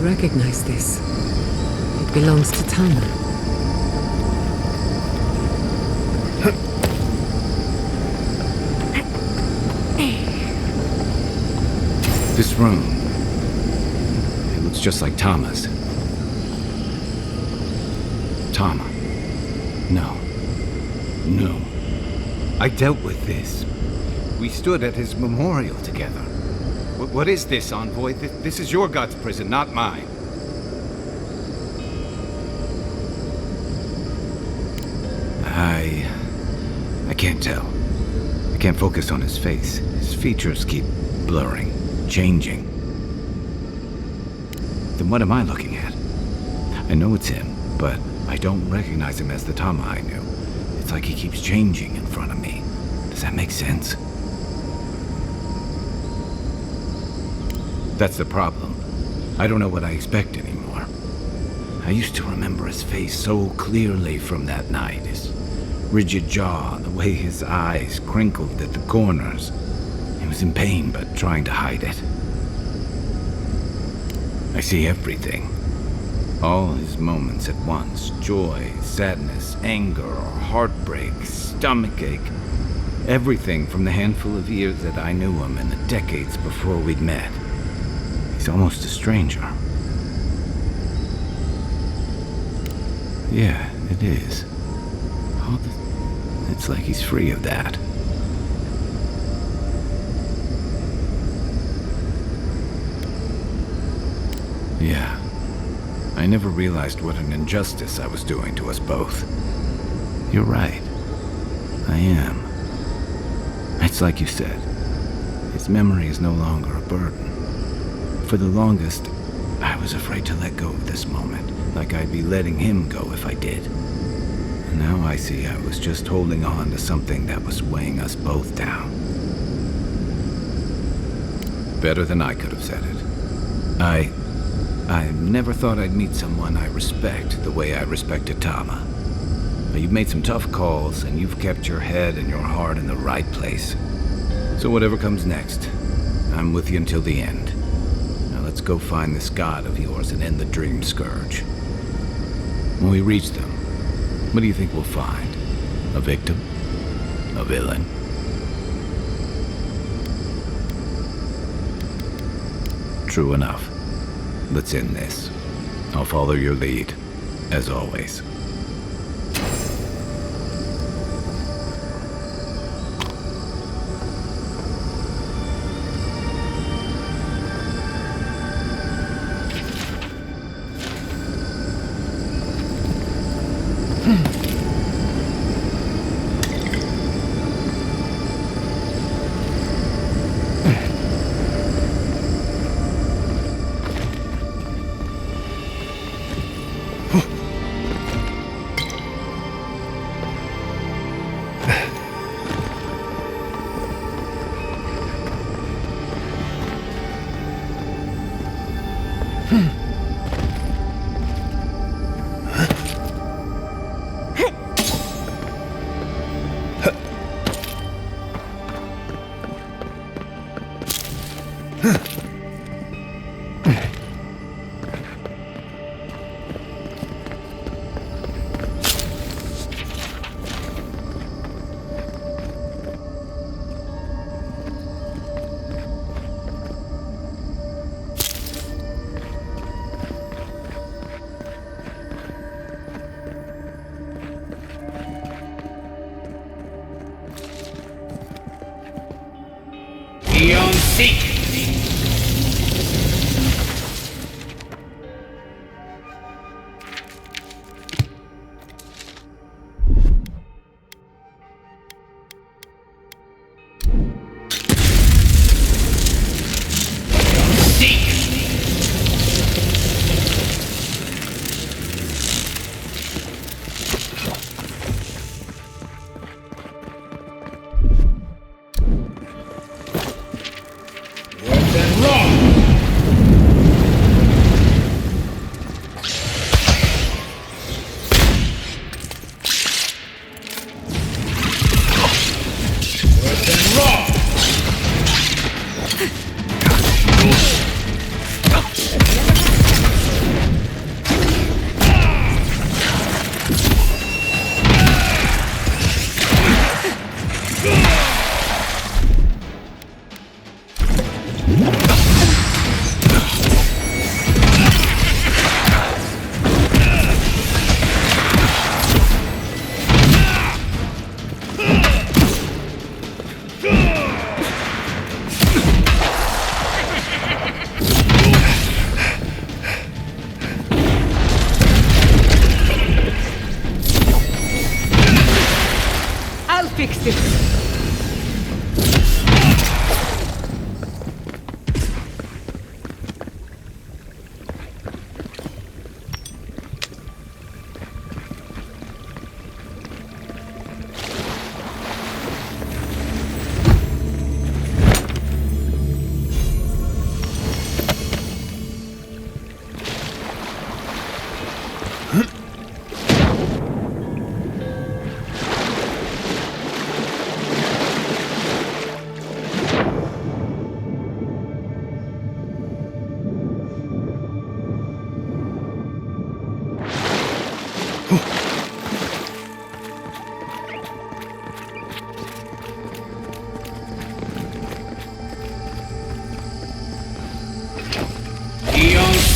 recognize this. It belongs to Tama. This room, it looks just like Tama's. Tama. No. No. I dealt with this. We stood at his memorial together. What is this, Envoy? This is your God's prison, not mine. I can't tell. I can't focus on his face. His features keep blurring, changing. Then what am I looking at? I know it's him, but I don't recognize him as the Tama I knew. It's like he keeps changing in front of me. Does that make sense? That's the problem. I don't know what I expect anymore. I used to remember his face so clearly from that night. His rigid jaw, the way his eyes crinkled at the corners. He was in pain, but trying to hide it. I see everything. All his moments at once. Joy, sadness, anger, heartbreak, stomachache. Everything from the handful of years that I knew him and the decades before we'd met. He's almost a stranger. Yeah, it is. It's like he's free of that. Yeah. I never realized what an injustice I was doing to us both. You're right. I am. It's like you said. His memory is no longer a burden. For the longest, I was afraid to let go of this moment, like I'd be letting him go if I did. And now I see I was just holding on to something that was weighing us both down. Better than I could have said it. I never thought I'd meet someone I respect the way I respected Tama. But you've made some tough calls, and you've kept your head and your heart in the right place. So whatever comes next, I'm with you until the end. Now let's go find this god of yours and end the Dream Scourge. When we reach them, what do you think we'll find? A victim? A villain? True enough. Let's end this. I'll follow your lead, as always. Eon Seek!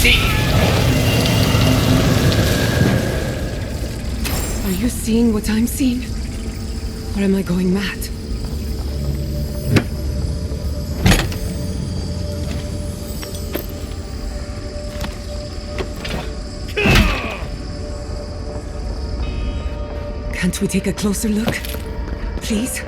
Are you seeing what I'm seeing? Or am I going mad? Can't we take a closer look? Please?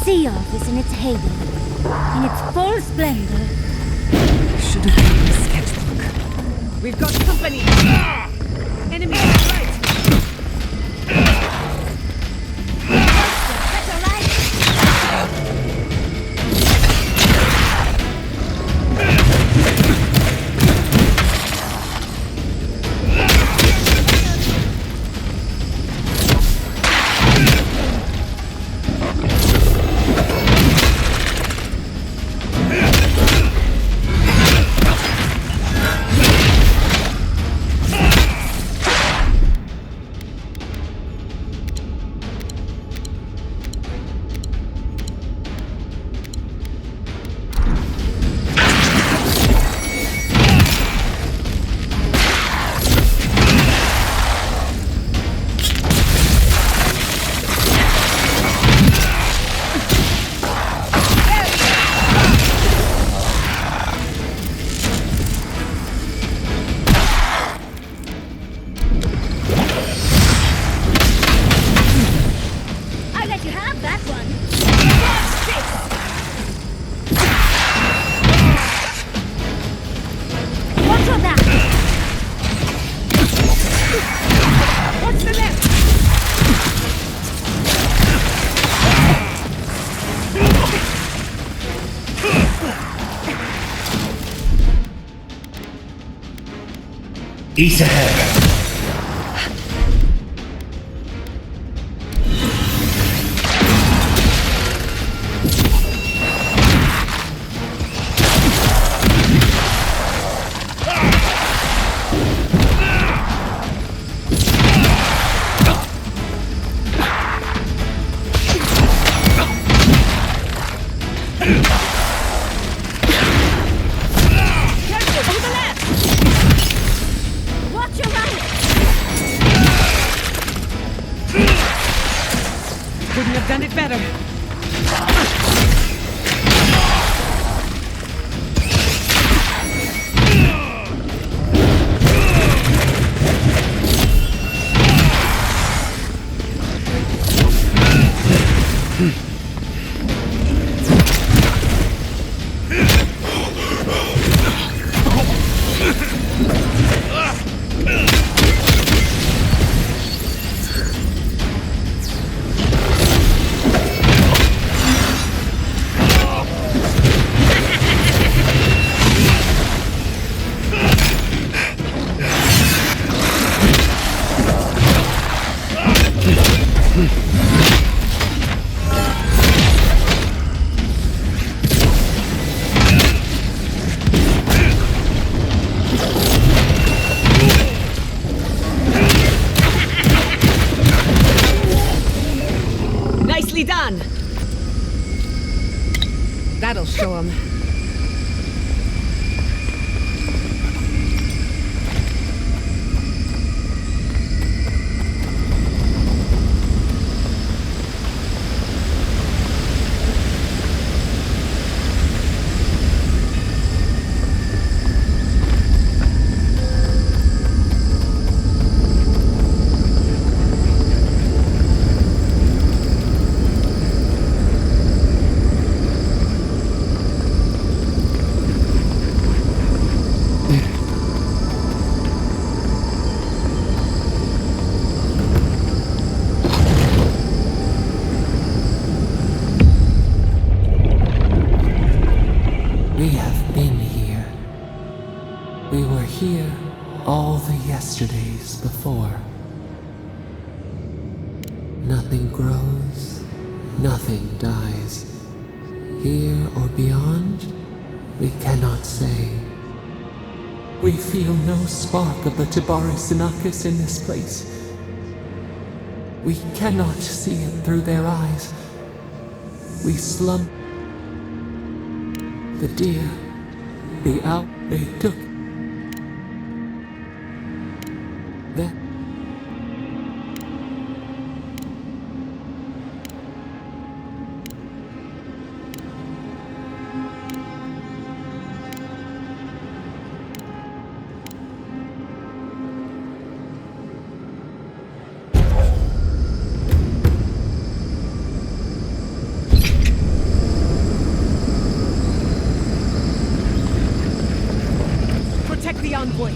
Seoff is in its heyday, in its full splendor. Should have made a sketchbook. We've got company! Enemy on the right! East ahead. Done it better. Nicely done! That'll show him. place before. Nothing grows, nothing dies. Here or beyond, we cannot say. We feel no spark of the Tibari Sinakis in this place. We cannot see it through their eyes. We slump. The deer, the owl, they took. That. Protect the envoy.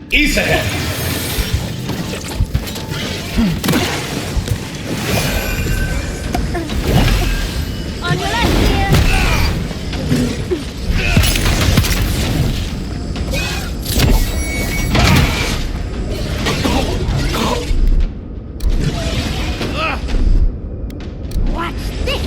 East ahead! On your left here. Watch this.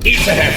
East ahead!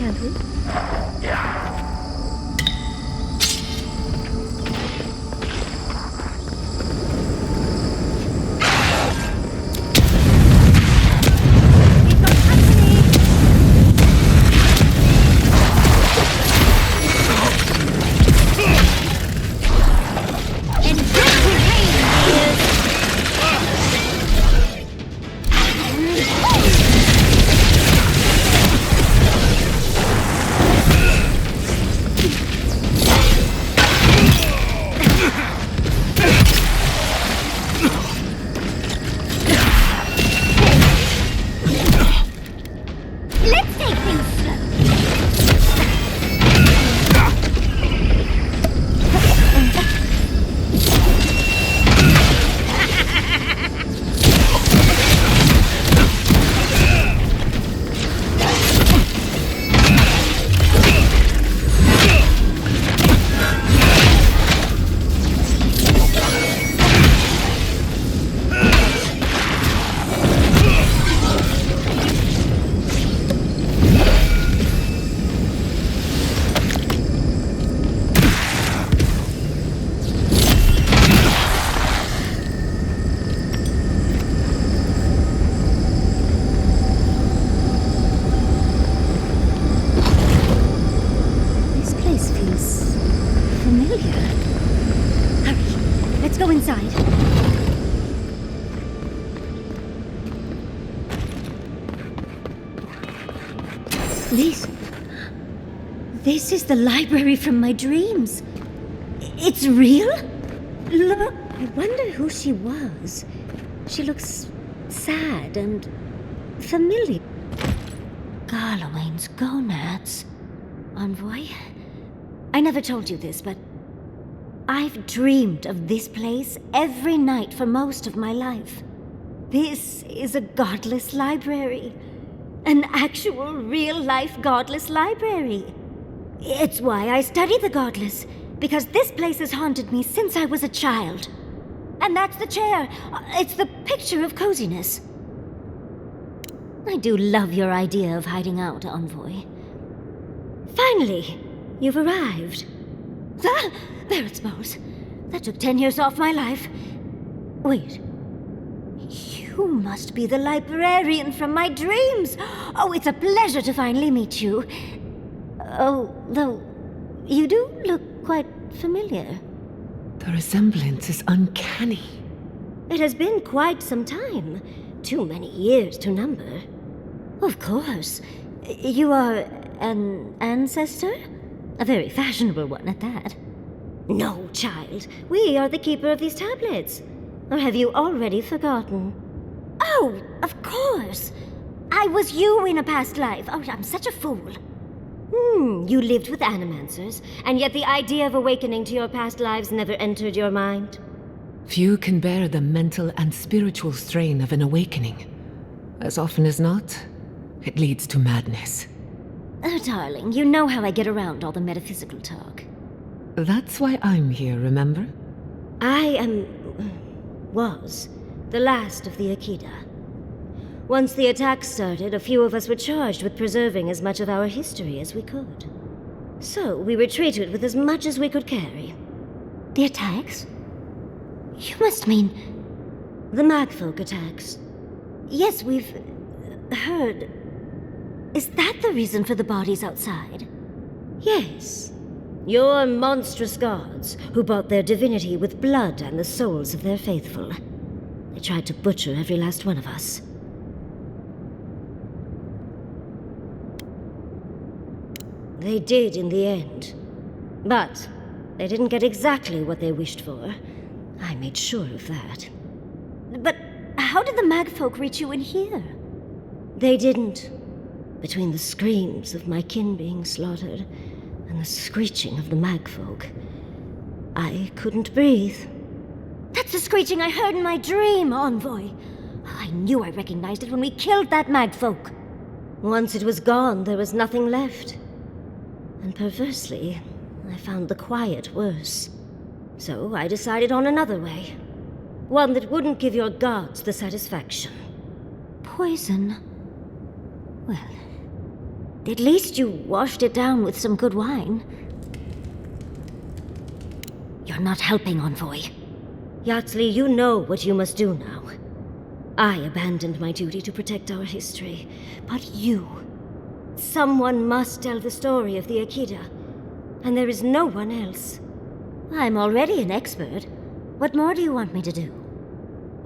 can't we? This is the library from my dreams. It's real? Look, I wonder who she was. She looks sad and familiar. Garlowain's gonads. Envoy? I never told you this, but I've dreamed of this place every night for most of my life. This is a godless library. An actual, real-life godless library. It's why I study the godless, because this place has haunted me since I was a child. And that's the chair. It's the picture of coziness. I do love your idea of hiding out, Envoy. Finally, you've arrived. Ah, there it smells. That took 10 years off my life. Wait. You must be the librarian from my dreams. Oh, it's a pleasure to finally meet you. Oh, though, you do look quite familiar. The resemblance is uncanny. It has been quite some time. Too many years to number. Of course. You are an ancestor? A very fashionable one at that. No, child. We are the keeper of these tablets. Or have you already forgotten? Oh, of course. I was you in a past life. Oh, I'm such a fool. You lived with animancers, and yet the idea of awakening to your past lives never entered your mind. Few can bear the mental and spiritual strain of an awakening. As often as not, it leads to madness. Oh, darling, you know how I get around all the metaphysical talk. That's why I'm here, remember? I was the last of the Akida. Once the attacks started, a few of us were charged with preserving as much of our history as we could. So we retreated with as much as we could carry. The attacks? You must mean... the Magfolk attacks. Yes, we've... heard... Is that the reason for the bodies outside? Yes. Your monstrous gods, who bought their divinity with blood and the souls of their faithful. They tried to butcher every last one of us. They did in the end. But they didn't get exactly what they wished for. I made sure of that. But how did the Magfolk reach you in here? They didn't. Between the screams of my kin being slaughtered and the screeching of the Magfolk, I couldn't breathe. That's the screeching I heard in my dream, Envoy. I knew I recognized it when we killed that Magfolk. Once it was gone, there was nothing left. And perversely, I found the quiet worse. So I decided on another way. One that wouldn't give your gods the satisfaction. Poison? Well, At least you washed it down with some good wine. You're not helping, Envoy. Yardsley, you know what you must do now. I abandoned my duty to protect our history, but you... Someone must tell the story of the Akita, and there is no one else. I'm already an expert. What more do you want me to do?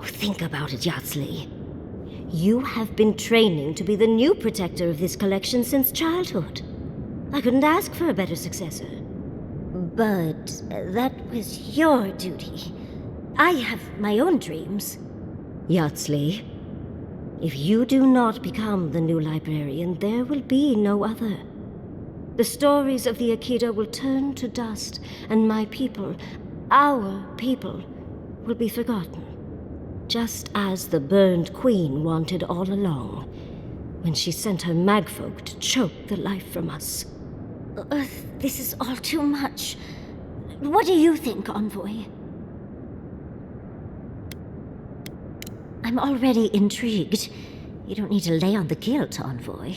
Oh, think about it, Yardsley. You have been training to be the new protector of this collection since childhood. I couldn't ask for a better successor. But that was your duty. I have my own dreams. Yardsley, if you do not become the new librarian, there will be no other. The stories of the Akita will turn to dust, and my people, our people, will be forgotten. Just as the burned queen wanted all along, when she sent her magfolk to choke the life from us. This is all too much. What do you think, Envoy? I'm already intrigued. You don't need to lay on the guilt, Envoy.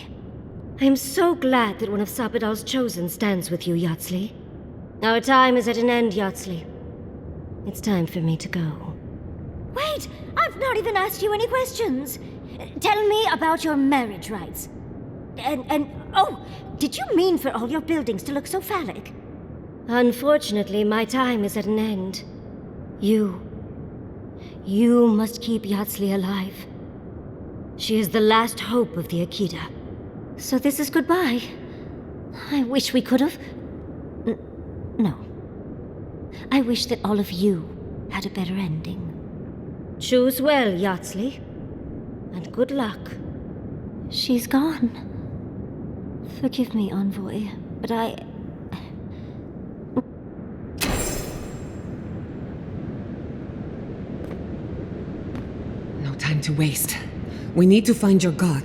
I am so glad that one of Sapadal's chosen stands with you, Yardsley. Our time is at an end, Yardsley. It's time for me to go. Wait! I've not even asked you any questions! Tell me about your marriage rites. Oh, did you mean for all your buildings to look so phallic? Unfortunately, my time is at an end. You must keep Yardsley alive. She is the last hope of the Akita. So this is goodbye. I wish we could have... No. I wish that all of you had a better ending. Choose well, Yardsley. And good luck. She's gone. Forgive me, Envoy, but No time to waste. We need to find your god.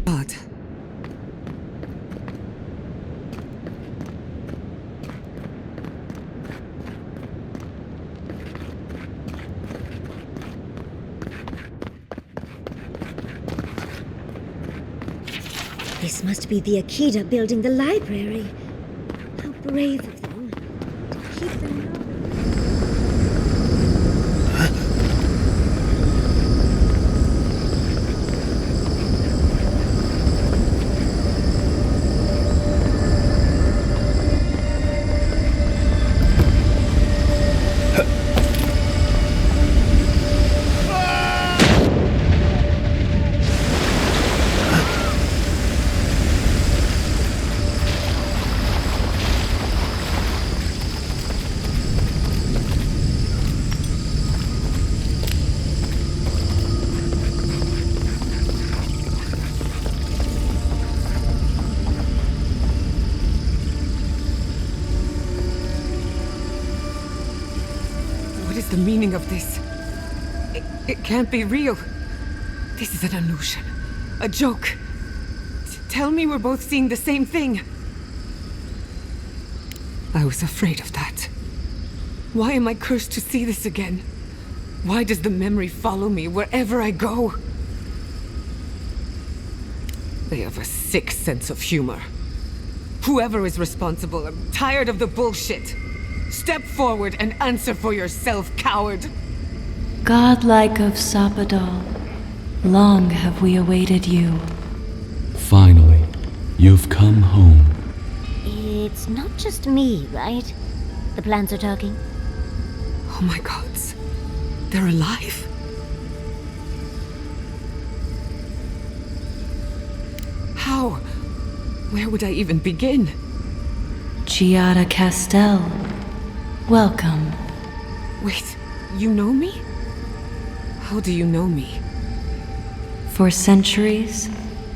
God. This must be the Akita building the library. How brave of them to keep them locked. What is the meaning of this? It can't be real. This is an illusion. A joke. Tell me we're both seeing the same thing. I was afraid of that. Why am I cursed to see this again? Why does the memory follow me wherever I go? They have a sick sense of humor. Whoever is responsible, I'm tired of the bullshit. Step forward and answer for yourself, coward! Godlike of Sapadal, long have we awaited you. Finally, you've come home. It's not just me, right? The plants are talking. Oh my gods. They're alive? How? Where would I even begin? Giada Castell, welcome. Wait, you know me? How do you know me? For centuries,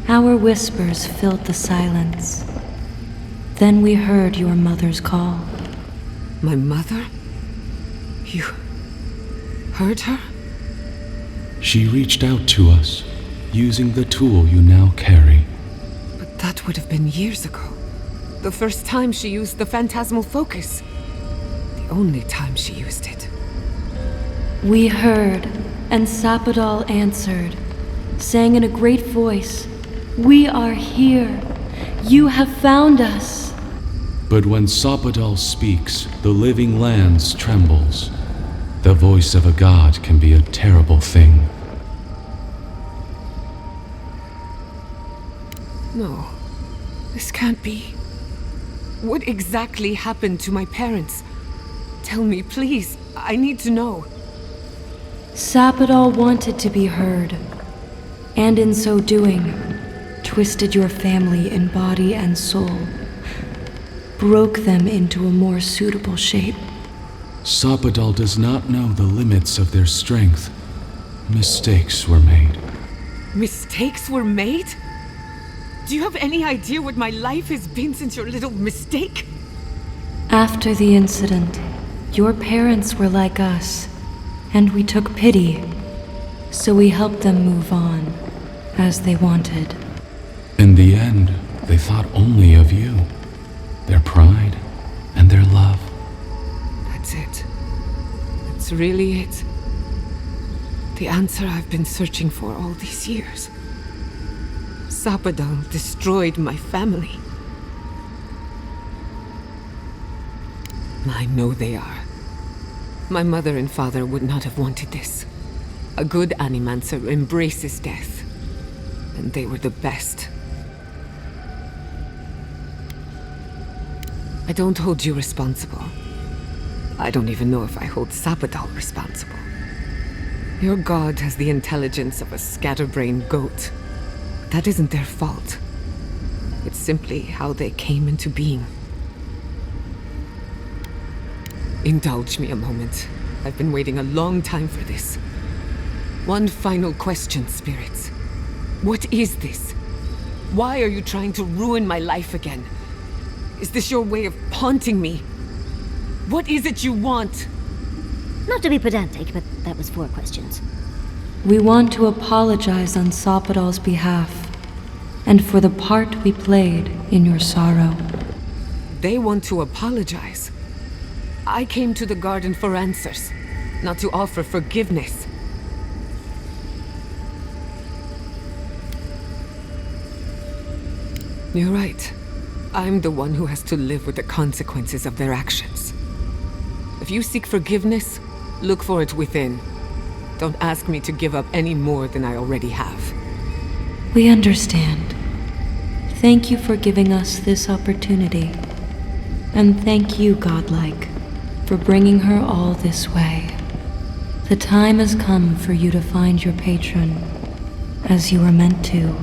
our whispers filled the silence. Then we heard your mother's call. My mother? You heard her? She reached out to us, using the tool you now carry. But that would have been years ago. The first time she used the phantasmal focus. The only time she used it. We heard, and Sapadal answered, saying in a great voice, "We are here. You have found us." But when Sapadal speaks, the living lands trembles. The voice of a god can be a terrible thing. No, this can't be. What exactly happened to my parents? Tell me, please. I need to know. Sapadal wanted to be heard, and in so doing, twisted your family in body and soul, broke them into a more suitable shape. Sapadal does not know the limits of their strength. Mistakes were made. Mistakes were made? Do you have any idea what my life has been since your little mistake? After the incident, your parents were like us, and we took pity, so we helped them move on, as they wanted. In the end, they thought only of you, their pride, and their love. That's it. That's really it. The answer I've been searching for all these years. Sapadal destroyed my family. I know they are. My mother and father would not have wanted this. A good animancer embraces death. And they were the best. I don't hold you responsible. I don't even know if I hold Sapadal responsible. Your god has the intelligence of a scatterbrained goat. That isn't their fault. It's simply how they came into being. Indulge me a moment. I've been waiting a long time for this. One final question, spirits. What is this? Why are you trying to ruin my life again? Is this your way of haunting me? What is it you want? Not to be pedantic, but that was 4 questions. We want to apologize on Sapadal's behalf, and for the part we played in your sorrow. They want to apologize. I came to the garden for answers, not to offer forgiveness. You're right. I'm the one who has to live with the consequences of their actions. If you seek forgiveness, look for it within. Don't ask me to give up any more than I already have. We understand. Thank you for giving us this opportunity. And thank you, Godlike, for bringing her all this way. The time has come for you to find your patron, as you were meant to.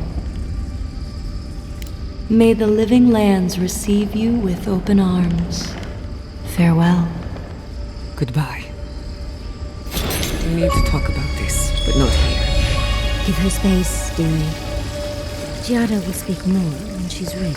May the living lands receive you with open arms. Farewell. Goodbye. We need to talk about this, but not here. Give her space, dearie. Giada will speak more when she's ready.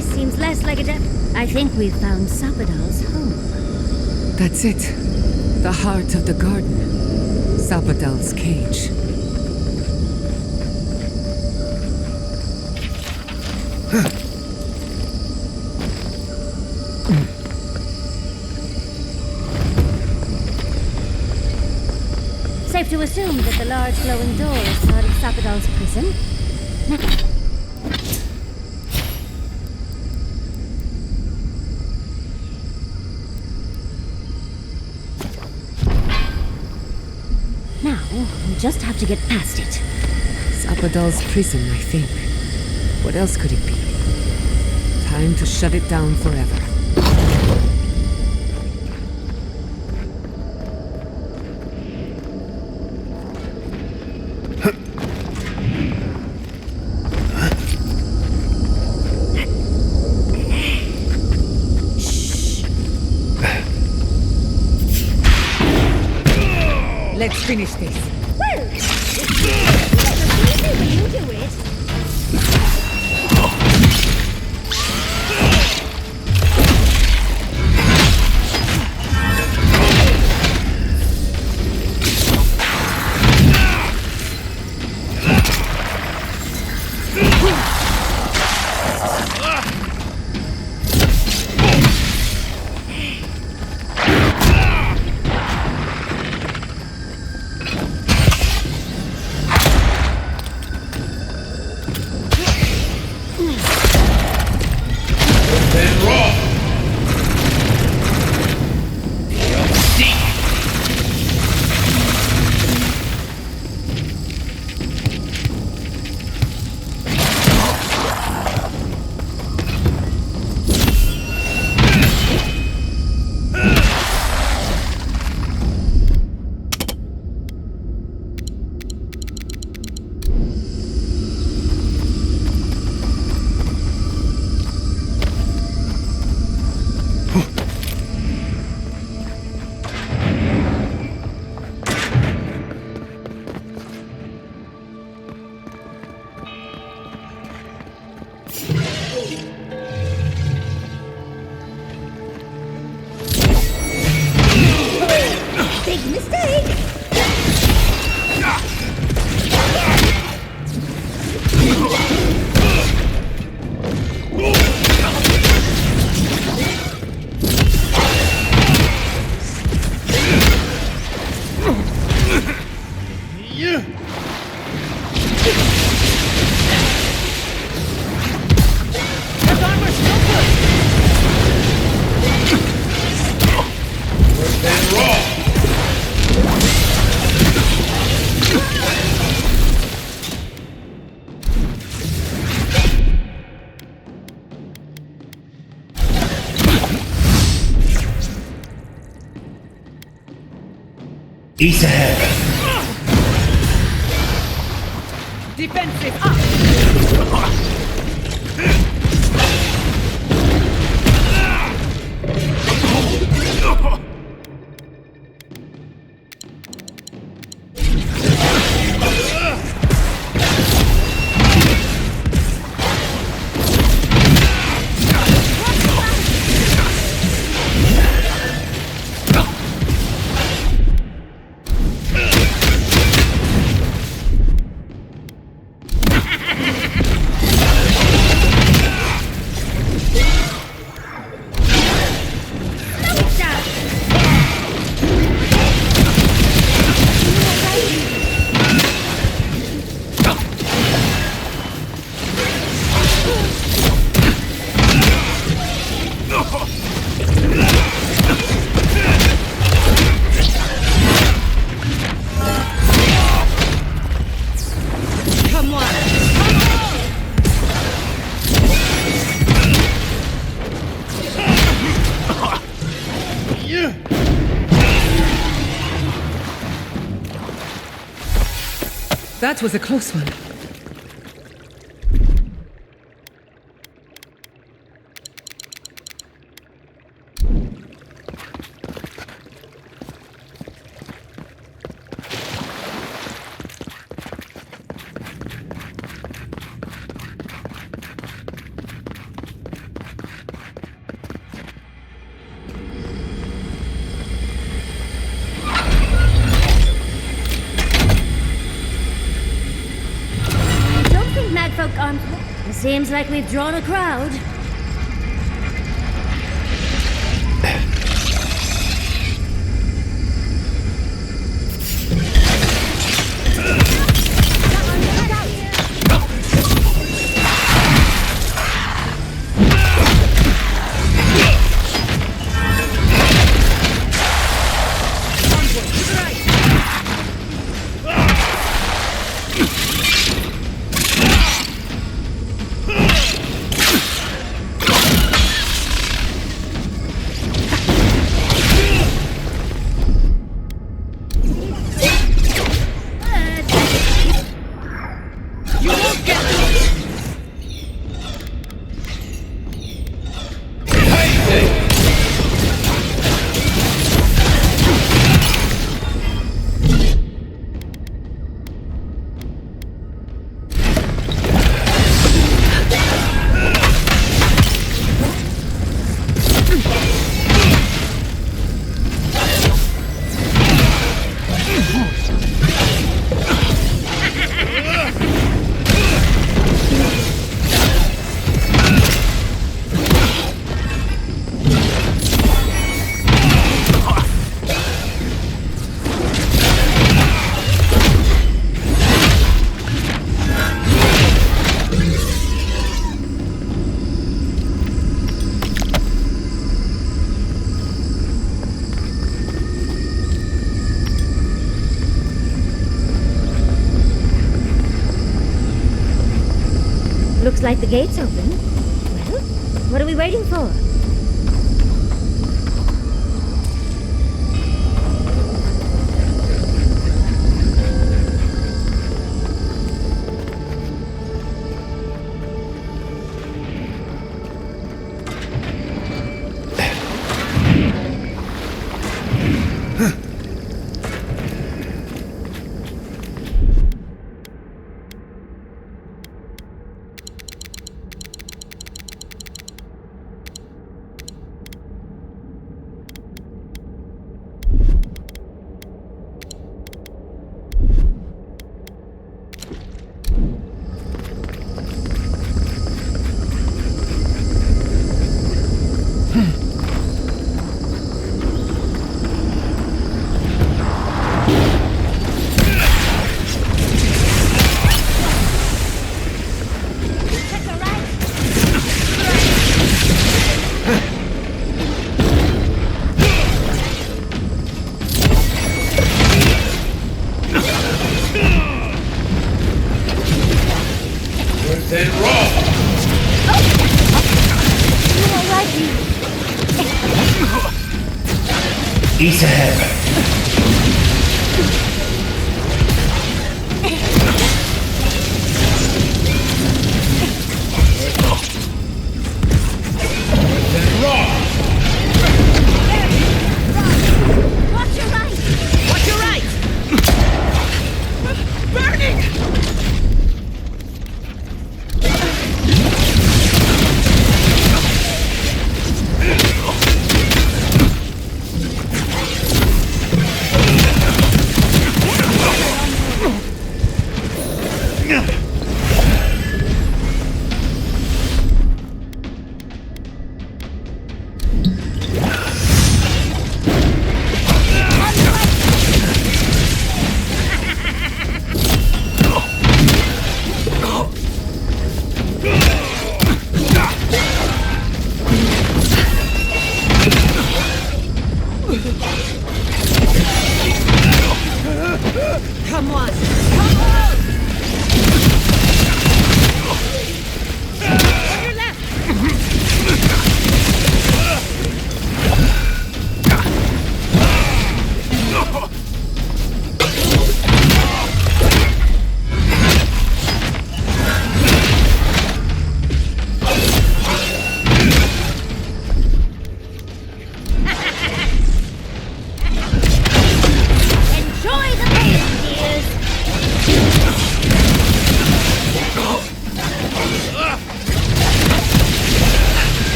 place seems less like a I think we've found Sapadal's home. That's it. The heart of the garden. Sapadal's cage. Safe to assume that the large glowing door is part of Sapadal's prison. Now, we just have to get past it. Sapadal's prison, I think. What else could it be? Time to shut it down forever. Let's finish this. Well, it's easy when you do it. Big mistake! East ahead. Defensive up! That was a close one. Seems like we've drawn a crowd. Looks like the gate's open. Well, what are we waiting for? East ahead. Watch your right! Watch your right! Burning!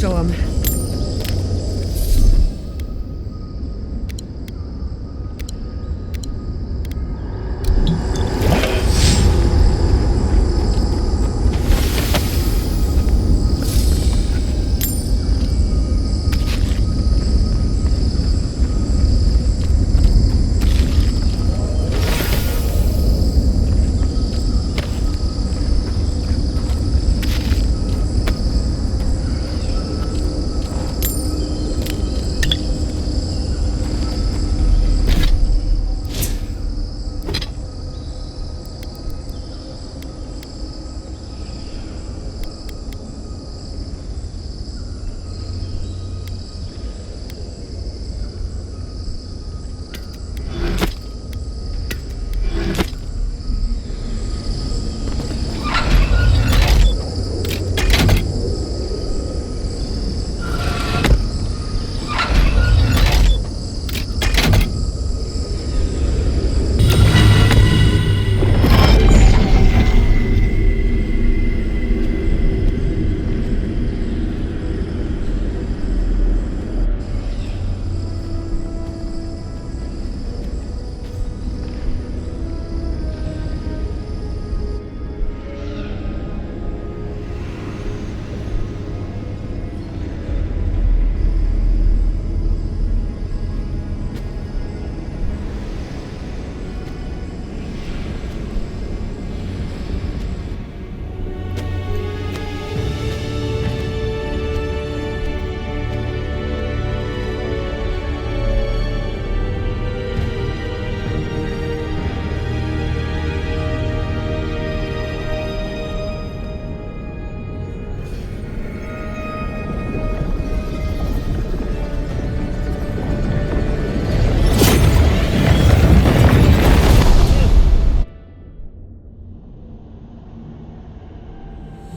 show 'em.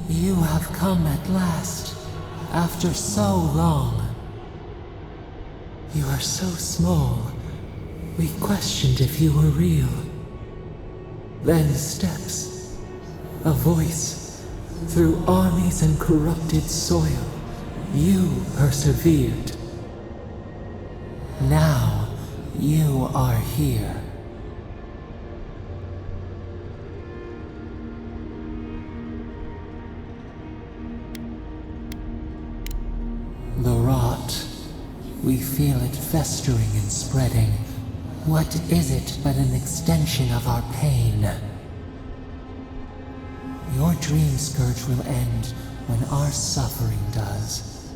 You have come at last, after so long. You are so small, we questioned if you were real. Then steps, a voice, through armies and corrupted soil, you persevered. Now, you are here. The rot. We feel it festering and spreading. What is it but an extension of our pain? Your dream scourge will end when our suffering does.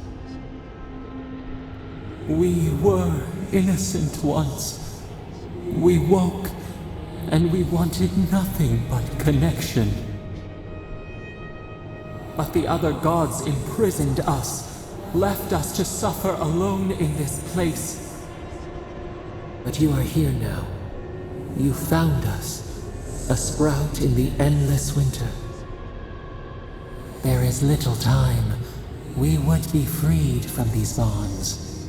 We were innocent once. We woke, and we wanted nothing but connection. But the other gods imprisoned us, left us to suffer alone in this place. But you are here now. You found us, a sprout in the endless winter. There is little time. We would be freed from these bonds.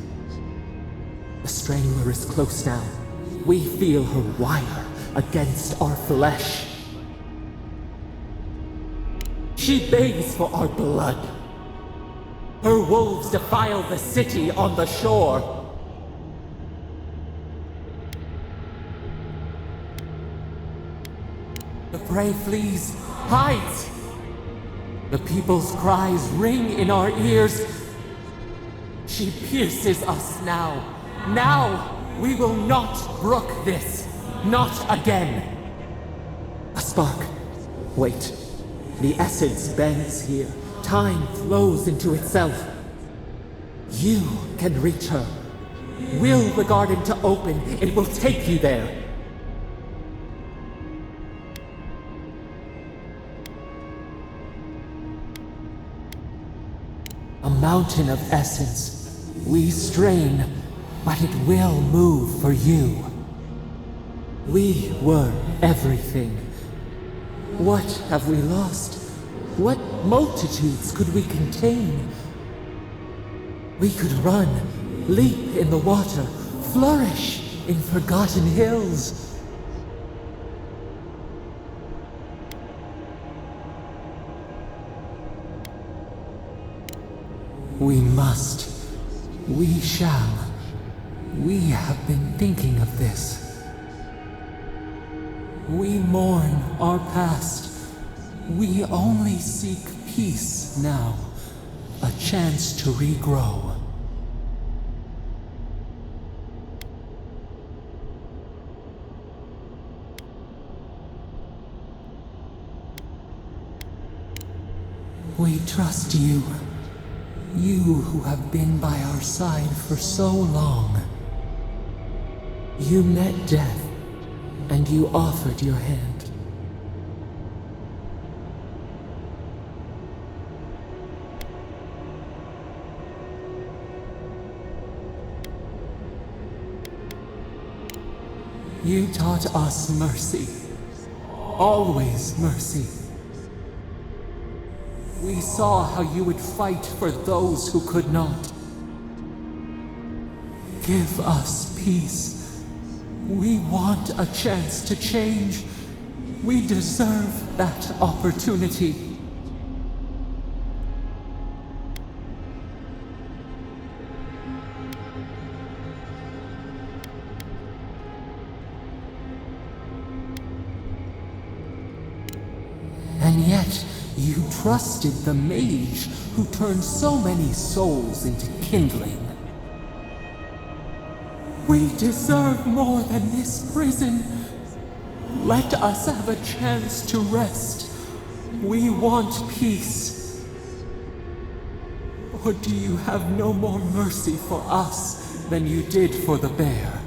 The Strangler is close now. We feel her wire against our flesh. She begs for our blood. Her wolves defile the city on the shore. The prey flees, hides. The people's cries ring in our ears. She pierces us now. Now, we will not brook this. Not again. A spark. Wait. The essence bends here. Time flows into itself. You can reach her. Will the garden to open, it will take you there. A mountain of essence. We strain, but it will move for you. We were everything. What have we lost? What multitudes could we contain? We could run, leap in the water, flourish in forgotten hills. We must. We shall. We have been thinking of this. We mourn our past. We only seek peace now. A chance to regrow. We trust you. You who have been by our side for so long. You met death, and you offered your hand. You taught us mercy. Always mercy. We saw how you would fight for those who could not. Give us peace. We want a chance to change. We deserve that opportunity. And yet, you trusted the mage who turned so many souls into kindling. We deserve more than this prison. Let us have a chance to rest. We want peace. Or do you have no more mercy for us than you did for the bear?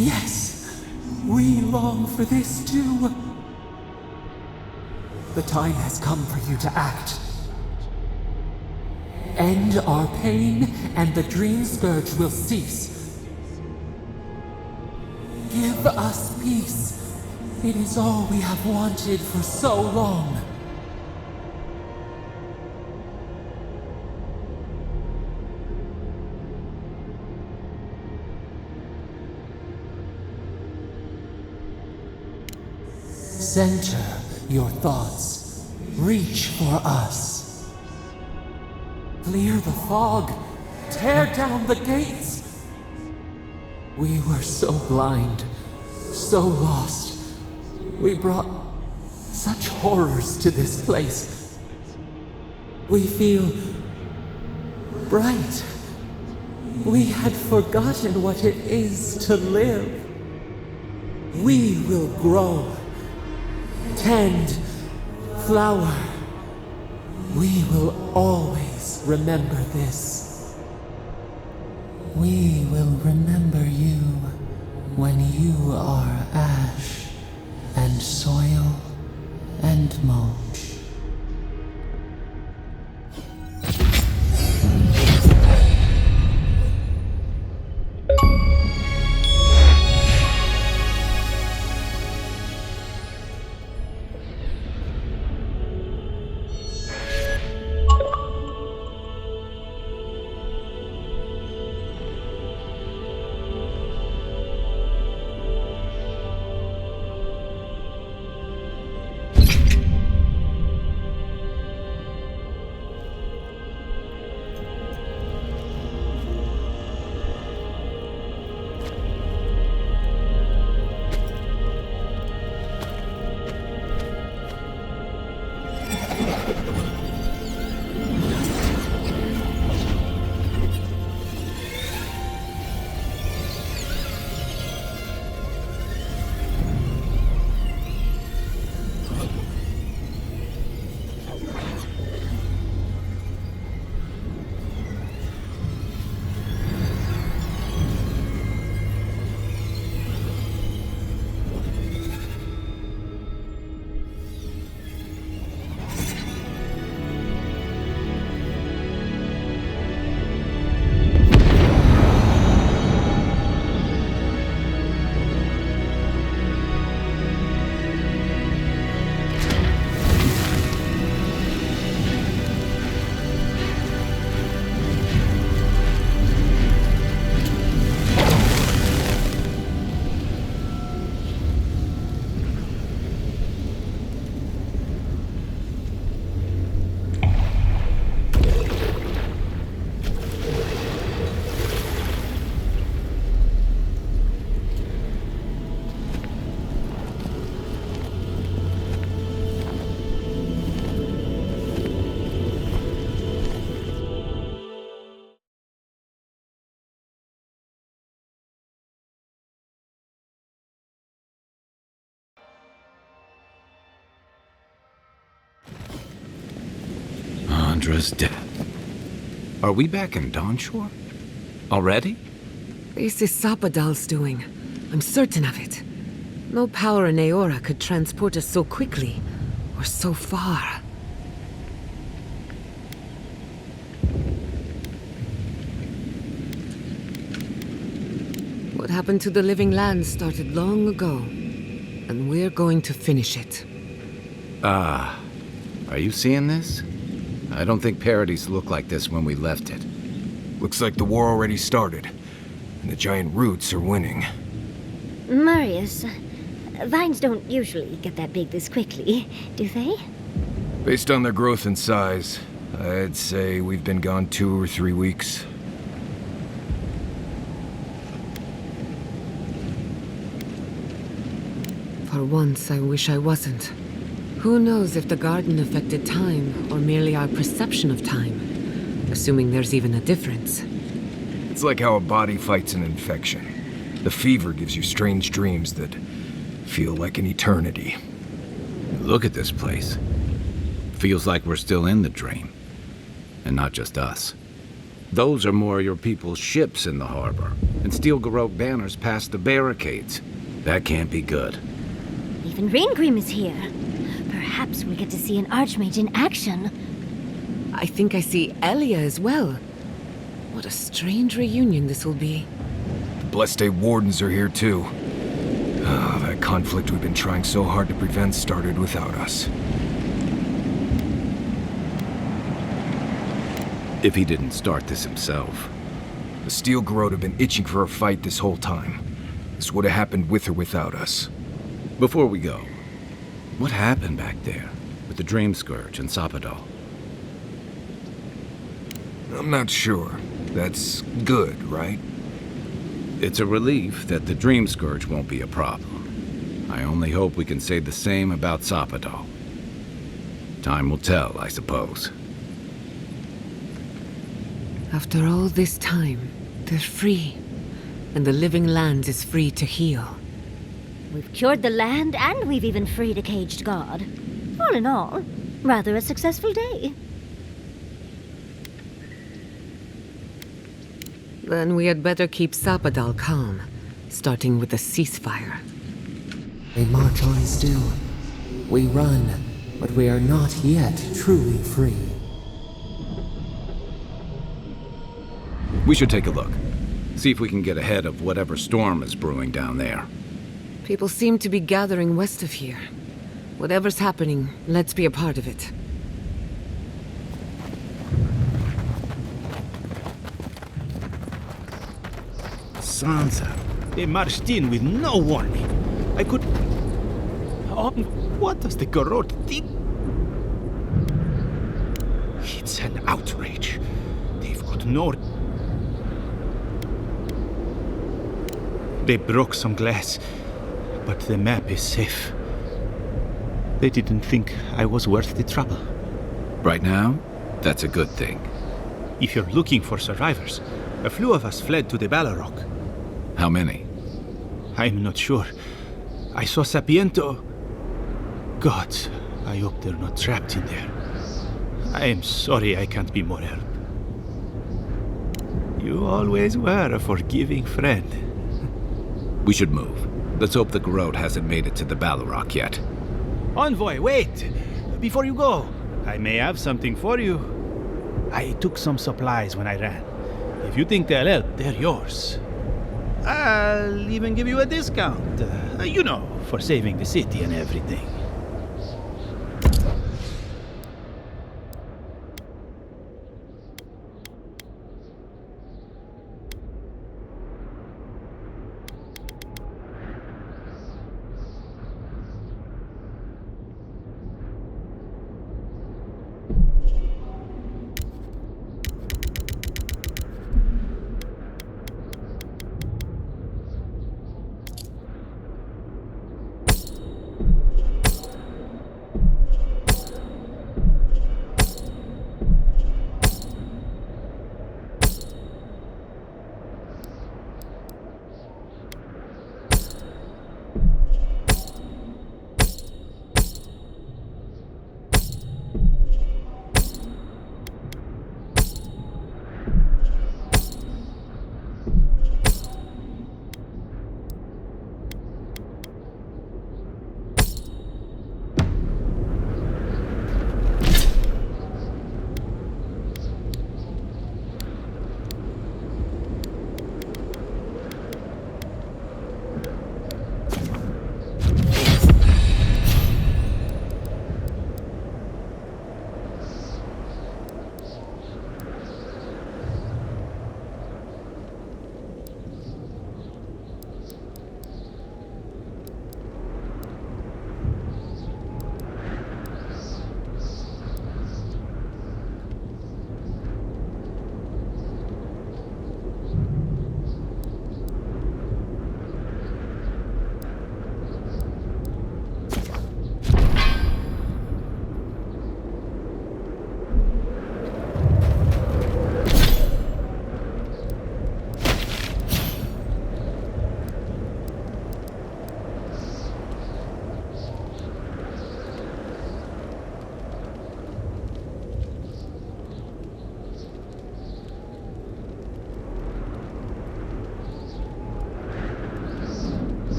Yes, we long for this too. The time has come for you to act. End our pain, and the dream scourge will cease. Give us peace. It is all we have wanted for so long. Center your thoughts. Reach for us. Clear the fog. Tear down the gates. We were so blind, so lost. We brought such horrors to this place. We feel bright. We had forgotten what it is to live. We will grow. Tend, flower. We will always remember this. We will remember you when you are ash and soil and mulch. Nandra's dead. Are we back in Dawnshore? Already? This is Sapadal's doing. I'm certain of it. No power in Eora could transport us so quickly, or so far. What happened to the living land started long ago, and we're going to finish it. Ah, are you seeing this? I don't think Paradise looked like this when we left it. Looks like the war already started, and the giant roots are winning. Marius, vines don't usually get that big this quickly, do they? Based on their growth and size, I'd say we've been gone 2 or 3 weeks. For once, I wish I wasn't. Who knows if the garden affected time, or merely our perception of time, assuming there's even a difference. It's like how a body fights an infection. The fever gives you strange dreams that feel like an eternity. Look at this place. Feels like we're still in the dream. And not just us. Those are more your people's ships in the harbor, and steel Garrote banners past the barricades. That can't be good. Even Reingrim is here. Perhaps we get to see an Archmage in action. I think I see Elia as well. What a strange reunion this will be. The Blessed Wardens are here too. That conflict we've been trying so hard to prevent started without us. If he didn't start this himself. The Steel Garrote have been itching for a fight this whole time. This would have happened with or without us. Before we go, what happened back there with the Dream Scourge and Sapadal? I'm not sure. That's good, right? It's a relief that the Dream Scourge won't be a problem. I only hope we can say the same about Sapadal. Time will tell, I suppose. After all this time, they're free. And the living land is free to heal. We've cured the land, and we've even freed a caged god. All in all, rather a successful day. Then we had better keep Sapadal calm, starting with a ceasefire. They march on still. We run, but we are not yet truly free. We should take a look. See if we can get ahead of whatever storm is brewing down there. People seem to be gathering west of here. Whatever's happening, let's be a part of it. Sansa, they marched in with no warning. I could... Oh, what does the Garrote think? It's an outrage. They've got no... They broke some glass, but the map is safe. They didn't think I was worth the trouble. Right now, that's a good thing. If you're looking for survivors, a few of us fled to the Balrog. How many? I'm not sure. I saw Sapiento. Gods, I hope they're not trapped in there. I am sorry I can't be more help. You always were a forgiving friend. We should move. Let's hope the Garrote hasn't made it to the Balrog yet. Envoy, wait! Before you go, I may have something for you. I took some supplies when I ran. If you think they'll help, they're yours. I'll even give you a discount. You know, for saving the city and everything.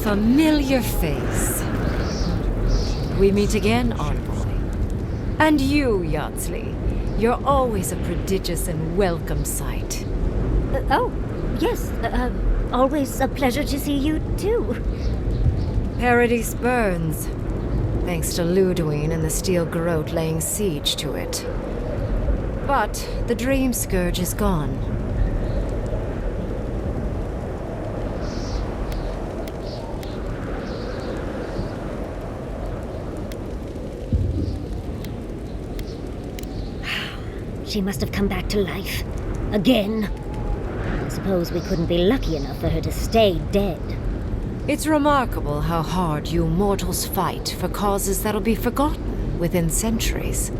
familiar face. We meet again, Envoy. And you, Yardsley. You're always a prodigious and welcome sight. Oh, yes. Always a pleasure to see you, too. Paradise burns, thanks to Ludwig and the Steel Garrote laying siege to it. But the Dream Scourge is gone. She must have come back to life. Again. I suppose we couldn't be lucky enough for her to stay dead. It's remarkable how hard you mortals fight for causes that'll be forgotten within centuries.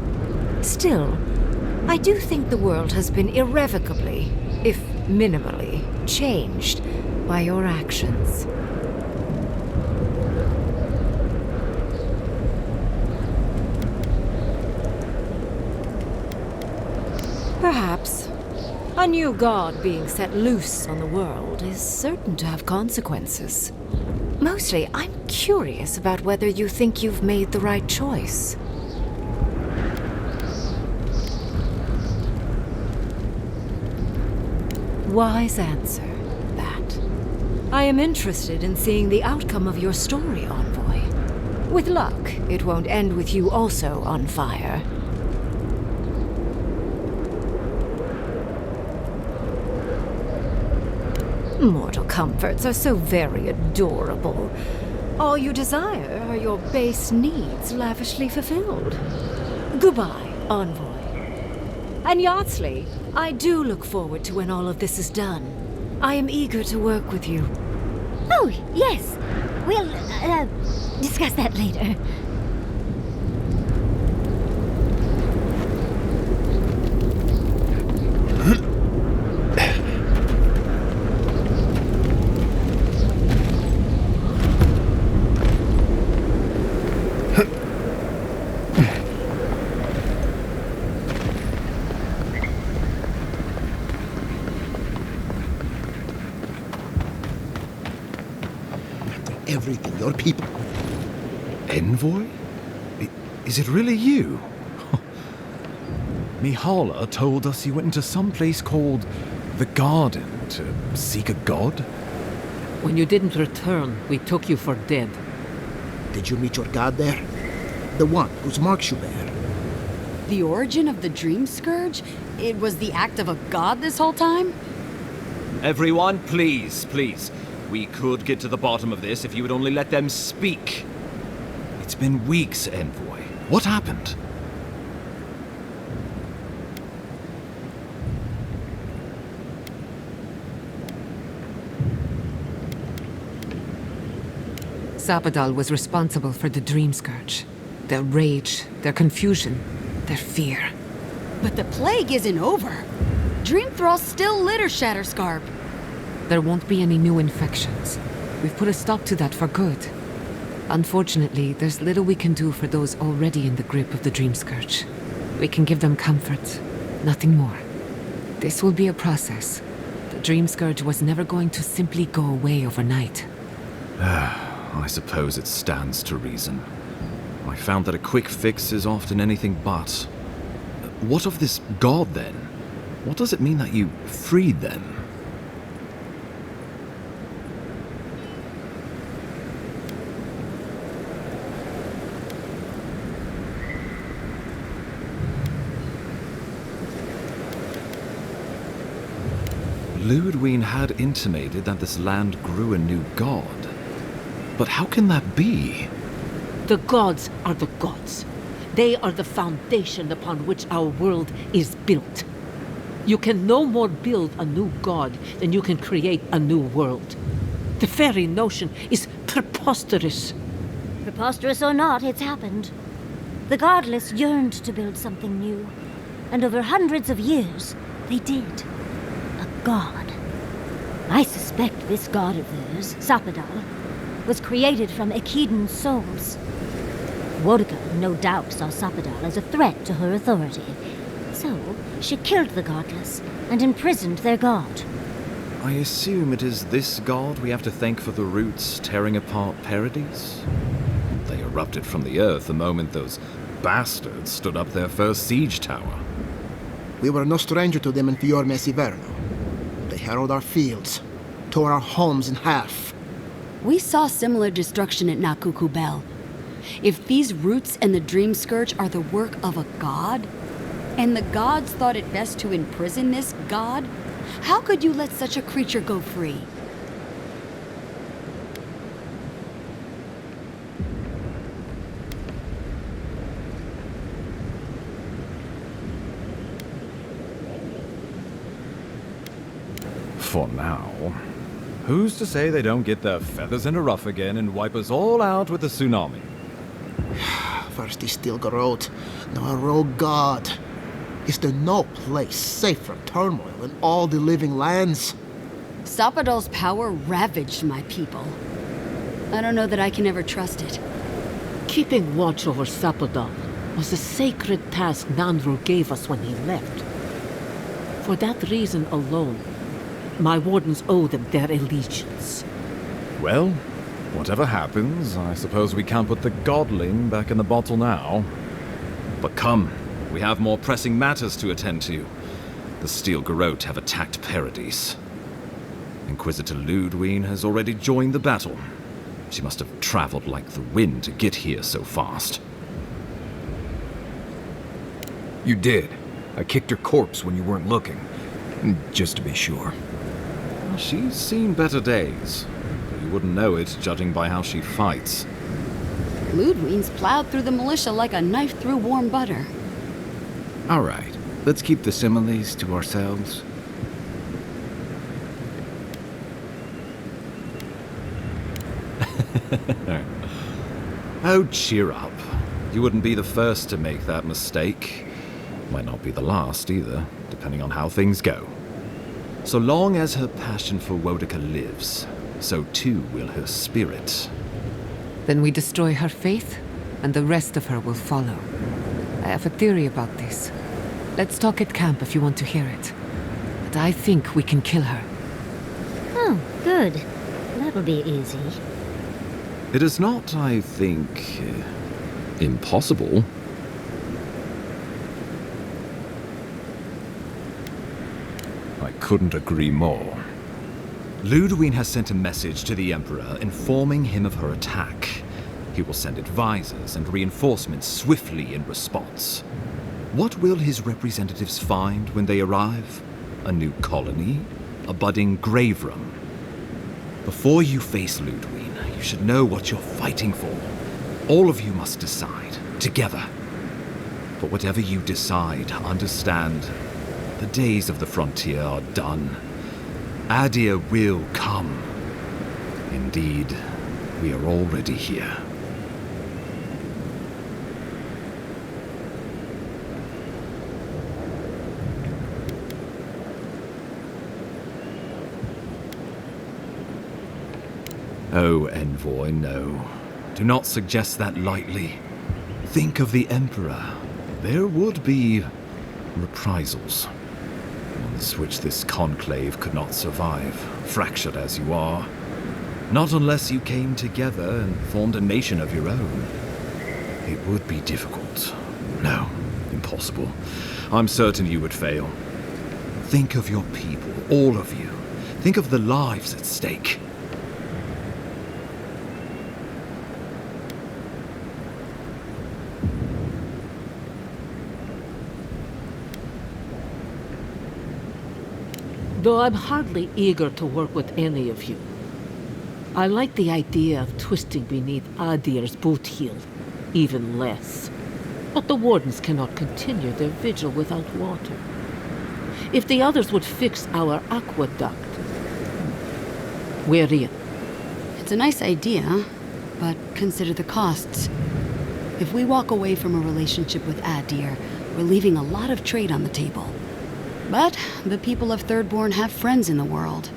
Still, I do think the world has been irrevocably, if minimally, changed by your actions. Perhaps. A new god being set loose on the world is certain to have consequences. Mostly, I'm curious about whether you think you've made the right choice. Wise answer, that. I am interested in seeing the outcome of your story, Envoy. With luck, it won't end with you also on fire. Mortal comforts are so very adorable. All you desire are your base needs lavishly fulfilled. Goodbye, Envoy. And Yardsley, I do look forward to when all of this is done. I am eager to work with you. Oh, yes. We'll, discuss that later. Everything, your people. Envoy? Is it really you? Mihala told us you went into some place called the Garden to seek a god? When you didn't return, we took you for dead. Did you meet your god there? The one whose marks you bear? The origin of the Dream Scourge? It was the act of a god this whole time? Everyone, please, please. We could get to the bottom of this if you would only let them speak. It's been weeks, Envoy. What happened? Zapadal was responsible for the Dream Scourge. Their rage, their confusion, their fear. But the plague isn't over. Dream Thralls still litter Shatterscarp. There won't be any new infections. We've put a stop to that for good. Unfortunately, there's little we can do for those already in the grip of the Dream Scourge. We can give them comfort, nothing more. This will be a process. The Dream Scourge was never going to simply go away overnight. I suppose it stands to reason. I found that a quick fix is often anything but. What of this god, then? What does it mean that you freed them? Ludwig had intimated that this land grew a new god. But how can that be? The gods are the gods. They are the foundation upon which our world is built. You can no more build a new god than you can create a new world. The very notion is preposterous. Preposterous or not, it's happened. The godless yearned to build something new. And over hundreds of years, they did. A god. I suspect this god of theirs, Zapadal, was created from Echidan souls. Wodka no doubt saw Zapadal as a threat to her authority. So, she killed the godless and imprisoned their god. I assume it is this god we have to thank for the roots tearing apart Paradise? They erupted from the earth the moment those bastards stood up their first siege tower. We were no stranger to them in Fior Mesiverno. They harrowed our fields, tore our homes in half. We saw similar destruction at Nakuku Bell. If these roots and the Dream Scourge are the work of a god, and the gods thought it best to imprison this god, how could you let such a creature go free? For now. Who's to say they don't get their feathers in a ruff again and wipe us all out with a tsunami? First he still Garot, now a rogue god. Is there no place safe from turmoil in all the living lands? Sapadol's power ravaged my people. I don't know that I can ever trust it. Keeping watch over Sapadol was a sacred task Nanru gave us when he left. For that reason alone, my wardens owe them their allegiance. Well, whatever happens, I suppose we can't put the godling back in the bottle now. But come, we have more pressing matters to attend to. The Steel Garrote have attacked Paradise. Inquisitor Ludwine has already joined the battle. She must have traveled like the wind to get here so fast. You did. I kicked her corpse when you weren't looking. Just to be sure. She's seen better days, but you wouldn't know it judging by how she fights. Ludwine's plowed through the militia like a knife through warm butter. All right, let's keep the similes to ourselves. Oh, cheer up. You wouldn't be the first to make that mistake. Might not be the last either, depending on how things go. So long as her passion for Wodica lives, so too will her spirit. Then we destroy her faith, and the rest of her will follow. I have a theory about this. Let's talk at camp if you want to hear it. But I think we can kill her. Oh, good. That'll be easy. It is not, I think, impossible. I couldn't agree more. Ludwine has sent a message to the Emperor informing him of her attack. He will send advisors and reinforcements swiftly in response. What will his representatives find when they arrive? A new colony? A budding grave room? Before you face Ludwine, you should know what you're fighting for. All of you must decide, together. But whatever you decide, understand, the days of the frontier are done. Adir will come. Indeed, we are already here. Oh, Envoy, no. Do not suggest that lightly. Think of the Emperor. There would be reprisals. Ones which this conclave could not survive, fractured as you are. Not unless you came together and formed a nation of your own. It would be difficult. No, impossible. I'm certain you would fail. Think of your people, all of you. Think of the lives at stake. Though I'm hardly eager to work with any of you, I like the idea of twisting beneath Adir's boot heel even less. But the wardens cannot continue their vigil without water. If the others would fix our aqueduct, we're in. It's a nice idea, but consider the costs. If we walk away from a relationship with Adir, we're leaving a lot of trade on the table. But the people of Thirdborn have friends in the world.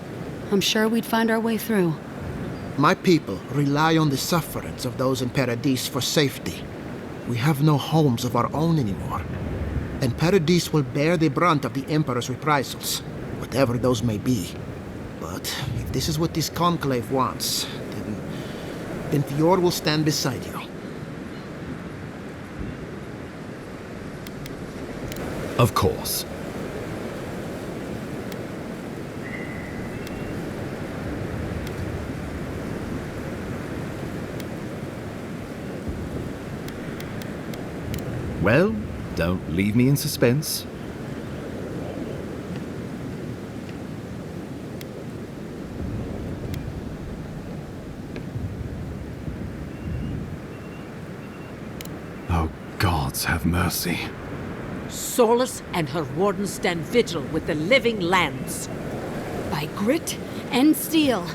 I'm sure we'd find our way through. My people rely on the sufferance of those in Paradise for safety. We have no homes of our own anymore. And Paradise will bear the brunt of the Emperor's reprisals, whatever those may be. But if this is what this conclave wants, then Fior will stand beside you. Of course. Well, don't leave me in suspense. Oh, gods have mercy. Solus and her wardens stand vigil with the living lands. By grit and steel,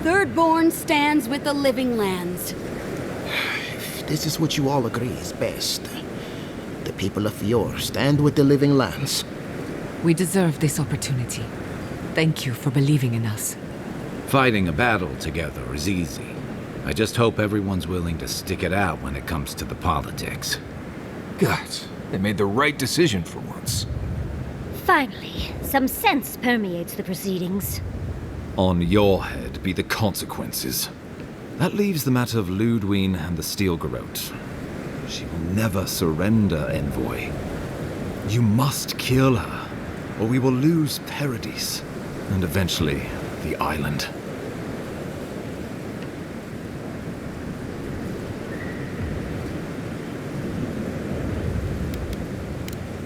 Thirdborn stands with the living lands. If this is what you all agree is best, the people of Fior stand with the living lands. We deserve this opportunity. Thank you for believing in us. Fighting a battle together is easy. I just hope everyone's willing to stick it out when it comes to the politics. Gods, they made the right decision for once. Finally, some sense permeates the proceedings. On your head be the consequences. That leaves the matter of Ludwine and the Steel Garrote. She will never surrender, Envoy. You must kill her, or we will lose Paradis, and eventually the island.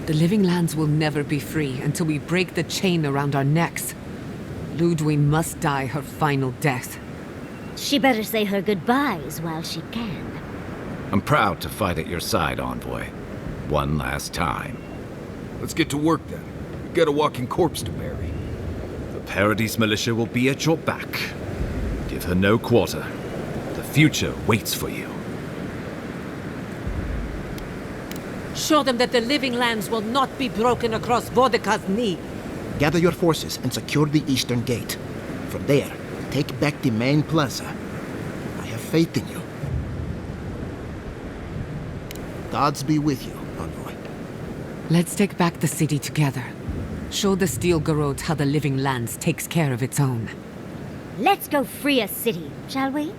The living lands will never be free until we break the chain around our necks. Ludwine must die her final death. She better say her goodbyes while she can. I'm proud to fight at your side, Envoy. One last time. Let's get to work then. We've got a walking corpse to bury. The Paradis militia will be at your back. Give her no quarter. The future waits for you. Show them that the living lands will not be broken across Vodka's knee. Gather your forces and secure the eastern gate. From there, take back the main plaza. I have faith in you. Gods be with you, Envoy. Let's take back the city together. Show the Steel Garrote how the living lands takes care of its own. Let's go free a city, shall we?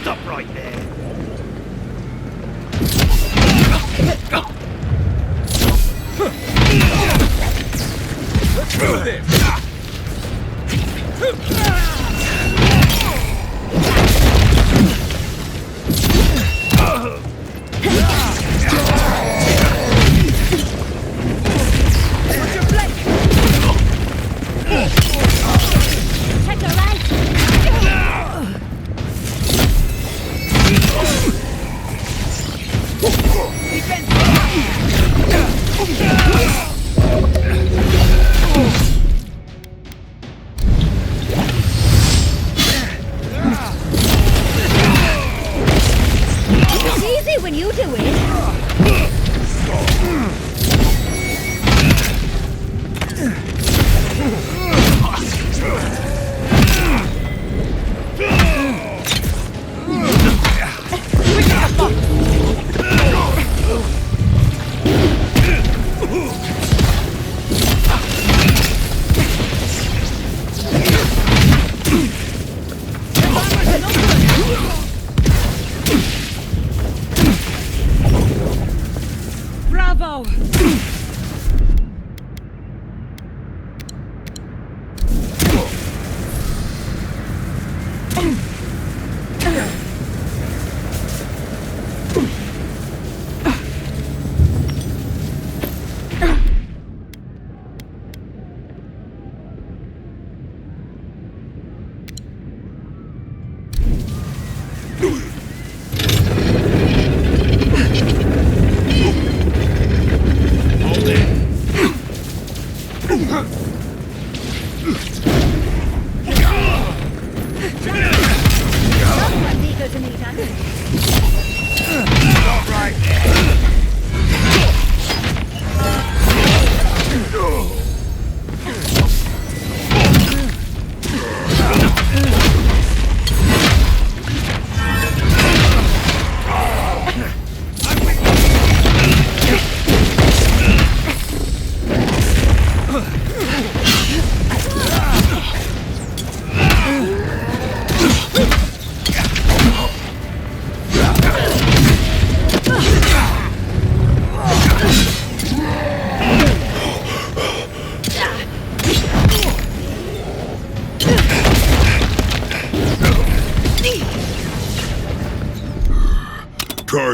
Stop right there. Through this.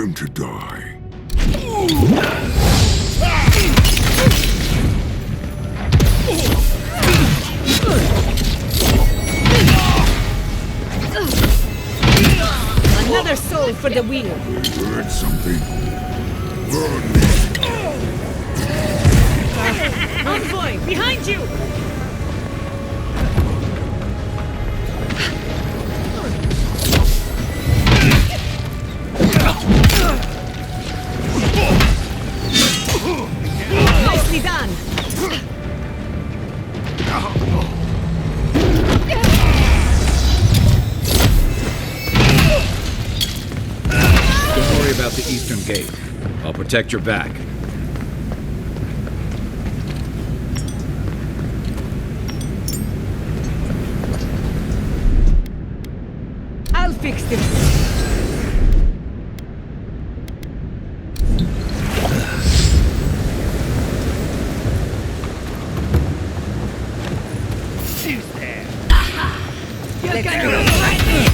time to die. Another soul for the wheel. Heard something? Envoy, behind you! Nicely done! Don't worry about the eastern gate. I'll protect your back. I'll fix this. You're gonna regret it!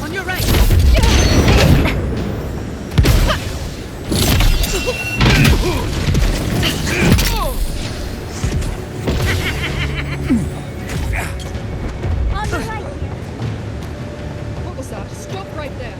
On your right! What was that? Stop right there!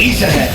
Ease ahead.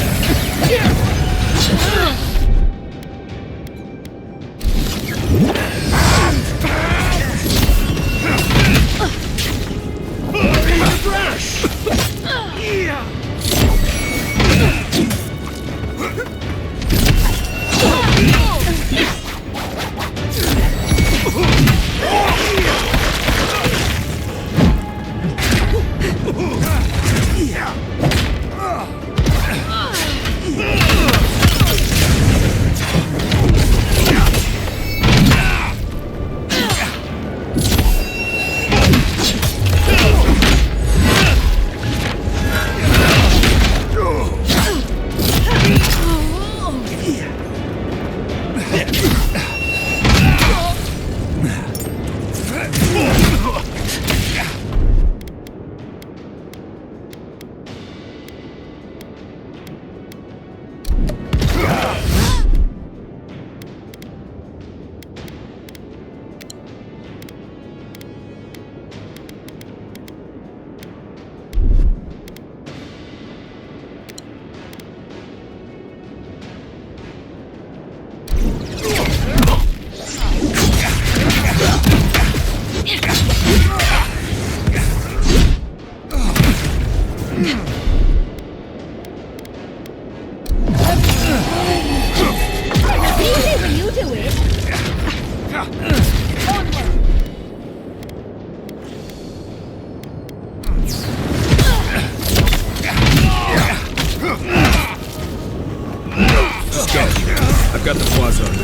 I've got the plaza under.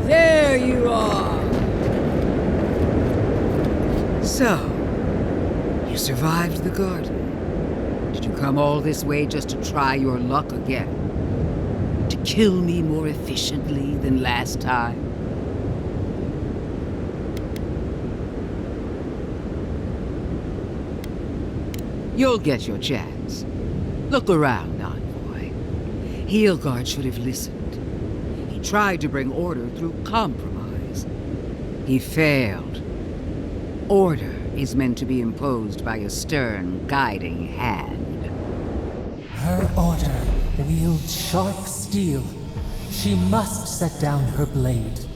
There you are! So, you survived the garden. Did you come all this way just to try your luck again? to kill me more efficiently than last time? You'll get your chance. Look around, Envoy. Heelguard should have listened. He tried to bring order through compromise. He failed. Order is meant to be imposed by a stern, guiding hand. Her order wields sharp steel. She must set down her blade.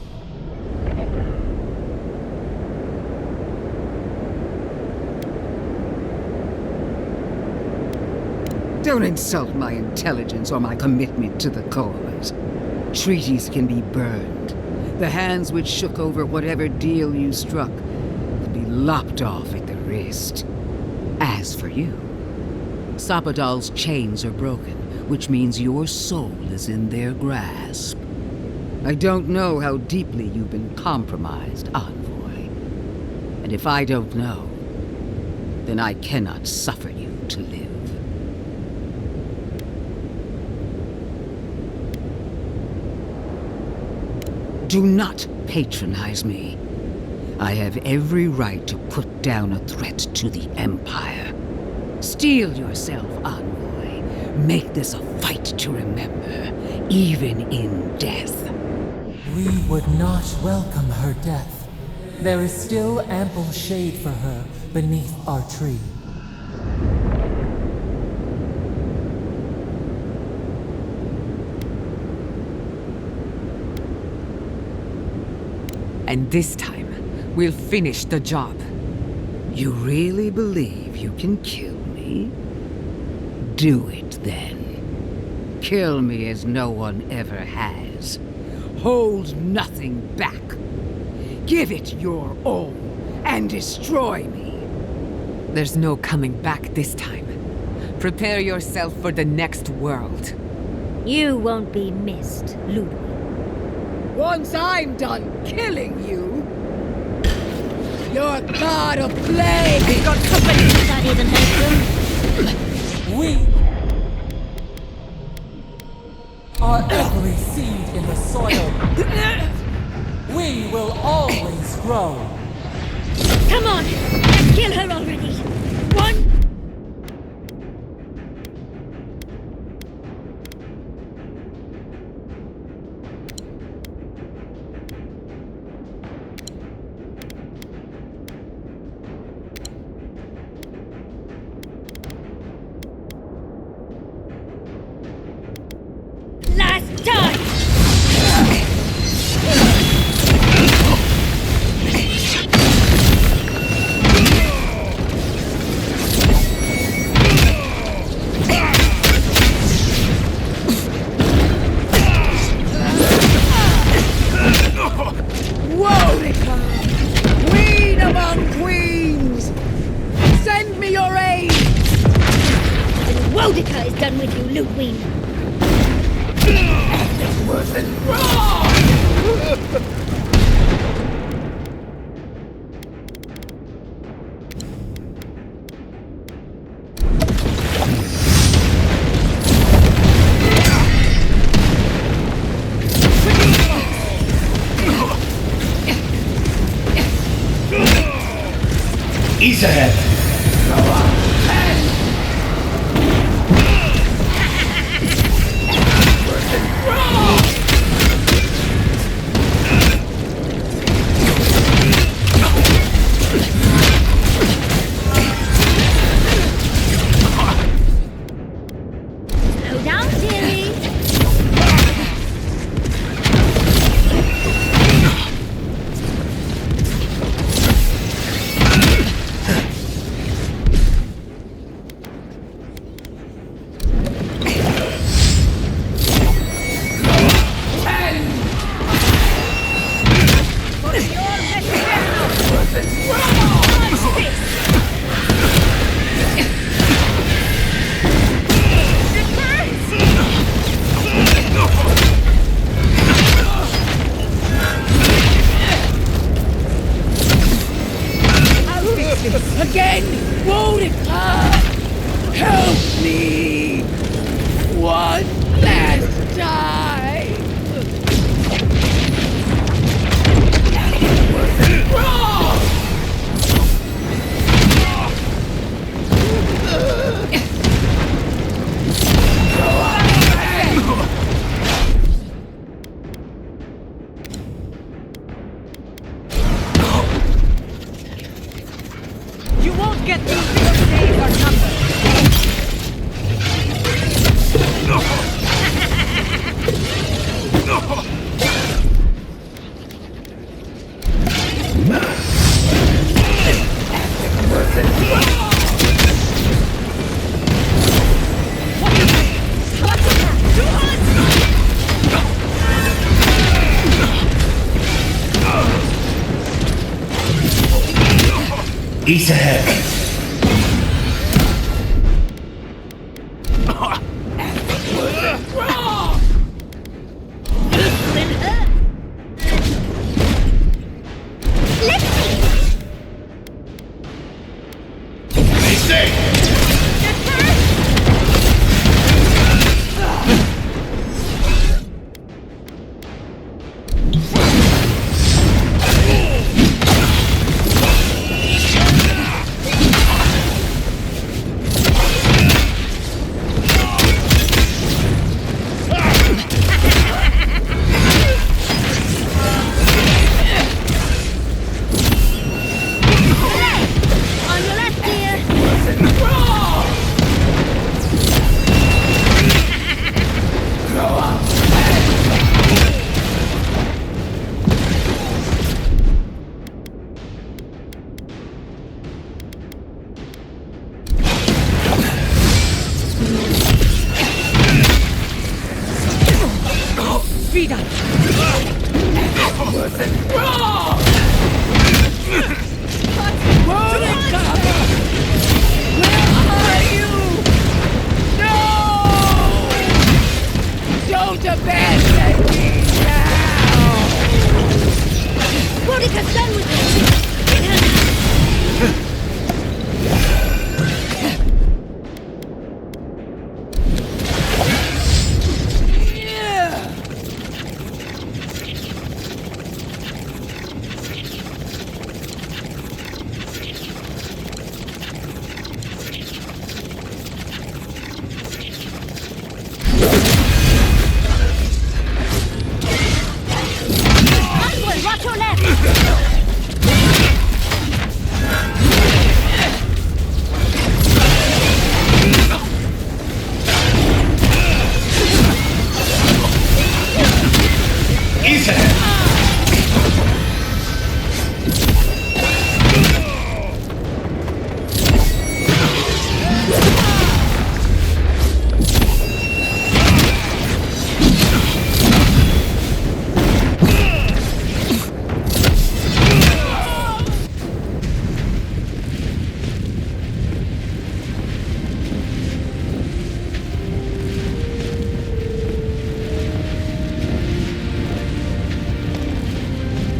Don't insult my intelligence or my commitment to the cause. Treaties can be burned. The hands which shook over whatever deal you struck can be lopped off at the wrist. As for you, Sapadal's chains are broken, which means your soul is in their grasp. I don't know how deeply you've been compromised, Envoy. And if I don't know, then I cannot suffer you to live. Do not patronize me. I have every right to put down a threat to the Empire. Steel yourself, Envoy. Make this a fight to remember, even in death. We would not welcome her death. There is still ample shade for her beneath our tree. And this time, we'll finish the job. You really believe you can kill me? Do it then. Kill me as no one ever has. Hold nothing back. Give it your all and destroy me. There's no coming back this time. Prepare yourself for the next world. You won't be missed, Ludwig. Once I'm done killing you, your god of play! I've got company! That isn't helpful. We are every seed in the soil. We will always grow. Come on! Kill her already! One! Last time! Wodika! Queen among queens! Send me your aid! Wodika is done with you, Ludwig. It wasn't wrong! Ease ahead. Slow down, dearie. Again! Wodika! Help me! One last time! Forget these days are numbered. East ahead.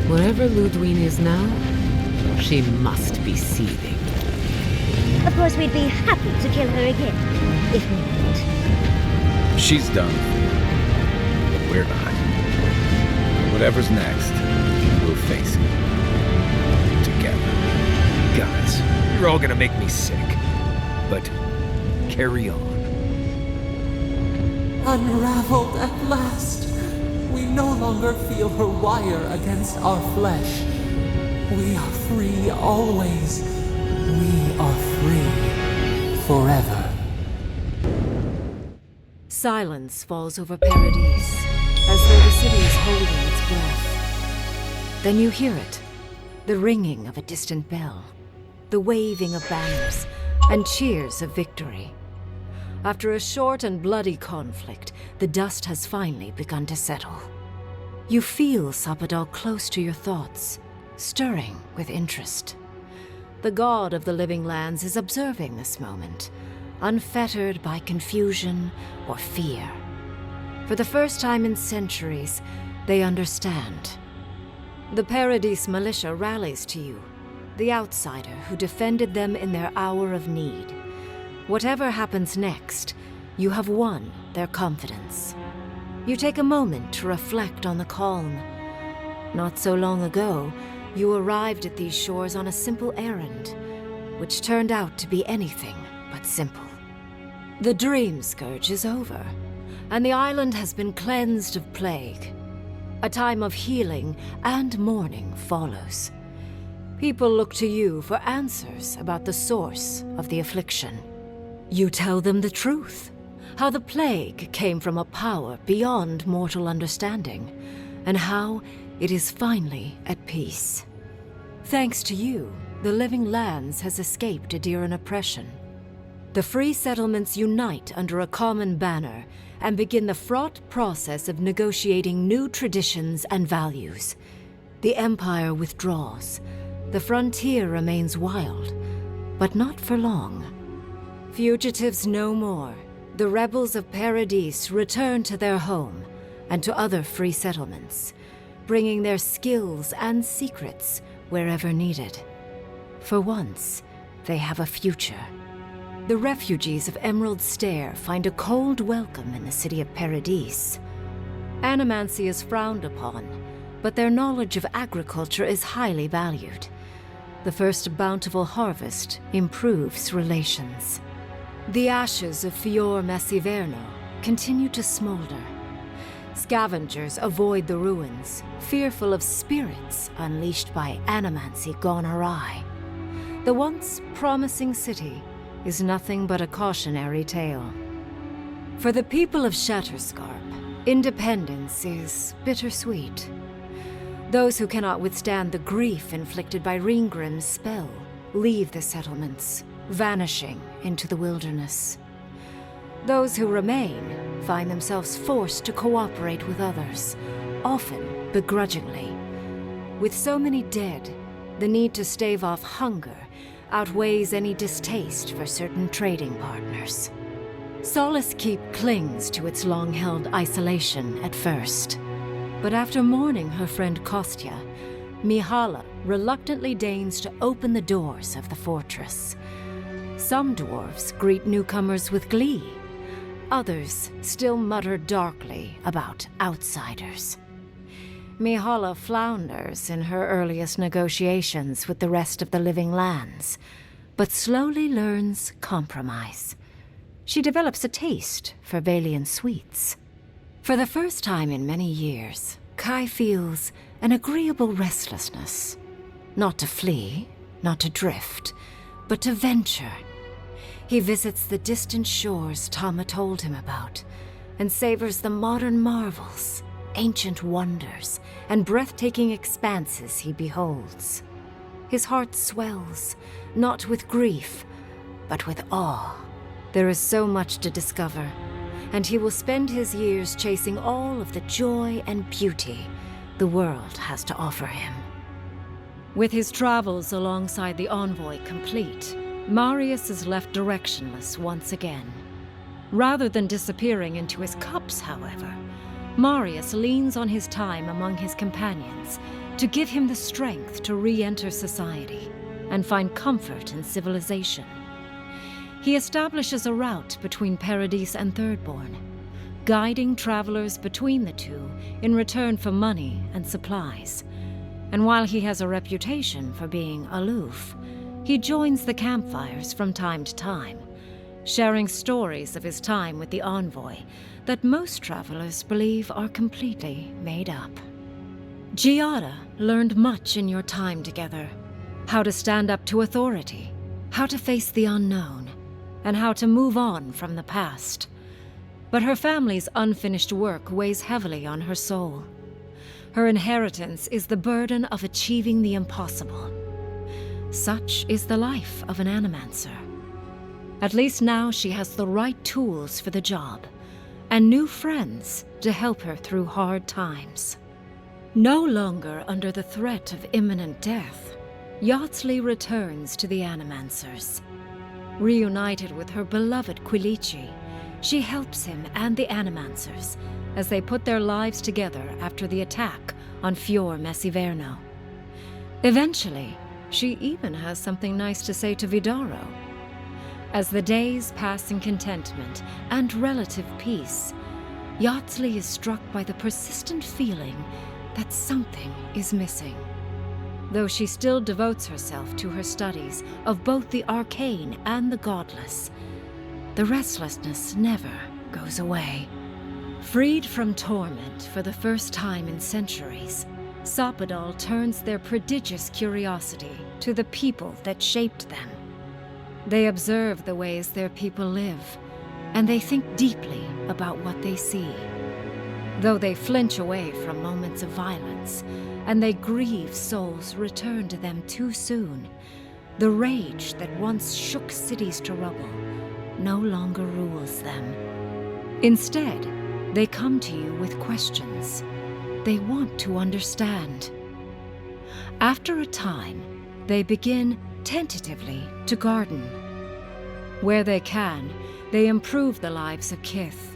Wherever Ludwine is now, she must be seething. Of course, we'd be happy to kill her again, if needed. She's done. But we're not. Whatever's next, we'll face it. Together. Guys, you're all gonna make me sick. But carry on. Unraveled at last. We no longer feel her wire against our flesh. We are free always. We are free forever. Silence falls over Paradise, as though the city is holding its breath. Then you hear it, the ringing of a distant bell, the waving of banners, and cheers of victory. After a short and bloody conflict, the dust has finally begun to settle. You feel Sapadal close to your thoughts, stirring with interest. The god of the living lands is observing this moment, unfettered by confusion or fear. For the first time in centuries, they understand. The Paradise militia rallies to you, the outsider who defended them in their hour of need. Whatever happens next, you have won their confidence. You take a moment to reflect on the calm. Not so long ago, you arrived at these shores on a simple errand, which turned out to be anything but simple. The dream scourge is over, and the island has been cleansed of plague. A time of healing and mourning follows. People look to you for answers about the source of the affliction. You tell them the truth, how the plague came from a power beyond mortal understanding, and how it is finally at peace. Thanks to you, the Living Lands has escaped Aediran oppression. The free settlements unite under a common banner and begin the fraught process of negotiating new traditions and values. The Empire withdraws. The frontier remains wild, but not for long. Fugitives no more. The rebels of Paradise return to their home and to other free settlements, bringing their skills and secrets wherever needed. For once, they have a future. The refugees of Emerald Stair find a cold welcome in the city of Paradise. Animancy is frowned upon, but their knowledge of agriculture is highly valued. The first bountiful harvest improves relations. The ashes of Fior Messiverno continue to smolder. Scavengers avoid the ruins, fearful of spirits unleashed by animancy gone awry. The once promising city is nothing but a cautionary tale. For the people of Shatterscarp, independence is bittersweet. Those who cannot withstand the grief inflicted by Ringgrim's spell leave the settlements, vanishing into the wilderness. Those who remain find themselves forced to cooperate with others, often begrudgingly. With so many dead, the need to stave off hunger outweighs any distaste for certain trading partners. Solace Keep clings to its long-held isolation at first. But after mourning her friend Kostya, Mihala reluctantly deigns to open the doors of the fortress. Some dwarves greet newcomers with glee. Others still mutter darkly about outsiders. Mihala flounders in her earliest negotiations with the rest of the Living Lands, but slowly learns compromise. She develops a taste for Valian sweets. For the first time in many years, Kai feels an agreeable restlessness. Not to flee, not to drift, but to venture. He visits the distant shores Tama told him about, and savors the modern marvels, ancient wonders, and breathtaking expanses he beholds. His heart swells, not with grief, but with awe. There is so much to discover, and he will spend his years chasing all of the joy and beauty the world has to offer him. With his travels alongside the envoy complete, Marius is left directionless once again. Rather than disappearing into his cups, however, Marius leans on his time among his companions to give him the strength to re-enter society and find comfort in civilization. He establishes a route between Paradise and Thirdborn, guiding travelers between the two in return for money and supplies. And while he has a reputation for being aloof, he joins the campfires from time to time, sharing stories of his time with the envoy that most travelers believe are completely made up. Giada learned much in your time together. How to stand up to authority, how to face the unknown, and how to move on from the past. But her family's unfinished work weighs heavily on her soul. Her inheritance is the burden of achieving the impossible. Such is the life of an animancer. At least now she has the right tools for the job, and new friends to help her through hard times. No longer under the threat of imminent death, Yardsley returns to the Animancers. Reunited with her beloved Quilici, she helps him and the Animancers as they put their lives together after the attack on Fior Messiverno. Eventually, she even has something nice to say to Vidaro. As the days pass in contentment and relative peace, Yardsley is struck by the persistent feeling that something is missing. Though she still devotes herself to her studies of both the arcane and the godless, the restlessness never goes away. Freed from torment for the first time in centuries, Sopadal turns their prodigious curiosity to the people that shaped them. They observe the ways their people live, and they think deeply about what they see. Though they flinch away from moments of violence, and they grieve souls returned to them too soon, the rage that once shook cities to rubble no longer rules them. Instead, they come to you with questions. They want to understand. After a time, they begin tentatively to garden. Where they can, they improve the lives of Kith,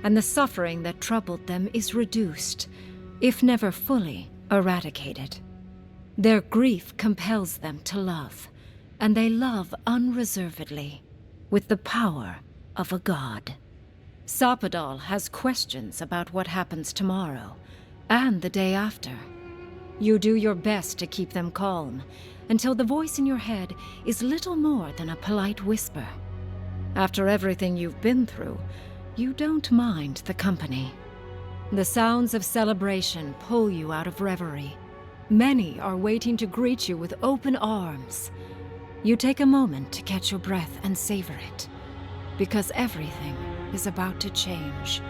and the suffering that troubled them is reduced, if never fully eradicated. Their grief compels them to love, and they love unreservedly, with the power of a god. Sopadal has questions about what happens tomorrow, and the day after. You do your best to keep them calm, until the voice in your head is little more than a polite whisper. After everything you've been through, you don't mind the company. The sounds of celebration pull you out of reverie. Many are waiting to greet you with open arms. You take a moment to catch your breath and savor it, because everything is about to change.